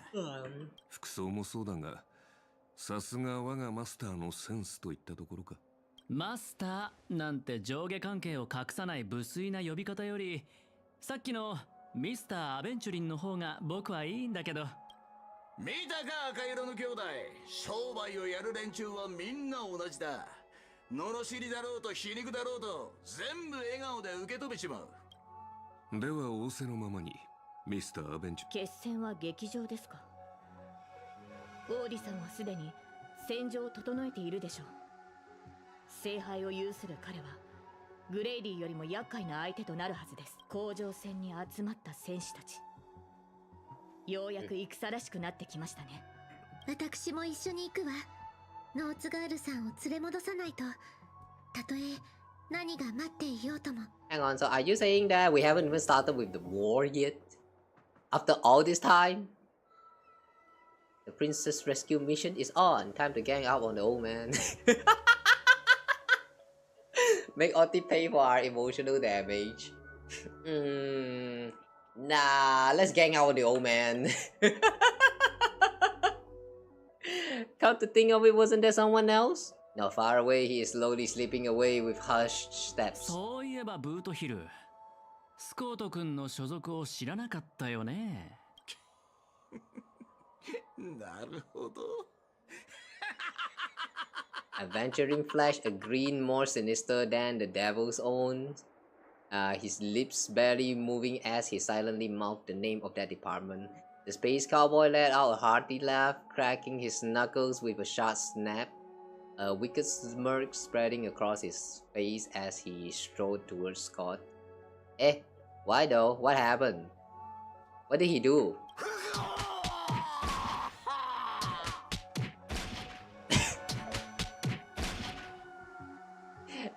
服装もそうだが、さすが我がマスターのセンスといったところか。マスターなんて上下関係を隠さない無粋な呼び方より、さっきのミスター・アベンチュリンの方が僕はいいんだけど。見たか赤色の兄弟。商売をやる連中はみんな同じだ。罵りだろうと皮肉だろうと全部笑顔で受け止めちまう。では仰せのままにミスター・アベンチュ。決戦は劇場ですか。オーディさんはすでに戦場を整えているでしょう。聖杯を有する彼はグレイディよりも厄介な相手となるはずです。甲状戦に集まった戦士たち、ようやく戦らしくなってきましたね。私も一緒に行くわ。ノーツガールさんを連れ戻さないと、たとえ何が待っていようとも。Hang on, so are you saying that we haven't even started with the war yet? After all this time? The princess rescue mission is on. Time to gang up on the old man. Make Oti pay for our emotional damage. Nah, let's gang out on the old man. Come to think of it, wasn't there someone else? Not far away, he is slowly slipping away with hushed steps. そういえばブートヒル、スコート君の所属を知らなかったよね。なるほど。Adventuring flash, a green more sinister than the devil's own. His lips barely moving as he silently mouthed the name of that department. The space cowboy let out a hearty laugh, cracking his knuckles with a sharp snap. A wicked smirk spreading across his face as he strode towards Scott. Eh, why though? What happened? What did he do?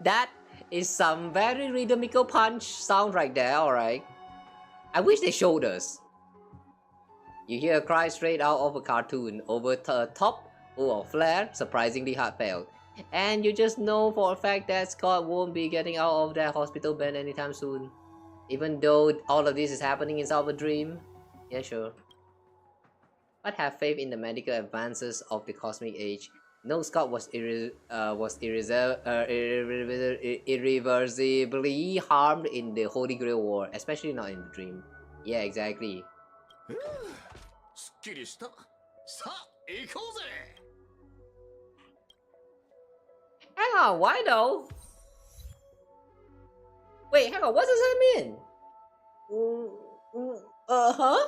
That is some very rhythmical punch sound right there, alright. I wish they showed us. You hear a cry straight out of a cartoon, over the top, full of flair, surprisingly heartfelt. And you just know for a fact that Scott won't be getting out of that hospital bed anytime soon. Even though all of this is happening inside of a dream. Yeah, sure. But have faith in the medical advances of the cosmic age. No, Scott was irreversibly harmed in the Holy Grail War, especially not in the dream. Yeah, exactly. Hang on, why though? Wait, hang on, what does that mean? Huh?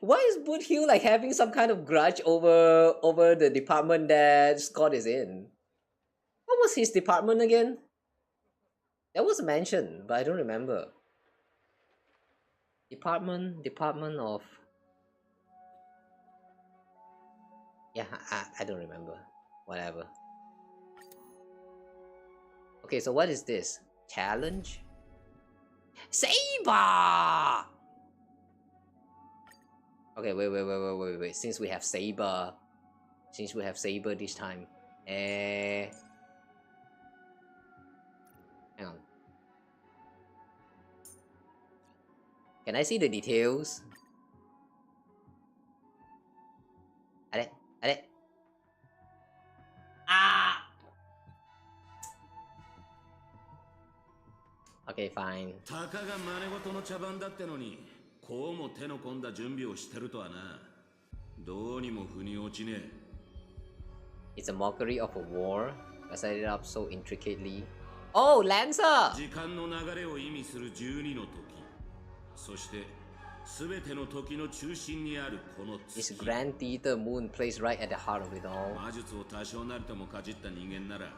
Why is Boothill like having some kind of grudge over the department that Scott is in? What was his department again? That was mentioned, but I don't remember. Department of... Yeah, I don't remember. Whatever. Okay, so what is this? Challenge? Saber! Okay, wait. Since we have Saber this time. Hang on. Can I see the details? Are Ah! Okay, fine. たかが真似事の茶番だってのに、こうも手の込んだ準備をしてるとはな。どうにも腑に落ちねえ。It's a mockery of a war. I set it up so intricately. Oh, Lancer! 時間の流れを意味する12の時。そして、すべての時の中心にあるこの月。This grand theater moon plays right at the heart of it all. 魔術を多少なりともかじった人間なら、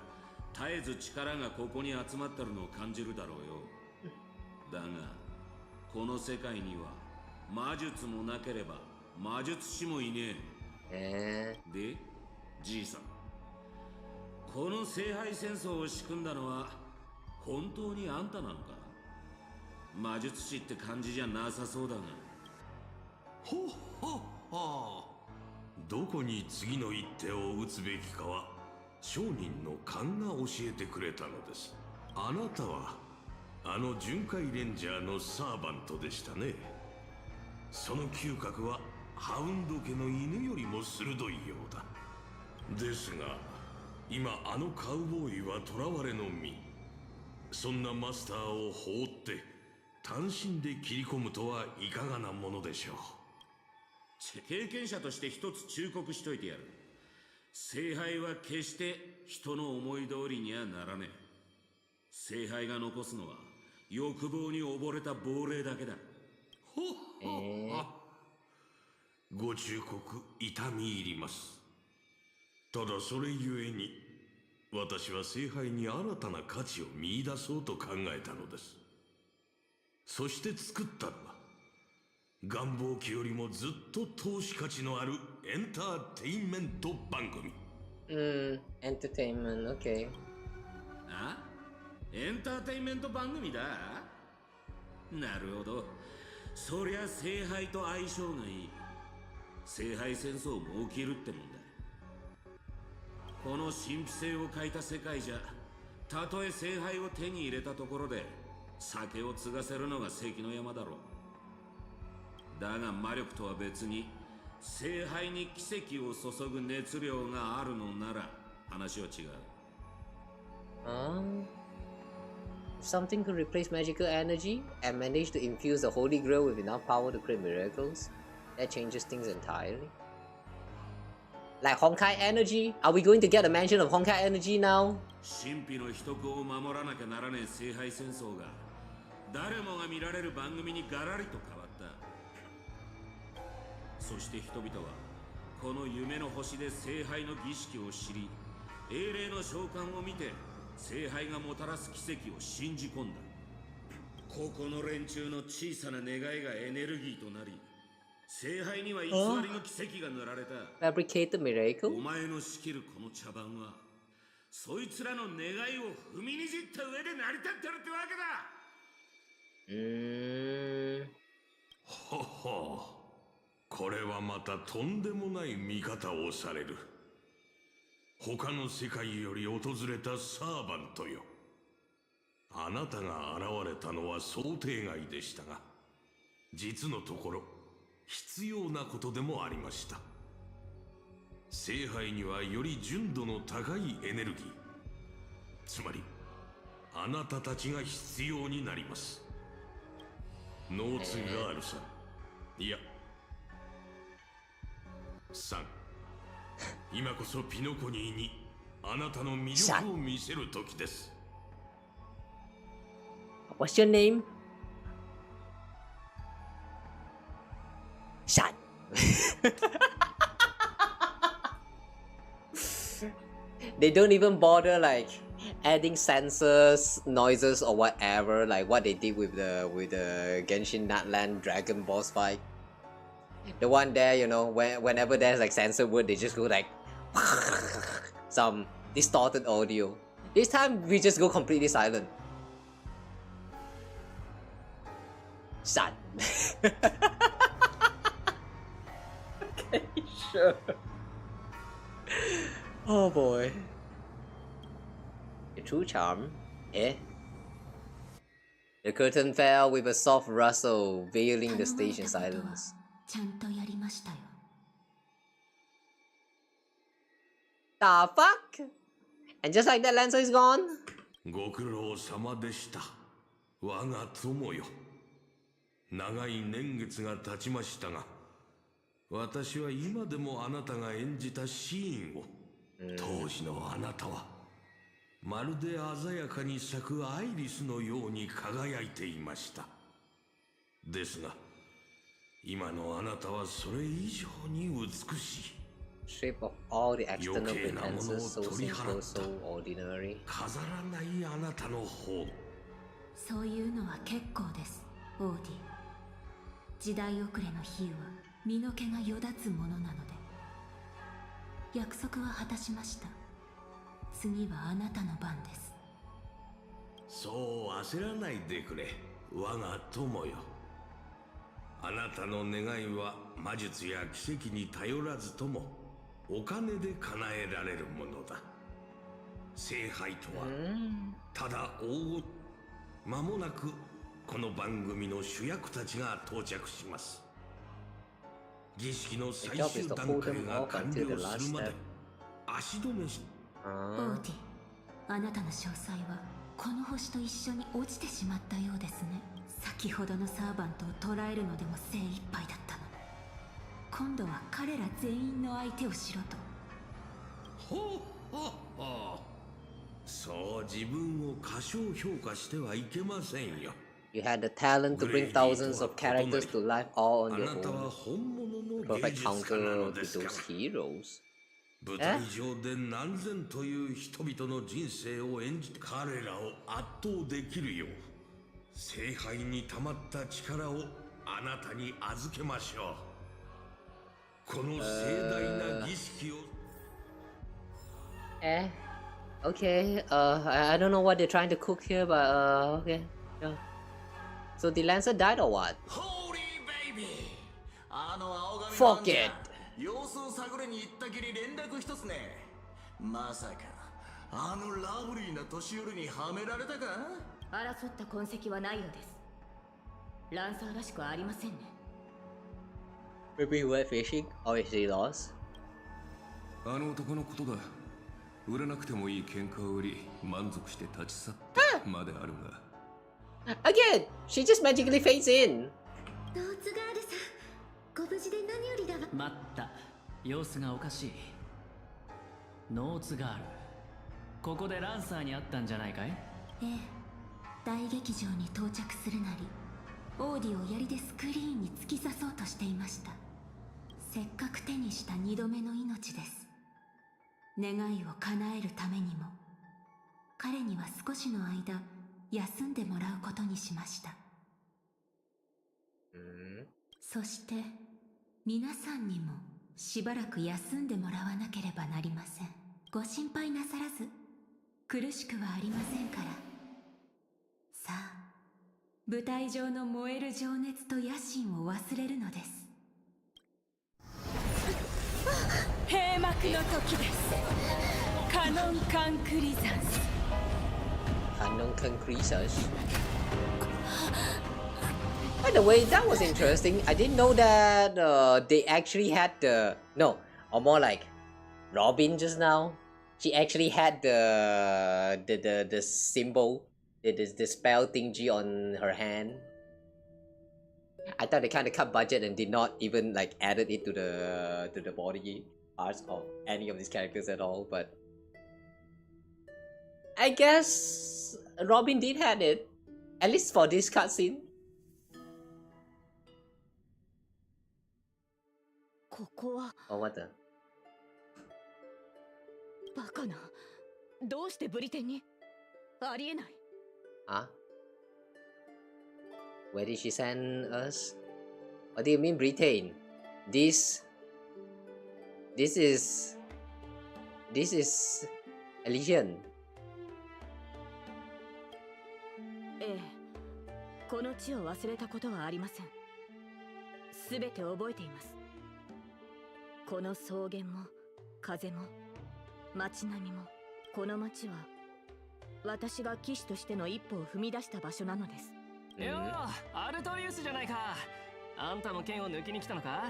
絶えず力がここに集まってるのを感じるだろうよ。だが、この世界には魔術もなければ魔術師もいねえ。で、じいさん、この聖杯戦争を仕組んだのは本当にあんたなのか？魔術師って感じじゃなさそうだが。ほっほっほ。どこに次の一手を打つべきかは商人の勘が教えてくれたのです。あなたはあの巡回レンジャーのサーバントでしたね。その嗅覚はハウンド家の犬よりも鋭いようだ。ですが今あのカウボーイは囚われの身。そんなマスターを放って単身で切り込むとはいかがなものでしょう。経験者として一つ忠告しといてやる。聖杯は決して人の思い通りにはならねえ。聖杯が残すのは欲望に溺れた亡霊だけだ。ほっほっほ。ご忠告痛み入ります。ただそれゆえに私は聖杯に新たな価値を見出そうと考えたのです。そして作ったのは願望期よりもずっと投資価値のあるエンターテインメント番組。エンターテインメント、OK。あ？エンターテインメント番組だ？なるほど。そりゃ聖杯と相性がいい。聖杯戦争も起きるってもんだ。この神秘性を欠いた世界じゃ、たとえ聖杯を手に入れたところで酒を継がせるのが関の山だろう。だが魔力とは別に聖杯に奇跡を注ぐ熱量があるのなら話は違う。If something could replace magical energy and manage to infuse the Holy Grail with enough power to create miracles, that changes things entirely. Like Honkai energy? Are we going to get a mention of Honkai energy now? 神秘の秘匿を守らなきゃならねえ聖杯戦争が誰もが見られる番組にガラリと変わった。そして人々はこの夢の星で聖杯の儀式を知り、英霊の召喚を見て聖杯がもたらす奇跡を信じ込んだ。ここの連中の小さな願いがエネルギーとなり、聖杯には偽りの奇跡が塗られた。Fabricated miracle? お前の仕切るこの茶番はそいつらの願いを踏みにじった上で成り立ってるってわけだ。ほほ。これはまたとんでもない見方をされる。他の世界より訪れたサーバントよ。あなたが現れたのは想定外でしたが、実のところ必要なことでもありました。聖杯にはより純度の高いエネルギー、つまりあなたたちが必要になります。ノーツガールさん、いやさん、今こそピノコニーにあなたの魅力を見せる時です。 What's your name? Shut. They don't even bother like adding sensors, noises, or whatever, like what they did with the Genshin Natland Dragon boss fight. The one there, you know, whenever there's like sensor wood, they just go like some distorted audio. This time we just go completely silent. Shut. Okay, sure. Oh boy. A true charm, eh? The curtain fell with a soft rustle, veiling the stage in silence. The fuck? And just like that, Lancer is gone? ご苦労様でした。我が友よ。長い年月が経ちましたが、私は今でもあなたが演じたシーンを、当時のあなたはまるで鮮やかに咲くアイリスのように輝いていました。ですが今のあなたはそれ以上に美しい。 Strip of all the external pretenses, so simple, so ordinary. 飾らないあなたの方。そういうのは結構です、オーディ。時代遅れの比喩は身の毛がよだつものなので。約束は果たしました。次はあなたの番です。そう焦らないでくれ、我が友よ。あなたの願いは魔術や奇跡に頼らずともお金で叶えられるものだ。聖杯とはただ大ご間もなくこの番組の主役たちが到着します。儀式の最終段階が完了するまで足止めし。オーディ、あなたの詳細はこの星と一緒に落ちてしまったようですね。先ほどのサーバントを捕らえるのでも精一杯だったのに、今度は彼ら全員の相手をしろと。ほほほ。そう自分を過小評価してはいけませんよ。You had the talent to bring thousands of characters to life all on your own. Perfect counter to those heroes. 舞台上で何千という人々の人生を演じ、彼らを圧倒できるよう聖杯に溜まった力をあなたに預けましょう。この盛大な儀式を。Okay, I don't know what they're trying to cook here, but okay. Yeah. So the Lancer died or what? Fuck it! 様子を探りに行ったきり連絡一つね。まさかあのラブリーな年寄りにはめられたか。争った痕跡はないようです。ランサーらしくありませんね。 Maybe he went fishing or is he lost? あの男のことだ。売れなくてもいい喧嘩を売り満足して立ち去ったまであるが。Again, she just magically fades in. ノーツガールさん、ご無事で何よりだわ。待った、様子がおかしい。ノーツガール、ここでランサーに会ったんじゃないかい？ええ、大劇場に到着するなりオーディを槍でスクリーンに突き刺そうとしていました。せっかく手にした2度目の命です。願いを叶えるためにも彼には少しの間休んでもらうことにしました。そして皆さんにもしばらく休んでもらわなければなりません。ご心配なさらず、苦しくはありませんから。さあ、舞台上の燃える情熱と野心を忘れるのです。閉幕の時です。Canon conclusions. Canon conclusions. By the way, that was interesting. I didn't know that they actually had the or more like Robin just now. She actually had the symbol, the spell thingy on her hand. I thought they kind of cut budget and did not even like added it to the body parts of any of these characters at all. But I guess Robin did have it, at least for this cutscene. ここは Oh, what the? バカな。どうしてブリテンに？ありえない。Huh? Where did she send us? What do you mean Britain? This is Elysian. ええ、この地を忘れたことはありません。すべて覚えています。この草原も風も街並みも、この街は私が騎士としての一歩を踏み出した場所なのです。よー、アルトリウスじゃないか。あんたも剣を抜きに来たのか？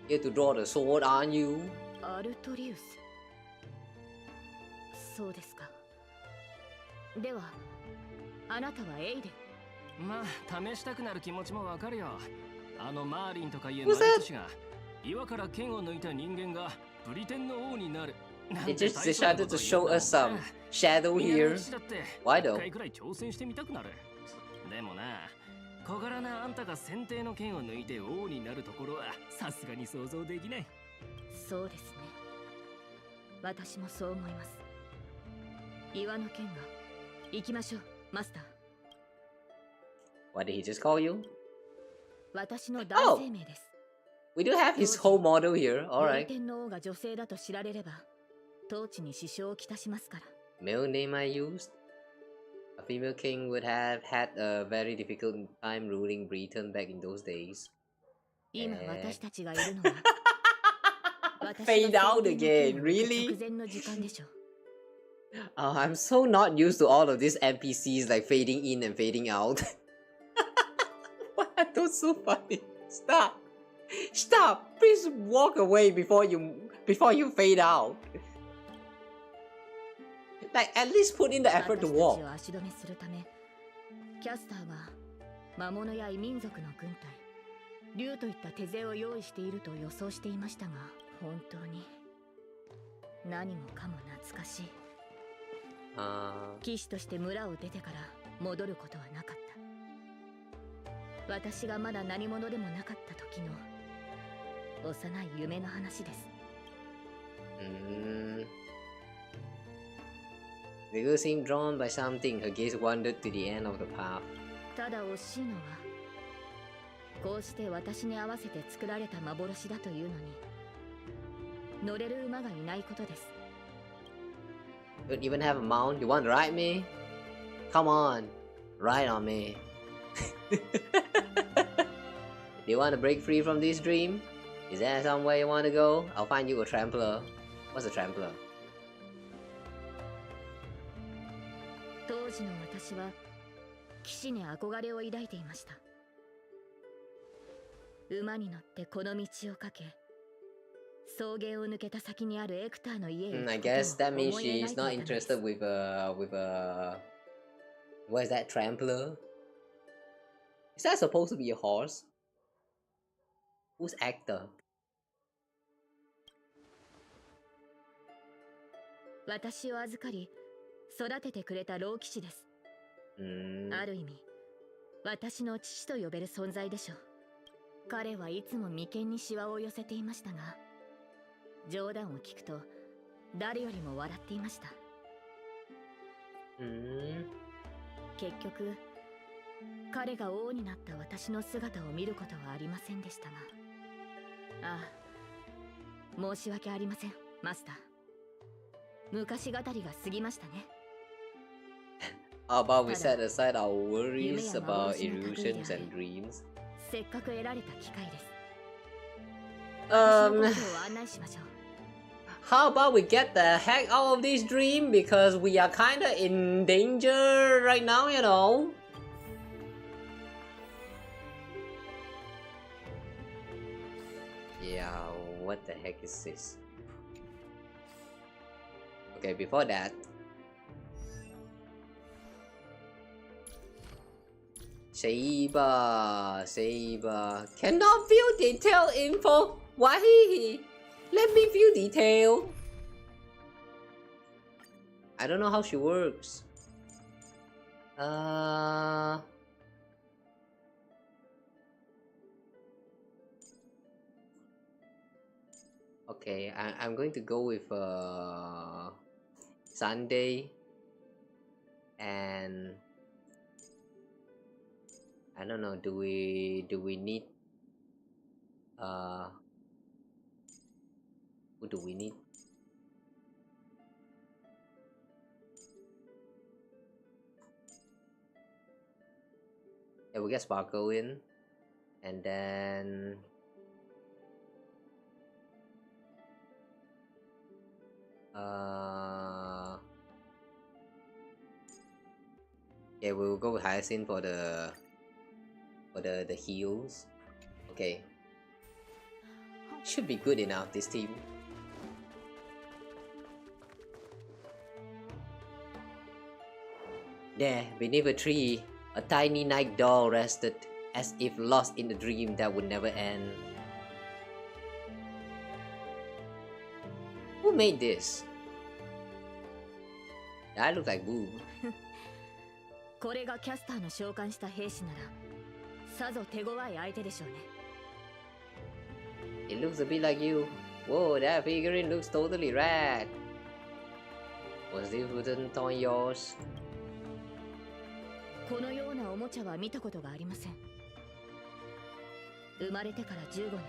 Here to draw the sword, aren't you? アルトリウス。そうですか。では、あなたはエイデン。まあ、試したくなる気持ちもわかるよ。あのマーリンとかいう魔術師が岩から剣を抜いた人間がブリテンの王になる。They just decided to show us some shadow here. Why though? 一回くらい挑戦してみたくなる。でもな、小柄なあんたが先手の剣を抜いて王になるところはさすがに想像できない。そうですね。私もそう思います。岩の剣が行きましょう、マスター。What did he just call you? 私の大生命です。We do have his whole model here. All right. 天皇が女性だと知られれば、統治に支障をきたしますから。Male name I used. A female king would have had a very difficult time ruling Britain back in those days. 今私たちがいるのは Fade out again, really? 直前の時間でしょう。Oh, I'm so not used to all of these NPCs like fading in and fading out. Why are those so funny? Stop! Stop! Please walk away before you fade out. Like at least put in the effort to walk. 足止めするため、キャスターは魔物や異民族の軍隊、竜といった手勢を用意していると予想していましたが、本当に何もかも懐かしい。騎士として村を出てから戻ることはなかった。私がまだ何者でもなかった時の幼い夢の話です。The girl seemed drawn by something. Her gaze wandered to the end of the path. ただ惜しいのは、こうして私に合わせて作られた幻だというのに、乗れる馬がいないことです。Don't even have a mount. You want to ride me? Come on, ride on me. Do you want to break free from this dream? Is there somewhere you want to go? I'll find you a trampler. What's a trampler? 当時の私は騎士に憧れを抱いていました。馬に乗ってこの道を駆け、草原を抜けた先にあるエクターの家へ。I guess that means she's not interested with what is that, trampler? Is that supposed to be a horse? Who's actor? 私を預かり育ててくれた老騎士です。ある意味私の父と呼べる存在でしょう。彼はいつも眉間にシワを寄せていましたが、冗談を聞くと誰よりも笑っていました。結局彼が王になった私の姿を見ることはありませんでしたが、ああ、申し訳ありません、マスター。昔語りが過ぎましたね。How about we set aside our worries about illusions and dreams? せっかく得られた機会です。how about we get the heck out of this dream because we are kinda in danger right now, you know. Yeah, what the heck is this? Okay, before that, Saber, cannot view detail info. Why? Let me view detail. I don't know how she works. Okay, I'm going to go with Sunday and I don't know. Do we need who do we need? Yeah, we get Sparkle in, and then yeah, we will go with Hyacinth for the heals. Okay, should be good enough, this team. There, beneath a tree, a tiny night doll rested, as if lost in a dream that would never end. Who made this? That looks like Boo. これがキャスターの召喚した兵士ならさぞ手強い相手でしょうね。 It looks a bit like you. Whoa, that figurine looks totally rad. Was this wooden toy yours? このようなおもちゃは見たことがありません。生まれてから15年、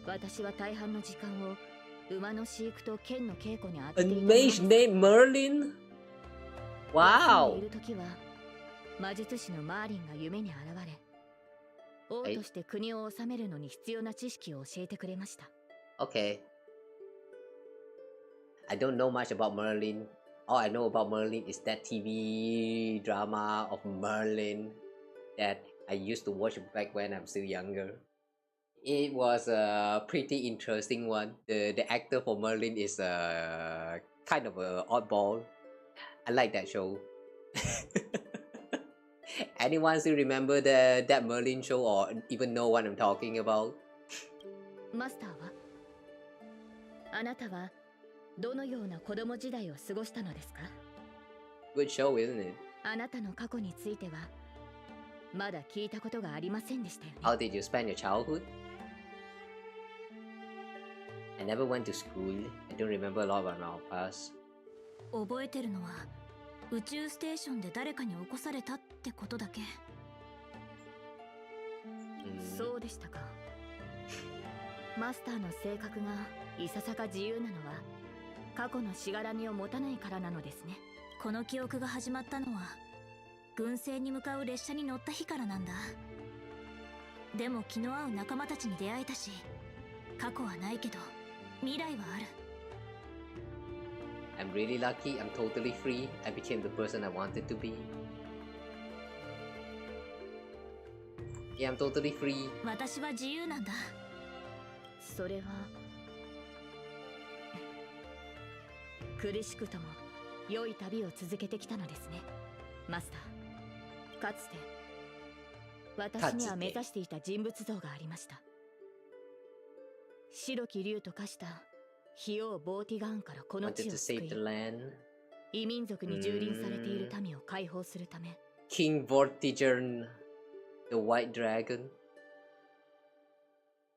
私は大半の時間を馬の飼育と剣の稽古に当てていた。 A mage named Merlin? Wow! いる時は魔術師のマーリンが夢に現れ、王として国を治めるのに必要な知識を教えてくれました。 Okay. I don't know much about Merlin. All I know about Merlin is that TV drama of Merlin that I used to watch back when I'm still younger. It was a pretty interesting one. The actor for Merlin is a kind of a oddball. I like that show. Anyone still remember that Merlin show or even know what I'm talking about? マスターはあなたはどのような子供時代を過ごしたのですか？ Good show, isn't it? あなたの過去についてはまだ聞いたことがありませんでしたよね。 How did you spend your childhood? I never went to school. I don't remember a lot about my past. 覚えてるのは宇宙ステーションで誰かに起こされたってことだけ。そうでしたか。マスターの性格がいささか自由なのは過去のしがらみを持たないからなのですね。この記憶が始まったのは軍政に向かう列車に乗った日からなんだ。でも気の合う仲間たちに出会えたし、過去はないけど未来はある。I'm really lucky. I'm totally free. I became the person I wanted to be. Yeah, I'm totally free. 私は自由なんだ。それは苦しくとも良い旅を続けてきたのですね、マスター。かつて私には目指していた人物像がありました。白き竜と化した費用ボーティガーンからこの地を救い、異民族に蹂躙されている民を解放するため。 King Vortigern, the White Dragon.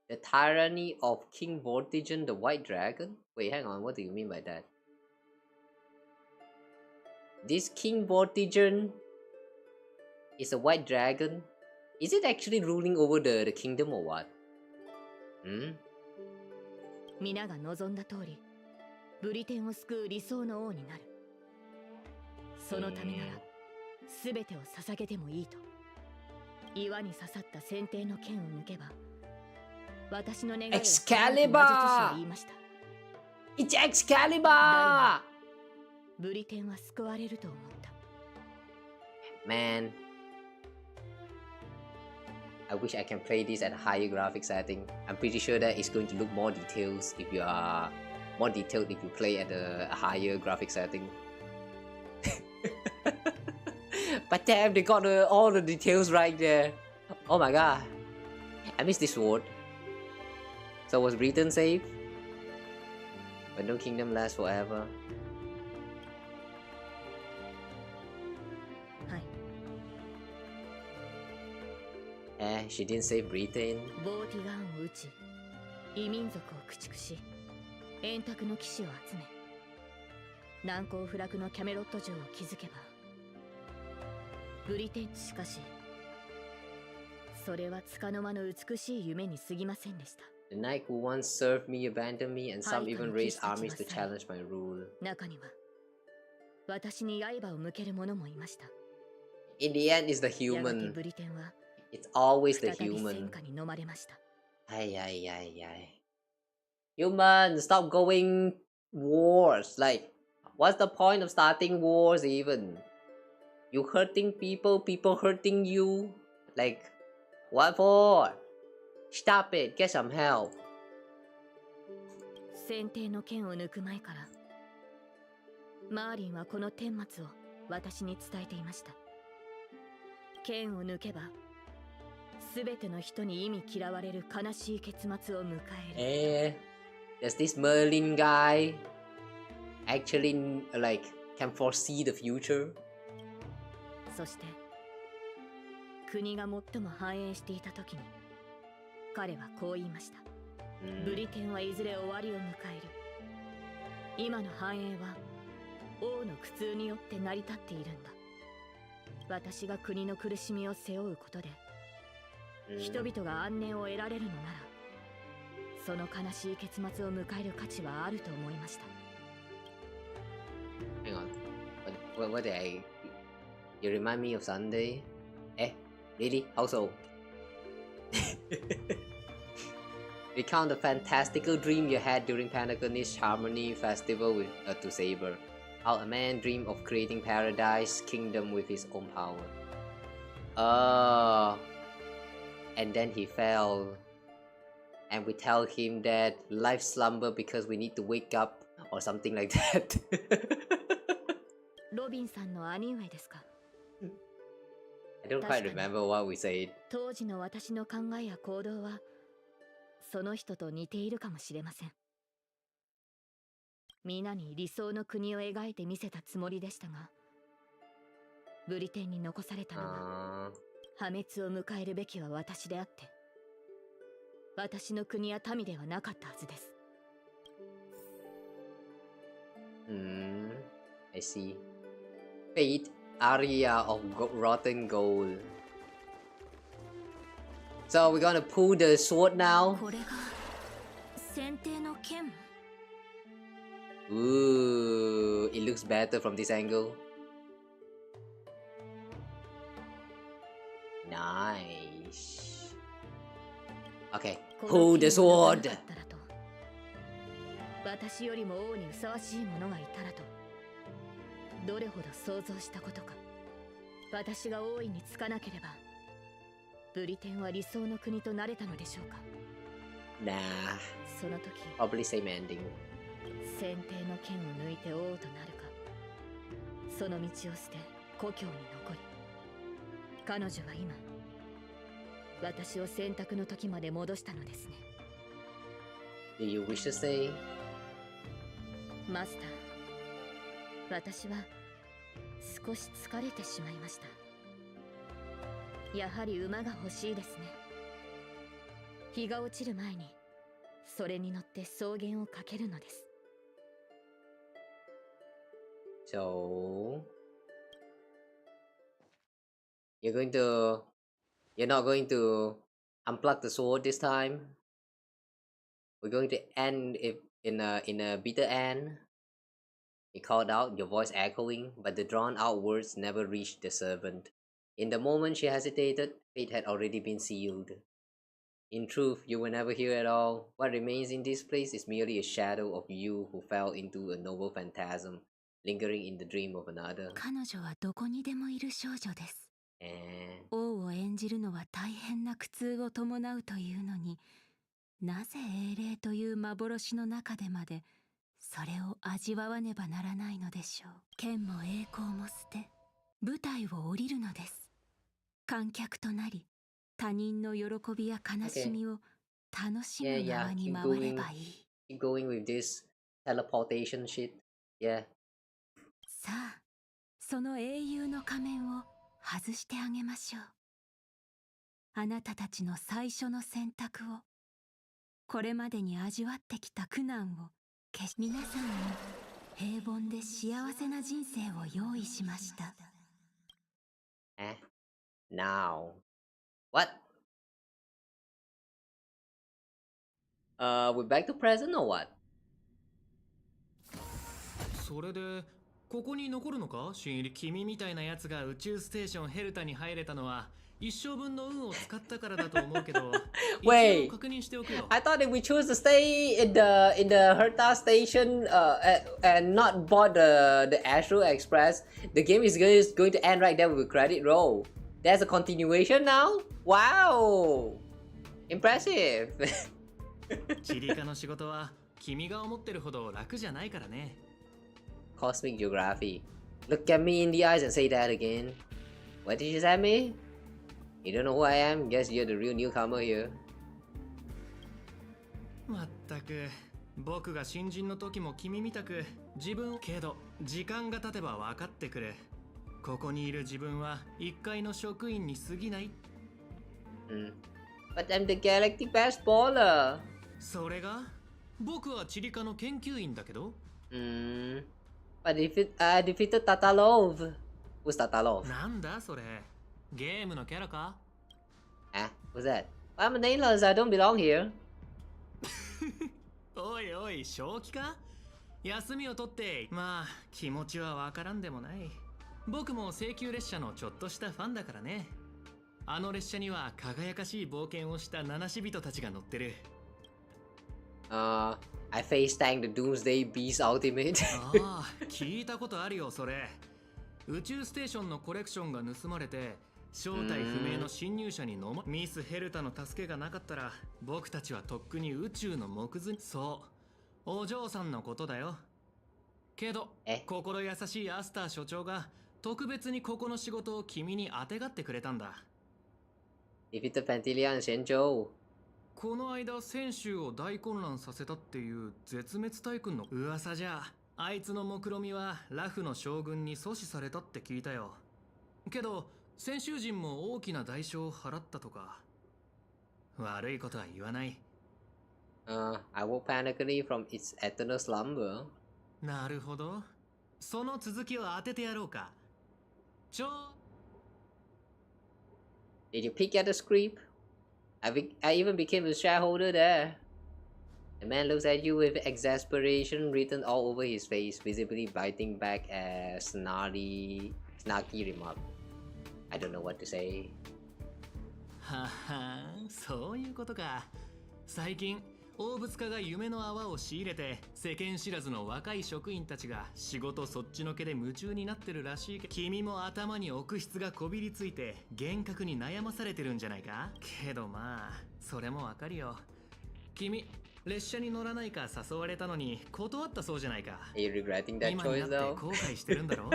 The tyranny of King Vortigern, the White Dragon? Wait, hang on, what do you mean by that? This King Vortigern is a white dragon? Is it actually ruling over the kingdom or what? 皆が望んだ通り、ブリテンを救う理想の王になる。そのためなら、すべてを捧げてもいいと。岩に刺さった先手の剣を抜けば、私の願いを魔術師は言いました。It's Excalibur! ブリテンは救われると思った。Man, I wish I can play this at a higher graphic setting. I'm pretty sure that it's going to look more details if you are more detailed if you play at a higher graphic setting. But damn, they got all the details right there. Oh my god, I miss this sword. So was Britain safe? But no kingdom lasts forever. She didn't save Britain. ボーティガンを撃ち、異民族を駆逐し、円卓の騎士を集め、難攻不落のキャメロット城を築けば、ブリテンしかし、それは束の間の美しい夢に過ぎませんでした。The knight who once served me abandoned me, and some even raised armies to challenge my rule. 中には、私に刃を向ける者もいました。In the end, it's the やがて human. ブリテンは It's always the 再び human. 戦火に飲まれました。Human, stop going wars. Like, what's the point of starting wars even? You hurting people, people hurting you. Like, what for? Stop it, get some help. 先帝の剣を抜く前から、マーリンはこの顛末を私に伝えていました。剣を抜けば、すべての人に意味嫌われる悲しい結末を迎える。Does this Merlin guy actually like can foresee the future? そして、国が最も繁栄していた時に、彼はこう言いました。ブリテンはいずれ終わりを迎える。今の繁栄は王の苦痛によって成り立っているんだ。私が国の苦しみを背負うことで、人々が安寧を得られるのなら、その悲しい結末を迎える価値はあると思いました。Hang on. What did I... You remind me of Sunday? Really? How so? Recount the fantastical dream you had during Pentagonist Harmony Festival with to Saber. How a man dreamed of creating paradise kingdom with his own power. And then he fell. And we tell him that life slumber because we need to wake up or something like that. ロビンさんの兄上ですか? I don't quite remember what we said. 当時の私の考えや行動はその人と似ているかもしれません。皆に理想の国を描いてみせたつもりでしたが、ブリテンに残されたのは破滅を迎えるべきは私であって、私の国や民ではなかったはずです。I see. Fate, area of rotten gold. So we're gonna pull the sword now. これが先帝の剣。Ooh, it looks better from this angle. Nice. Okay, pull the sword. 私よりも王にふさわしい者がいたらと、どれほど想像したことか。私が王位につかなければ、ブリテンは理想の国となれたのでしょうか。Nah. その時、probably same ending. 先帝の剣を抜いて王となるか、その道を捨て故郷に残り、彼女は今、私を選択の時まで戻したのですね。Do you wish to say? マスター、私は少し疲れてしまいました。やはり馬が欲しいですね。日が落ちる前にそれに乗って草原を駆けるのです。So you're not going to unplug the sword this time? We're going to end it in a bitter end. He called out, your voice echoing, but the drawn-out words never reached the servant. In the moment she hesitated, fate had already been sealed. In truth, you were never here at all. What remains in this place is merely a shadow of you who fell into a noble phantasm, lingering in the dream of another. 彼女はどこにでもいる少女です。王を演じるのは大変な苦痛を伴うというのに、なぜ英霊という幻の中でまでそれを味わわねばならないのでしょう。剣も栄光も捨て、舞台を降りるのです。観客となり、他人の喜びや悲しみを楽しむ側に回ればいい。Keep going with this teleportation shit. Yeah. さあ、その英雄の仮面を外してあげましょう。あなたたちの最初の選択を、これまでに味わってきた苦難を消し、皆さんに平凡で幸せな人生を用意しました。Now. What? We're back to present or what? それでここに残るのか？新入り君みたいなやつが宇宙ステーションヘルタに入れたのは一生分の運を使ったからだと思うけど。Wait, 確認しておくよ。I thought if we choose to stay in the Herta station and not board the Astral Express, the game is going to end right there with a credit roll. There's a continuation now? Wow! Impressive! チリカの仕事は君が思ってるほど楽じゃないからね。Cosmic Geography. Look at me in the eyes and say that again. What did you say me? You don't know who I am? Guess you're the real newcomer here. まったく僕が新人の時も君みたく自分けど時間が経てば分かってくる。ここにいる自分は一階の職員に過ぎない。But I'm the galactic baseballer. それが僕はチリカの研究員だけど。But I defeated Tatalov. Who's Tatalov? なんだそれ。ゲームのキャラか？ What's that? I'm a nameless. I don't belong here. おいおい、正気か？休みを取って、まあ気持ちはわからんでもない。僕も請求列車のちょっとしたファンだからね。あの列車には輝かしい冒険をした七死人たちが乗ってる。I face tank the Doomsday Beast Ultimate. ああ、聞いたことあるよそれ。宇宙ステーションのコレクションが盗まれて正体不明の侵入者にミス・ヘルタの助けがなかったら僕たちはとっくに宇宙の木図に。そうお嬢さんのことだよ。けど心優しいアスター所長が特別にここの仕事を君にあてがってくれたんだ。Defeated Pantilia and Shenjo. この間選手を大混乱させたっていう絶滅大君の噂じゃ、あいつの目論見はラフの将軍に阻止されたって聞いたよ。けど先週人も大きな代償を払ったとか。悪いことは言わない。I woke panically from its eternal slumber. なるほど。その続きを当ててやろうか。Did you peek at the script? I even became a shareholder there. The man looks at you with exasperation written all over his face, visibly biting back a snarky remark. I don't know what to say. ははん、そういうことか。最近大物家が夢の泡を仕入れて世間知らずの若い職員たちが仕事そっちのけで夢中になってるらしいけど、君も頭に奥質がこびりついて幻覚に悩まされてるんじゃないか。けどまあそれもわかるよ。君列車に乗らないか誘われたのに断ったそうじゃないか。Are you regretting that 今に choice なって though? 後悔してるんだろ。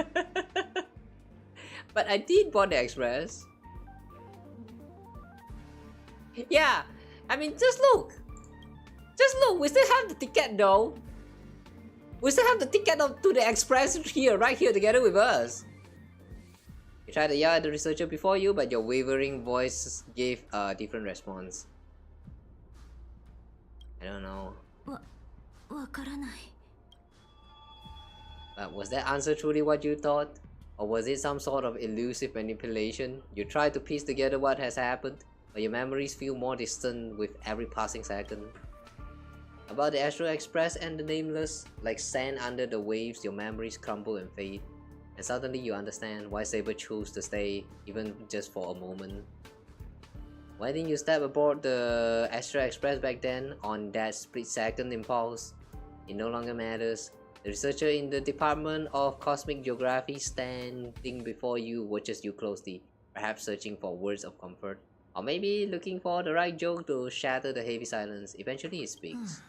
But I did board the express. Yeah, I mean just look. Just look, we still have the ticket though. We still have the ticket to the express here, right here together with us. You tried to yell at the researcher before you, but your wavering voice gave a different response. I don't know. わからない。 But was that answer truly what you thought? Or was it some sort of elusive manipulation? You tried to piece together what has happened, but your memories feel more distant with every passing second. About the Astral Express and the Nameless, like sand under the waves, your memories crumble and fade. And suddenly you understand why Saber chose to stay, even just for a moment. Why didn't you step aboard the Astral Express back then on that split-second impulse? It no longer matters. The researcher in the Department of Cosmic Geography standing before you watches you closely, perhaps searching for words of comfort, or maybe looking for the right joke to shatter the heavy silence. Eventually he speaks.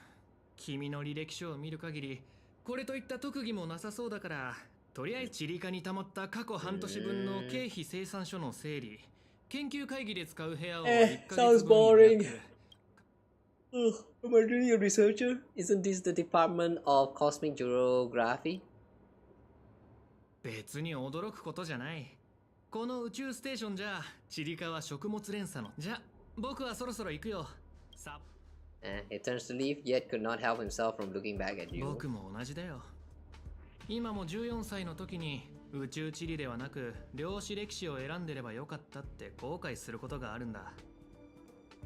君の履歴書を見る限り、これといった特技もなさそうだから、とりあえずチリカに溜まった過去半年分の経費精算書の整理、研究会議で使う部屋を1ヶ月分予約。Ugh, am I really a researcher? Isn't this the Department of Cosmic Geography? 別に驚くことじゃない。この宇宙ステーションじゃ、チリカは食物連鎖の。じゃ、僕はそろそろ行くよ。さ。He turns to leave, yet could not help himself from looking back at you. 僕も同じだよ。今も14歳の時に宇宙地理ではなく量子歴史を選んでればよかったって後悔することがあるんだ。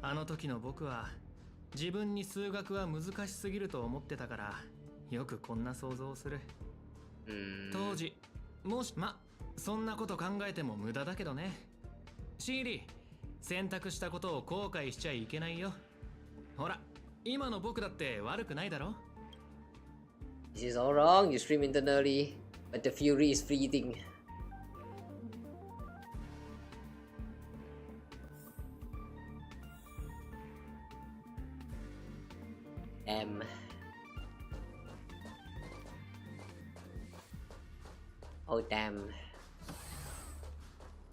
あの時の僕は自分に数学は難しすぎると思ってたからよくこんな想像をする。当時もしそんなこと考えても無駄だけどね。シーリー、選択したことを後悔しちゃいけないよ。ほら、今の僕だって悪くないだろ。This is all wrong, you scream internally, but the fury is fleeting. M. Oh damn.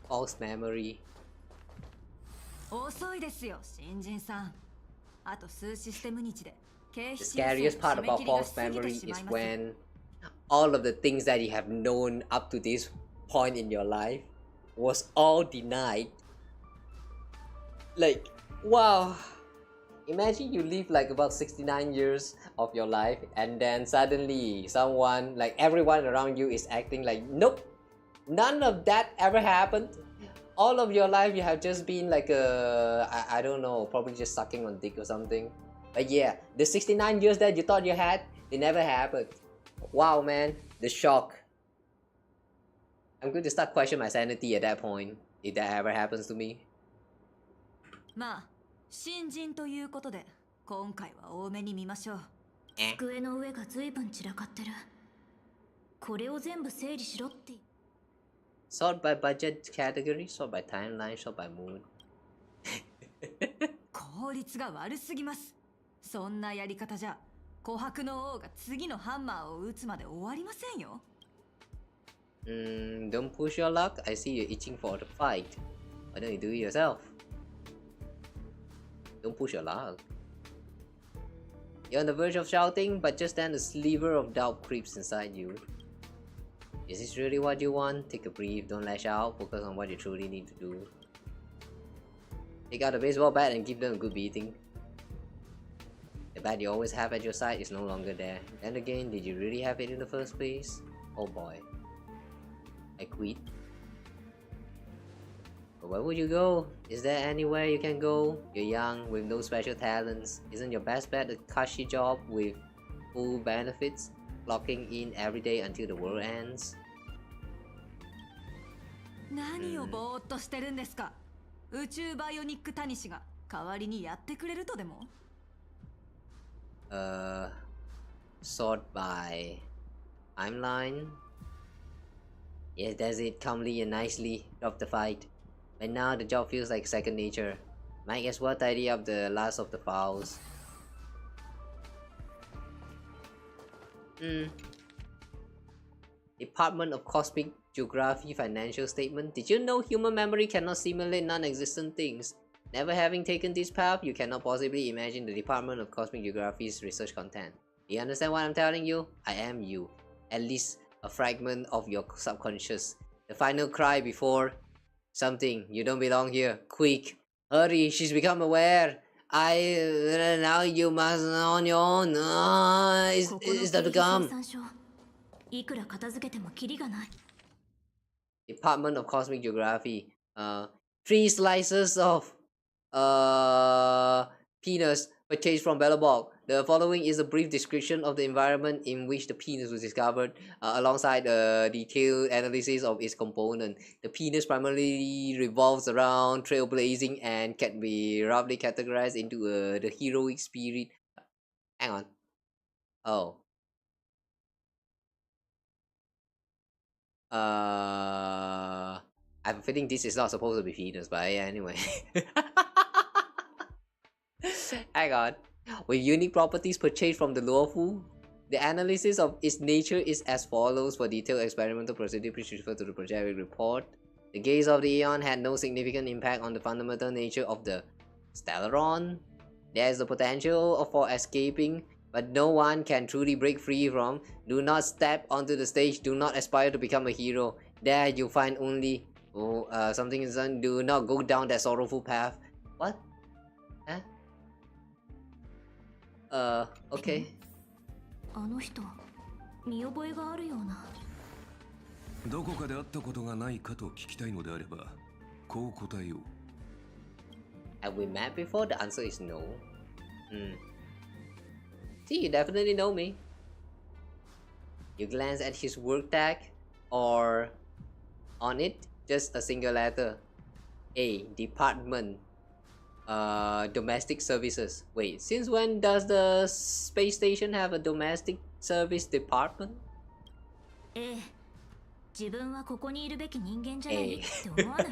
False memory. 遅いですよ、新人さん。あと数システム日で。The scariest part about false memory is when all of the things that you have known up to this point in your life was all denied. Like, wow. Imagine you live like about 69 years of your life and then suddenly someone, like everyone around you is acting like, nope, none of that ever happened. All of your life you have just been like I don't know, probably just sucking on dick or something. But yeah, the 69 years that you thought you had, they never happened. Wow, man, the shock. I'm going to start questioning my sanity at that point, if that ever happens to me. まあ、新人ということで、今回は多めに見ましょう。机の上が随分散らかってる。これを全部整理しろって。Sort by budget category, sort by timeline, sort by mood. 効率が悪すぎます。そんなやり方じゃ、琥珀の王が次のハンマーを打つまで終わりませんよ。Don't push your luck. I see you're itching for the fight. Why don't you do it yourself? Don't push your luck. You're on the verge of shouting, but just then a sliver of doubt creeps inside you. Is this really what you want? Take a breath, don't lash out, focus on what you truly need to do. Take out a baseball bat and give them a good beating. The bat you always have at your side is no longer there. Then again, did you really have it in the first place? Oh boy. I quit. But where would you go? Is there anywhere you can go? You're young, with no special talents. Isn't your best bet a cushy job with full benefits? Clocking in every day until the world ends? 何をぼーっとしてるんですか。宇宙バイオニックタニシが代わりにやってくれるとでも。Sort by timeline. Yes, that's it. Calmly and nicely. Drop the fight. By now, the job feels like second nature. Might as well tidy up the last of the files. Department of Cosmic Geography Financial Statement. Did you know human memory cannot simulate non-existent things? Never having taken this path, you cannot possibly imagine the Department of Cosmic Geography's research content. Do you understand what I'm telling you? I am you. At least a fragment of your subconscious. The final cry before something. You don't belong here. Quick. Hurry, she's become aware. Now you must on your own. Is that to come? Department of Cosmic Geography. 3 slices of penis for Purchased from Bellabog. The following is a brief description of the environment in which the penis was discovered, alongside a detailed analysis of its component. The penis primarily revolves around trailblazing and can be roughly categorized into the heroic spirit. Hang on. Oh. I'm feeling this is not supposed to be penis, but anyway. Hang on. With unique properties purchased from the Luofu, the analysis of its nature is as follows. For detailed experimental procedure, please refer to the project report. The gaze of the Aeon had no significant impact on the fundamental nature of the Stellaron. There is the potential for escaping, but no one can truly break free from. Do not step onto the stage. Do not aspire to become a hero. There you find only something is done. Do not go down that sorrowful path. What? Huh? Okay. あの人、見覚えがあるような。どこかで会ったことがないかと聞きたいのであれば、こう答えよう。Have we met before? The answer is no. See, you definitely know me. You glance at his work tag, or on it, just a single letter. A. Department. Domestic services. Wait, since when does the space station have a domestic service department? ええ、自分はここにいるべき人間じゃないって思わない？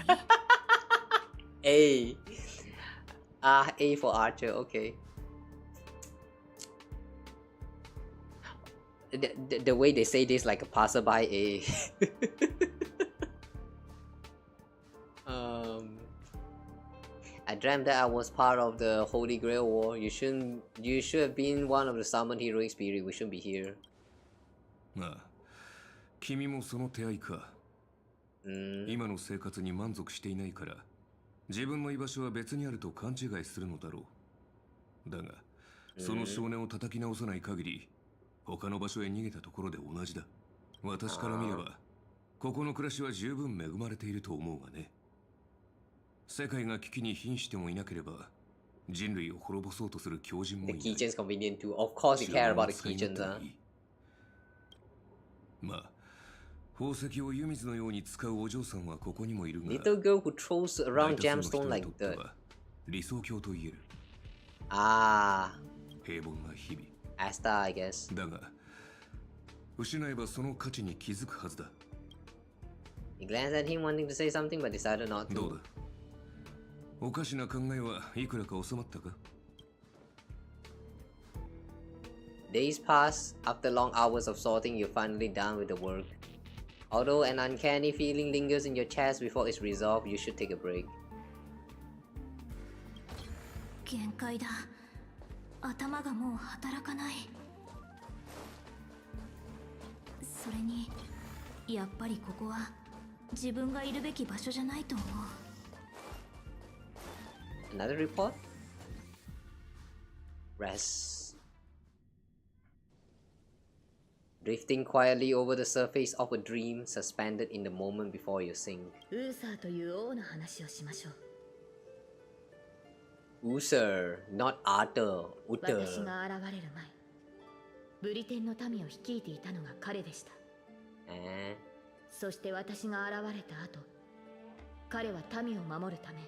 A. A for Archer, okay. The way they say this like a passerby, A. I dreamt that I was part of the Holy Grail War. You should have been one of the summoned heroic spirit. We shouldn't be here. ああ、君もその手合いか。今の生活に満足していないから、自分の居場所は別にあると勘違いするのだろう。だが、その少年を叩き直さない限り、他の場所へ逃げたところで同じだ。私から見れば、ここの暮らしは十分恵まれていると思うがね。世界が危機に瀕してもいなければ、人類を滅ぼそうとする狂人もいない。The keychain's convenient too. Of course you care about the keychains, huh? まあ、宝石を湯水のように使うお嬢さんはここにもいるが、 Little girl who throws around gemstone like that. 理想郷と言える。ああ。平凡な日々。Asta, I guess. だが、失えばその価値に気づくはずだ。He glanced at him wanting to say something but decided not to. どうだ？おかしな考えはいくらか収まったか？ Days pass. After long hours of sorting, you're finally done with the work. Although an uncanny feeling lingers in your chest before it's resolved, you should take a break. 限界だ。頭がもう働かない。それに、やっぱりここは自分がいるべき場所じゃないと思う。Another report? Rest. Drifting quietly over the surface of a dream, suspended in the moment before you sink. ウーサーという王の話をしましょう。 User, not Arthur. 私が現れる前、ブリテンの民を率いていたのが彼でした。そして私が現れた後、彼は民を守るため、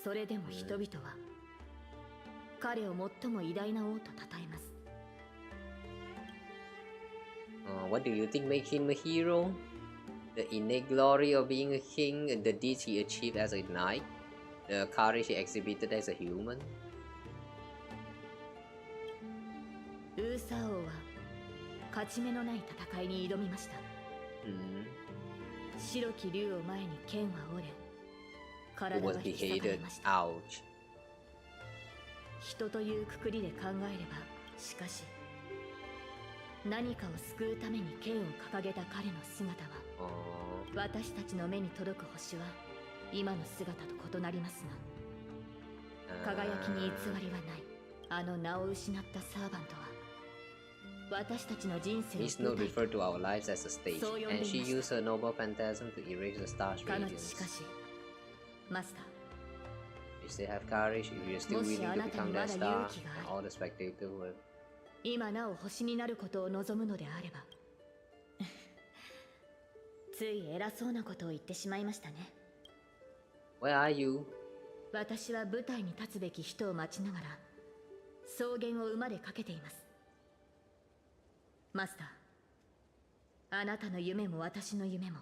それでも人々は彼を最も偉大な王と称えます。What do you think makes him a hero? The innate glory of being a king, the deeds he achieved as a knight, the courage he exhibited as a human? ウーサー王は勝ち目のない戦いに挑みました。白き竜を前に剣は折れ、体は引き裂かれました。人というくくりで考えれば、しかし何かを救うために剣を掲げた彼の姿は、私たちの目に届く星は今の姿と異なりますが、輝きに偽りはない。あの名を失ったサーバントは私たちの人生を Miss Note referred to our lives as a stage, and she used her noble phantasm to erase the star's 彼女 radiance. しかし、マスター、still have courage, if you're still willing to become that star, and all the spectators will. 今なお星になることを望むのであればつい偉そうなことを言ってしまいましたね。 Where are you? 私は舞台に立つべき人を待ちながら草原を馬でかけています。マスター、あなたの夢も私の夢も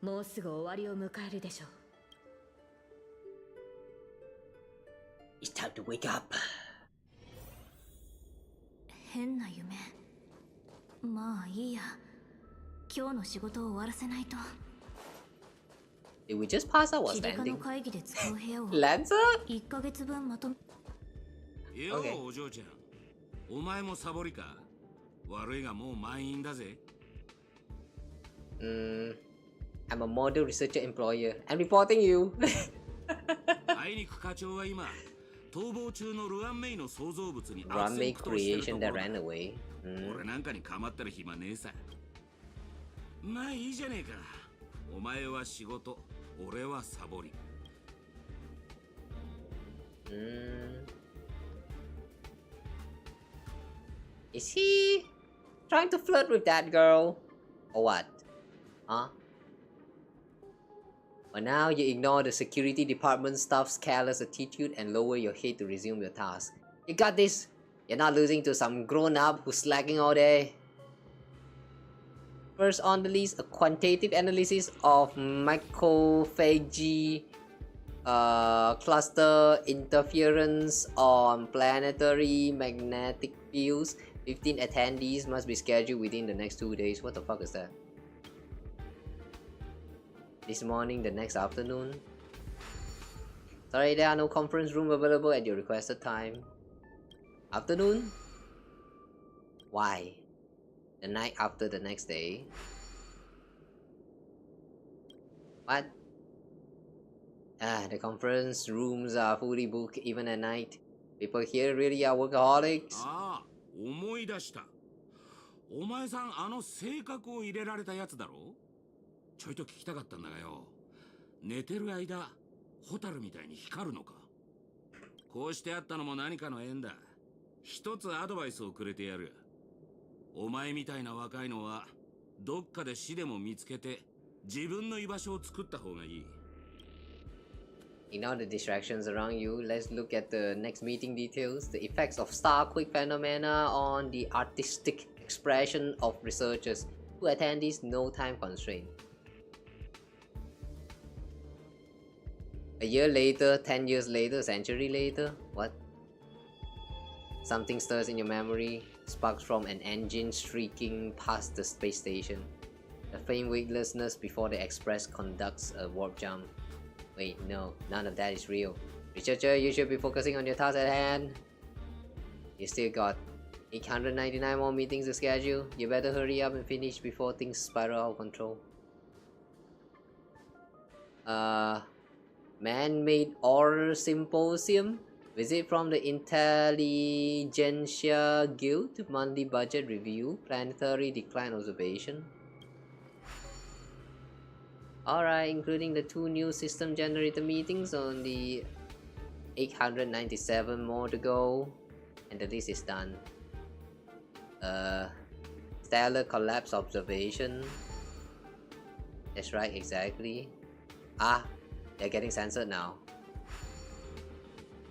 もうすぐ終わりを迎えるでしょう。 It's time to wake up. 変な夢。まあいいや。今日の仕事を終わらせないと。 Did we just pass out what's キリカの ending? 会議で使う部屋を Lancer? 1ヶ月分まとめ。よう、お嬢ちゃん。お前もサボりか。悪いがもう満員だぜ。I'm a model researcher employer. I'm reporting you. あいにく課長は今、逃亡中のルアンメイの創造物に Run make creation that ran away. 俺なんかに構ってる暇ねえさ。まあいいじゃねえか。お前は仕事、俺はサボり。Is he trying to flirt with that girl? Or what? Huh? But now you ignore the security department staff's careless attitude and lower your head to resume your task. You got this! You're not losing to some grown-up who's slacking all day. First on the list, a quantitative analysis of macrophagy cluster interference on planetary magnetic fields. 15 attendees must be scheduled within the next 2 days. What the fuck is that? This morning, the next afternoon? Sorry, there are no conference room available at your requested time. Afternoon? Why? The night after the next day? What? The conference rooms are fully booked even at night. People here really are workaholics. 思い出した。お前さん、あの性格を入れられたやつだろ？ちょいと聞きたかったんだがよ。寝てる間、ホタルみたいに光るのか？こうしてあったのも何かの縁だ。一つアドバイスをくれてやる。お前みたいな若いのは、どっかで死でも見つけて、自分の居場所を作った方がいい。Ignore the distractions around you. Let's look at the next meeting details. The effects of star-quick phenomena on the artistic expression of researchers. 2 attendees, no time constraint. A year later, 10 years later, a century later? What? Something stirs in your memory. Sparks from an engine streaking past the space station. The faint weightlessness before the Express conducts a warp jump. Wait, no, none of that is real. Researcher, you should be focusing on your task at hand. You still got 899 more meetings to schedule. You better hurry up and finish before things spiral out of control. Man-made Oral Symposium. Visit from the Intelligentsia Guild. Monthly budget review. Planetary decline observation. Alright, including the 2 new system generator meetings, only 897 more to go. And the list is done. Stellar collapse observation. That's right, exactly. They're getting censored now.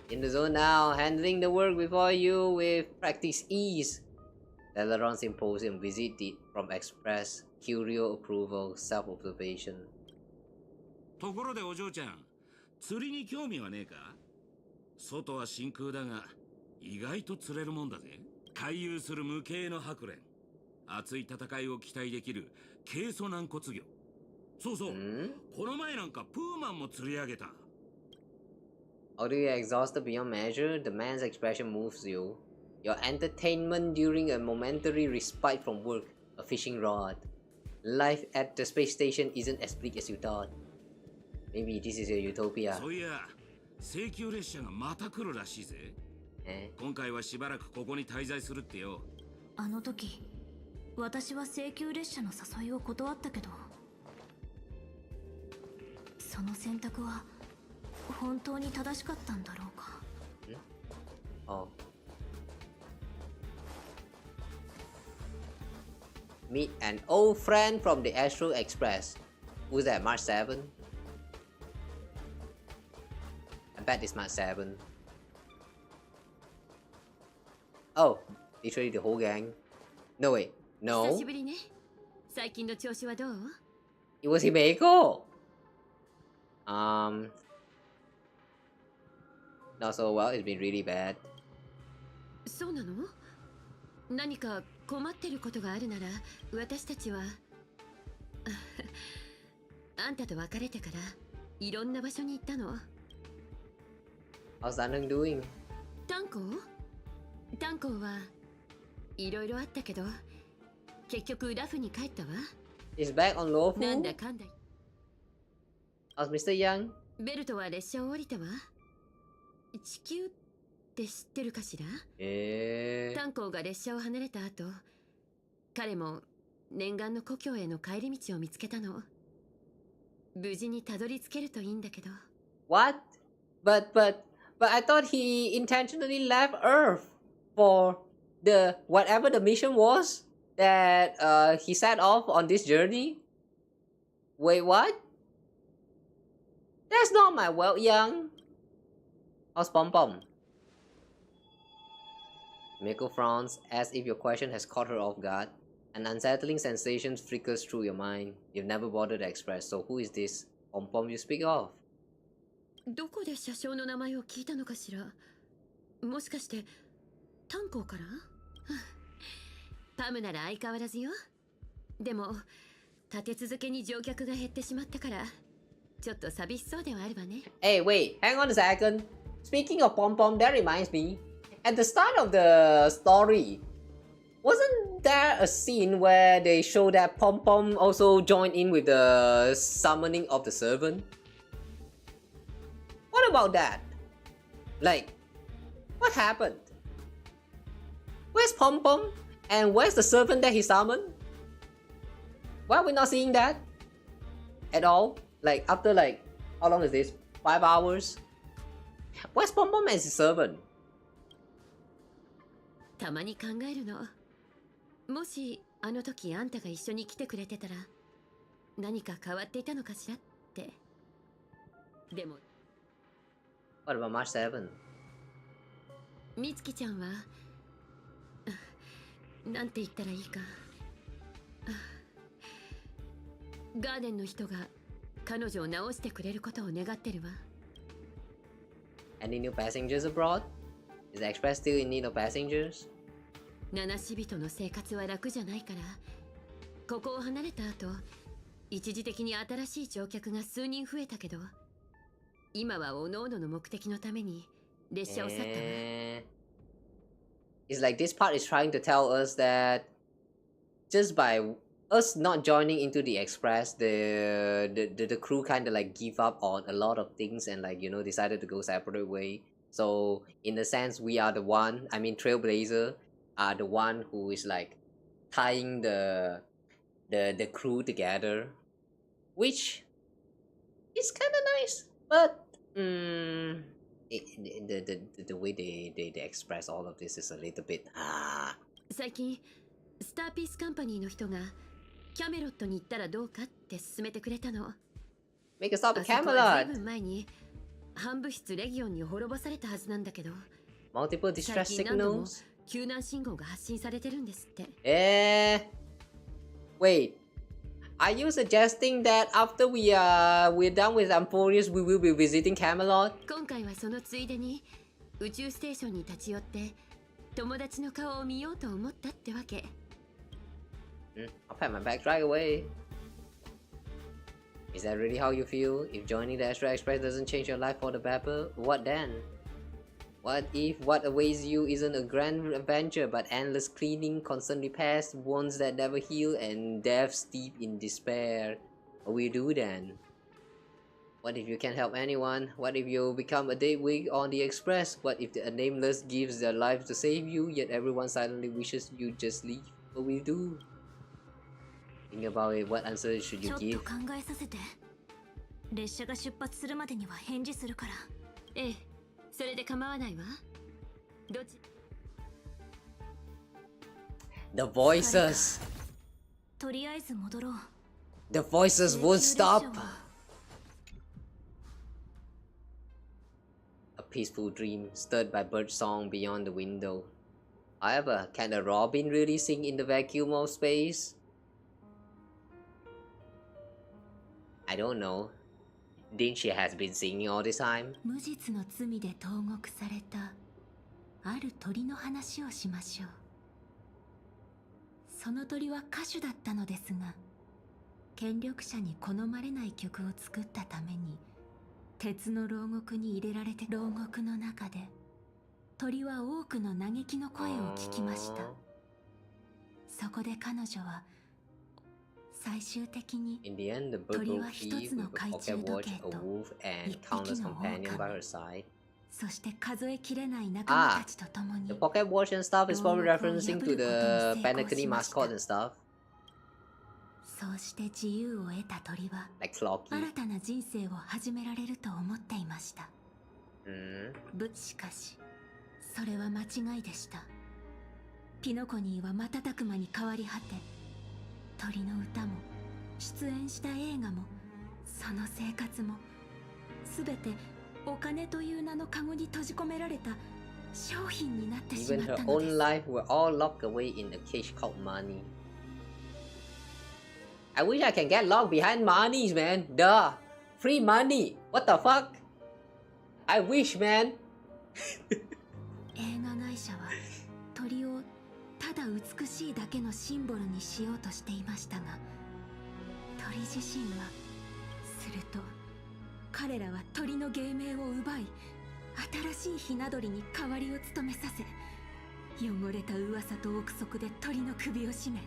In the zone now, handling the work before you with practice ease. Celeron Symposium, visit from Express, Curio approval, self-observation. ところでお嬢ちゃん、釣りに興味はねえか？外は真空だが、意外と釣れるもんだぜ。回遊する無形の白蓮。熱い戦いを期待できる軽素軟骨魚。そうそう、この前なんかプーマンも釣り上げた。Although you're exhausted beyond measure, the man's expression moves you. Your entertainment during a momentary respite from work, a fishing rod. Life at the space station isn't as bleak as you thought. Maybe this is your utopia. そういや、請求列車がまた来るらしいぜ。今回はしばらくここに滞在するってよ。あの時、私は請求列車の誘いを断ったけど、その選択は本当に正しかったんだろうか。Oh. Meet an old friend from the Astral Express. Who's that? March 7? I bet it's March 7. Oh, literally the whole gang. No wait, no. 久しぶりね。最近の調子はどう？ It was Himeko. Not so well. It's been really bad. そうなの？何か困ってることがあるなら私たちはあんたと別れてからいろんな場所に行ったの。 How's Danung doing? 炭鉱はいろいろあったけど結局ラフに帰ったわ。 He's back on low なん food. だかんだ How's Mr. Young? ベルトは列車を降りたわ。地球って知ってるかしら？炭鉱が列車を離れた後、彼も念願の故郷への帰り道を見つけたの。無事にたどり着けるといいんだけど。 What? But I thought he intentionally left Earth for the whatever the mission was that he set off on this journey. Wait, what? That's not my well, Young. How's Pom Pom? Miko frowns as if your question has caught her off guard. An unsettling sensation flickers through your mind. You've never bothered to express, so who is this Pom Pom you speak of? どこで車掌の名前を聞いたのかしら？もしかして炭鉱から？パムなら相変わらずよ。でも立て続けに乗客が減ってしまったからちょっと寂しそうではあるわね。 Hey, wait, hang on a second. Speaking of Pom Pom, that reminds me. At the start of the story, wasn't there a scene where they show that Pom Pom also joined in with the summoning of the servant? What about that? Like, what happened? Where's Pom Pom? And where's the servant that he summoned? Why are we not seeing that? At all? Like, after like, how long is this? 5 hours? Where's Pom Pom as his servant? たまに考えるの。もしあの時あんたが一緒に来てくれてたら何か変わっていたのかしらって。でも What about March 7? みつきちゃんはなんて言ったらいいか。ガーデンの人が彼女を直してくれることを願ってるわ。 Any new passengers abroad? Is the express still in need of passengers? 七死人の生活は楽じゃないからここを離れた後一時的に新しい乗客が数人増えたけど今は各々の目的のために列車を去ったわ。It's like this part is trying to tell us that just by us not joining into the express, the crew kind of like give up on a lot of things and like, you know, decided to go separate way. So in a sense, we are the one, I mean Trailblazer are the one who is like tying the crew together, which is kind of nice, but the way they express all of this is a little bit 最近スターピースカンパニーの人がキャメロットに行ったらどうかって勧めてくれたの。 Make a stop at あそこは Camelot. 随分前に反物質レギオンに滅ぼされたはずなんだけど Multiple 最 distress 近何度も signals. 救難信号が発信されてるんですって。 Wait. Are you suggesting that after we're done with Amphorius, we will be visiting Camelot? 今回はそのついでに宇宙ステーションに立ち寄って友達の顔を見ようと思ったってわけ。 I'll pack my bags right away. Is that really how you feel? If joining the Astral Express doesn't change your life for the better, what then? What if what awaits you isn't a grand adventure but endless cleaning, constant repairs, wounds that never heal, and death steep in despair? What will you do then? What if you can't help anyone? What if you become a dead weight on the express? What if the nameless gives their lives to save you, yet everyone silently wishes you just leave? What will you do? Think about it. What answer should you ちょっ give? と考えさせて。列車が出発するまでには返事するから。ええ、それで構わないわ。どっち The voices. とりあえず戻ろう。 The voices won't stop. A peaceful dream stirred by bird song beyond the window. However, can a robin really sing in the vacuum of space? I don't know. Didn't she has been singing all this time? 無実の罪で投獄されたある鳥の話をしましょう。その鳥は歌手だったのですが、権力者に好まれない曲を作ったために鉄の牢獄に入れられて、牢獄の中で鳥は多くの嘆きの声を聞きました。そこで彼女は最終的に In the end, the bird 鳥 broke は一 free つの with a 懐 pocket 中時 watch, 計 a と wolf, 一 and 匹 countless の companions by 狼、 her side. そして数えきれない仲間たちと共に The pocket watch and stuff is probably 牢獄を referencing 破 to ることに the 成功 Panacony しました。 mascot and stuff. そうして自由を得た鳥は Like Flocky. 新たな人生を始められると思っていました。しかしそれは間違いでした。ピノコニーは瞬く間に変わり果て、鳥の歌も出演した映画もその生活もすべてお金という名のカゴに閉じ込められた商品になってしま Even った her ので own す。 life were all locked away in a cage called money. I wish I can get locked behind monies, man. Duh. Free money. What the fuck? I wish, man. 映画会社は鳥をただ美しいだけのシンボルにしようとしていましたが、鳥自身はすると彼らは鳥の芸名を奪い、新しいひな鳥に代わりを務めさせ、汚れた噂と憶測で鳥の首を絞め、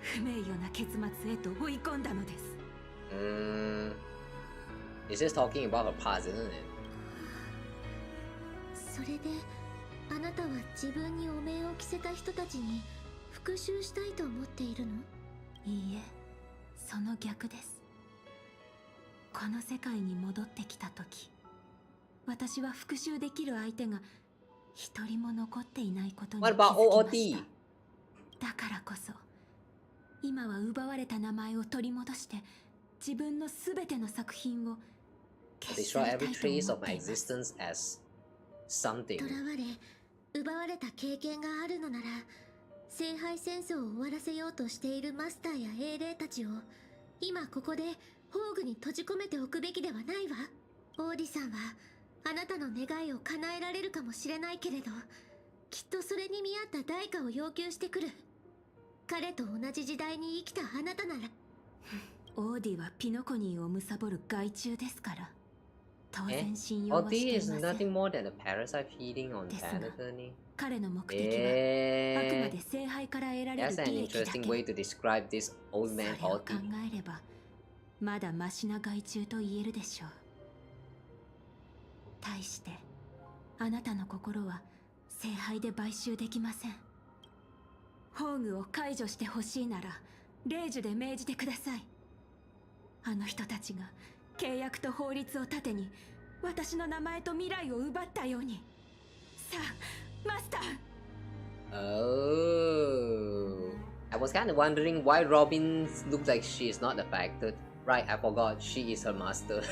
不名誉な結末へと追い込んだのです。It's just talking about her past, isn't it? それであなたは自分に汚名を着せた人たちに復讐したいと思っているの？いいえ、その逆です。この世界に戻ってきた時、私は復讐できる相手が一人も残っていないことに気づきました。だからこそ今は奪われた名前を取り戻して、自分のすべての作品を消し去 Destroy りたいと every 思 trace っ of て my います。 existence as something. 囚われ奪われた経験があるのなら、聖杯戦争を終わらせようとしているマスターや英霊たちを今ここで宝具に閉じ込めておくべきではないわ。オーディさんはあなたの願いを叶えられるかもしれないけれど、きっとそれに見合った代価を要求してくる。彼と同じ時代に生きたあなたならオーディはピノコニーを貪る害虫ですから、当然信用はしていません。 Odi is nothing more than a parasite feeding on ですが、 Panacony. 彼の目的はあくまで聖杯から得られる That's an 利益だ interesting け。 way to describe this old そ man れを考 Odi. えればまだマシな害虫と言えるでしょう。対してあなたの心は聖杯で買収できません。宝具を解除してほしいなら令樹で命じてください。あの人たちが契約と法律を盾に私の名前と未来を奪ったように。さあマスター。 Oh, I was kind of wondering why Robin looks like she is not affected. Right, I forgot she is her master.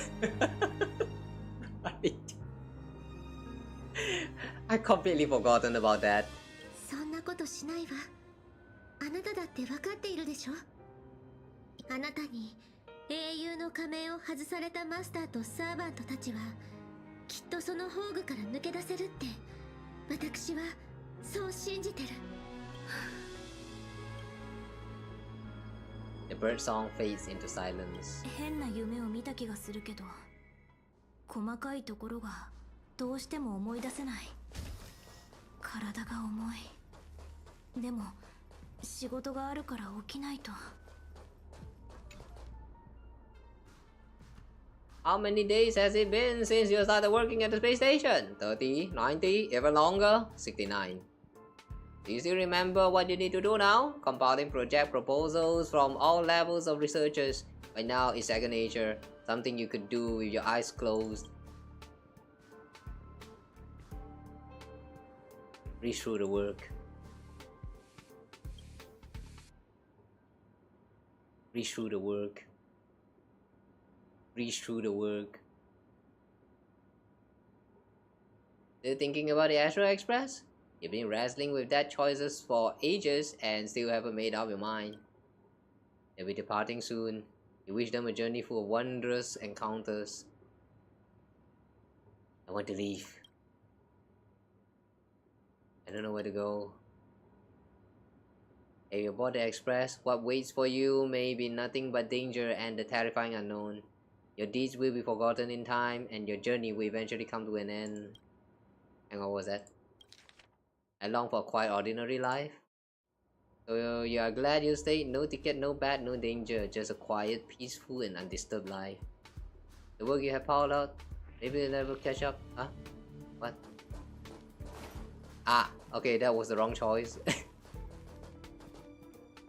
Right. I completely forgotten about that. そんなことしないわ。あなただって分かっているでしょ。あなたに英雄の仮面を外されたマスターとサーバントたちはきっとその宝具から抜け出せるって私はそう信じてる。The bird song fades into silence. 変な夢を見た気がするけど、細かいところがどうしても思い出せない。体が重い。でも仕事があるから起きないと。 How many days has it been since you started working at the space station? 30, 90, even longer? 69. Do you still remember what you need to do now? Compiling project proposals from all levels of researchers. By now, it's second nature. Something you could do with your eyes closed. Reach through the work. Reach through the work. Reach through the work. Still thinking about the Astro Express? You've been wrestling with that choices for ages and still haven't made up your mind. They'll be departing soon. You wish them a journey full of wondrous encounters. I want to leave. I don't know where to go. If you board the express, what waits for you may be nothing but danger and the terrifying unknown. Your deeds will be forgotten in time, and your journey will eventually come to an end. And what was that? I long for a quite ordinary life. So you are glad you stayed? No ticket, no bad, no danger. Just a quiet, peaceful, and undisturbed life. The work you have piled out, maybe you'll never catch up. Huh? What? Ah, okay, that was the wrong choice.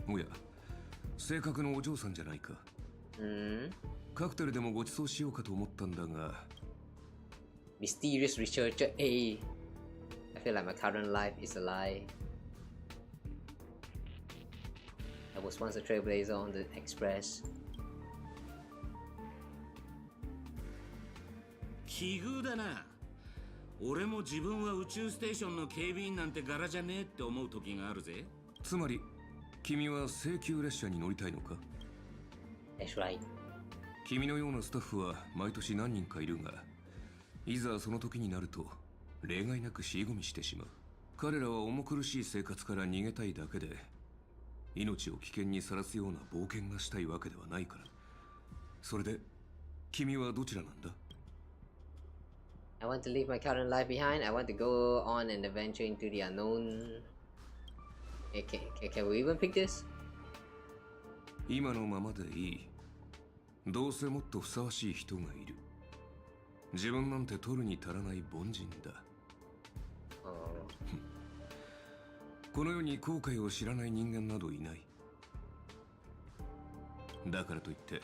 おや、性格のお嬢さんじゃないか。カクテルでもご馳走しようかと思ったんだが。Mysterious researcher A. I feel like my current life is a lie. I was once a trailblazer on the express. 奇遇だな。俺も自分は宇宙ステーションの警備員なんて柄じゃねえって思う時があるぜ。つまり、君は請求列車に乗りたいのか？ That's right. 君のようなスタッフは毎年何人かいるが、いざその時になると例外なく尻込みしてしまう。彼らは重苦しい生活から逃げたいだけで、命を危険にさらすような冒険がしたいわけではないから。それで、君はどちらなんだ？ I want to leave my current life behind. I want to go on an adventure into the unknown. Can we even pick this? 今のままでいい。どうせもっとふさわしい人がいる。自分なんて取るに足らない凡人だ。この世に後悔を知らない人間などいない。だからといって、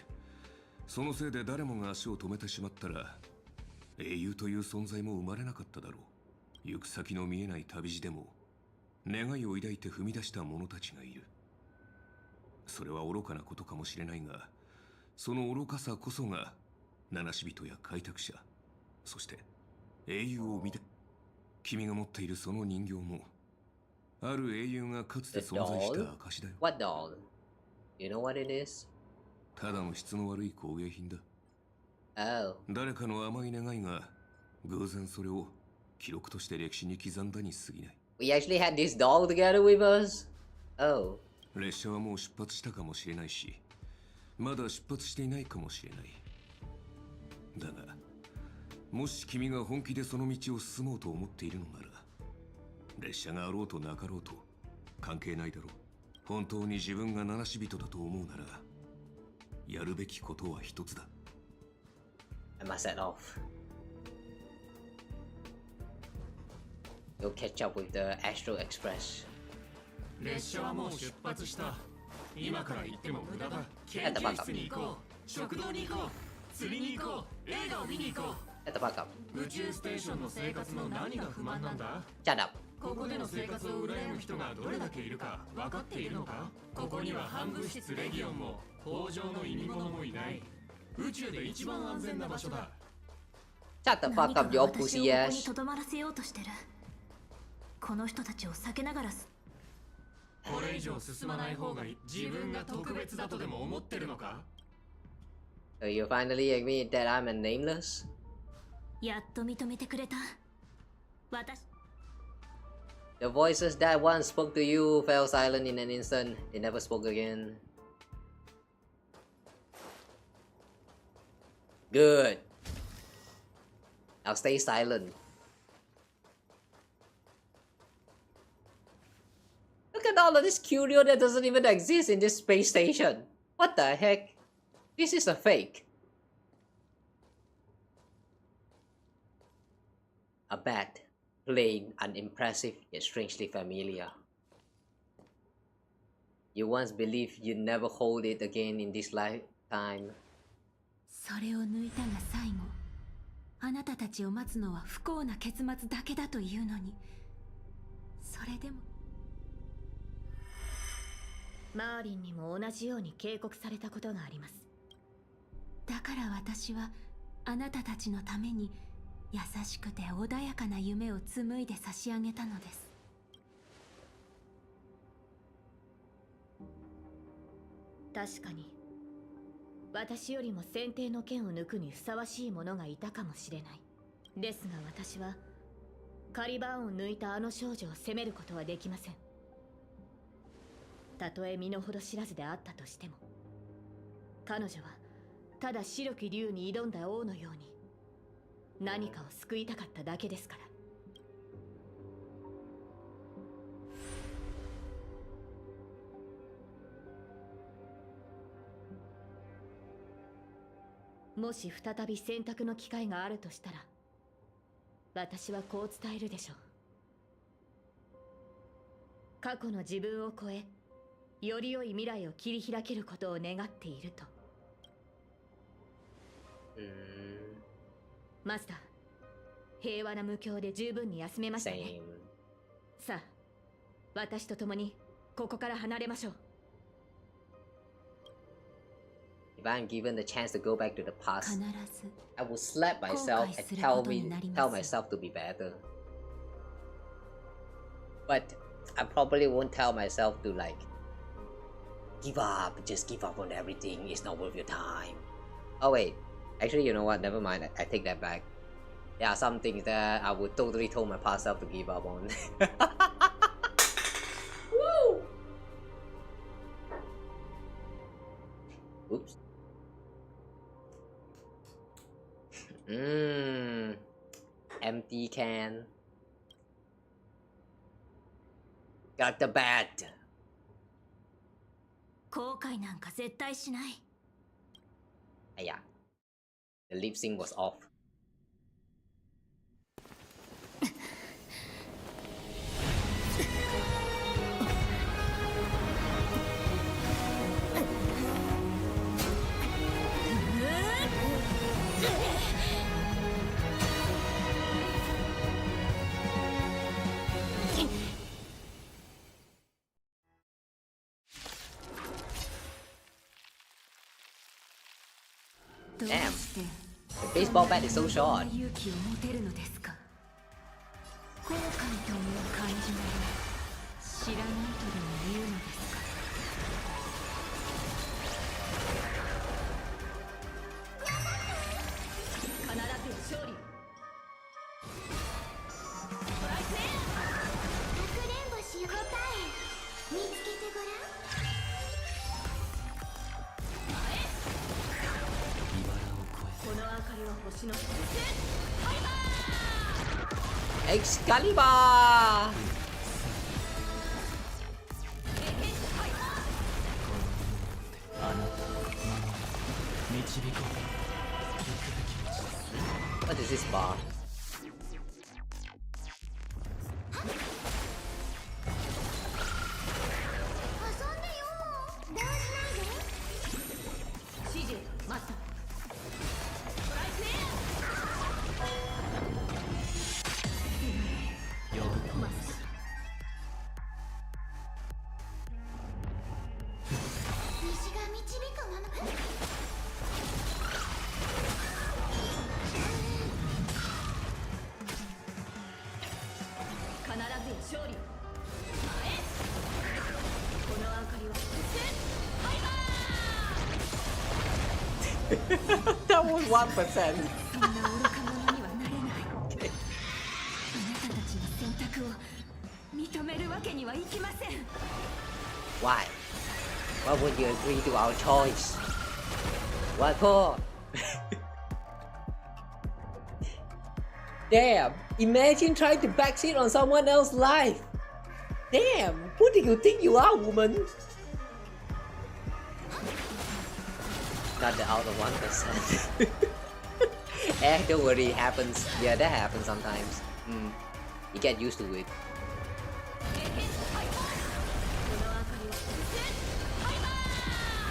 そのせいで誰もが足を止めてしまったら、英雄という存在も生まれなかっただろう。行く先の見えない旅路でも、願いを抱いて踏み出した者たちがいる。それは愚かなことかもしれないが、その愚かさこそが七死人や開拓者、そして英雄を生み出。君が持っているその人形も、ある英雄がかつて存在した証だよ。What doll? You know what it is? ただの質の悪い工芸品だ。Oh. 誰かの甘い願いが偶然それを記録として歴史に刻んだに過ぎない。We actually had this doll together with us? Oh. 列車はもう出発したかもしれないし、まだ出発していないかもしれない。だが、もし君が本気でその道を進もうと思っているのなら、列車があろうとなかろうと関係ないだろう。本当に自分が七死人だと思うなら、やるべきことは一つだ。I must set off. Go catch up with the Astro Express. 列車はもう出発した。今から行っても無駄だ。研究室に行こう。食堂に行こう。釣りに行こう。映画を見に行こう。Shut the fuck up. 宇宙ステーションの生活の何が不満なんだ？ Shut up. ここでの生活を羨む人がどれだけいるか分かっているのか？ここには反物質レギオンも北条の意味物もいない。宇宙で一番安全な場所だ。Shut the fuck up, your pussy ass. ここにとどまらせようとしてる。この人たちを避けながらこれ以上進まない方がいい。自分が特別だとでも思ってるのか？ So you finally admit that I'm a nameless? やっと認めてくれた。私 The voices that once spoke to you fell silent in an instant. They never spoke again. Good. I'll stay silent. Look at all of this curio that doesn't even exist in this space station. What the heck? This is a fake. A bat. Plain, unimpressive, yet strangely familiar. You once believed you'd never hold it again in this lifetime. それを抜いたが最後、あなたたちを待つのは不幸な結末だけだというのに、それでも。マーリンにも同じように警告されたことがあります。だから私はあなたたちのために優しくて穏やかな夢を紡いで差し上げたのです。確かに私よりも選定の剣を抜くにふさわしい者がいたかもしれない。ですが私はカリバーンを抜いたあの少女を責めることはできません。たとえ身の程知らずであったとしても、彼女はただ白き竜に挑んだ王のように何かを救いたかっただけですから。もし再び選択の機会があるとしたら、私はこう伝えるでしょう。過去の自分を超え、より良い未来を切り開けることを願っていると。マスター、平和な無境で十分に休めましたね。さあ、私と共にここから離れましょう。If I'm given the chance to go back to the past, I will slap myself and tell myself to be better. But I probably won't tell myself to like give up, just give up on everything. It's not worth your time. Oh wait, actually, you know what? Never mind. I take that back. There are some things that I would totally tell my past self to give up on. Woo! Oops. Empty can. Got the bat. 後悔なんか絶対しない。Yeah. The lip sync was off. Damn, the baseball bat is so short. 勇気を持てるのですか。後悔という感じなら知らないとでも言うのですか。必ず勝利。トライプレー。かくれんぼしよ答え見つけてごらん。この明かりは星のエクスカリバー。What is this bar? 勝利。この明かりはThat was 1%. そんな愚か者にはなれない。あなたたちの選択を認めるわけにはいきません。Why? Why would you agree to our choice? What for? Damn! Imagine trying to backseat on someone else's life! Damn! Who do you think you are, woman? Not the out of 1%. Eh, don't worry, it happens. Yeah, that happens sometimes. You get used to it.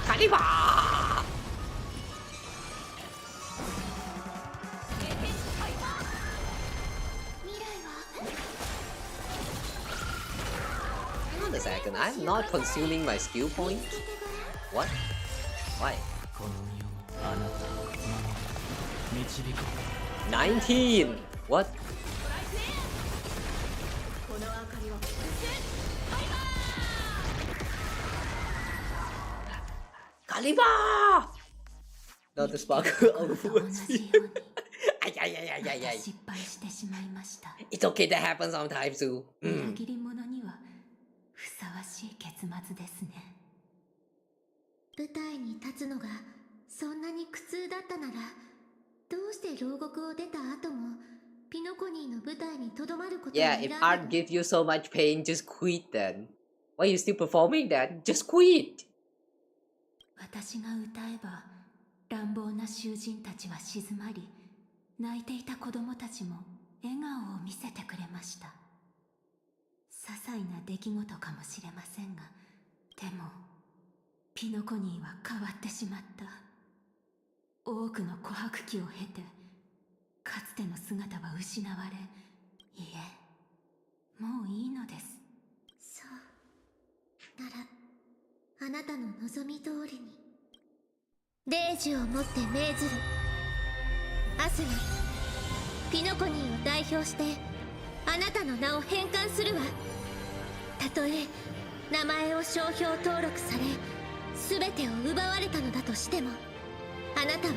Kaliba! on a second, I'm not consuming my skill points. What? Why? 19! What? Kaliba! Not the sparkle overwords. It's okay, that happens sometimes too. 裏切り者にはふさわしい結末ですね。舞台に立つのがそんなに苦痛だったなら、どうして牢獄を出た後もピノコニーの舞台にとどまることを選ん Yeah, だ if art gives you so much pain, just quit then. Why are you still performing that? Just quit! 私が歌えば乱暴な囚人たちは静まり、泣いていた子供たちも笑顔を見せてくれました。些細な出来事かもしれませんが、でもピノコニーは変わってしまった。多くの琥珀期を経て、かつての姿は失われ、いえ、もういいのです。そう。なら、あなたの望み通りに。霊樹をもって命ずる。アスナ、ピノコニーを代表して、あなたの名を返還するわ。たとえ、名前を商標登録され、すべてを奪われたのだとしても、あなたは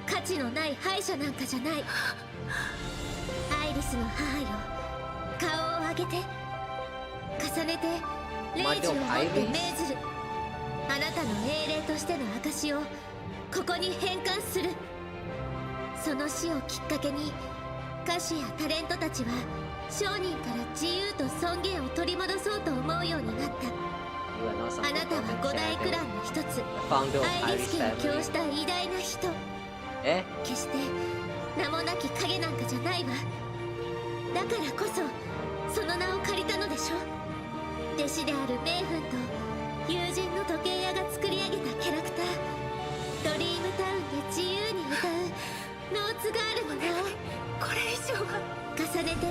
価値のない敗者なんかじゃない。アイリスの母よ、顔を上げて、重ねて霊樹をもって命ずる。あなたの英霊としての証をここに返還する。その死をきっかけに歌手やタレントたちは商人から自由と尊厳を取り戻そうと思うようになった。あなたは五大クランの一つ、アイリス家を供した偉大な人。決して名もなき影なんかじゃないわ。だからこそその名を借りたのでしょ。弟子であるメイフンと友人の時計屋が作り上げたキャラクター、ドリームタウンで自由に歌うノーツガールの名をこれ以上は重ねて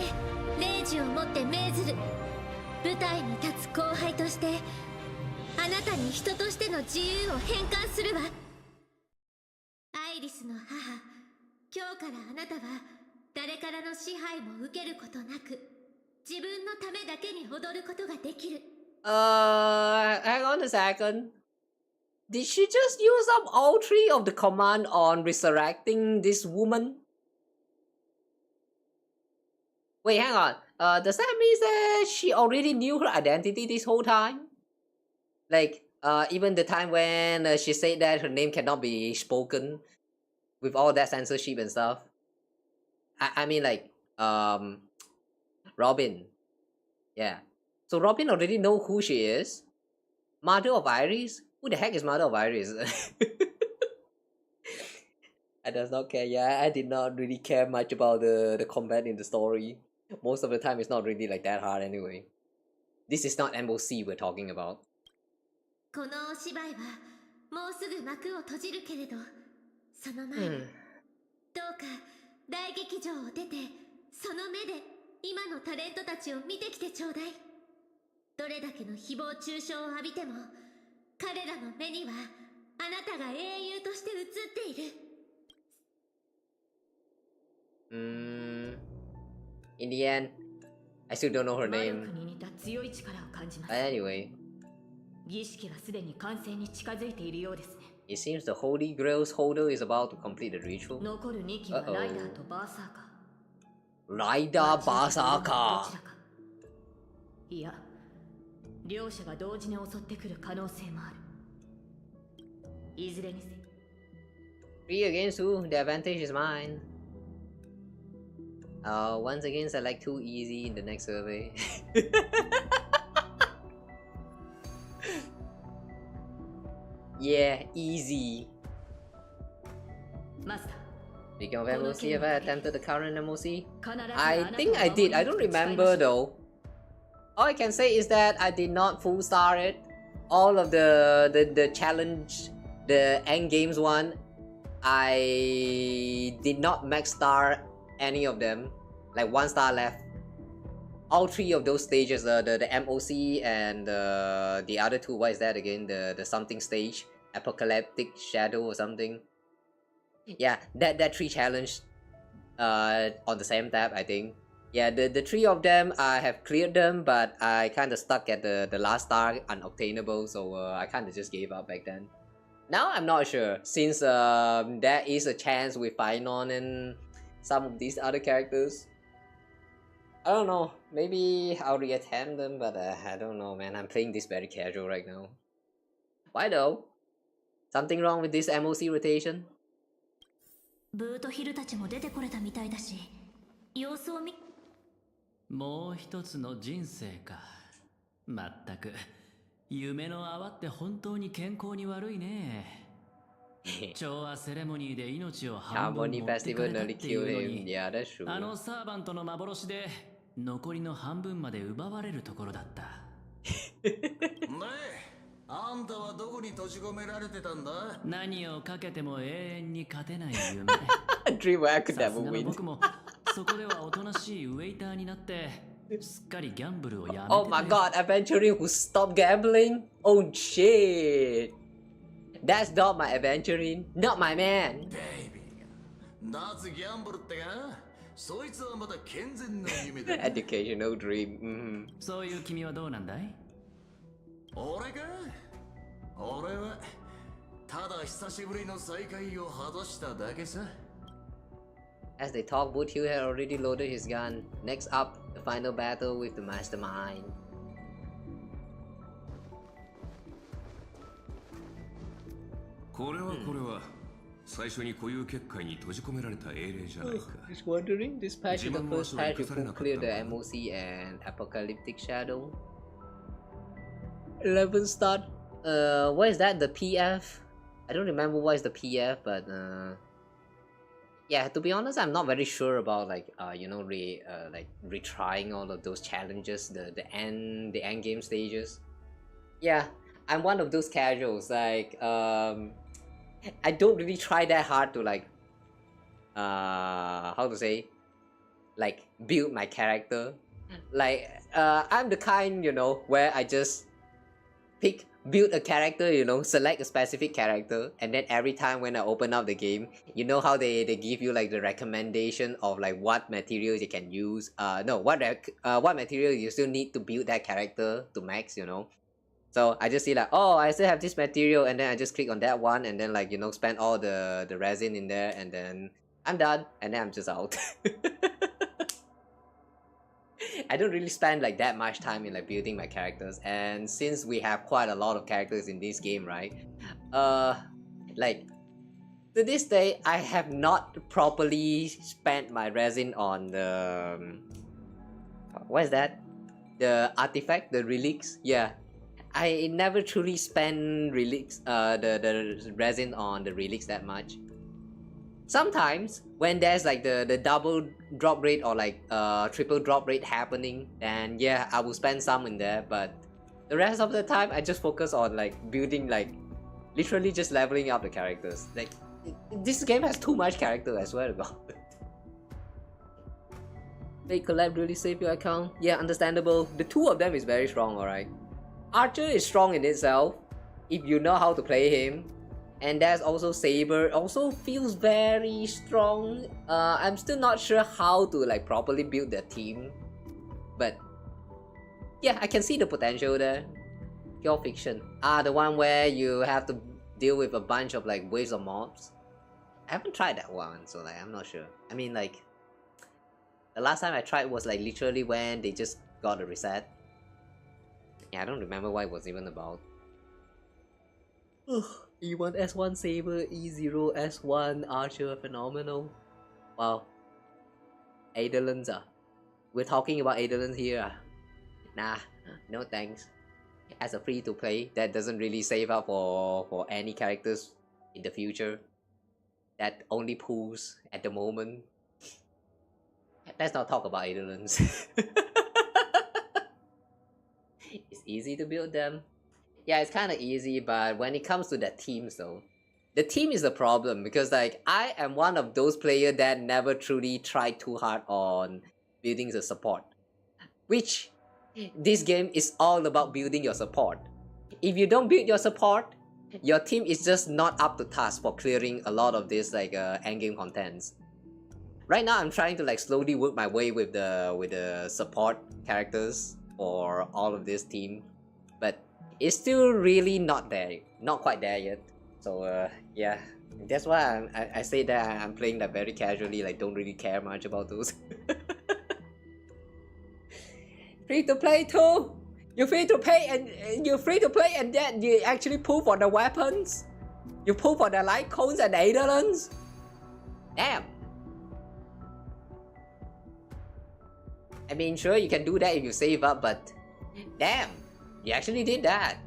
霊樹をもって命ずる。舞台に立つ後輩としてあなたに人としての自由を返還するわ。アイリスの母、今日からあなたは誰からの支配も受けることなく、自分のためだけに踊ることができる。Hang on a second. Did she just use up all 3 of the command on resurrecting this woman? Wait, hang on. Does that mean that she already knew her identity this whole time? Like, even the time when she said that her name cannot be spoken with all that censorship and stuff. I mean, like, Robin. Yeah. So Robin already know who she is. Mother of Iris? Who the heck is Mother of Iris? I does not care. Yeah, I did not really care much about the combat in the story. Most of the time it's not really like that hard anyway. This is not MOC we're talking about. このお芝居はもうすぐ幕を閉じるけれど、その前に、どうか大劇場を出て、その目で今のタレントたちを見てきてちょうだい。どれだけの誹謗中傷を浴びても、彼らの目にはあなたが英雄として映っている。In the end, I still don't know her name. に似た強い力を感じます。But anyway, 儀式はすでに完成に近づいているようですね。it seems the Holy Grail's holder is about to complete the ritual. 残る2機はライダーとバーサーカー。ライダーバーサーカー。いや、両者が同時に襲ってくる可能性もある。いずれにせ。3 against 2, the advantage is mine. Once again, select 2 easy in the next survey. Yeah, easy. Master. Speaking of MOC, have I attempted the current MOC? I think I did. I don't remember though. All I can say is that I did not full star it. All of the challenge, the end games one, I did not max star any of them. Like 1 star left. all three of those stages, the MOC and the other two, what is that again? The something stage, apocalyptic shadow or something. Yeah, that three challenge on the same tab, I think. Yeah, the three of them I have cleared them, but I kind of stuck at the last star unobtainable, so I kind of just gave up back then. Now I'm not sure, since there is a chance we find on in some of these other characters. I don't know, maybe I'll reattempt them, but I don't know, man. I'm playing this very casual right now. Why though? Something wrong with this MOC rotation? ブートヒルたちも出てこれたみたいだし、様子を見。もう一つの人生か。まったく夢の泡って本当に健康に悪いね。調和セレモニーで命を半分持ってかれたっていうのに、あのサーバントの幻で残りの半分まで奪われるところだった。ねえ、あんたはどこに閉じ込められてたんだ？何をかけても永遠に勝てない夢。さすがの僕もそこではおとなしいウェイターになって、すっかりギャンブルをやめて。Oh my god, adventuring who stopped gambling? Oh shit! That's not my adventuring, not my man. 脱ギャンブルってか？そいつはまだ健全な夢だ。Educational dream. そういう君はどうなんだい？俺か？俺はただ久しぶりの再会を果たしただけさ。As they talk, Boothill had already loaded his gun. Next up, the final battle with the mastermind. これは最初に固有結界に閉じ込められた英霊じゃないか。Just wondering, this patch is the first patch to clear the MOC and apocalyptic shadow. 11 start. What is that? The PF? I don't remember what is the PF, but yeah, to be honest, I'm not very sure about like retrying all of those challenges, the end game stages. Yeah, I'm one of those casuals. Like I don't really try that hard to like how to say, like build my character. Like I'm the kind, where I just build a character, select a specific character, and then every time when I open up the game, you know how they give you like the recommendation of like what materials you can use, what material you still need to build that character to max, So I just see like, oh, I still have this material, and then I just click on that one, and then like, spend all the resin in there, and then I'm done, and then I'm just out. I don't really spend like that much time in like building my characters, and since we have quite a lot of characters in this game, right? Like to this day, I have not properly spent my resin on the what is that? The artifact, the relics. Yeah, I never truly spend relics, the resin on the relics that much. Sometimes when there's like the double drop rate or like triple drop rate happening, then yeah, I will spend some in there, but the rest of the time I just focus on like building, like literally just leveling up the characters. Like this game has too much character, I swear to God. Wait, collab really save your account? Yeah, understandable. The two of them is very strong, alright. Archer is strong in itself if you know how to play him. And there's also Saber, also feels very strong. I'm still not sure how to like properly build the team, but yeah, I can see the potential there. Pure Fiction, the one where you have to deal with a bunch of like waves of mobs. I haven't tried that one, so like I'm not sure. I mean, like the last time I tried was like literally when they just got a reset. Yeah, I don't remember what it was even about. E1 S1 Saber, E0 S1 Archer, phenomenal. Wow. Eidolons, we're talking about Eidolons here. Nah, no thanks. As a free to play, that doesn't really save up for any characters in the future. That only pulls at the moment. Let's not talk about Eidolons. It's easy to build them. Yeah, it's kind of easy, but when it comes to the teams though, the team is the problem, because like I am one of those players that never truly tried too hard on building the support. which this game is all about building your support. If you don't build your support, your team is just not up to task for clearing a lot of this like endgame contents. Right now I'm trying to like slowly work my way with the support characters for all of this team, but it's still really not there, not quite there yet. So yeah, that's why I say that I'm playing that very casually, like don't really care much about those. Free to play too. You're free to pay and then you actually pull for the weapons. You pull for the light cones and the eidolons. Damn. I mean, sure, you can do that if you save up, but damn, you actually did that.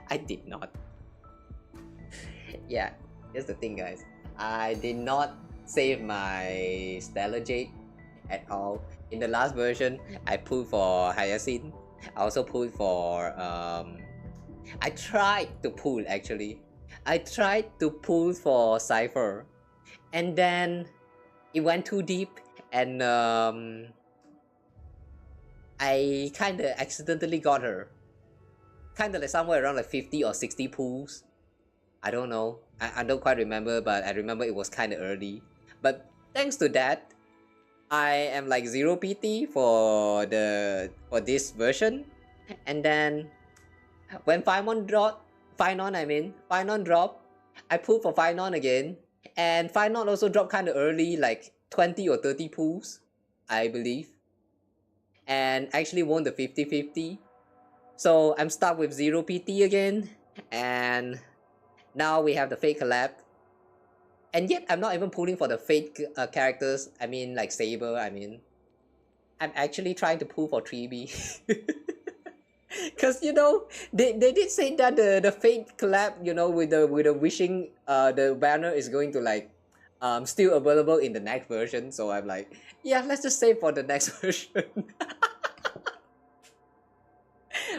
I did not. Yeah, here's the thing, guys. I did not save my Stellar Jade at all. In the last version, I pulled for Hyacinth. I also pulled for I tried to pull actually. I tried to pull for Cypher, and then it went too deep, and I kinda accidentally got her. Kinda like somewhere around like 50 or 60 pulls. I don't know. I don't quite remember, but I remember it was kinda early. But thanks to that, I am like 0 PT for this version. And then when Finon dropped, I pulled for Finon again. And Finon also dropped kinda early, like 20 or 30 pulls, I believe. And actually won the 50-50. So I'm stuck with 0 PT again. And now we have the fake collab. And yet I'm not even pulling for the fake characters. I mean like Saber, I'm actually trying to pull for 3B. Cause you know, they did say that the fake collab, you know, with the wishing the banner is going to like still available in the next version. So I'm like, yeah, let's just save for the next version.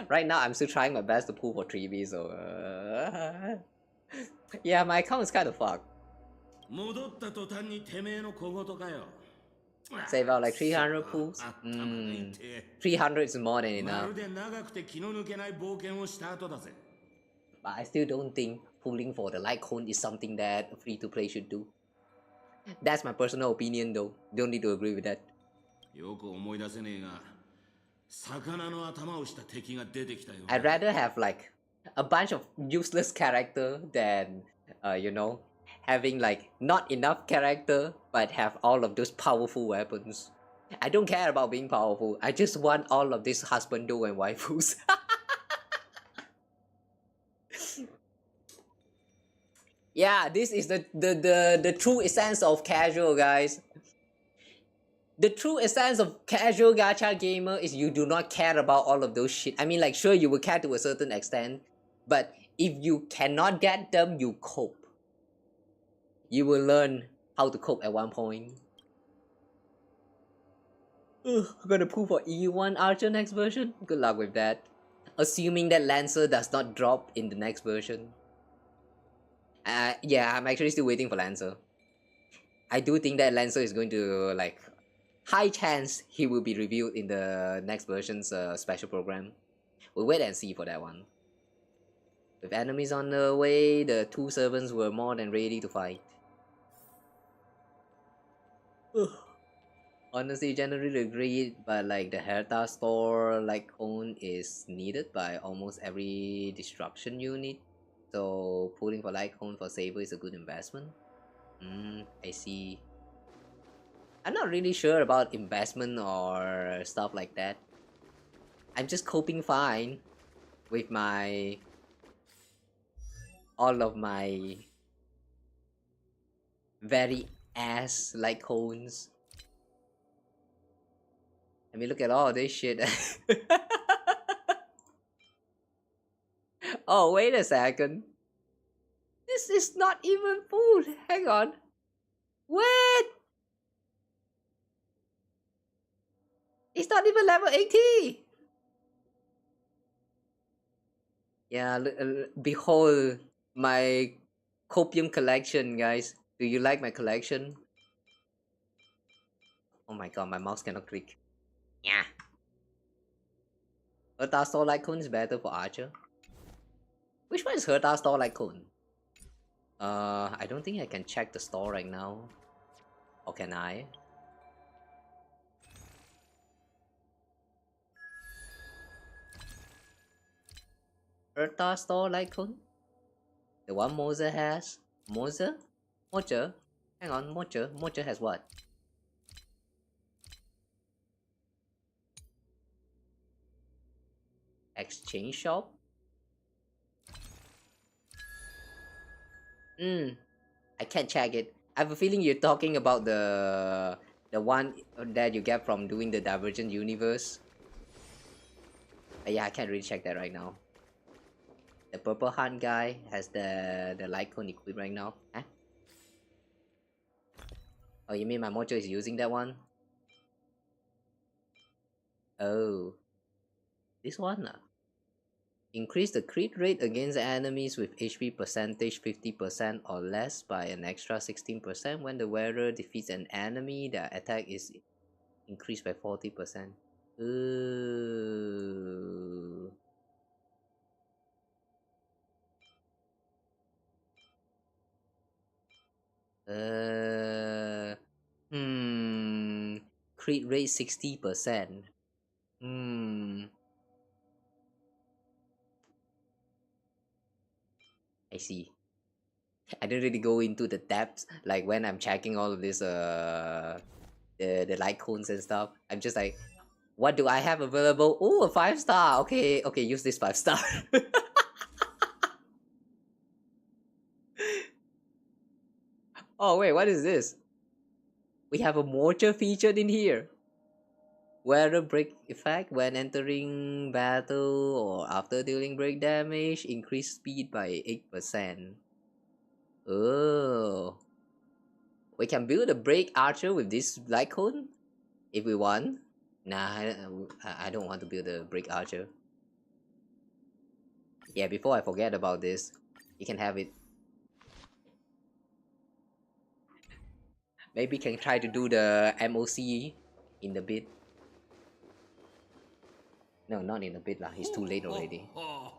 Right now I'm still trying my best to pull for 3B, so yeah, my account is kind of fucked. Save out like 300 pulls? 300 is more than enough. But I still don't think pulling for the light cone is something that free to play should do. That's my personal opinion though. Don't need to agree with that. I'd rather have like a bunch of useless character than you know, having like not enough character but have all of those powerful weapons. I don't care about being powerful. I just want all of these husbando and waifus. Yeah, this is the true essence of casual, guys. The true essence of casual gacha gamer is you do not care about all of those shit. I mean, like, sure, you will care to a certain extent, but if you cannot get them, you cope. You will learn how to cope at one point. I'm gonna pull for E1 Archer next version. Good luck with that. Assuming that Lancer does not drop in the next version. Yeah, I'm actually still waiting for Lancer. I do think that Lancer is going to, like, high chance he will be revealed in the next version's special program. We'll wait and see for that one. With enemies on the way, the two servants were more than ready to fight. Honestly, generally agreed, but like the Herta store like own is needed by almost every disruption unit. So pulling for light cone for Saber is a good investment. I see. I'm not really sure about investment or stuff like that. I'm just coping fine with my all of my very ass light cones. I mean, look at all this shit. Oh, wait a second. This is not even full. Hang on. Wait! It's not even level 80! Yeah, behold my copium collection, guys. Do you like my collection? Oh my god, my mouse cannot click. Yeah. Herta Starlight Cone is better for Archer. Which one is Herta Starlight Cone? I don't think I can check the store right now. Or can I? Herta Starlight Cone? The one Moser has? Moser? Mocher? Hang on, Mocher. Mocher has what? Exchange shop? I can't check it. I have a feeling you're talking about the one that you get from doing the Divergent Universe. But yeah, I can't really check that right now. The purple hand guy has the light cone equipped right now. Huh? Oh, you mean my Mojo is using that one? Oh, this one. Increase the crit rate against enemies with HP percentage 50% or less by an extra 16% when the wearer defeats an enemy. The attack is increased by 40%. Ooh. Crit rate 60%. I see. I don't really go into the depths like when I'm checking all of this the light cones and stuff. I'm just like, what do I have available? Oh, a 5-star. Okay, use this 5-star. Oh wait, what is this? We have a mortar featured in here. Wearer break effect when entering battle or after dealing break damage, increase speed by 8%. Oh, we can build a break archer with this light cone if we want. Nah, I don't want to build a break archer. Yeah, before I forget about this, you can have it. Maybe can try to do the MOC in the bit. No, not in the bit lah. It's too late already. Look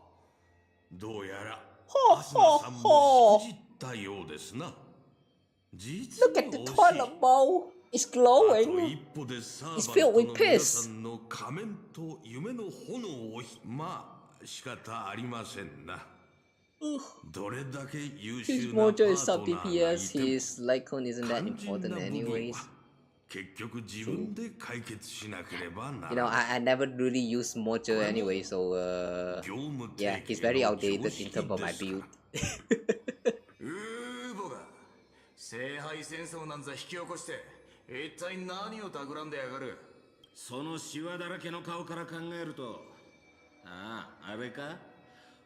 at the toilet bowl. It's glowing. It's filled with piss. His mojo is sub DPS. His light cone isn't that important anyways. True. You know, I never really use mojo anyway, so yeah, he's very outdated in terms of my build. 聖杯戦争なんざ引き起こして一体何を企んでやがる。そのシワだらけの顔から考えると、あれか、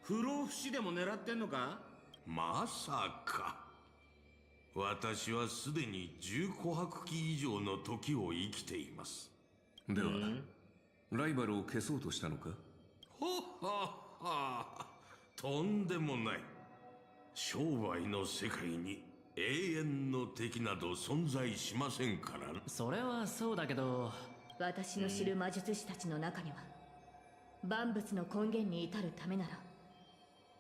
不老不死でも狙ってんのか。まさか。私はすでに10琥珀期以上の時を生きています。では、ライバルを消そうとしたのか。とんでもない。商売の世界に永遠の敵など存在しませんからな。それはそうだけど、私の知る魔術師たちの中には万物の根源に至るためなら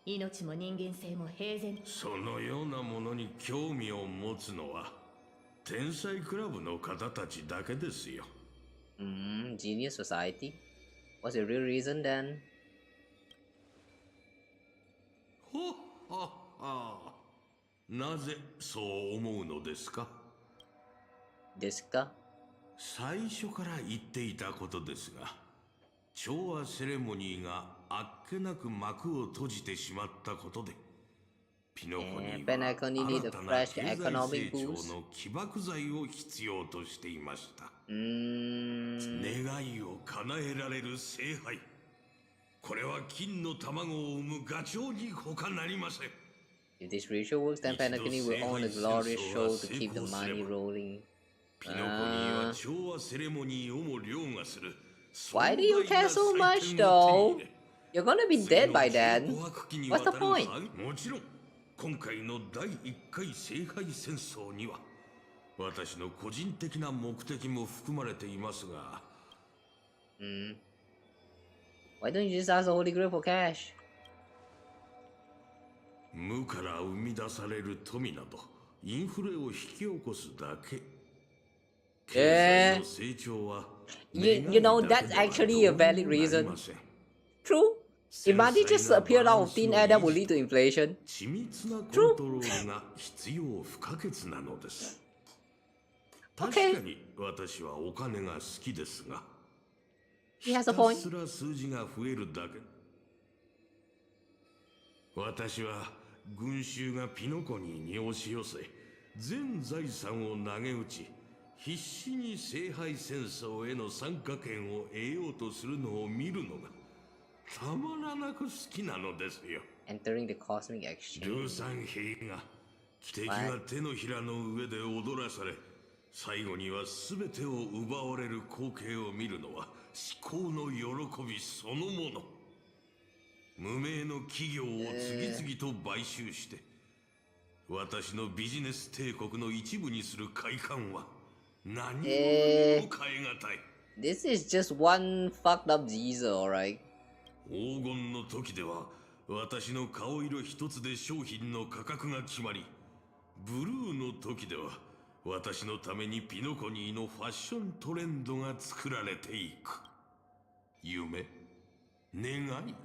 命も人間性も平然。そのようなものに興味を持つのは天才クラブの方たちだけですよ。Genius Society? What's the real reason then? なぜそう思うのですか？ですか？最初から言っていたことですが、調和セレモニーがあっけなく幕を閉じてしまったことで、ピノコには新たな経済成長の起爆剤を必要としていました。願いを叶えられる聖杯。これは金の卵を産むガチョウに他なりません。If this ritual works, then Panacony will own a glorious show to keep the money rolling. Why do you care so much though? You're gonna be dead by then. What's the point? もちろん、今回の第1回聖杯戦争には私の個人的な目的も含まれていますが、Why don't you just ask the Holy Grail for cash? 無から生み出される富などインフレを引き起こすだけ。経済の成長は You know, that's actually a valid reason. True. If money just appeared out of thin air, that would lead to inflation. 緻密なコントロールが必要不可欠なのです。確かに私はお金が好きですが、He has a point. ひたすら数字が増えるだけ。私は群衆がピノコニーに押し寄せ、全財産を投げ打ち、必死に聖杯戦争への参加権を得ようとするのを見るのがたまらなく好きなのですよ。Entering the cosmic exchange. 量産兵が汽笛が手のひらの上で踊らされ、最後には全てを奪われる光景を見るのは至高の喜びそのもの。無名の企業を次々と買収して、私のビジネス帝国の一部にする快感は何も変えがたい。This is just one fucked up geezer, alright? 黄金の時では私の顔色一つで商品の価格が決まり、ブルーの時では私のためにピノコニーのファッショントレンドが作られていく。夢、願い。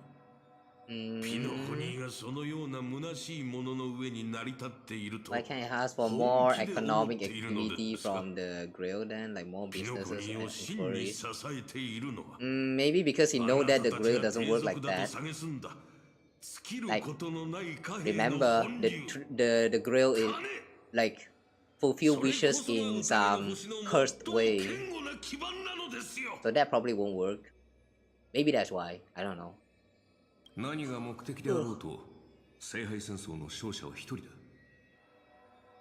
ピノコニーがそのような虚しいものの上に成り立っていると。Why can't I ask for more economic activity from the grill then? Like more businesses and inquiries? Maybe because he knows that the grill doesn't work like that. Like, remember, the grill is like fulfill wishes in some cursed way. So that probably won't work. Maybe that's why. I don't know. 何が目的であろうと聖杯戦争の勝者は一人だ。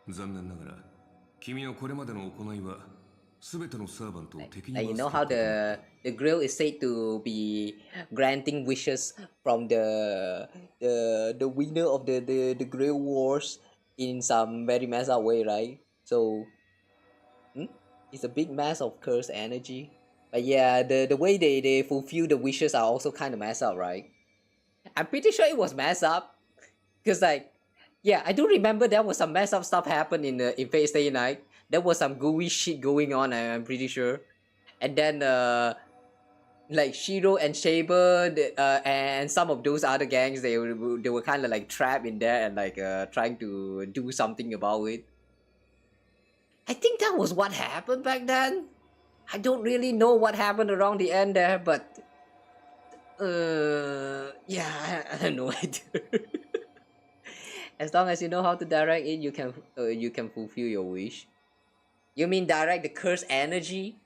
残念ながら君のこれまでの行いは全てのサーバントを敵に回す。 You know how the grill is said to be granting wishes from the winner of the grill wars in some very messed up way, right? So it's a big mass of cursed energy. But yeah, the way they fulfill the wishes are also kind of messed up, right? I'm pretty sure it was messed up, cause like, yeah, I do remember there was some messed up stuff happened in Fate Stay Night. There was some gooey shit going on. I'm pretty sure, and then like Shiro and Shaber and some of those other gangs, they were kind of like trapped in there and like trying to do something about it. I think that was what happened back then. I don't really know what happened around the end there, but. Yeah, I have no idea. As long as you know how to direct it, you can fulfill your wish. You mean direct the cursed energy?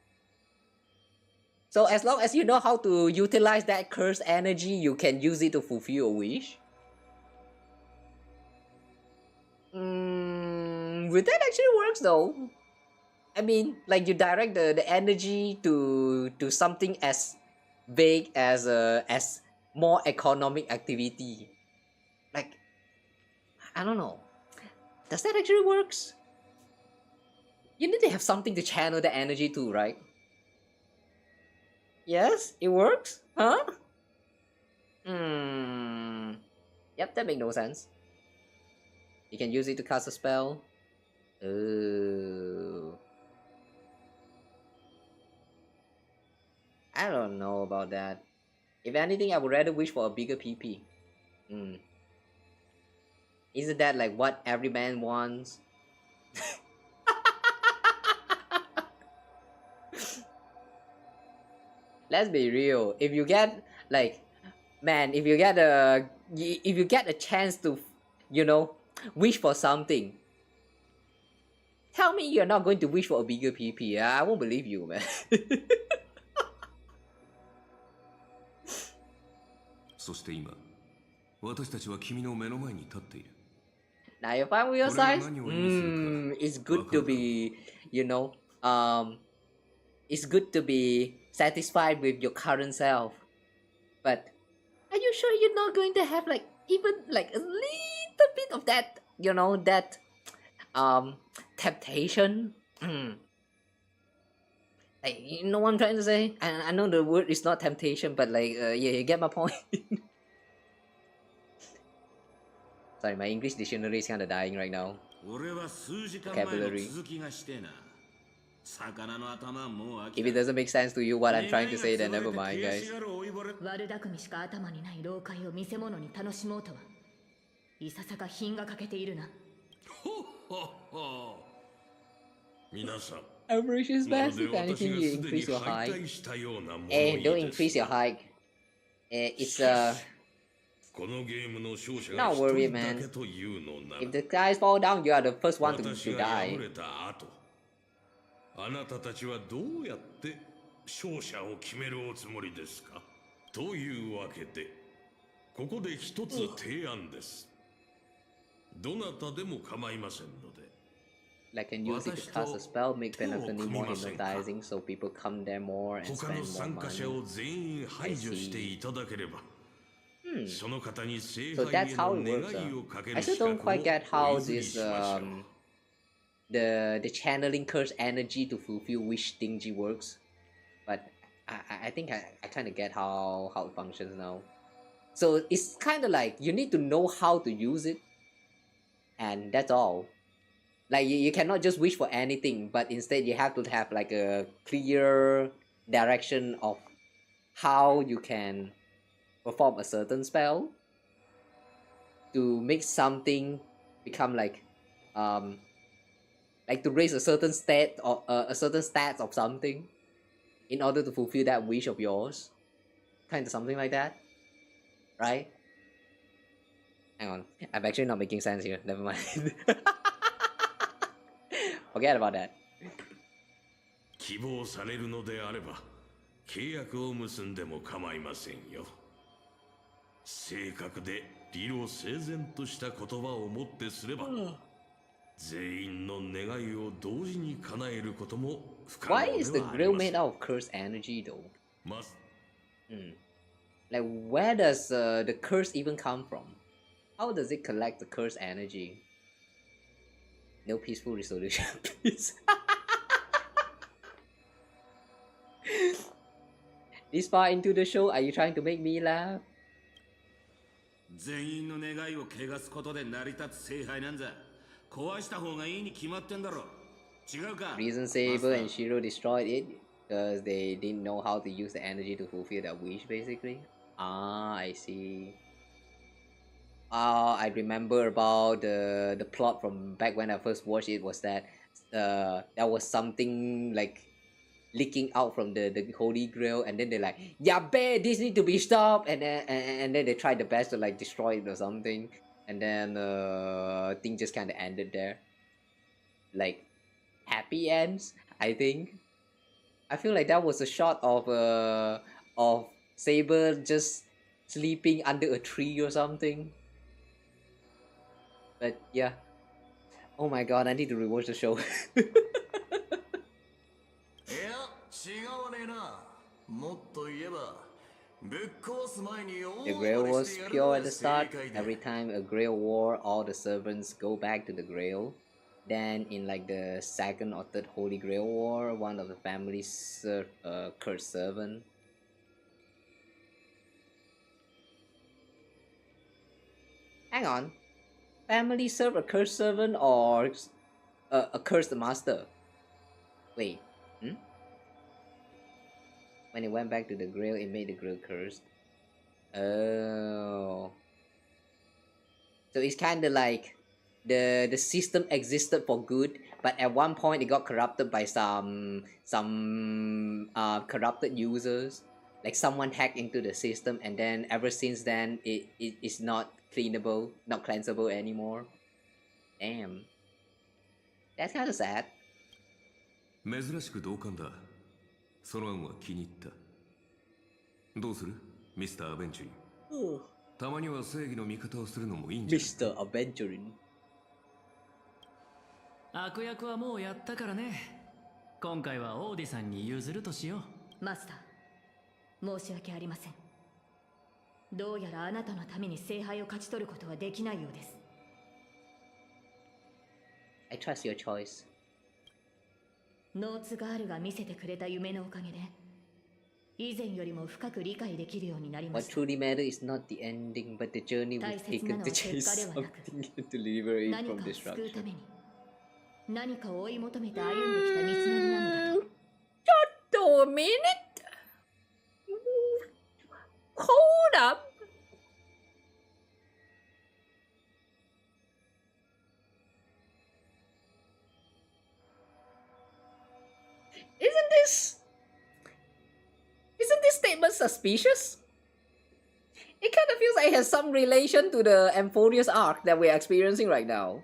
So as long as you know how to utilize that cursed energy, you can use it to fulfill your wish. Would that actually works though? I mean, like you direct the energy to something as vague as more economic activity. Like, I don't know. Does that actually works? You need to have something to channel the energy to, right? Yes, it works? Huh? Yep, that makes no sense. You can use it to cast a spell. Ooh. I don't know about that. If anything, I would rather wish for a bigger PP. Isn't that like what every man wants? Let's be real. If you get like, man, if you get a chance to, you know, wish for something, tell me you're not going to wish for a bigger PP. I won't believe you, man. そして今、私たちは君の目の前に立っている。Now you're fine with your size? It's good to be, you know, it's good to be satisfied with your current self. But are you sure you're not going to have like even like a little bit of that, you know, that temptation? You know what I'm trying to say? I know the word is not temptation, but like, yeah, you get my point. Sorry, my English dictionary is kind of dying right now. Vocabulary. If it doesn't make sense to you what I'm trying to say, then never mind, guys. 悪巧みしか頭にない老快を見せ物に楽しもうとはいささか品が欠けているな。皆さん Average is best if anything you increase your height. Don't increase your height. It's not worry, man. If the guys fall down, you are the first one to die. あなたたちはどうやって勝者を決めるおつもりですか？というわけで、ここで一つ提案です。どなたでも構いませんので。Like can use it to cast a spell, make penalty more hypnotizing, so people come there more and spend more money. 他の参加者を全員排除していただければ。その方に聖杯への願いをかける I still don't quite get how this the channeling curse energy to fulfill wish thingy works, but I think I kind of get how it functions now. So it's kind of like you need to know how to use it, and that's all. Like you cannot just wish for anything, but instead you have to have like a clear direction of how you can perform a certain spell to make something become like to raise a certain stat or a certain stats of something in order to fulfill that wish of yours, kind of something like that, right? Hang on, I'm actually not making sense here. Never mind. Forget about that. 希望されるのであれば契約を結んでも構いませんよ。正確で理路整然とした言葉をもってすれば、全員の願いを同時に叶えることも不可能ではありません。 Why is the grill made out of cursed energy though? Like where does the curse even come from? How does it collect the cursed energy? No peaceful resolution, please. This far into the show, are you trying to make me laugh? 全員の願いを汚すことで成り立つ聖杯なんざ壊した方がいいに決まってんだろ。違うか。 Reason Saber and Shiro destroyed it because they didn't know how to use the energy to fulfill their wish, basically. Ah, I see. I remember about the plot from back when I first watched it was that there was something like leaking out from the Holy Grail, and then they're like, yeah, bear, this need to be stopped, and then they tried the best to like destroy it or something, and then thing just kind of ended there. Like happy ends, I think. I feel like that was a shot of Saber just sleeping under a tree or something. But yeah. Oh my god, I need to rewatch the show. The Grail was pure at the start. Every time a Grail war, all the servants go back to the Grail. Then in like the second or third Holy Grail war, one of the families cursed servant. Hang on. Family serve a cursed servant or a cursed master? Wait, When it went back to the Grail, it made the Grail cursed. Oh. So it's kind of like the system existed for good, but at one point it got corrupted by some corrupted users. Like someone hacked into the system, and then ever since then it is not cleanable, not cleansable anymore. Damn. That's kind of sad. 珍しく同感だ。その案は気に入った。どうする？ミスター・アベンチュリン。たまには正義の味方をするのもいいんじゃない？ミスター・アベンチュリン。悪役はもうやったからね。今回はオーディさんに譲るとしよう。マスター、申し訳ありません。どうやらあなたのために聖杯を勝ち取ることはできないようです。I trust your choice. ノーツガールが見せてくれた夢のおかげで以前よりも深く理解できるようになりま What した。 truly matters is not the ending, but the journey we've 大切な taken の to は結 chase 果ではなく something and deliver it 何 from かを救うた destruction. めに何かを追い求めて歩んできた道のりなのだと。Just a minute. Hold up. Isn't this statement suspicious? It kind of feels like it has some relation to the Amphodius arc that we're experiencing right now.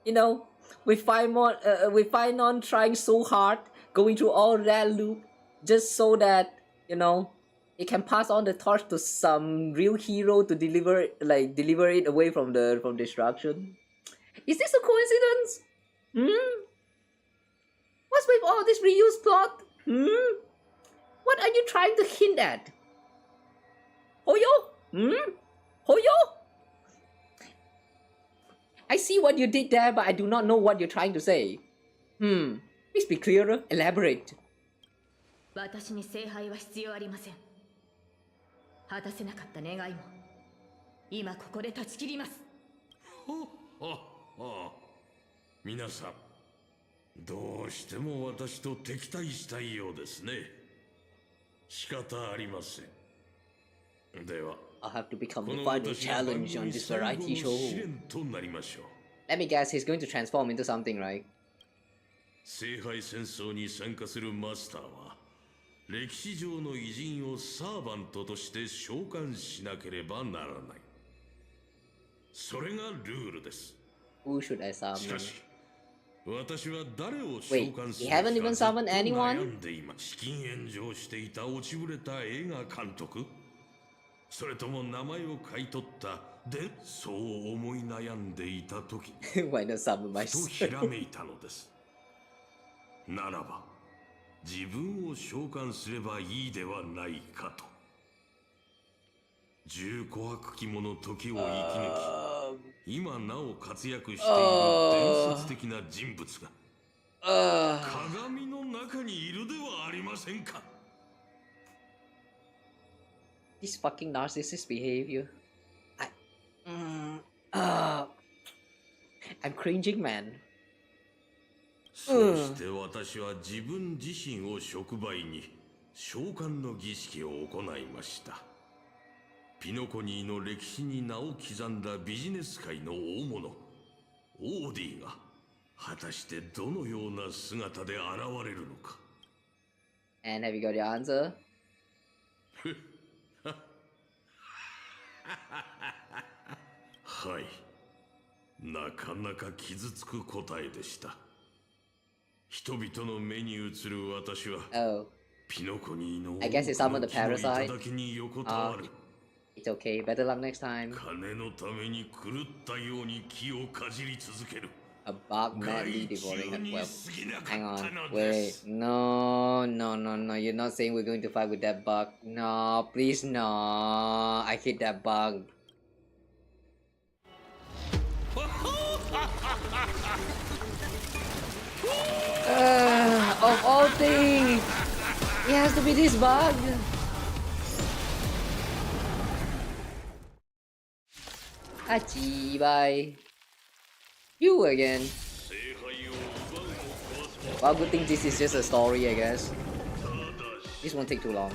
You know, with Finon trying so hard, going through all that loop, just so that, you know, it can pass on the torch to some real hero to deliver it away from destruction. Is this a coincidence? What's with all this reuse plot? What are you trying to hint at? Hoyo? Hoyo? I see what you did there, but I do not know what you're trying to say. Please be clearer. Elaborate. 私に聖杯は必要ありません。果たせなかった願いも今ここで断ち切ります。皆さん、どうしても私と敵対したいようですね。仕方ありません。では、 I'll have to become the final challenge on this variety show. 試練となりましょう。 Let me guess, he's going to transform into something, right? 聖杯戦争に参加するマスターは、歴史上の偉人をサーバントとして召喚しなければならない。それがルールです。Who should I summon? しかし、私は誰を召喚する Wait, he haven't even summoned か anyone? 悩んでいます。資金援助をしていた落ちぶれた映画監督、それとも名前を買い取ったで、そう思い悩んでいた時に Why not summon my ふとひらめいたのです。ならば自分を召喚すればいいではないかと。十琥珀期もの時を生き抜き、今なお活躍している伝説的な人物が鏡の中にいるではありませんか。This fucking narcissist behavior. I'm cringing, man. そして私は自分自身を触媒に召喚の儀式を行いました。ピノコニーの歴史に名を刻んだビジネス界の大物オーディが果たしてどのような姿で現れるのか。 And have you got your answer? はい、なかなか傷つく答えでした。人々の目に映る私は、ピノコニーの I guess it's some of the parasite. 頂に横たわる。It's okay. Better luck next time. 金のために狂ったように木をかじり続ける。A bug madly devouring a well. Hang on. Wait. No. You're not saying we're going to fight with that bug. No, please no. I hate that bug. Of all things, it has to be this bug. Hachi, bye. You again. Well, good thing this is just a story, I guess. This won't take too long.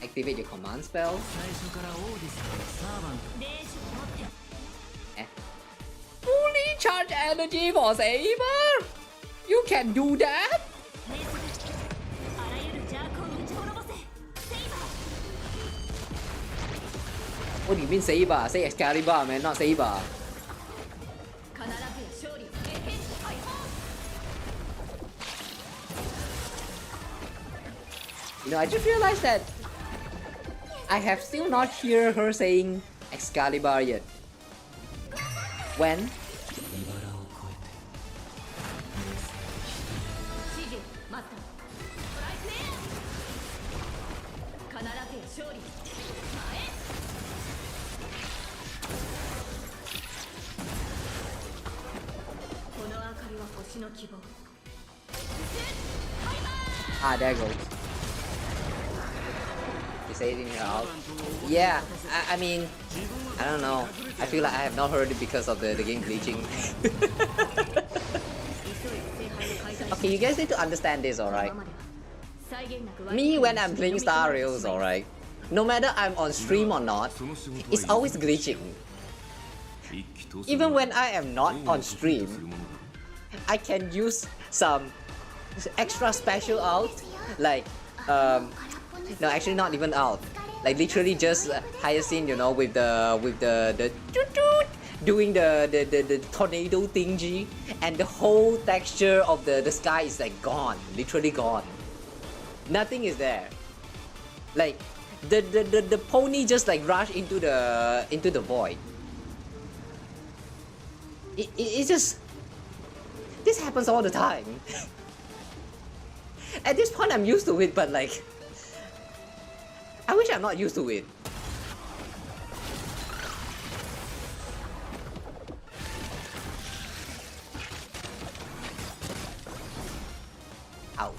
Activate your command spell. Fully charge energy for Saber? You can do that? What do you mean Saber? Say Excalibur, man, not Saber. You know, I just realized that I have still not heard her saying Excalibur yet. When? Ah, there goes. You say it in your house. Yeah, I mean, I don't know. I feel like I have not heard it because of the game glitching. Okay, you guys need to understand this, alright? Me, when I'm playing Star Rails, alright? No matter I'm on stream or not, it's always glitching. Even when I am not on stream, I can use some extra special out, like, no, actually not even out. Like literally just Hyacinth, you know, with the doing the tornado thingy, and the whole texture of the sky is like gone, literally gone. Nothing is there. Like the pony just like rushed into the void. It's just, this happens all the time. At this point I'm used to it, but like, I wish I'm not used to it. Ouch.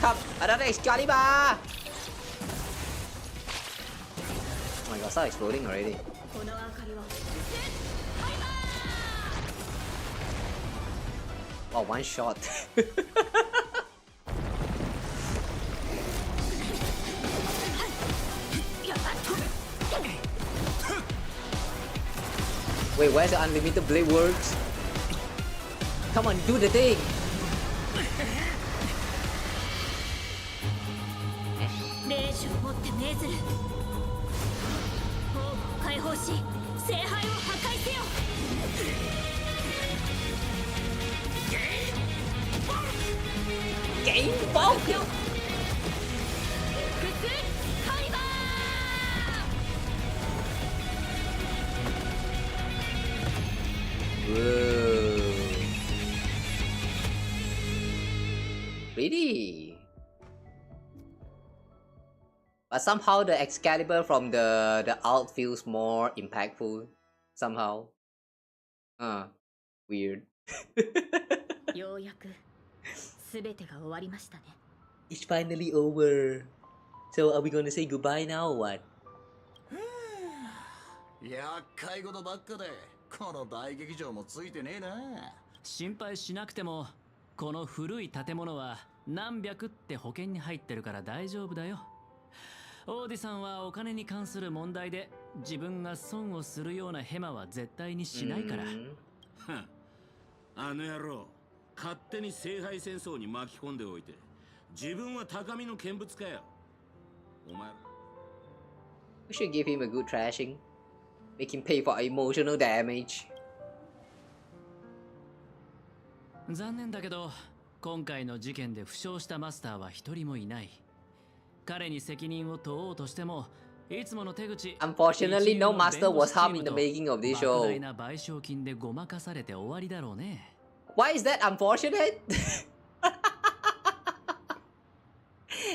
Come, another Excalibur! Oh my god, start exploding already. Wow, one shot. Wait, where's the unlimited blade works? Come on, do the thing! Game bomb! Whoa. Pretty. But somehow the Excalibur from the alt feels more impactful. Somehow. Weird. It's finally over. So are we gonna say goodbye now or what? 厄介事ばっかでこの大劇場もついてねえな。心配しなくても、この古い建物は何百って保険に入ってるから大丈夫だよ。オーディさんはお金に関する問題で自分が損をするようなヘマは絶対にしないから。あの野郎、勝手に聖杯戦争に巻き込んでおいて、自分は高みの見物かよ。お前。We should give him a good thrashing. Make him pay for emotional damage. 残念だけど、今回の事件で負傷したマスターは一人もいない。彼に責任を問おうとしても、いつもの手口。Unfortunately, no master was harmed in the making of this show. 莫大な賠償金でごまかされて終わりだろうね。Why is that unfortunate?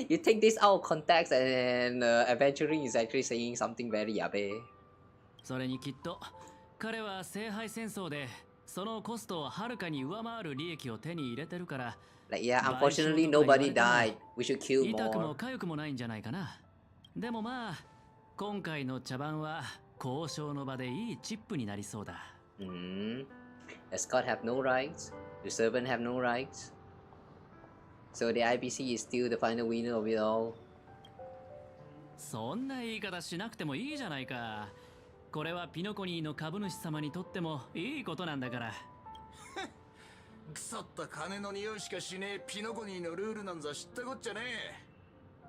You take this out of context and adventuring is actually saying something very yabe. それにきっと彼は聖杯戦争でそのコストをはるかに上回る利益を手に入れてるから。Like, yeah, unfortunately nobody died. We should kill more. 痛くも痒くもないんじゃないかな。でもまあ、今回の茶番は交渉の場でいいチップになりそうだ。The Scott have no rights. The servant have no rights. So the IBC is still the final winner of it all. そんな言い方しなくてもいいじゃないか。これはピノコニーの株主様にとってもいいことなんだから。腐った金の匂いしかしねえピノコニーのルールなんざ知ったこっちゃね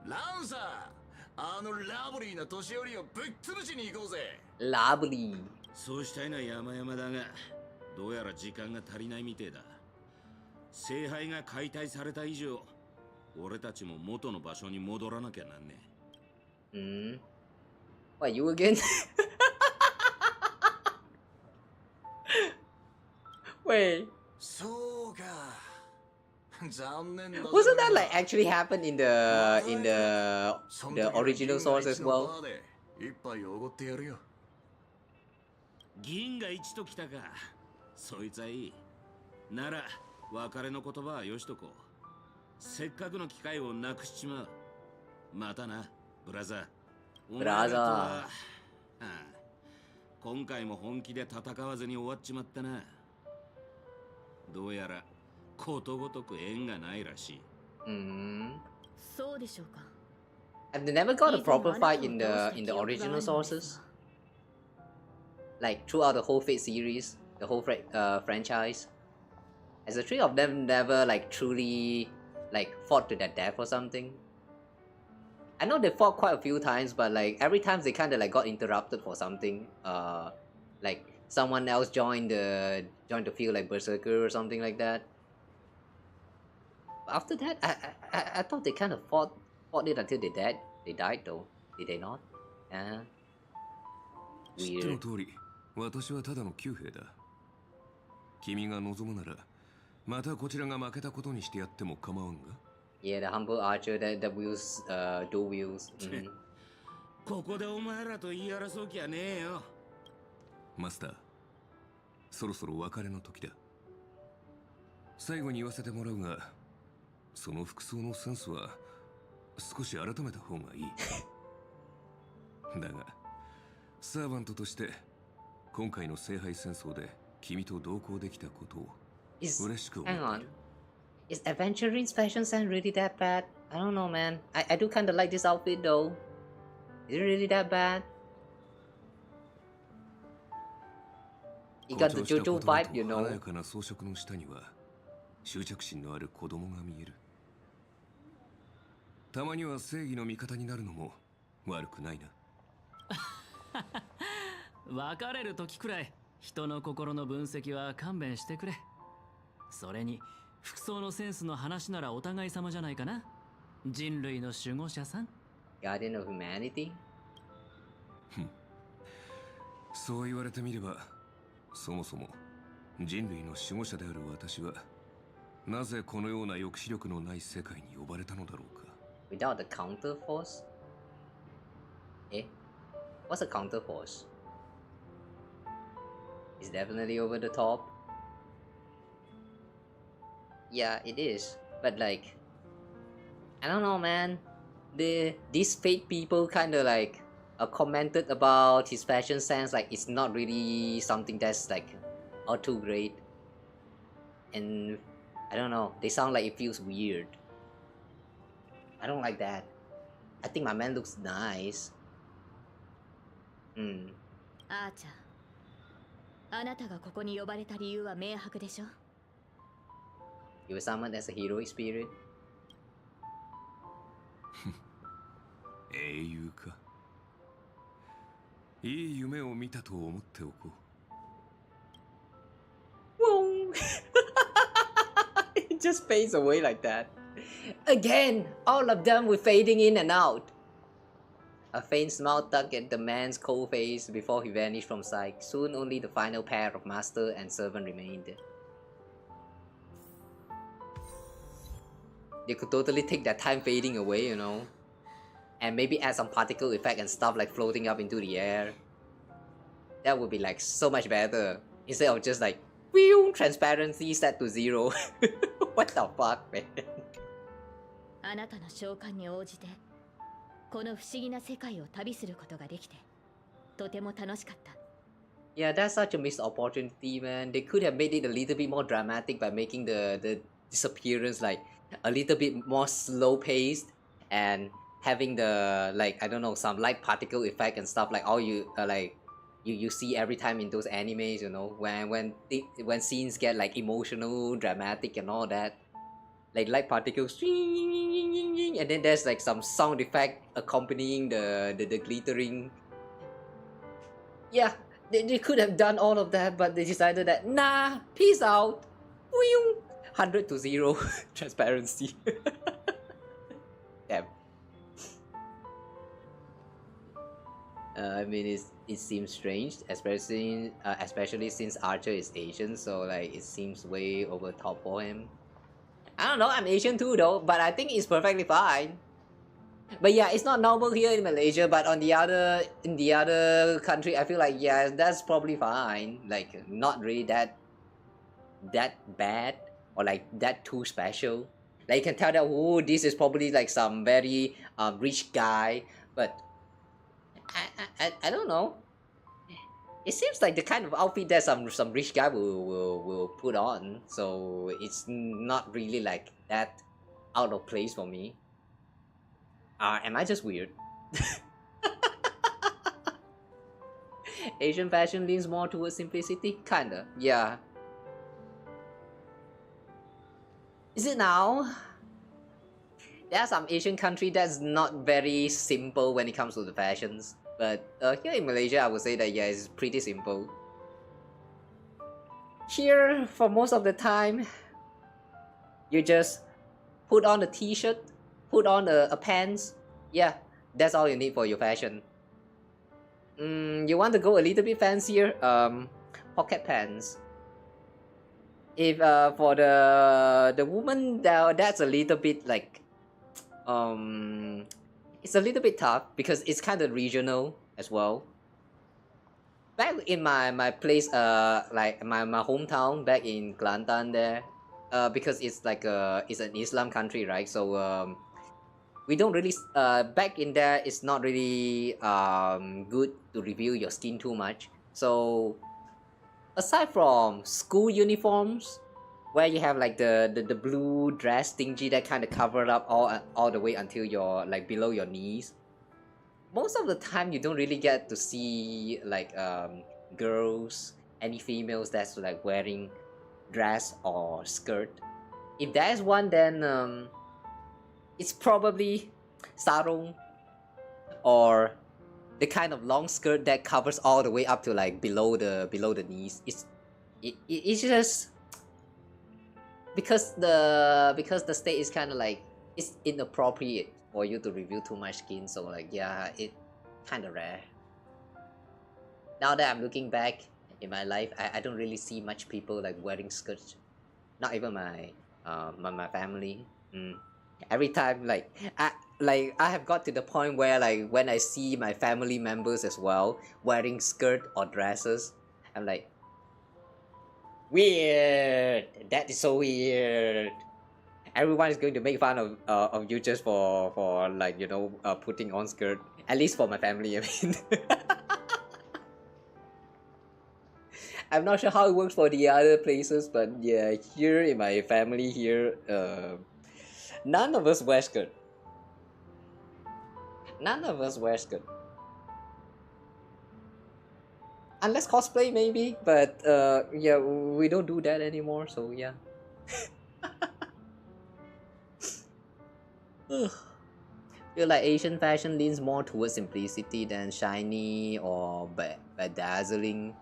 え。ランサー、あのラブリーな年寄りをぶっ潰しに行こうぜ。ラブリー。そうしたいのは山々だが、どうやら時間が足りないみてえだ。聖杯が解体された以上、俺たちも元の場所に戻らなきゃなんね What, you again? Wait. Wasn't that like actually happened in the original source as well? 銀が一ときたか。そいつはいい。なら別れの言葉はよしとこう。せっかくの機会をなくしちまう。またな、ブラザー。ブラザー。ああ、今回も本気で戦わずに終わっちまったな。どうやらことごとく縁がないらしい。そうでしょうか。 Have they never got a proper fight in the original sources? Like throughout the whole Fate series, the whole franchise, has the three of them never like truly like fought to their death or something? I know they fought quite a few times, but like every time they kind of like got interrupted for something. Like someone else joined the field, like Berserker or something like that. After that, I thought they kind of fought it until they died. They died though, did they not? Weird. 私はただの旧兵だ。君が望むなら、またこちらが負けたことにしてやっても構わんが。Yeah, the humble archer that wields dual wheels. ここでお前らと言い争う気はねえよ。マスター、そろそろ別れの時だ。最後に言わせてもらうが、その服装のセンスは少し改めた方がいい。だが、サーバントとして。今回の聖杯戦争で君と同行できたことを嬉しく思っている。Hang on. Is Aventuring's fashion sense really that bad? I don't know, man. I do kind of like this outfit though. Is it really that bad? You got the JoJo vibe, you know. 華やかな装飾の下には執着心のある子供が見える。たまには正義の味方になるのも悪くないな。別れる時くらい人の心の分析は勘弁してくれ。それに服装のセンスの話ならお互い様じゃないかな。人類の守護者さん。Guardian of Humanity? そう言われてみれば、そもそも人類の守護者である私はなぜこのような抑止力のない世界に呼ばれたのだろうか。 Without the counter force? Eh? What's a counter force? It's definitely over the top. Yeah, it is. But like, I don't know, man. These fake people kind of like commented about his fashion sense. Like, it's not really something that's like all too great. And I don't know. They sound like it feels weird. I don't like that. I think my man looks nice. アーチャー、あなたがここに呼ばれた理由は明白でしょ。You were summoned as a heroic spirit. 英雄か。いい夢を見たと思っておこう。It just fades away like that. Again, all of them were fading in and out. A faint smile tugged at the man's cold face before he vanished from sight. Soon only the final pair of master and servant remained. They could totally take that time fading away, you know. And maybe add some particle effect and stuff like floating up into the air. That would be like so much better. Instead of just like, whew, transparency set to 0. What the fuck, man? あなたの召喚に応じてこの不思議な世界を旅することができてとても楽しかった。 Yeah, that's such a missed opportunity, man. They could have made it a little bit more dramatic by making the disappearance like a little bit more slow paced and having the like I don't know some light particle effect and stuff like all you like you see every time in those animes, you know, when scenes get like emotional, dramatic and all that. Like light particles, and then there's like some sound effect accompanying the glittering. Yeah, they could have done all of that, but they decided that nah, peace out. 100 to 0 transparency. Damn. I mean, it seems strange, especially since Archer is Asian, so like it seems way over top for him. I don't know. I'm Asian too, though, but I think it's perfectly fine. But yeah, it's not normal here in Malaysia, but in the other country, I feel like yeah, that's probably fine. Like not really that bad or like that too special. Like you can tell that oh, this is probably like some very rich guy, but I don't know. It seems like the kind of outfit that some rich guy will put on, so it's not really like that out of place for me. Am I just weird? Asian fashion leans more towards simplicity? Kinda, yeah. Is it now? There are some Asian country that's not very simple when it comes to the fashions. But here in Malaysia, I would say that yeah, it's pretty simple. Here, for most of the time, you just put on a t-shirt, put on a pants. Yeah, that's all you need for your fashion. You want to go a little bit fancier? Pocket pants. If for the woman, that's a little bit like it's a little bit tough because it's kind of regional as well. Back in my place, like my hometown back in Kelantan there, because it's like it's an Islam country, right? So we don't really back in there. It's not really good to reveal your skin too much. So aside from school uniforms, where you have like the blue dress thingy that kind of covered up all the way until your like below your knees, most of the time you don't really get to see like girls, any females that's like wearing dress or skirt. If there's one, then it's probably sarong or the kind of long skirt that covers all the way up to like below the knees. It's just because the state is kind of like it's inappropriate for you to reveal too much skin, so like yeah, it kind of rare. Now that I'm looking back in my life, I don't really see much people like wearing skirts, not even my family. Every time like I have got to the point where like when I see my family members as well wearing skirt or dresses, I'm like, weird. That is so weird. Everyone is going to make fun of you just for like you know putting on skirt. At least for my family, I mean. I'm not sure how it works for the other places, but yeah, here in my family here, none of us wear skirt. None of us wear skirt. Unless cosplay maybe, but yeah, we don't do that anymore, so yeah. Feel like Asian fashion leans more towards simplicity than shiny or bedazzling,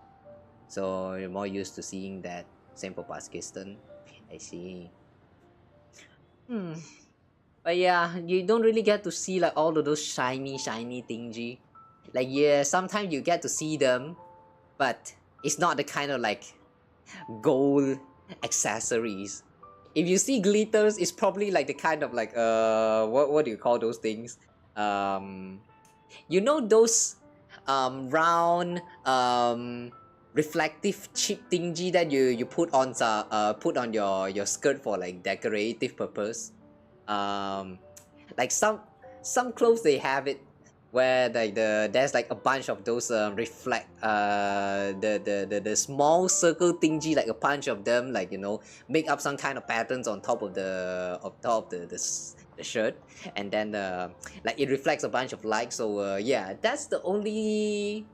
so you're more used to seeing that. Same for Pakistan. I see. But yeah, you don't really get to see like all of those shiny thingy. Like yeah, sometimes you get to see them, but it's not the kind of like gold accessories. If you see glitters, it's probably like the kind of like what do you call those things? You know those round reflective chip thingy that you put on your skirt for like decorative purpose. Like some clothes they have it where like there's like a bunch of those reflect the small circle thingy, like a bunch of them, like you know, make up some kind of patterns on top of the shirt, and then like it reflects a bunch of light. So yeah, that's the only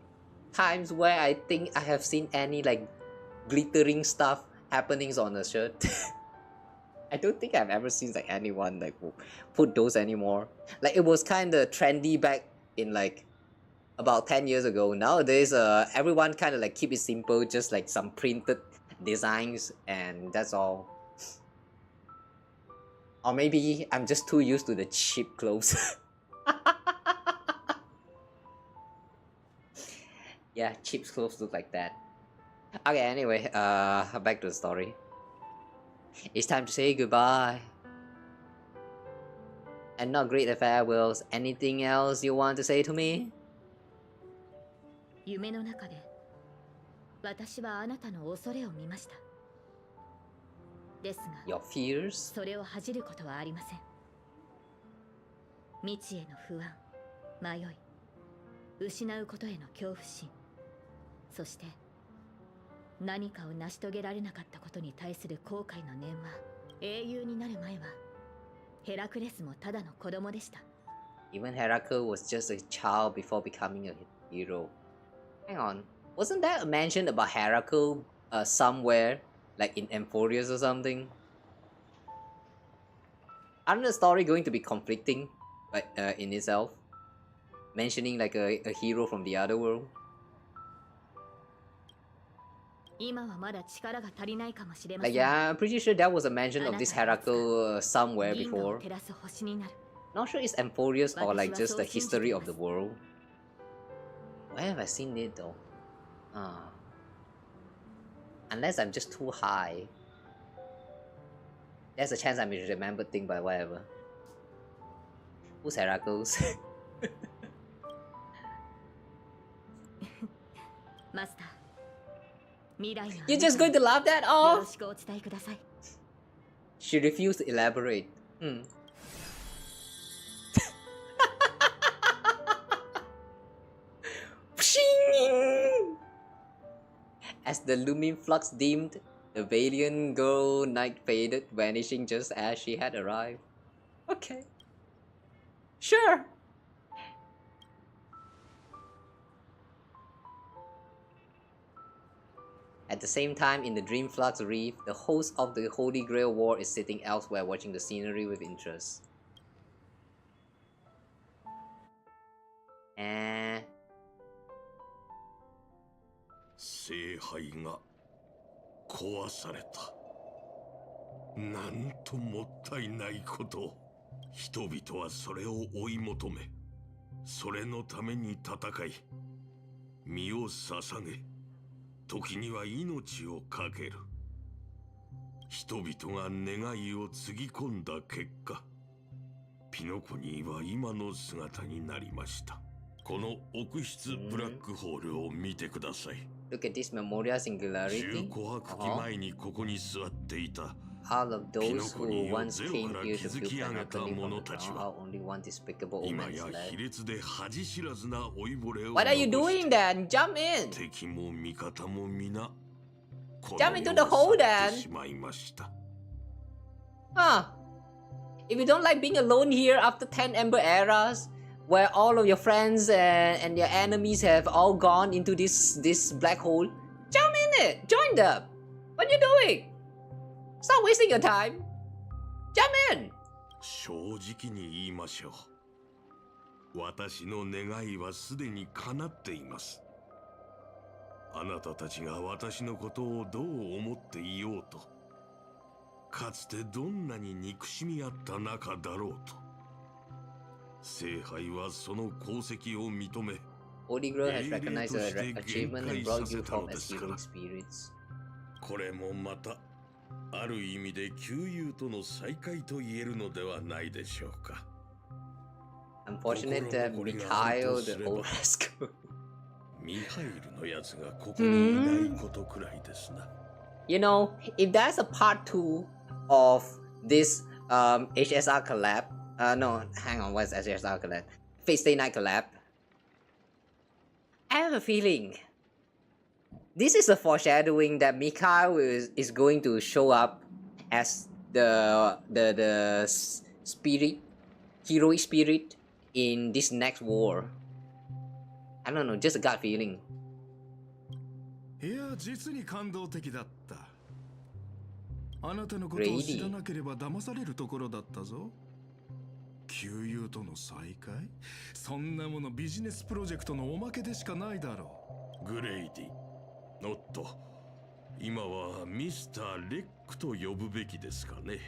times where I think I have seen any like glittering stuff happenings on a shirt. I don't think I've ever seen like anyone like put those anymore. Like it was kind of trendy back in like about 10 years ago. Nowadays everyone kind of like keep it simple, just like some printed designs, and that's all. Or maybe I'm just too used to the cheap clothes. Yeah, cheap clothes look like that. Okay, anyway, back to the story. It's time to say goodbye. And not greet the farewells. Anything else you want to say to me? 夢の中で私はあなたの恐れを見ました。ですが Your fears? それを恥じることはありません。未知への不安、迷い、失うことへの恐怖心、そして何かを成し遂げられなかったことに対する後悔の念は、英雄になる前はヘラクレスもただの子供でした。 Even Heracles was just a child before becoming a hero. Hang on, wasn't there a mention about Heracles somewhere, like in Emphorius or something? Aren't the story going to be conflicting, like in itself? Mentioning like a hero from the other world? 今はまだ力が足りないかもしれま Like せん。 yeah, I'm pretty sure there was a mention of this Heracles somewhere 銀河を before. 照らす星になる。 Not sure it's Emphorius or like just the history of the world. Where have I seen it though? Unless I'm just too high. There's a chance I misremember thing, but whatever. Who's Heracles? マスター、未来の You're just going to laugh that よろ off? しくお伝えください。 She refused to elaborate. As the looming flux dimmed, the valiant girl night faded, vanishing just as she had arrived. Okay. Sure. At the same time, in the Dream Flux Reef, the host of the Holy Grail War is sitting elsewhere watching the scenery with interest. 聖杯が壊された。なんともったいないこと。人々はそれを追い求め、それのために戦い、身を捧げ、時には命を懸ける。人々が願いをつぎ込んだ結果、ピノコニーは今の姿になりました。この奥室ブラックホールを見てください。Look at this Memoria Singularity. 15泊期前にここに座っていた All of those who once came here to build an opening from the ground, how only one despicable old 今 man や is 卑 left. 劣で恥知らずな老いぼれを What are you doing then? Jump in! 敵も味方も皆 Jump into the hole 去 then! ってしまいました。 Huh. If you don't like being alone here after 10 Ember Eras, where all of your friends and your enemies have all gone into this black hole, jump in it! Join them! What are you doing? Stop wasting your time! Jump in! 正直に言いましょう。私の願いはすでに叶っています。あなたたちが私のことをどう思っていようと、かつてどんなに憎しみ合った仲だろうと、聖杯はその功績を認め、 Holy Grail has recognized your achievement and brought you home as heroic spirits. これもまたある意味で旧友との再会と言えるのではないでしょうか。 Unfortunate that Mikhail, the old rascal. ミハイルのやつがここにいないことくらいですな。You know, if there's a part 2 of this HSR collab, no, hang on, what's HSR collab? Fate Stay Night collab. I have a feeling this is a foreshadowing that Mikhail is going to show up as the spirit, heroic spirit in this next war. I don't know, just a gut feeling. いや、実に感動的だった。あなたのことを知らなければ騙されるところだったぞ。旧友との再会？そんなものビジネスプロジェクトのおまけでしかないだろう。グレイディ、おっと、今はミスター・レックと呼ぶべきですかね。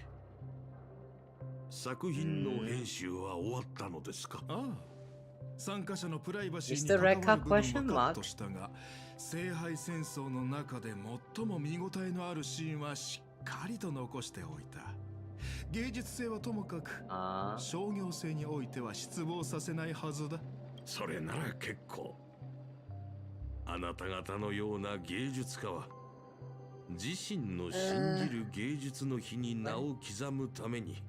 作品の編集は終わったのですか？ああ、参加者のプライバシーに Mr. 関わる Rekka 部分 question はカッ mark? トしたが、聖杯戦争の中で最も見応えのあるシーンはしっかりと残しておいた。芸術性はともかく商業性においては失望させないはずだ。それなら結構。あなた方のような芸術家は自身の信じる芸術の日に名を刻むために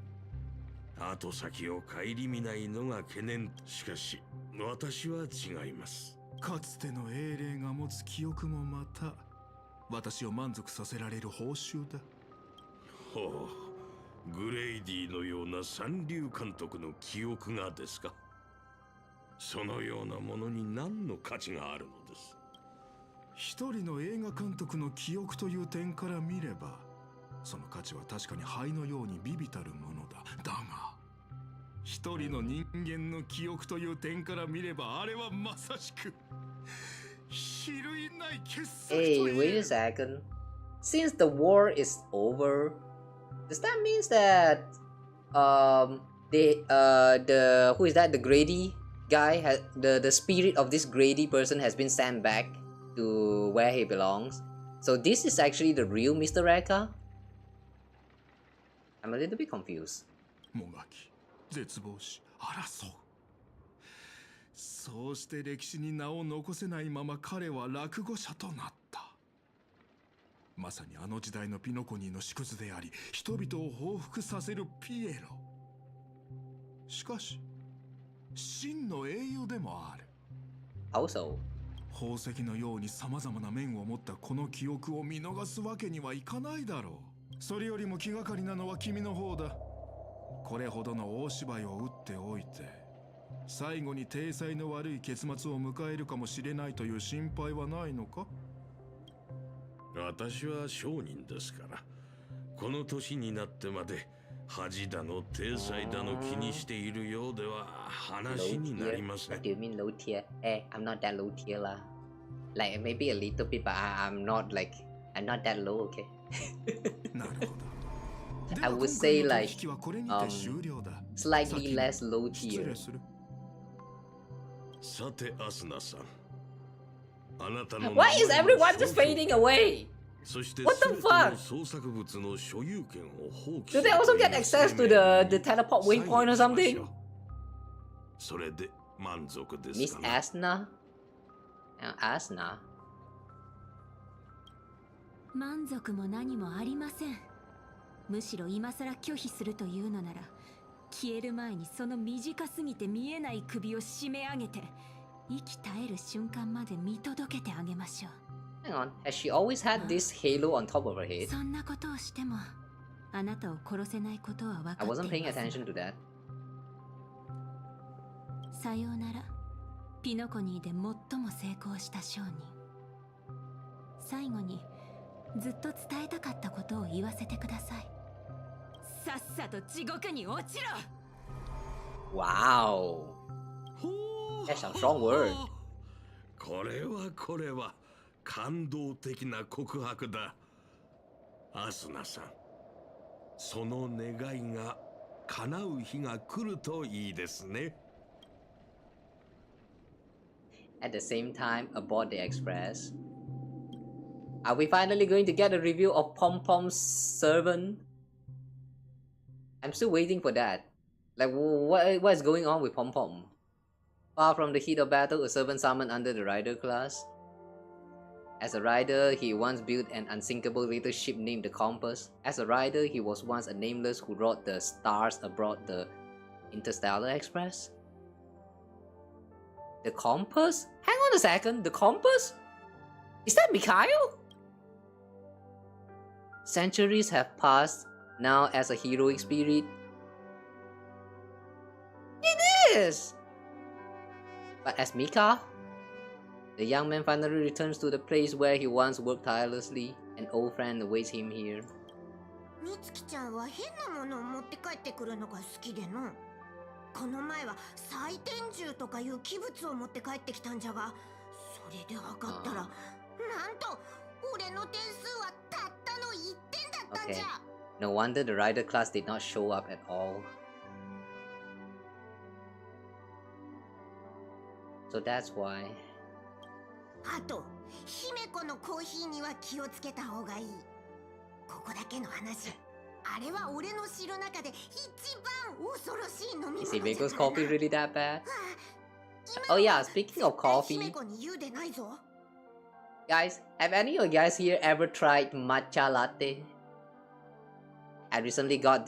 後先を顧みないのが懸念。しかし私は違います。かつての英霊が持つ記憶もまた私を満足させられる報酬だ。ほう、グレイディのような三流監督の記憶がですか。そのようなものに何の価値があるのです。一人の映画監督の記憶という点から見れば、その価値は確かに灰のように微々たるものだ。だが一人の人間の記憶という点から見れば、あれはまさしく比類ない傑作という。 Hey, wait a second. Since the war is over, does that mean that the who is that? The Grady guy has the spirit of this Grady person has been sent back to where he belongs. So this is actually the real Mr. Rekka? I'm a little bit confused. もがき、絶望し、争う。そうして歴史に名を残せないまま彼は落語者となった。まさにあの時代のピノコニーの縮図であり、人々を報復させるピエロ。しかし真の英雄でもある。Also, 宝石のように様々な面を持ったこの記憶を見逃すわけにはいかないだろう。それよりも気がかりなのは君の方だ。これほどの大芝居を打っておいて、最後に体裁の悪い結末を迎えるかもしれないという心配はないのか？私は商人ですから、この年になってまで恥だの体裁だの気にしているようでは話になりません。 What do you mean low tier? Hey, I'm not that low tier lah. Like maybe a little bit, but I'm not that low, okay? I would say like slightly less low tier. さてアスナさん、あなたの Why is everyone just fading away? そして What the fuck? 創作物の所有権を放棄 Do they also get access to the teleport waypoint or something? それで満足です Miss かな。 Asna? Asna? 満足も何もありません。むしろ今さら拒否するというのなら、消える前にその短すぎて見えない首を締め上げて、息絶える瞬間まで見届けてあげましょう。 Hang on, has she always had this halo on top of her head? そんなことをしても、あなたを殺せないことは分かってい I ます。 wasn't paying attention to that. さようなら、ピノコニーで最も成功した商人。最後にずっと伝えたかったことを言わせてください。さっさと地獄に落ちろ。 Wow. That's a strong word. これは感動的な告白だ。アスナさん、その願いが叶う日が来るといいですね。 At the same time, aboard the express. Are we finally going to get a review of Pom Pom's servant? I'm still waiting for that. Like, what is going on with Pom Pom? Far from the heat of battle, a servant summoned under the rider class. As a rider, he once built an unsinkable little ship named the Compass. As a rider, he was once a nameless who rode the stars aboard the Interstellar Express. The Compass? Hang on a second, the Compass? Is that Mikhail? Centuries have passed, now as a heroic spirit. It is! But as Mika, the young man finally returns to the place where he once worked tirelessly. An old friend awaits him here. みつきちゃんは変なものを持って帰ってくるのが好きでの。この前は祭天銃とかいう器物を持って帰ってきたんじゃが、それで測ったら、なんと俺の点数はたったの1点だったんじ Okay. ゃ。 No wonder the rider class did not show up at all. So that's why. あと、姫子のコーヒーには気をつけた方がいい。ここだけの話。あれは俺の知る中で一番恐ろしい飲み物 Is じゃからな。 Ibeco's coffee really that bad? Oh yeah, speaking of coffee. 姫子に言うでないぞ。Guys, have any of you guys here ever tried matcha latte? I recently got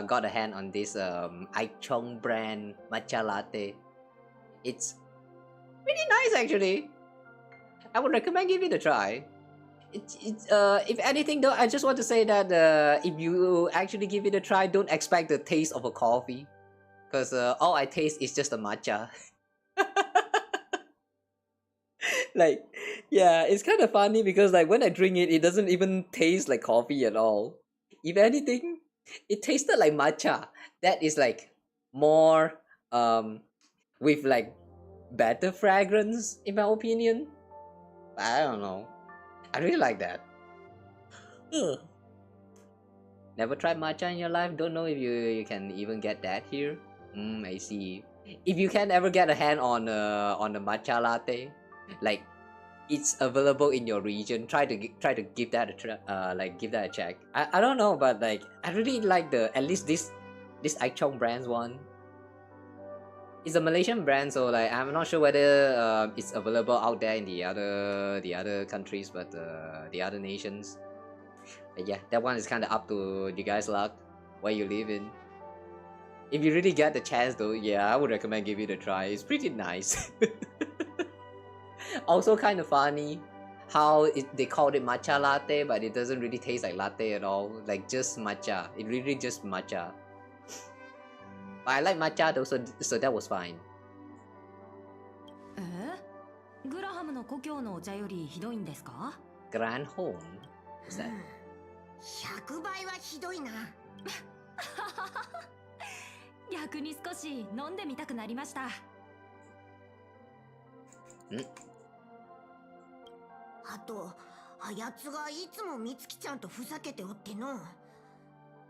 got a hand on this Aichong brand matcha latte. It's pretty nice actually. I would recommend giving it a try. If anything though, I just want to say that if you actually give it a try, don't expect the taste of a coffee, because all I taste is just a matcha. Like, yeah, it's kind of funny because like when I drink it, it doesn't even taste like coffee at all. If anything, it tasted like matcha. That is like more with like better fragrance in my opinion. I don't know. I really like that. Never tried matcha in your life? Don't know if you can even get that here. I see. If you can ever get a hand on the matcha latte, like it's available in your region, try to give that give that a check. I don't know, but like I really like at least this Aichong brands one. It's a Malaysian brand, so like I'm not sure whether it's available out there in the other countries, but the other nations. But yeah, that one is kind of up to you guys' luck, where you live in. If you really get the chance though, yeah, I would recommend giving it a try. It's pretty nice. Also kind of funny how they called it matcha latte, but it doesn't really taste like latte at all. Like just matcha. It really just matcha. But I like matcha though, so that was fine. グラハムの故郷のお茶よりひどいんですか? Grand Home? What's that? 100倍はひどいな。逆に少し飲んでみたくなりました。あと、あやつがいつもみつきちゃんとふざけておっての。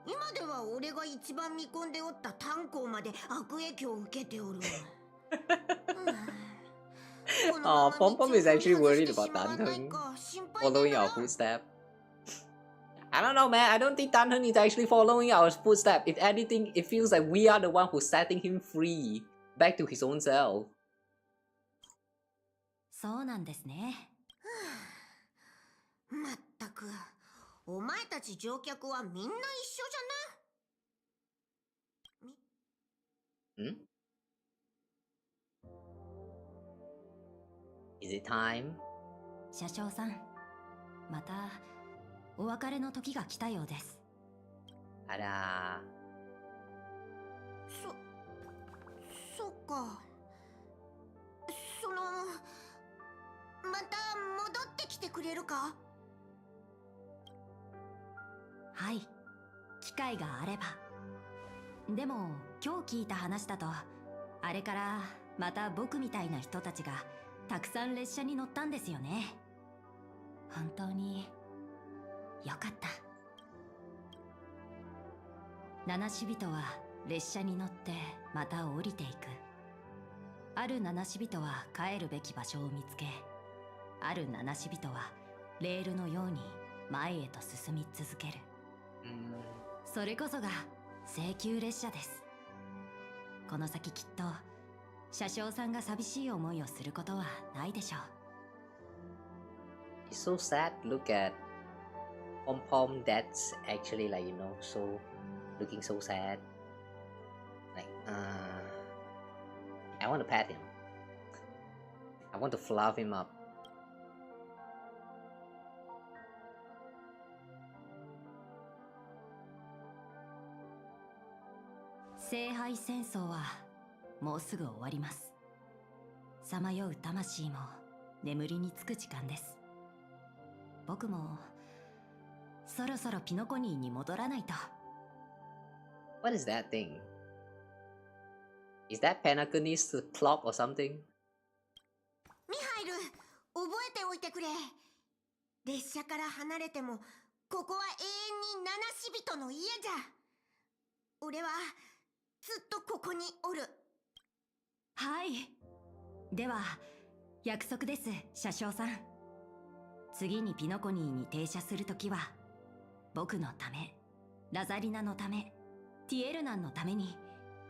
今では俺が一番見込んでおった炭鉱まで悪影響を受けておる。Oh, Pom Pom is actually worried about Tan Heng following our footsteps. I don't know, man. I don't think Tan Heng is actually following our footsteps. If anything, it feels like we are the one who's setting him free back to his own self. そうなんですね。まったく、お前たち乗客はみんな一緒じゃな。Is it time? 車掌さん、またお別れの時が来たようです。あら。そっか。また戻ってきてくれるか？はい、機会があれば。でも今日聞いた話だと、あれからまた僕みたいな人たちがたくさん列車に乗ったんですよね。本当によかった。七死人は列車に乗ってまた降りていく。ある七死人は帰るべき場所を見つけ、ある七死人はレールのように前へと進み続ける。それこそが請求列車です。この先きっと車掌さんが寂しい思いをすることはないでしょう。It's so sad to look at Pom Pom that's actually like looking so sad. Like I want to pet him. I want to fluff him up. 聖杯戦争はもうすぐ終わります。さまよう魂も眠りにつく時間です。僕もそろそろピノコニーに戻らないと。What is that thing? Is that Panaconist clock or something? ミハイル、覚えておいてくれ。列車から離れても、ここは永遠に七死人の家じゃ。俺はずっとここにおる。はい。では約束です、車掌さん。次にピノコニーに停車するときは、僕のため、ラザリナのため、ティエルナンのために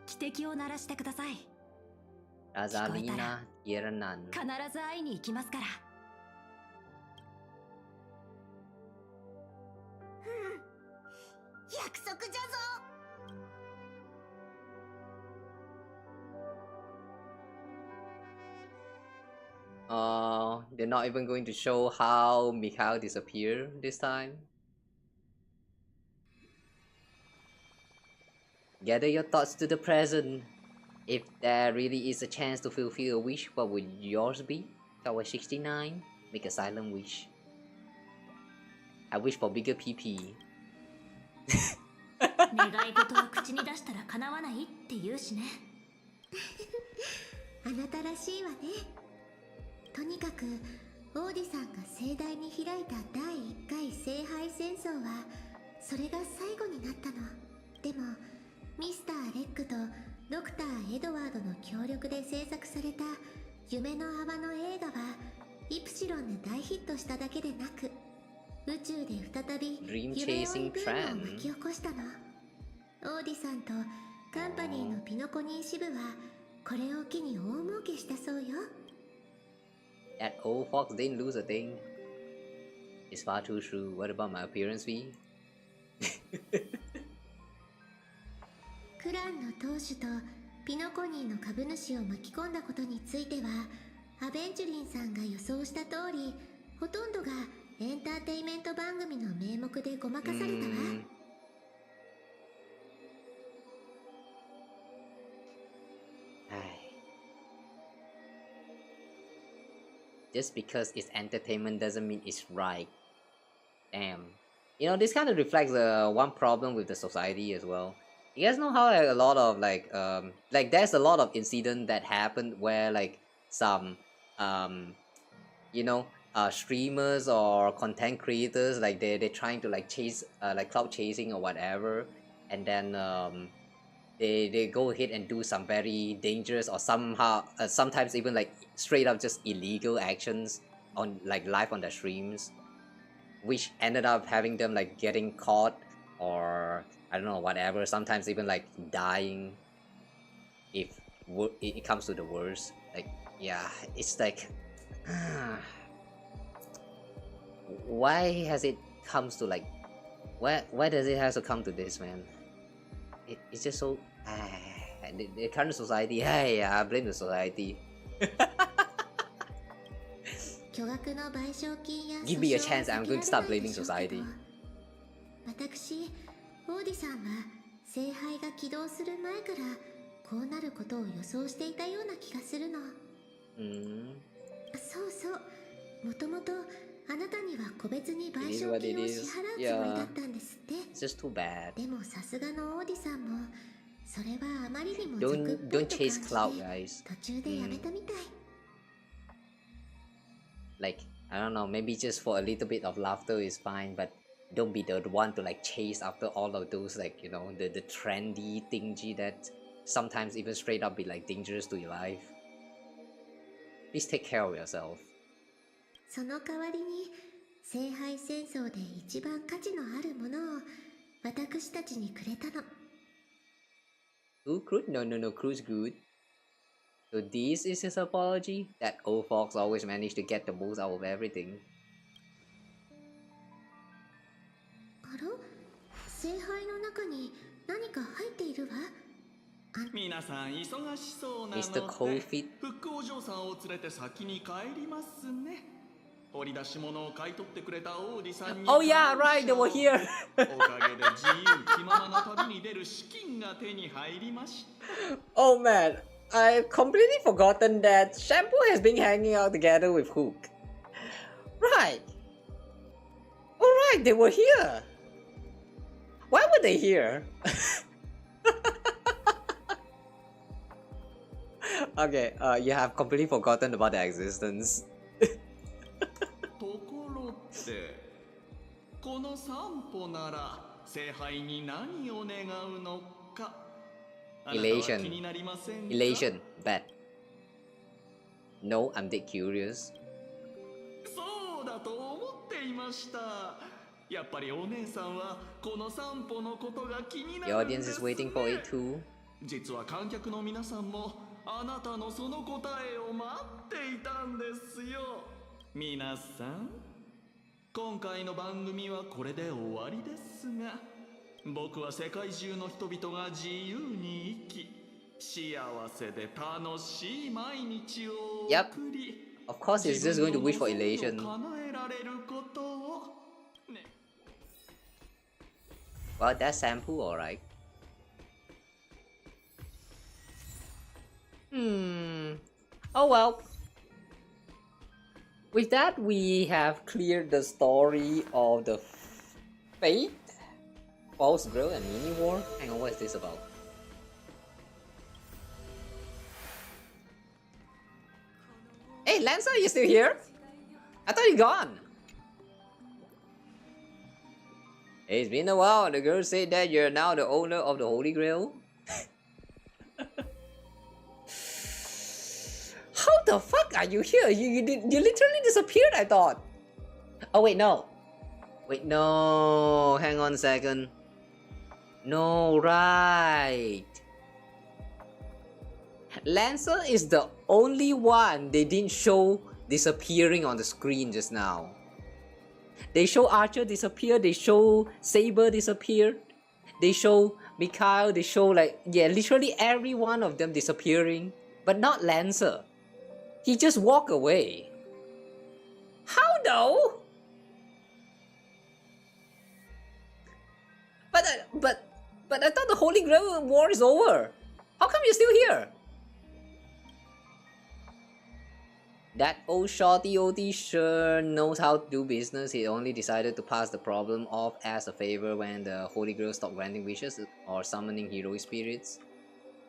汽笛を鳴らしてください。ラザリナ、ティエルナン。必ず会いに行きますから。約束じゃぞ。They're not even going to show how Mikhail disappeared this time. Gather your thoughts to the present. If there really is a chance to fulfill a wish, what would yours be? Kawa 69. Make a silent wish. I wish for bigger PP. 願い事を口に出したら叶わないって言うしね。あなたらしいわね。とにかくオーディさんが盛大に開いた第1回聖杯戦争はそれが最後になったの。でもミスター・レックとドクター・エドワードの協力で制作された夢の泡の映画はイプシロンで大ヒットしただけでなく、宇宙で再び夢追いブームを巻き起こしたの。オーディさんとカンパニーのピノコニー支部はこれを機に大儲けしたそうよ。That old fox didn't lose a thing. It's far too true. What about my appearance fee? クランの当主とピノコニーの株主を巻き込んだことについては、アベンチュリンさんが予想した通り、ほとんどがエンターテイメント番組の名目でごまかされたわ。Just because it's entertainment doesn't mean it's right. Damn. You know, this kind of reflects one problem with the society as well. You guys know how like, a lot of like there's a lot of incident that happened where like some you know streamers or content creators, like they're trying to like chase like cloud chasing or whatever, and then they go ahead and do some very dangerous or somehow sometimes even like straight up just illegal actions on like live on the streams, which ended up having them like getting caught or I don't know whatever, sometimes even like dying if it comes to the worst. Like yeah, it's like why has it comes to like why does it have to come to this, man? It's just so the current society. Hey, I blame the society. Give me a chance, I'm going to start blaming society. 私、オーディさんは聖杯が起動する前からこうなることを予想していたような気がするの。そうそう、もともとあなたには個別に賠償金を支払うつもりだったんですって。It's just too bad. でもさすがのオーディさんもそれはあまりにも俗っぽいと感じて途中でやめたみたい。Like, I don't know, maybe just for a little bit of laughter is fine, but don't be the one to like chase after all of those like, you know, the trendy thingy that sometimes even straight up be like dangerous to your life. Please take care of yourself. その代わりに聖杯戦争で一番価値のあるものを私たちにくれたの。Ooh, Crude? No, Crude's good. So this is his apology? That old fox always managed to get the most out of everything. あら？聖杯の中に何か入っているわ。皆さん忙しそうなので、 Mr. Coldfeet. 復興嬢さんを連れて先に帰りますね。掘り出し物を買い取ってくれたオーディさんに Oh yeah, right, they were here. おかげで自由気ままな旅に出る資金が手に入りました。 Oh man, I've completely forgotten that Shampoo has been hanging out together with Hook. Right. Alright, they were here. Why were they here? Okay, you have completely forgotten about their existence. ところで、この散歩なら聖杯に何を願うのか。あなたは気になりませんか？ Elation, bad. No, I'm dead curious. そうだと思っていました。やっぱりお姉さんはこの散歩のことが気にな The るんで audience す is ね。 waiting for it too. 実は観客の皆さんもあなたのその答えを待っていたんですよ。皆さん、今回の番組はこれで終わりですが、僕は世界中の人々が自由に生き、幸せで楽しい毎日を送り、 Of course, he's just going to wish for elation. 叶えられることを。 Well, that's sample, alright. Oh well. With that, we have cleared the story of the Fate, False Girl, and Mini War. Hang on, what is this about? Hey, Lancer, you still here? I thought you gone. Hey, it's been a while. The girl said that you're now the owner of the Holy Grail. How the fuck are you here? You literally disappeared, I thought. Oh wait, no. Wait, no. Hang on a second. No, right. Lancer is the only one they didn't show disappearing on the screen just now. They show Archer disappear, they show Saber disappear, they show Mikhail, they show like, yeah, literally every one of them disappearing, but not Lancer. He just walked away. How though? But I thought the Holy Grail War is over. How come you're still here? That old shorty OT sure knows how to do business. He only decided to pass the problem off as a favor when the Holy Grail stopped granting wishes or summoning heroic spirits.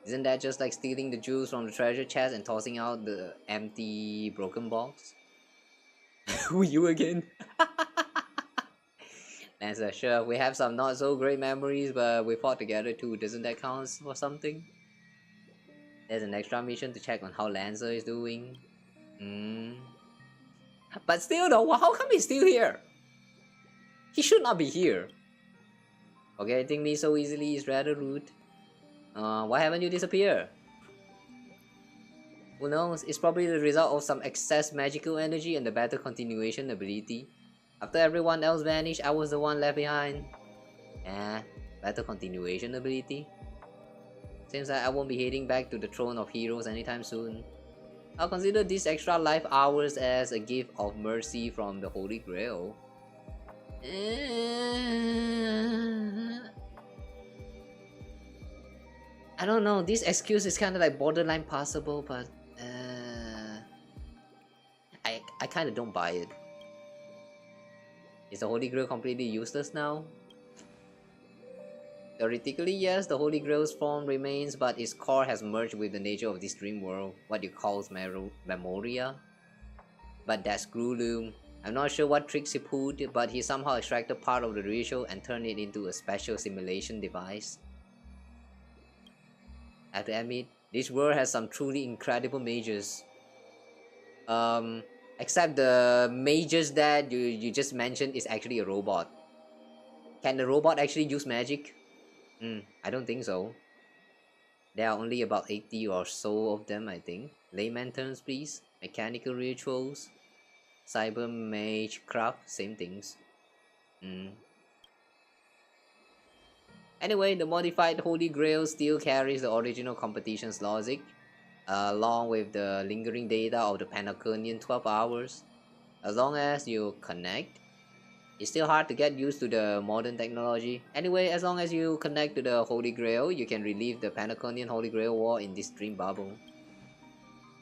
Isn't that just like stealing the jewels from the treasure chest and tossing out the empty broken box? Who you again? Lancer, sure, we have some not so great memories, but we fought together too. Doesn't that count for something? There's an extra mission to check on how Lancer is doing. But still though, how come he's still here? He should not be here. Forgetting me so easily is rather rude. Why haven't you disappeared? Who knows, it's probably the result of some excess magical energy and the battle continuation ability. After everyone else vanished, I was the one left behind. Battle continuation ability? Seems like I won't be heading back to the throne of heroes anytime soon. I'll consider these extra life hours as a gift of mercy from the Holy Grail. I don't know, this excuse is kind of like borderline possible, but I kind of don't buy it. Is the Holy Grail completely useless now? Theoretically, yes, the Holy Grail's form remains, but its core has merged with the nature of this dream world, what you call Memoria. But that's Screwloom. I'm not sure what tricks he pulled, but he somehow extracted part of the ritual and turned it into a special simulation device. I have to admit, this world has some truly incredible mages. Except the mages that you just mentioned is actually a robot. Can the robot actually use magic? I don't think so. There are only about 80 or so of them, I think. Layman terms, please. Mechanical rituals. Cyber mage craft, same things. Anyway, the modified Holy Grail still carries the original competition's logic, along with the lingering data of the Panaconian 12 hours. As long as you connect, it's still hard to get used to the modern technology. Anyway, as long as you connect to the Holy Grail, you can relieve the Panaconian Holy Grail War in this dream bubble.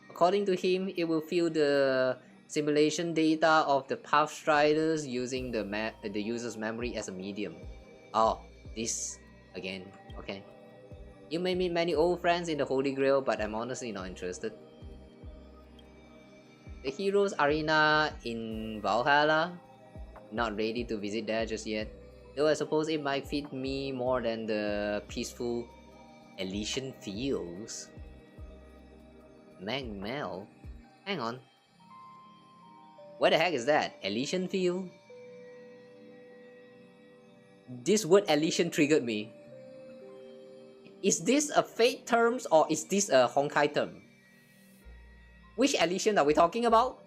According to him, it will fill the simulation data of the Pathstriders using the user's memory as a medium. Oh, this again. Okay. You may meet many old friends in the Holy Grail, but I'm honestly not interested. The Heroes Arena in Valhalla? Not ready to visit there just yet. Though I suppose it might fit me more than the peaceful Elysian Fields. Magmel? Hang on. What the heck is that? Elysian field? This word Elysian triggered me. Is this a fate term or is this a Honkai term? Which Elysian are we talking about?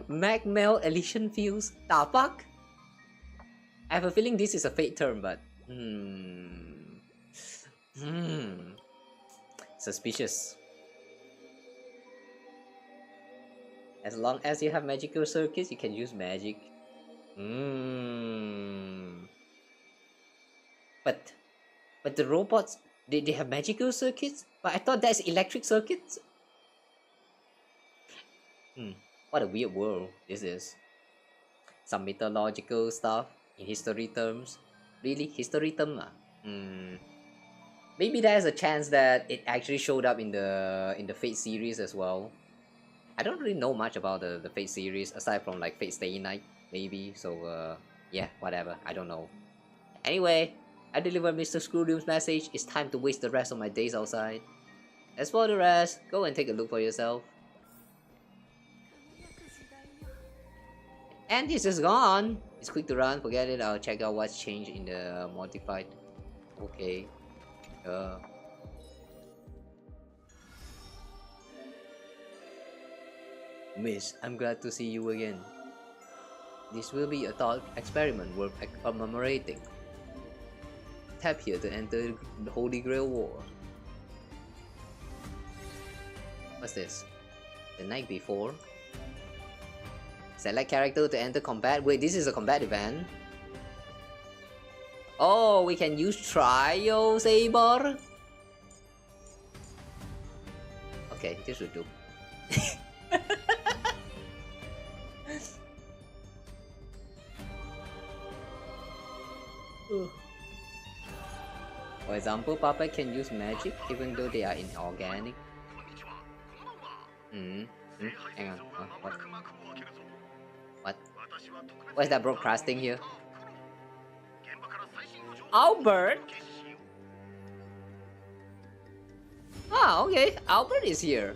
Magmel Elysian fields? The fuck? I have a feeling this is a fate term, but suspicious. As long as you have magical circuits, you can use magic. But the robots, they have magical circuits? But I thought that's electric circuits? What a weird world this is. Some mythological stuff in history terms. Really? History term? Maybe there's a chance that it actually showed up in the Fate series as well. I don't really know much about the Fate series aside from like Fate Stay Night, maybe. So yeah, whatever. I don't know. Anyway, I delivered Mr. Screwdoom's message. It's time to waste the rest of my days outside. As for the rest, go and take a look for yourself. And this is gone. It's quick to run. Forget it. I'll check out what's changed in the modified. Okay. Miss, I'm glad to see you again. This will be a thought experiment worth commemorating. Tap here to enter the Holy Grail War. What's this? The night before? Select character to enter combat. Wait, this is a combat event? Oh, we can use Trio Saber? Okay, this will do. For example, Puppet can use magic even though they are inorganic. Hang on. What? What is that broadcasting here? Albert? Ah, okay. Albert is here.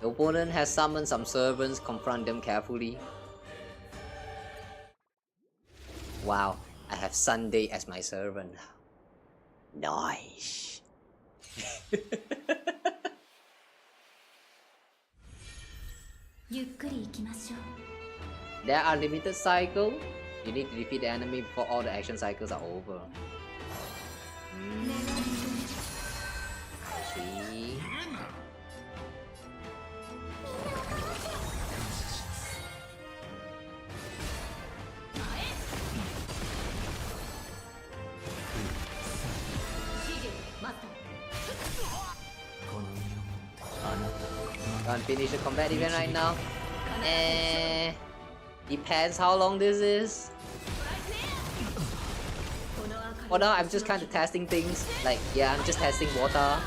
The opponent has summoned some servants. Confront them carefully. Wow, I have Sunday as my servant. Nice. There are limited cycles. You need to defeat the enemy before all the action cycles are over. See? Can't finish the combat event right now. Depends how long this is. For now, I'm just kind of testing things. Like, yeah, I'm just testing water.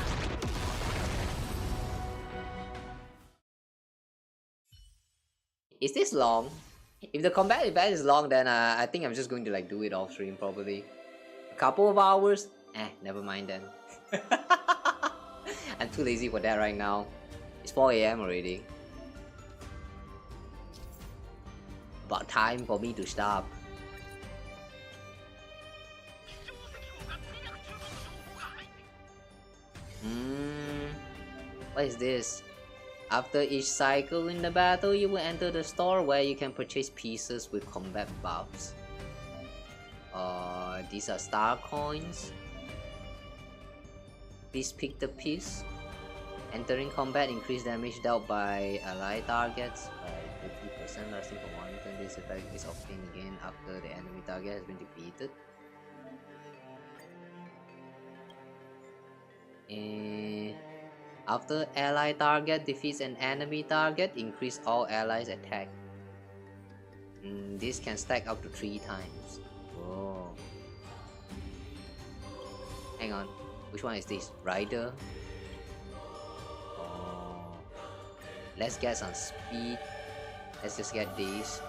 Is this long? If the combat event is long, then I think I'm just going to like do it off stream probably. A couple of hours? Never mind then. I'm too lazy for that right now. It's 4 AM already. About time for me to stop. What is this? After each cycle in the battle, you will enter the store where you can purchase pieces with combat buffs. These are star coins. Please pick the piece. Entering combat, increase damage dealt by ally targets by 50%, lasting for 1 turn. This effect is obtained again after the enemy target has been defeated. After ally target defeats an enemy target, increase all allies attack. This can stack up to 3 times. Whoa. Hang on, which one is this? Rider? Let's get some speed. Let's just get this.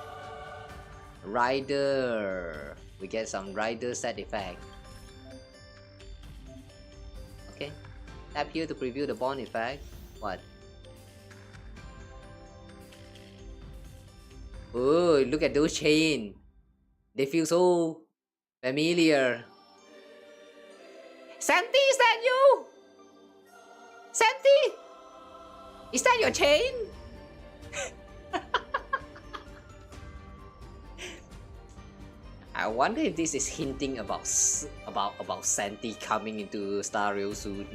Rider. We get some rider set effect. Tap here to preview the bond effect. What? Oh, look at those chains. They feel so familiar. Santi, is that you? Santi? Is that your chain? I wonder if this is hinting about Santi coming into Star Rail soon.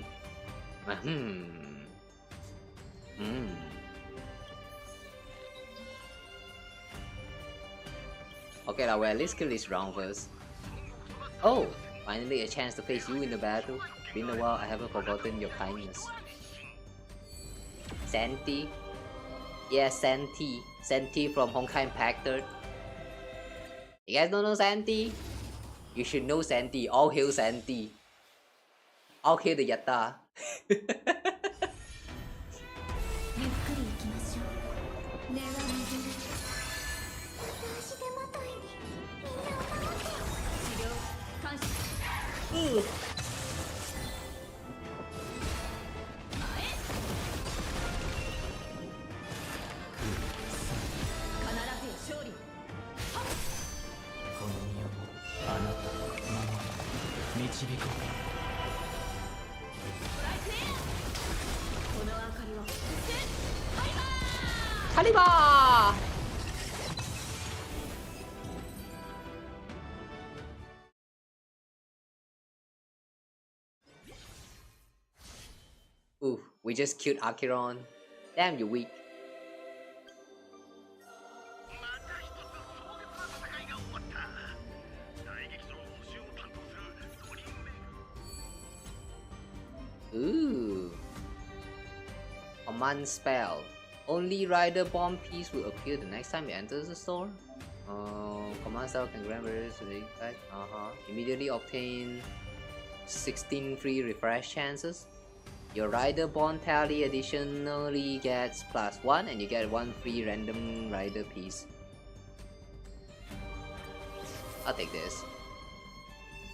Okay, now we'll at least kill this round first. Oh, finally a chance to face you in the battle. Been a while, I haven't forgotten your kindness. Santi? Yeah, Santi. Santi from Honkai Impact 3rd. You guys don't know Santi? You should know Santi. All hail Santi. All hail the Yatta. Kaliba! Ooh, we just killed Acheron. Damn, you're weak. Ooh. Command spell. Only rider bomb piece will appear the next time it enters the store. Command spell can grant various effect. Immediately obtain 16 free refresh chances. Your rider bond tally additionally gets +1 and you get 1 free random rider piece. I'll take this.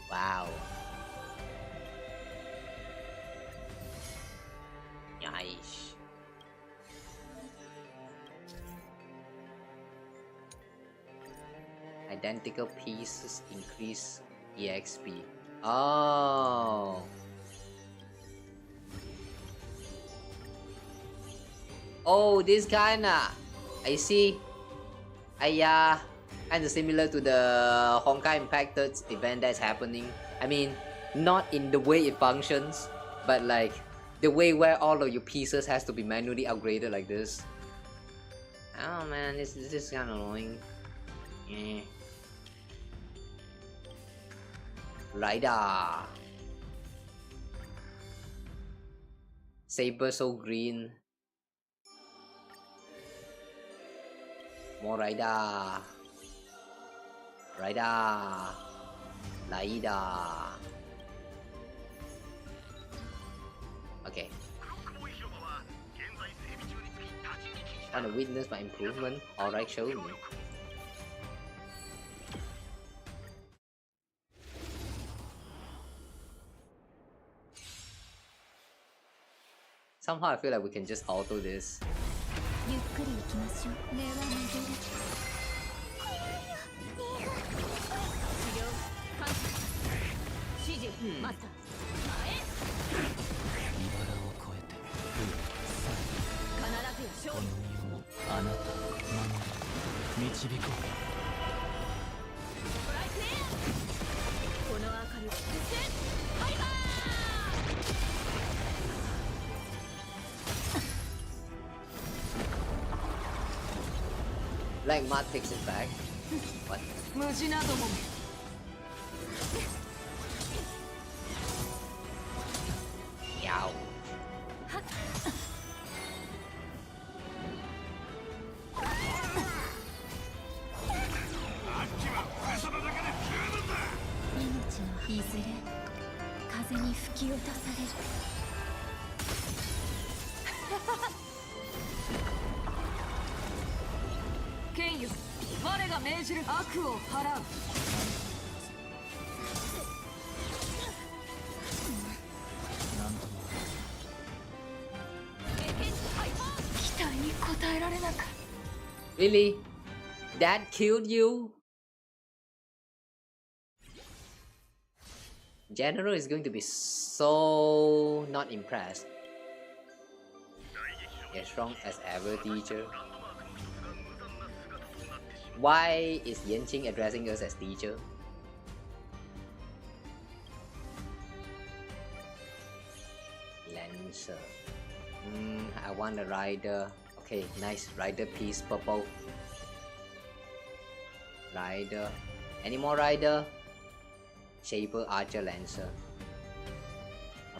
Wow. Nice. Identical pieces increase EXP. Oh. Oh, this kinda. I see. Kinda similar to the Honkai Impact 3rd event that's happening. I mean, not in the way it functions, but like the way where all of your pieces has to be manually upgraded like this. Oh man, this is kind of annoying. Yeah. Rider. Saber so green. More rider. Rider. Rider. Okay. Want to witness my improvement? Alright, show me. Somehow I feel like we can just auto this. Like Matt takes it back. What? Yow. Really? That killed you? General is going to be so not impressed. As strong as ever, teacher. Why is Yanqing addressing us as teacher? Lancer. I want a rider. Okay, nice rider piece, purple. Rider. Any more rider? Shaper, archer, lancer.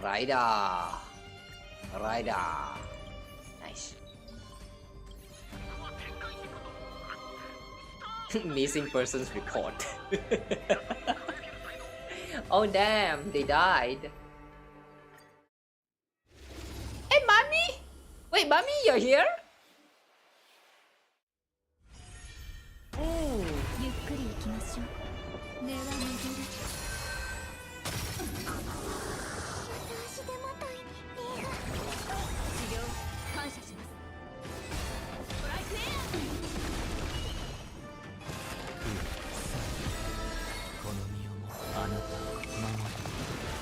Rider. Rider. Nice. Missing persons report. Oh damn, they died. Hey, mommy! Wait, mommy, you're here? Oh. ゆっくり行きましょう。では巡る。治療感謝します。トライクエア。この身をもあなたを守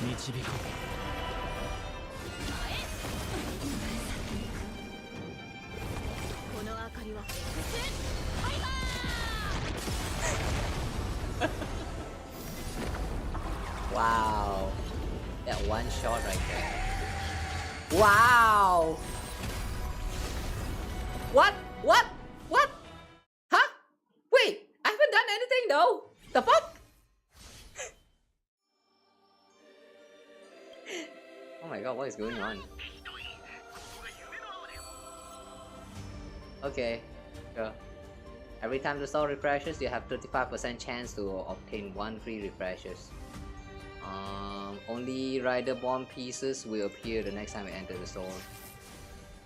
り導こう。この明かりは。Wow, that one shot right there. Wow. What? What? What? Huh? Wait, I haven't done anything though. The fuck? Oh my god, what is going on? Okay, sure. Every time the store refreshes, you have 35% chance to obtain 1 free refreshes. Only rider bomb pieces will appear the next time I enter the store.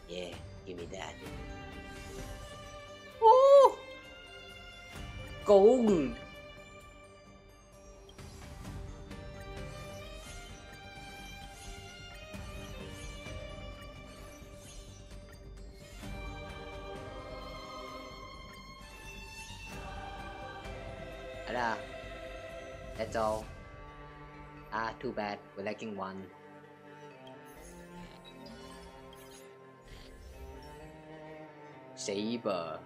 Yeah, give me that. Oh! Gold! Ada. That's all. Ah, too bad. We're lacking 1. Saber.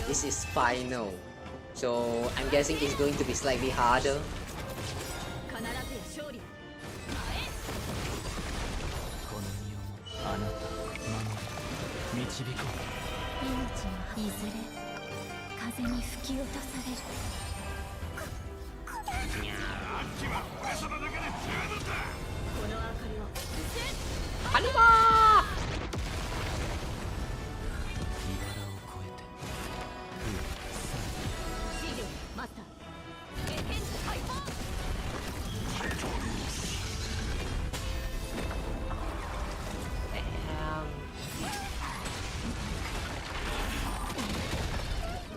This is final, so I'm guessing it's going to be slightly harder.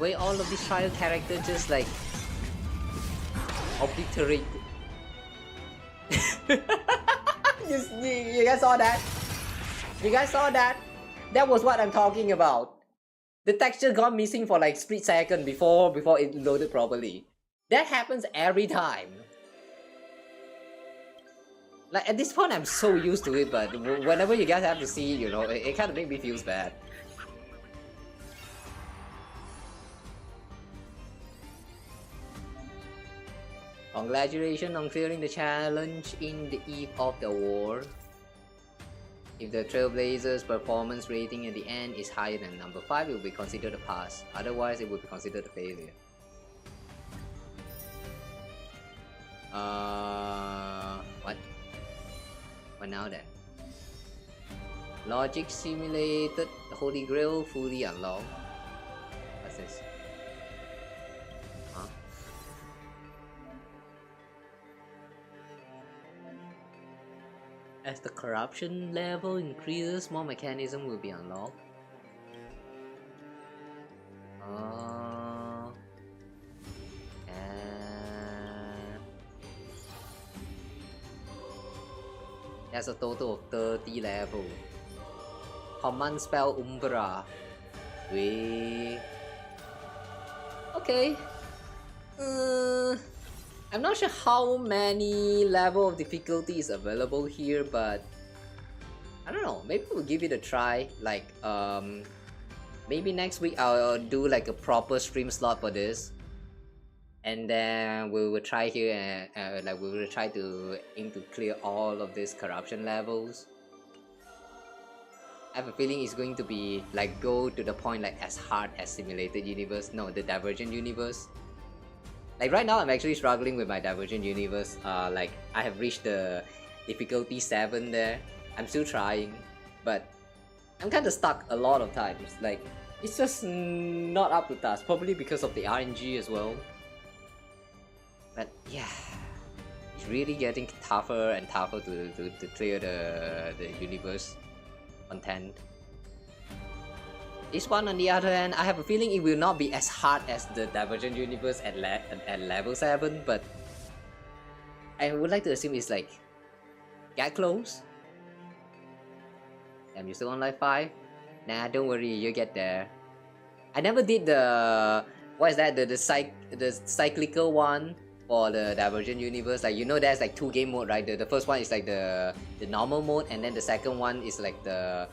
Way all of these trial characters just like obliterate. You guys saw that? You guys saw that? That was what I'm talking about. The texture got missing for like split second before it loaded properly. That happens every time. Like at this point I'm so used to it, but whenever you guys have to see, you know, it kind of makes me feel bad. Congratulations on clearing the challenge in the eve of the war. If the Trailblazers' performance rating at the end is higher than number 5, it will be considered a pass. Otherwise, it will be considered a failure. What? What now then? Logic simulated Holy Grail fully unlocked. What's this? Huh? As the corruption level increases, more mechanism will be unlocked. And that's a total of 30 level. Command spell Umbra. Okay. I'm not sure how many level of difficulty is available here, but I don't know. Maybe we'll give it a try. Like maybe next week I'll do like a proper stream slot for this, and then we will try here and like we will try to aim to clear all of these corruption levels. I have a feeling it's going to be like go to the point like as hard as Simulated Universe. No, the Divergent Universe. Like right now I'm actually struggling with my Divergent Universe. Like I have reached the difficulty 7 there. I'm still trying, but I'm kind of stuck a lot of times. Like it's just not up to task, probably because of the RNG as well. But yeah, it's really getting tougher and tougher to clear the universe content. This one on the other hand, I have a feeling it will not be as hard as the Divergent Universe at level 7, but I would like to assume it's like get close. Damn, you still on life 5? Nah, don't worry, you get there. I never did the what is that? The cyclical one for the Divergent Universe. Like you know, there's like 2 game mode, right? The first one is like the normal mode, and then the second one is like the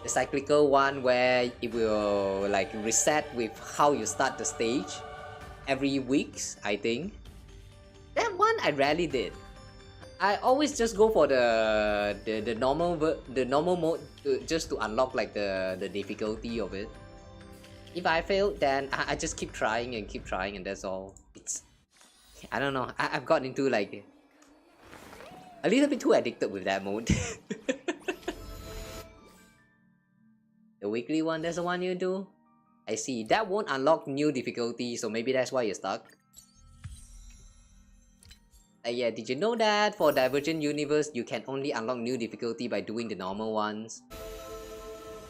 cyclical one where it will like reset with how you start the stage every weeks. I think that one I rarely did. I always just go for the normal mode just to unlock like the difficulty of it. If I fail, then I just keep trying and that's all. It's I don't know. I've got into like a little bit too addicted with that mode. The weekly one, that's the one you do? I see. That won't unlock new difficulty, so maybe that's why you're stuck. Yeah, did you know that for Divergent Universe, you can only unlock new difficulty by doing the normal ones?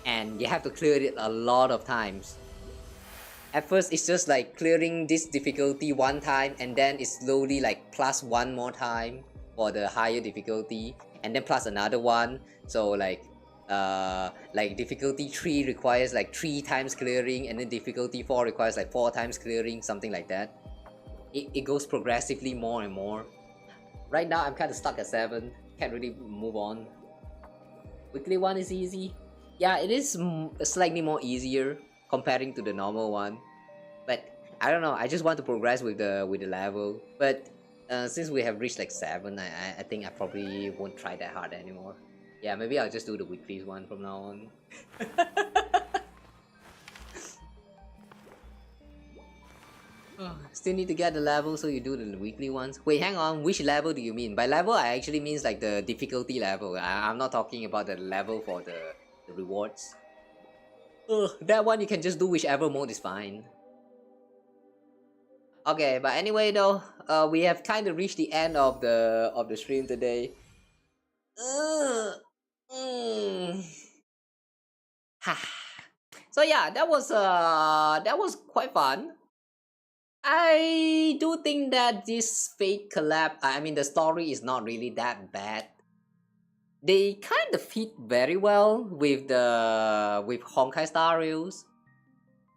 And you have to clear it a lot of times. At first, it's just like clearing this difficulty 1 time, and then it's slowly like plus 1 more time for the higher difficulty, and then plus another one. So like difficulty 3 requires like 3 times clearing, and then difficulty 4 requires like 4 times clearing, something like that. It goes progressively more and more. Right now I'm kind of stuck at 7, can't really move on. Weekly one is easy. Yeah, it is slightly more easier comparing to the normal one, but I don't know, I just want to progress with the level. But since we have reached like 7, I think I probably won't try that hard anymore. Yeah, maybe I'll just do the weekly one from now on. Still need to get the level, so you do the weekly ones. Wait, hang on, which level do you mean? By level, I actually means like the difficulty level. I'm not talking about the level for the rewards. That one you can just do whichever mode is fine. Okay, but anyway though, we have kind of reached the end of the stream today. So yeah, that was quite fun. I do think that this fake collab, I mean the story is not really that bad. They kind of fit very well with Honkai Star Rails.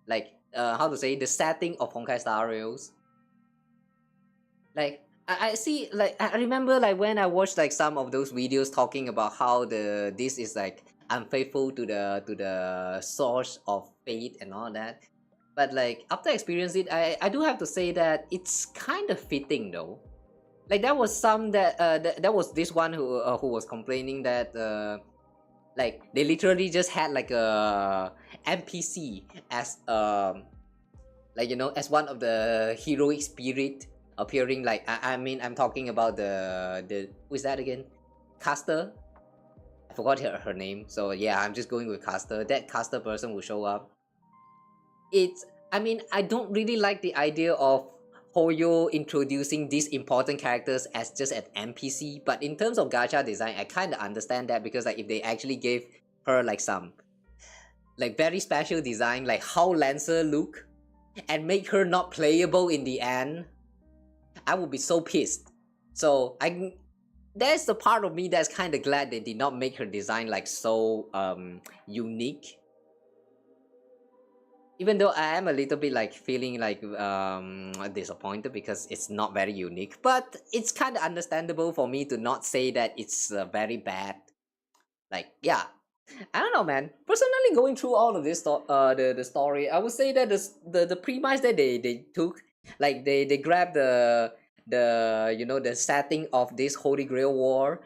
Like how to say, the setting of Honkai Star Rails. Like I see, like I remember like when I watched like some of those videos talking about how this is like unfaithful to the source of fate and all that. But like after experiencing it, I do have to say that it's kind of fitting though. Like there was some that was this one who was complaining that like they literally just had like a NPC as like you know, as one of the heroic spirit appearing. Like I mean I'm talking about the who is that again? Caster. I forgot her name. So yeah, I'm just going with Caster. That Caster person will show up. I mean, I don't really like the idea of Hoyo introducing these important characters as just an NPC, but in terms of gacha design, I kind of understand that, because like if they actually gave her like some like very special design, like how Lancer look, and make her not playable in the end, I would be so pissed. So there's the part of me that's kind of glad they did not make her design like so unique. Even though I am a little bit like feeling like disappointed because it's not very unique, but it's kind of understandable for me to not say that it's very bad. Like, yeah, I don't know, man. Personally, going through all of this the story, I would say that the premise that they took, like they grabbed the the setting of this Holy Grail war,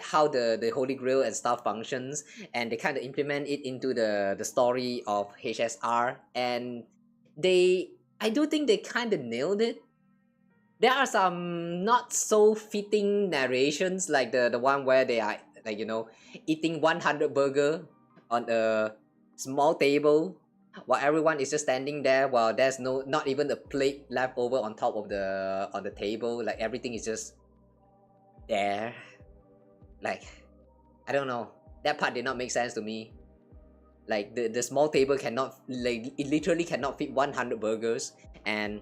how the Holy Grail and stuff functions, and they kind of implement it into the story of HSR, and I do think they kind of nailed it. There are some not so fitting narrations, like the one where they are like eating 100 burger on a small table while everyone is just standing there, while there's not even a plate left over on top of the table. Like everything is just there. Like, I don't know, that part did not make sense to me. Like the small table cannot, like, it literally cannot fit 100 burgers, and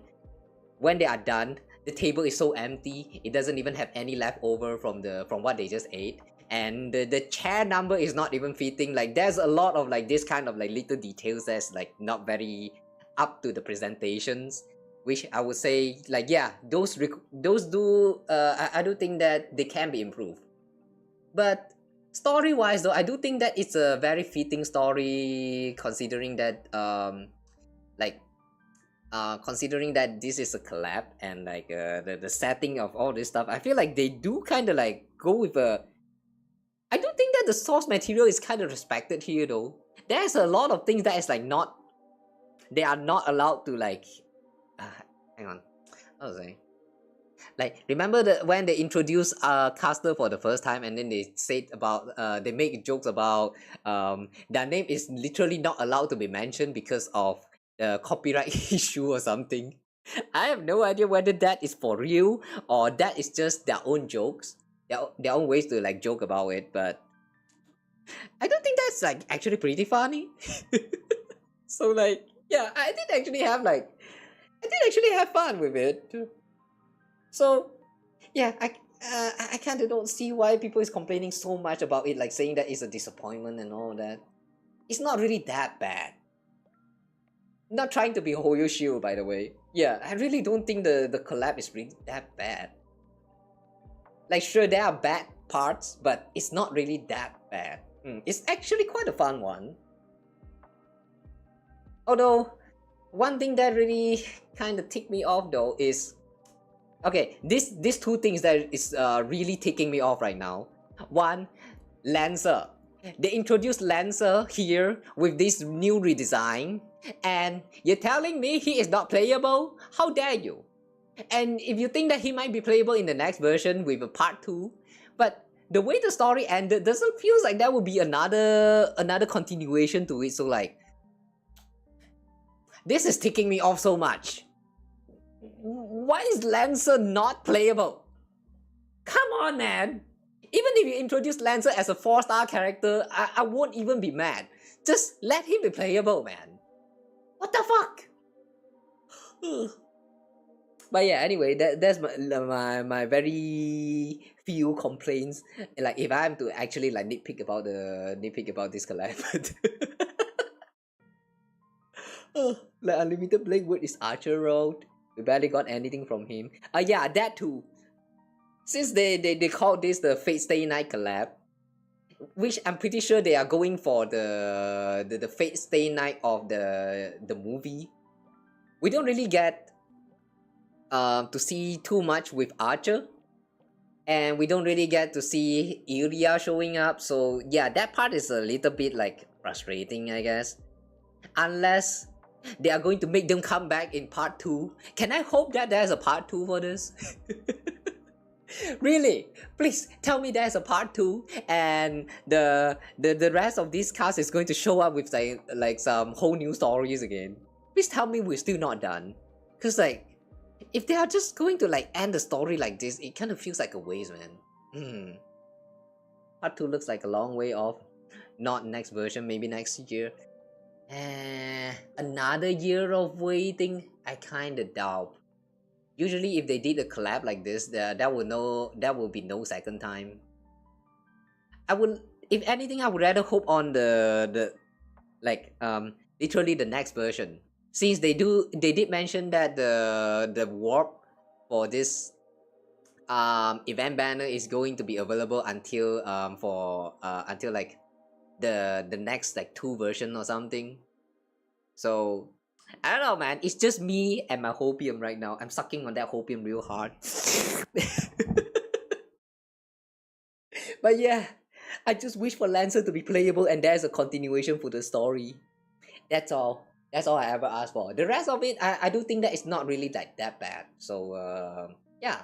when they are done, the table is so empty, it doesn't even have any left over from what they just ate, and the chair number is not even fitting. Like there's a lot of like this kind of like little details that's like not very up to the presentations, which I would say like, yeah, those do I do think that they can be improved. But story wise though, I do think that it's a very fitting story, considering that considering that this is a collab, and like the setting of all this stuff, I feel like they do kind of like go with I do think that the source material is kind of respected here though. There's a lot of things that is like they are not allowed to like hang on, what was I saying? Like, remember when they introduced Caster for the first time, and then they said about they make jokes about their name is literally not allowed to be mentioned because of copyright issue or something. I have no idea whether that is for real or that is just their own jokes, their own ways to like joke about it. But I don't think that's like actually pretty funny. So like, yeah, I did actually have fun with it. So yeah, I kind of don't see why people is complaining so much about it, like saying that it's a disappointment and all that. It's not really that bad. Not trying to be Hoyo Shield, by the way. Yeah, I really don't think the collab is really that bad. Like, sure, there are bad parts, but it's not really that bad. It's actually quite a fun one. Although, one thing that really kind of ticked me off though is, okay, these two things that is really ticking me off right now. One, Lancer. They introduced Lancer here with this new redesign, and you're telling me he is not playable? How dare you? And if you think that he might be playable in the next version with a part 2, but the way the story ended doesn't feel like that would be another continuation to it. So like, this is ticking me off so much. Why is Lancer not playable? Come on, man. Even if you introduce Lancer as a 4-star character, I won't even be mad. Just let him be playable, man. What the fuck? But yeah, anyway, that's my very few complaints. Like, if I am to actually like nitpick about this collab. Like, Unlimited Blade Wood is Archer Road. We barely got anything from him. Yeah, that too. Since they called this the Fate Stay Night collab, which I'm pretty sure they are going for the Fate Stay Night of the movie, we don't really get to see too much with Archer, and we don't really get to see Ilya showing up. So yeah, that part is a little bit like frustrating, I guess. Unless they are going to make them come back in part 2. Can I hope that there's a part 2 for this? Really, please tell me there's a part 2 and the rest of this cast is going to show up with like some whole new stories again. Please tell me we're still not done. Cause like, if they are just going to like end the story like this, it kind of feels like a waste, man. Part 2 looks like a long way off. Not next version, maybe next year. Another year of waiting, I kinda doubt. Usually if they did a collab like this, there will be no second time. I would, if anything, I would rather hope on the literally the next version. Since they did mention that the warp for this event banner is going to be available until until like the next like 2 version or something. So I don't know, man. It's just me and my hopium right now. I'm sucking on that hopium real hard. But yeah, I just wish for Lancer to be playable and there's a continuation for the story. That's all. That's all I ever asked for. The rest of it, I do think that it's not really like that bad. So yeah.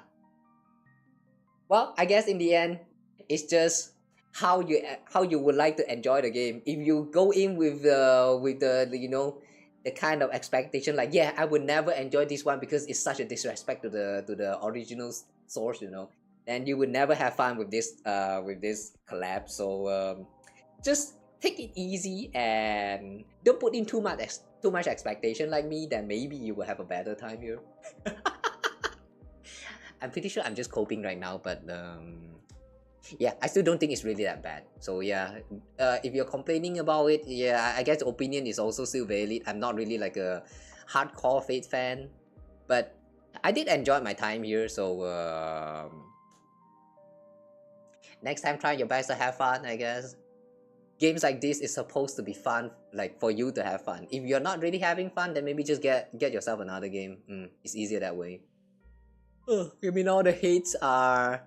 Well, I guess in the end, it's just how you would like to enjoy the game. If you go in with the you know, the kind of expectation like, yeah, I would never enjoy this one because it's such a disrespect to the original source, you know, then you would never have fun with this collab. So just take it easy and don't put in too much expectation like me, then maybe you will have a better time here. I'm pretty sure I'm just coping right now, but yeah, I still don't think it's really that bad. So yeah, if you're complaining about it, yeah, I guess the opinion is also still valid. I'm not really like a hardcore Fate fan, but I did enjoy my time here. So next time, try your best to have fun, I guess. Games like this is supposed to be fun, like for you to have fun. If you're not really having fun, then maybe just get yourself another game. It's easier that way. You mean all the hates are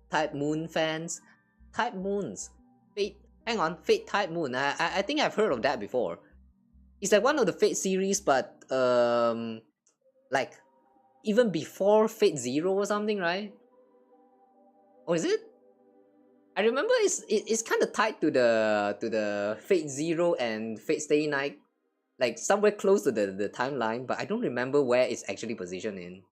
Type Moon fans? Type Moons. Fate. Hang on, Fate Type Moon. I think I've heard of that before. It's like one of the Fate series, but like even before Fate Zero or something, right? Or is it? I remember it's kind of tied to the Fate Zero and Fate Stay Night, like somewhere close to the timeline, but I don't remember where it's actually positioned in.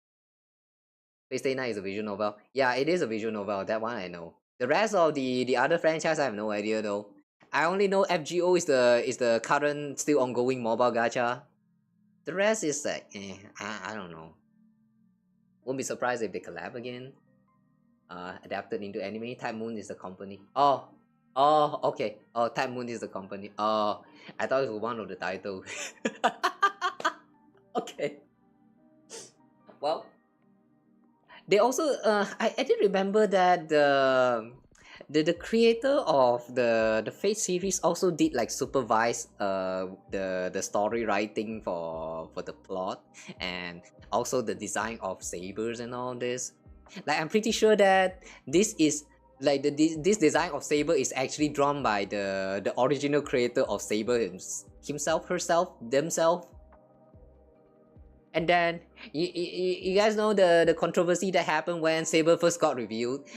Fate Stay Night is a visual novel. Yeah, it is a visual novel. That one I know. The rest of the other franchise I have no idea though. I only know FGO is the current still ongoing mobile gacha. The rest is like I don't know. Won't be surprised if they collab again. Adapted into anime. Type Moon is the company. Oh, okay. Oh, Type Moon is the company. Oh, I thought it was one of the titles. Okay. Well, they also I did remember that the creator of the Fate series also did like supervise the story writing for the plot and also the design of sabers and all this. Like I'm pretty sure that this is like this design of Saber is actually drawn by the original creator of Saber themselves. And then you guys know the controversy that happened when Saber first got revealed.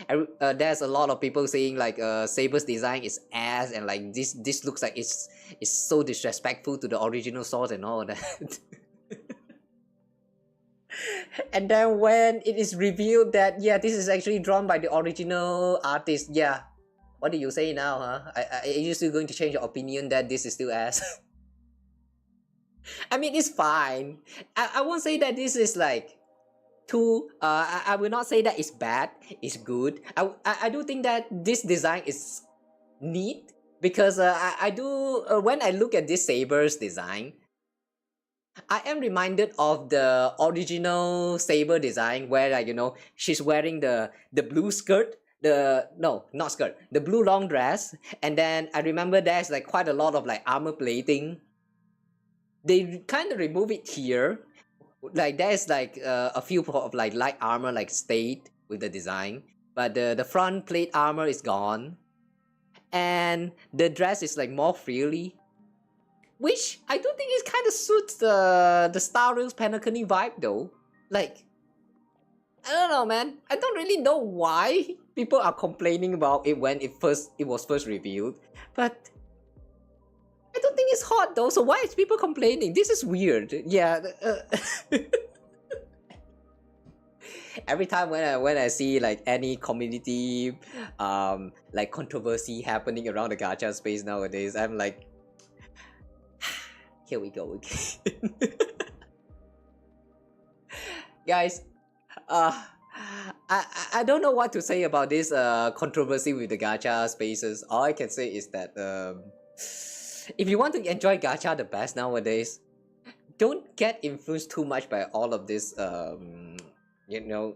There's a lot of people saying like Saber's design is ass and like this looks like it's so disrespectful to the original source and all that. And then when it is revealed that yeah, this is actually drawn by the original artist, yeah, what do you say now, huh? Are you still going to change your opinion that this is still ass? I mean, it's fine. I won't say that this is like too. I will not say that it's bad. It's good. I do think that this design is neat because I do when I look at this Saber's design, I am reminded of the original Saber design where like, you know, she's wearing the blue skirt, the blue long dress, and then I remember there's like quite a lot of like armor plating. They kind of remove it here, like there's like a few of like light armor like stayed with the design, but the front plate armor is gone, and the dress is like more frilly. Which I do think it kind of suits the Star Rails Penacony vibe though. Like, I don't know, man. I don't really know why people are complaining about it when it was first revealed. But I don't think it's hot though. So why is people complaining? This is weird. Yeah. Every time when I see like any community like controversy happening around the gacha space nowadays, I'm like, here we go again. Guys, I don't know what to say about this controversy with the gacha spaces. All I can say is that if you want to enjoy gacha the best nowadays, don't get influenced too much by all of this you know,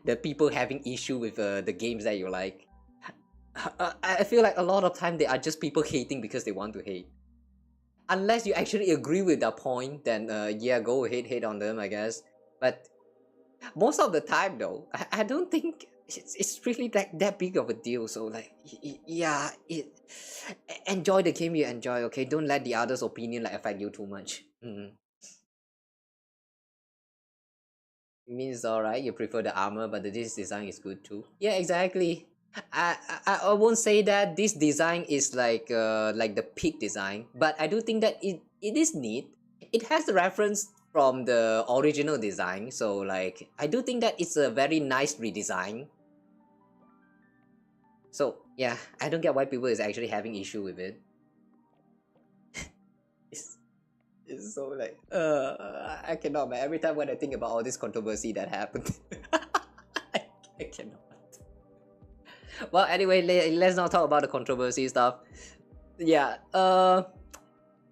the people having issue with the games that you like. I feel like a lot of time they are just people hating because they want to hate. Unless you actually agree with their point, then yeah, go ahead, hate on them, I guess. But most of the time though, I don't think it's really that big of a deal. So like, yeah, enjoy the game you enjoy, okay? Don't let the others' opinion like affect you too much. Means alright, you prefer the armor, but this design is good too. Yeah, exactly. I won't say that this design is like the peak design, but I do think that it is neat. It has the reference from the original design, so like I do think that it's a very nice redesign. So yeah, I don't get why people is actually having issue with it. It's so like I cannot, man. Every time when I think about all this controversy that happened, I cannot. Well, anyway, let's not talk about the controversy stuff. Yeah.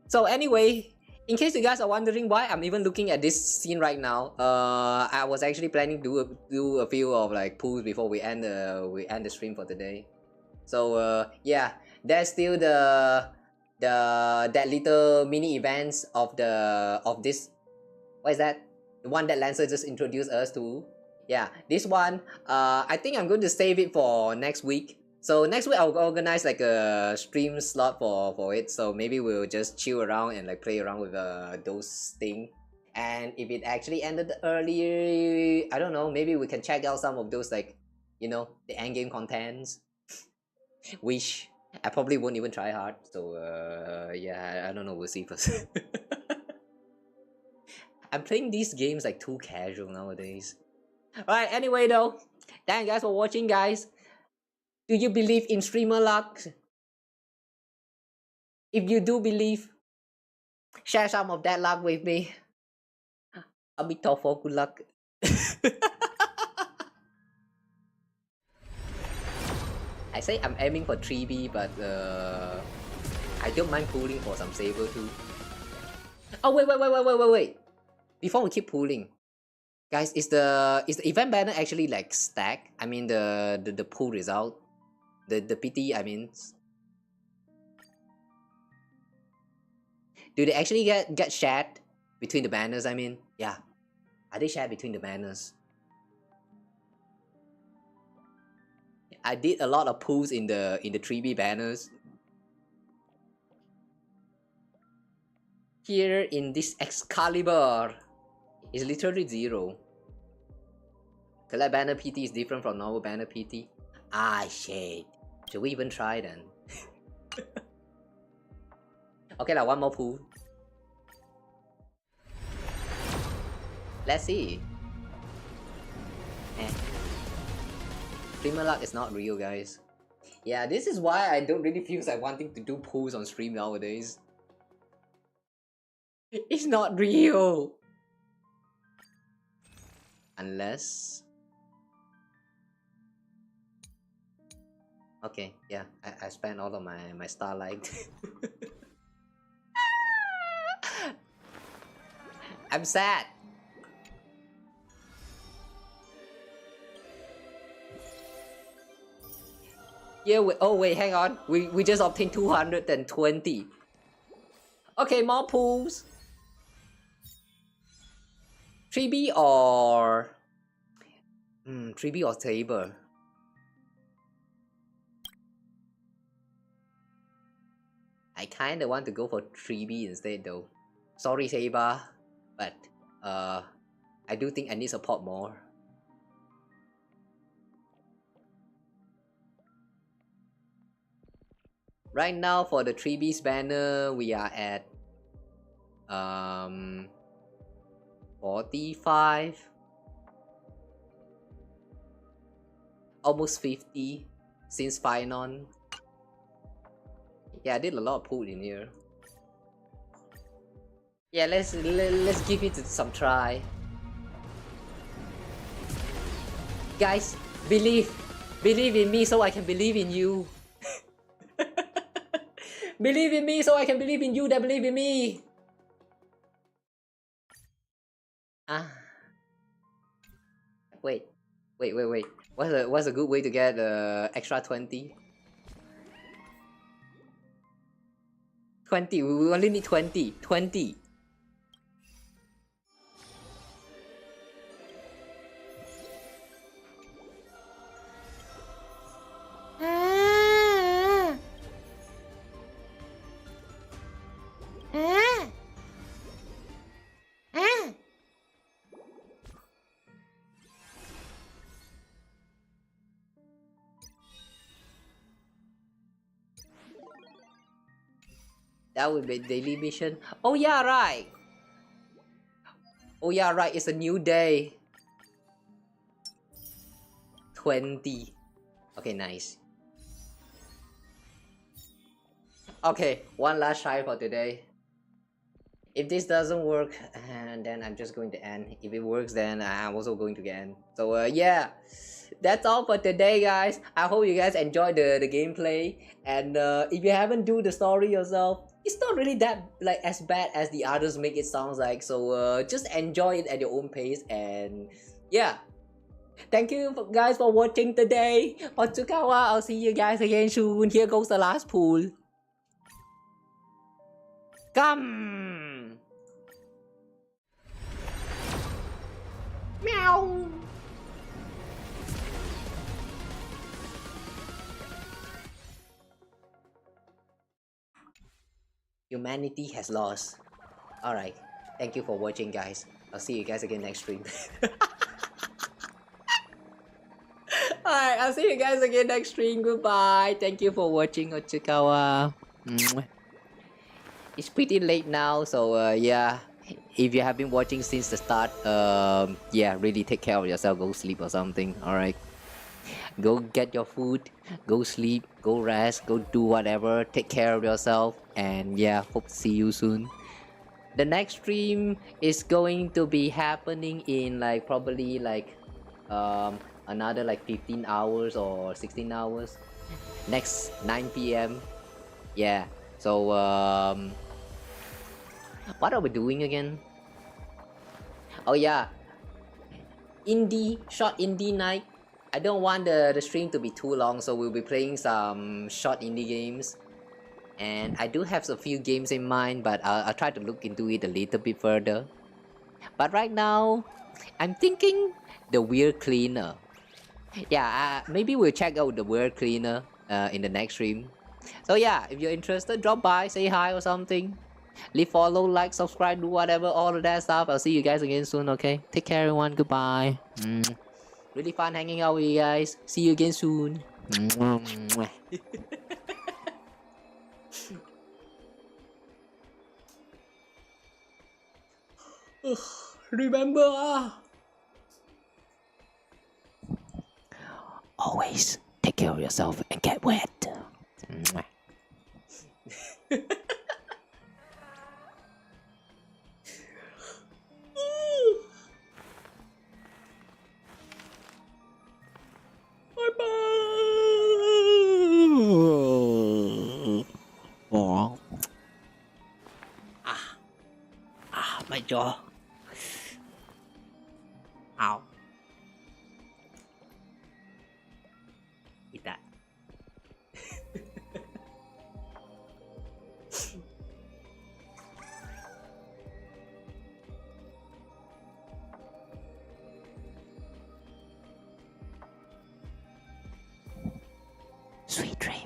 So anyway, in case you guys are wondering why I'm even looking at this scene right now, I was actually planning to do a few of like pulls before we end the stream for today. So yeah, there's still that little mini events of this, what is that, the one that Lancer just introduced us to. Yeah, this one I think I'm going to save it for next week. So next week I'll organize like a stream slot for it, so maybe we'll just chill around and like play around with those things. And if it actually ended earlier, I don't know, maybe we can check out some of those, like, you know, the end game contents, which I probably won't even try hard. So yeah, I don't know, we'll see first. I'm playing these games like too casual nowadays. Alright, anyway though, thank you guys for watching, guys. Do you believe in streamer luck? If you do believe, share some of that luck with me. I'll be tough for good luck. I say I'm aiming for 3B, but I don't mind pulling for some saber too. Oh wait. Before we keep pulling, guys, is the event banner actually like stacked? I mean the pull result, the PT. I mean, do they actually get shared between the banners? I mean, yeah, are they shared between the banners? I did a lot of pulls in the 3B banners. Here in this Excalibur, it's literally 0. Collab banner PT is different from normal banner PT. Ah shit. Should we even try then? Okay, like one more pull. Let's see. Streamer luck is not real, guys. Yeah, this is why I don't really feel like wanting to do pulls on stream nowadays. It's not real. Unless... Okay, yeah, I spent all of my starlight. I'm sad. Yeah, oh wait, hang on. We just obtained 220. Okay, more pools. 3B or... 3B or Saber? I kinda want to go for 3B instead though. Sorry Saber, but I do think I need support more. Right now for the 3B's banner, we are at 45. almost 50 since Finon. Yeah, I did a lot of pool in here. Yeah, let's give it some try. Guys, believe in me so I can believe in you. Believe in me so I can believe in you that believe in me. Wait. What's a good way to get extra 20? 20, we only need 20. 20. That would be daily mission. Oh yeah, right. Oh yeah, right. It's a new day. 20. Okay, nice. Okay, one last try for today. If this doesn't work, and then I'm just going to end. If it works, then I'm also going to end. So yeah, that's all for today, guys. I hope you guys enjoyed the gameplay. And if you haven't do the story yourself, it's not really that like as bad as the others make it sound like. So just enjoy it at your own pace. And yeah, thank you guys for watching today. Kawa, I'll see you guys again soon. Here goes the last pool. Come. Meow. Humanity has lost. Alright. Thank you for watching, guys. I'll see you guys again next stream. Alright, I'll see you guys again next stream. Goodbye. Thank you for watching, Kawa. It's pretty late now, so yeah. If you have been watching since the start, yeah, really take care of yourself. Go sleep or something. Alright. Go get your food, go sleep, go rest, go do whatever, take care of yourself, and yeah, hope to see you soon. The next stream is going to be happening in like probably like another like 15 hours or 16 hours. Next 9 p.m. Yeah, so what are we doing again? Oh yeah, short indie night. I don't want the stream to be too long, so we'll be playing some short indie games. And I do have a few games in mind, but I'll try to look into it a little bit further. But right now, I'm thinking the Weird Cleaner. Yeah, maybe we'll check out the Weird Cleaner in the next stream. So yeah, if you're interested, drop by, say hi or something. Leave follow, like, subscribe, do whatever, all of that stuff. I'll see you guys again soon, okay? Take care everyone, goodbye. Really fun hanging out with you guys. See you again soon. Remember, always take care of yourself and get wet. My jaw. Ow. Eat that. Sweet dreams.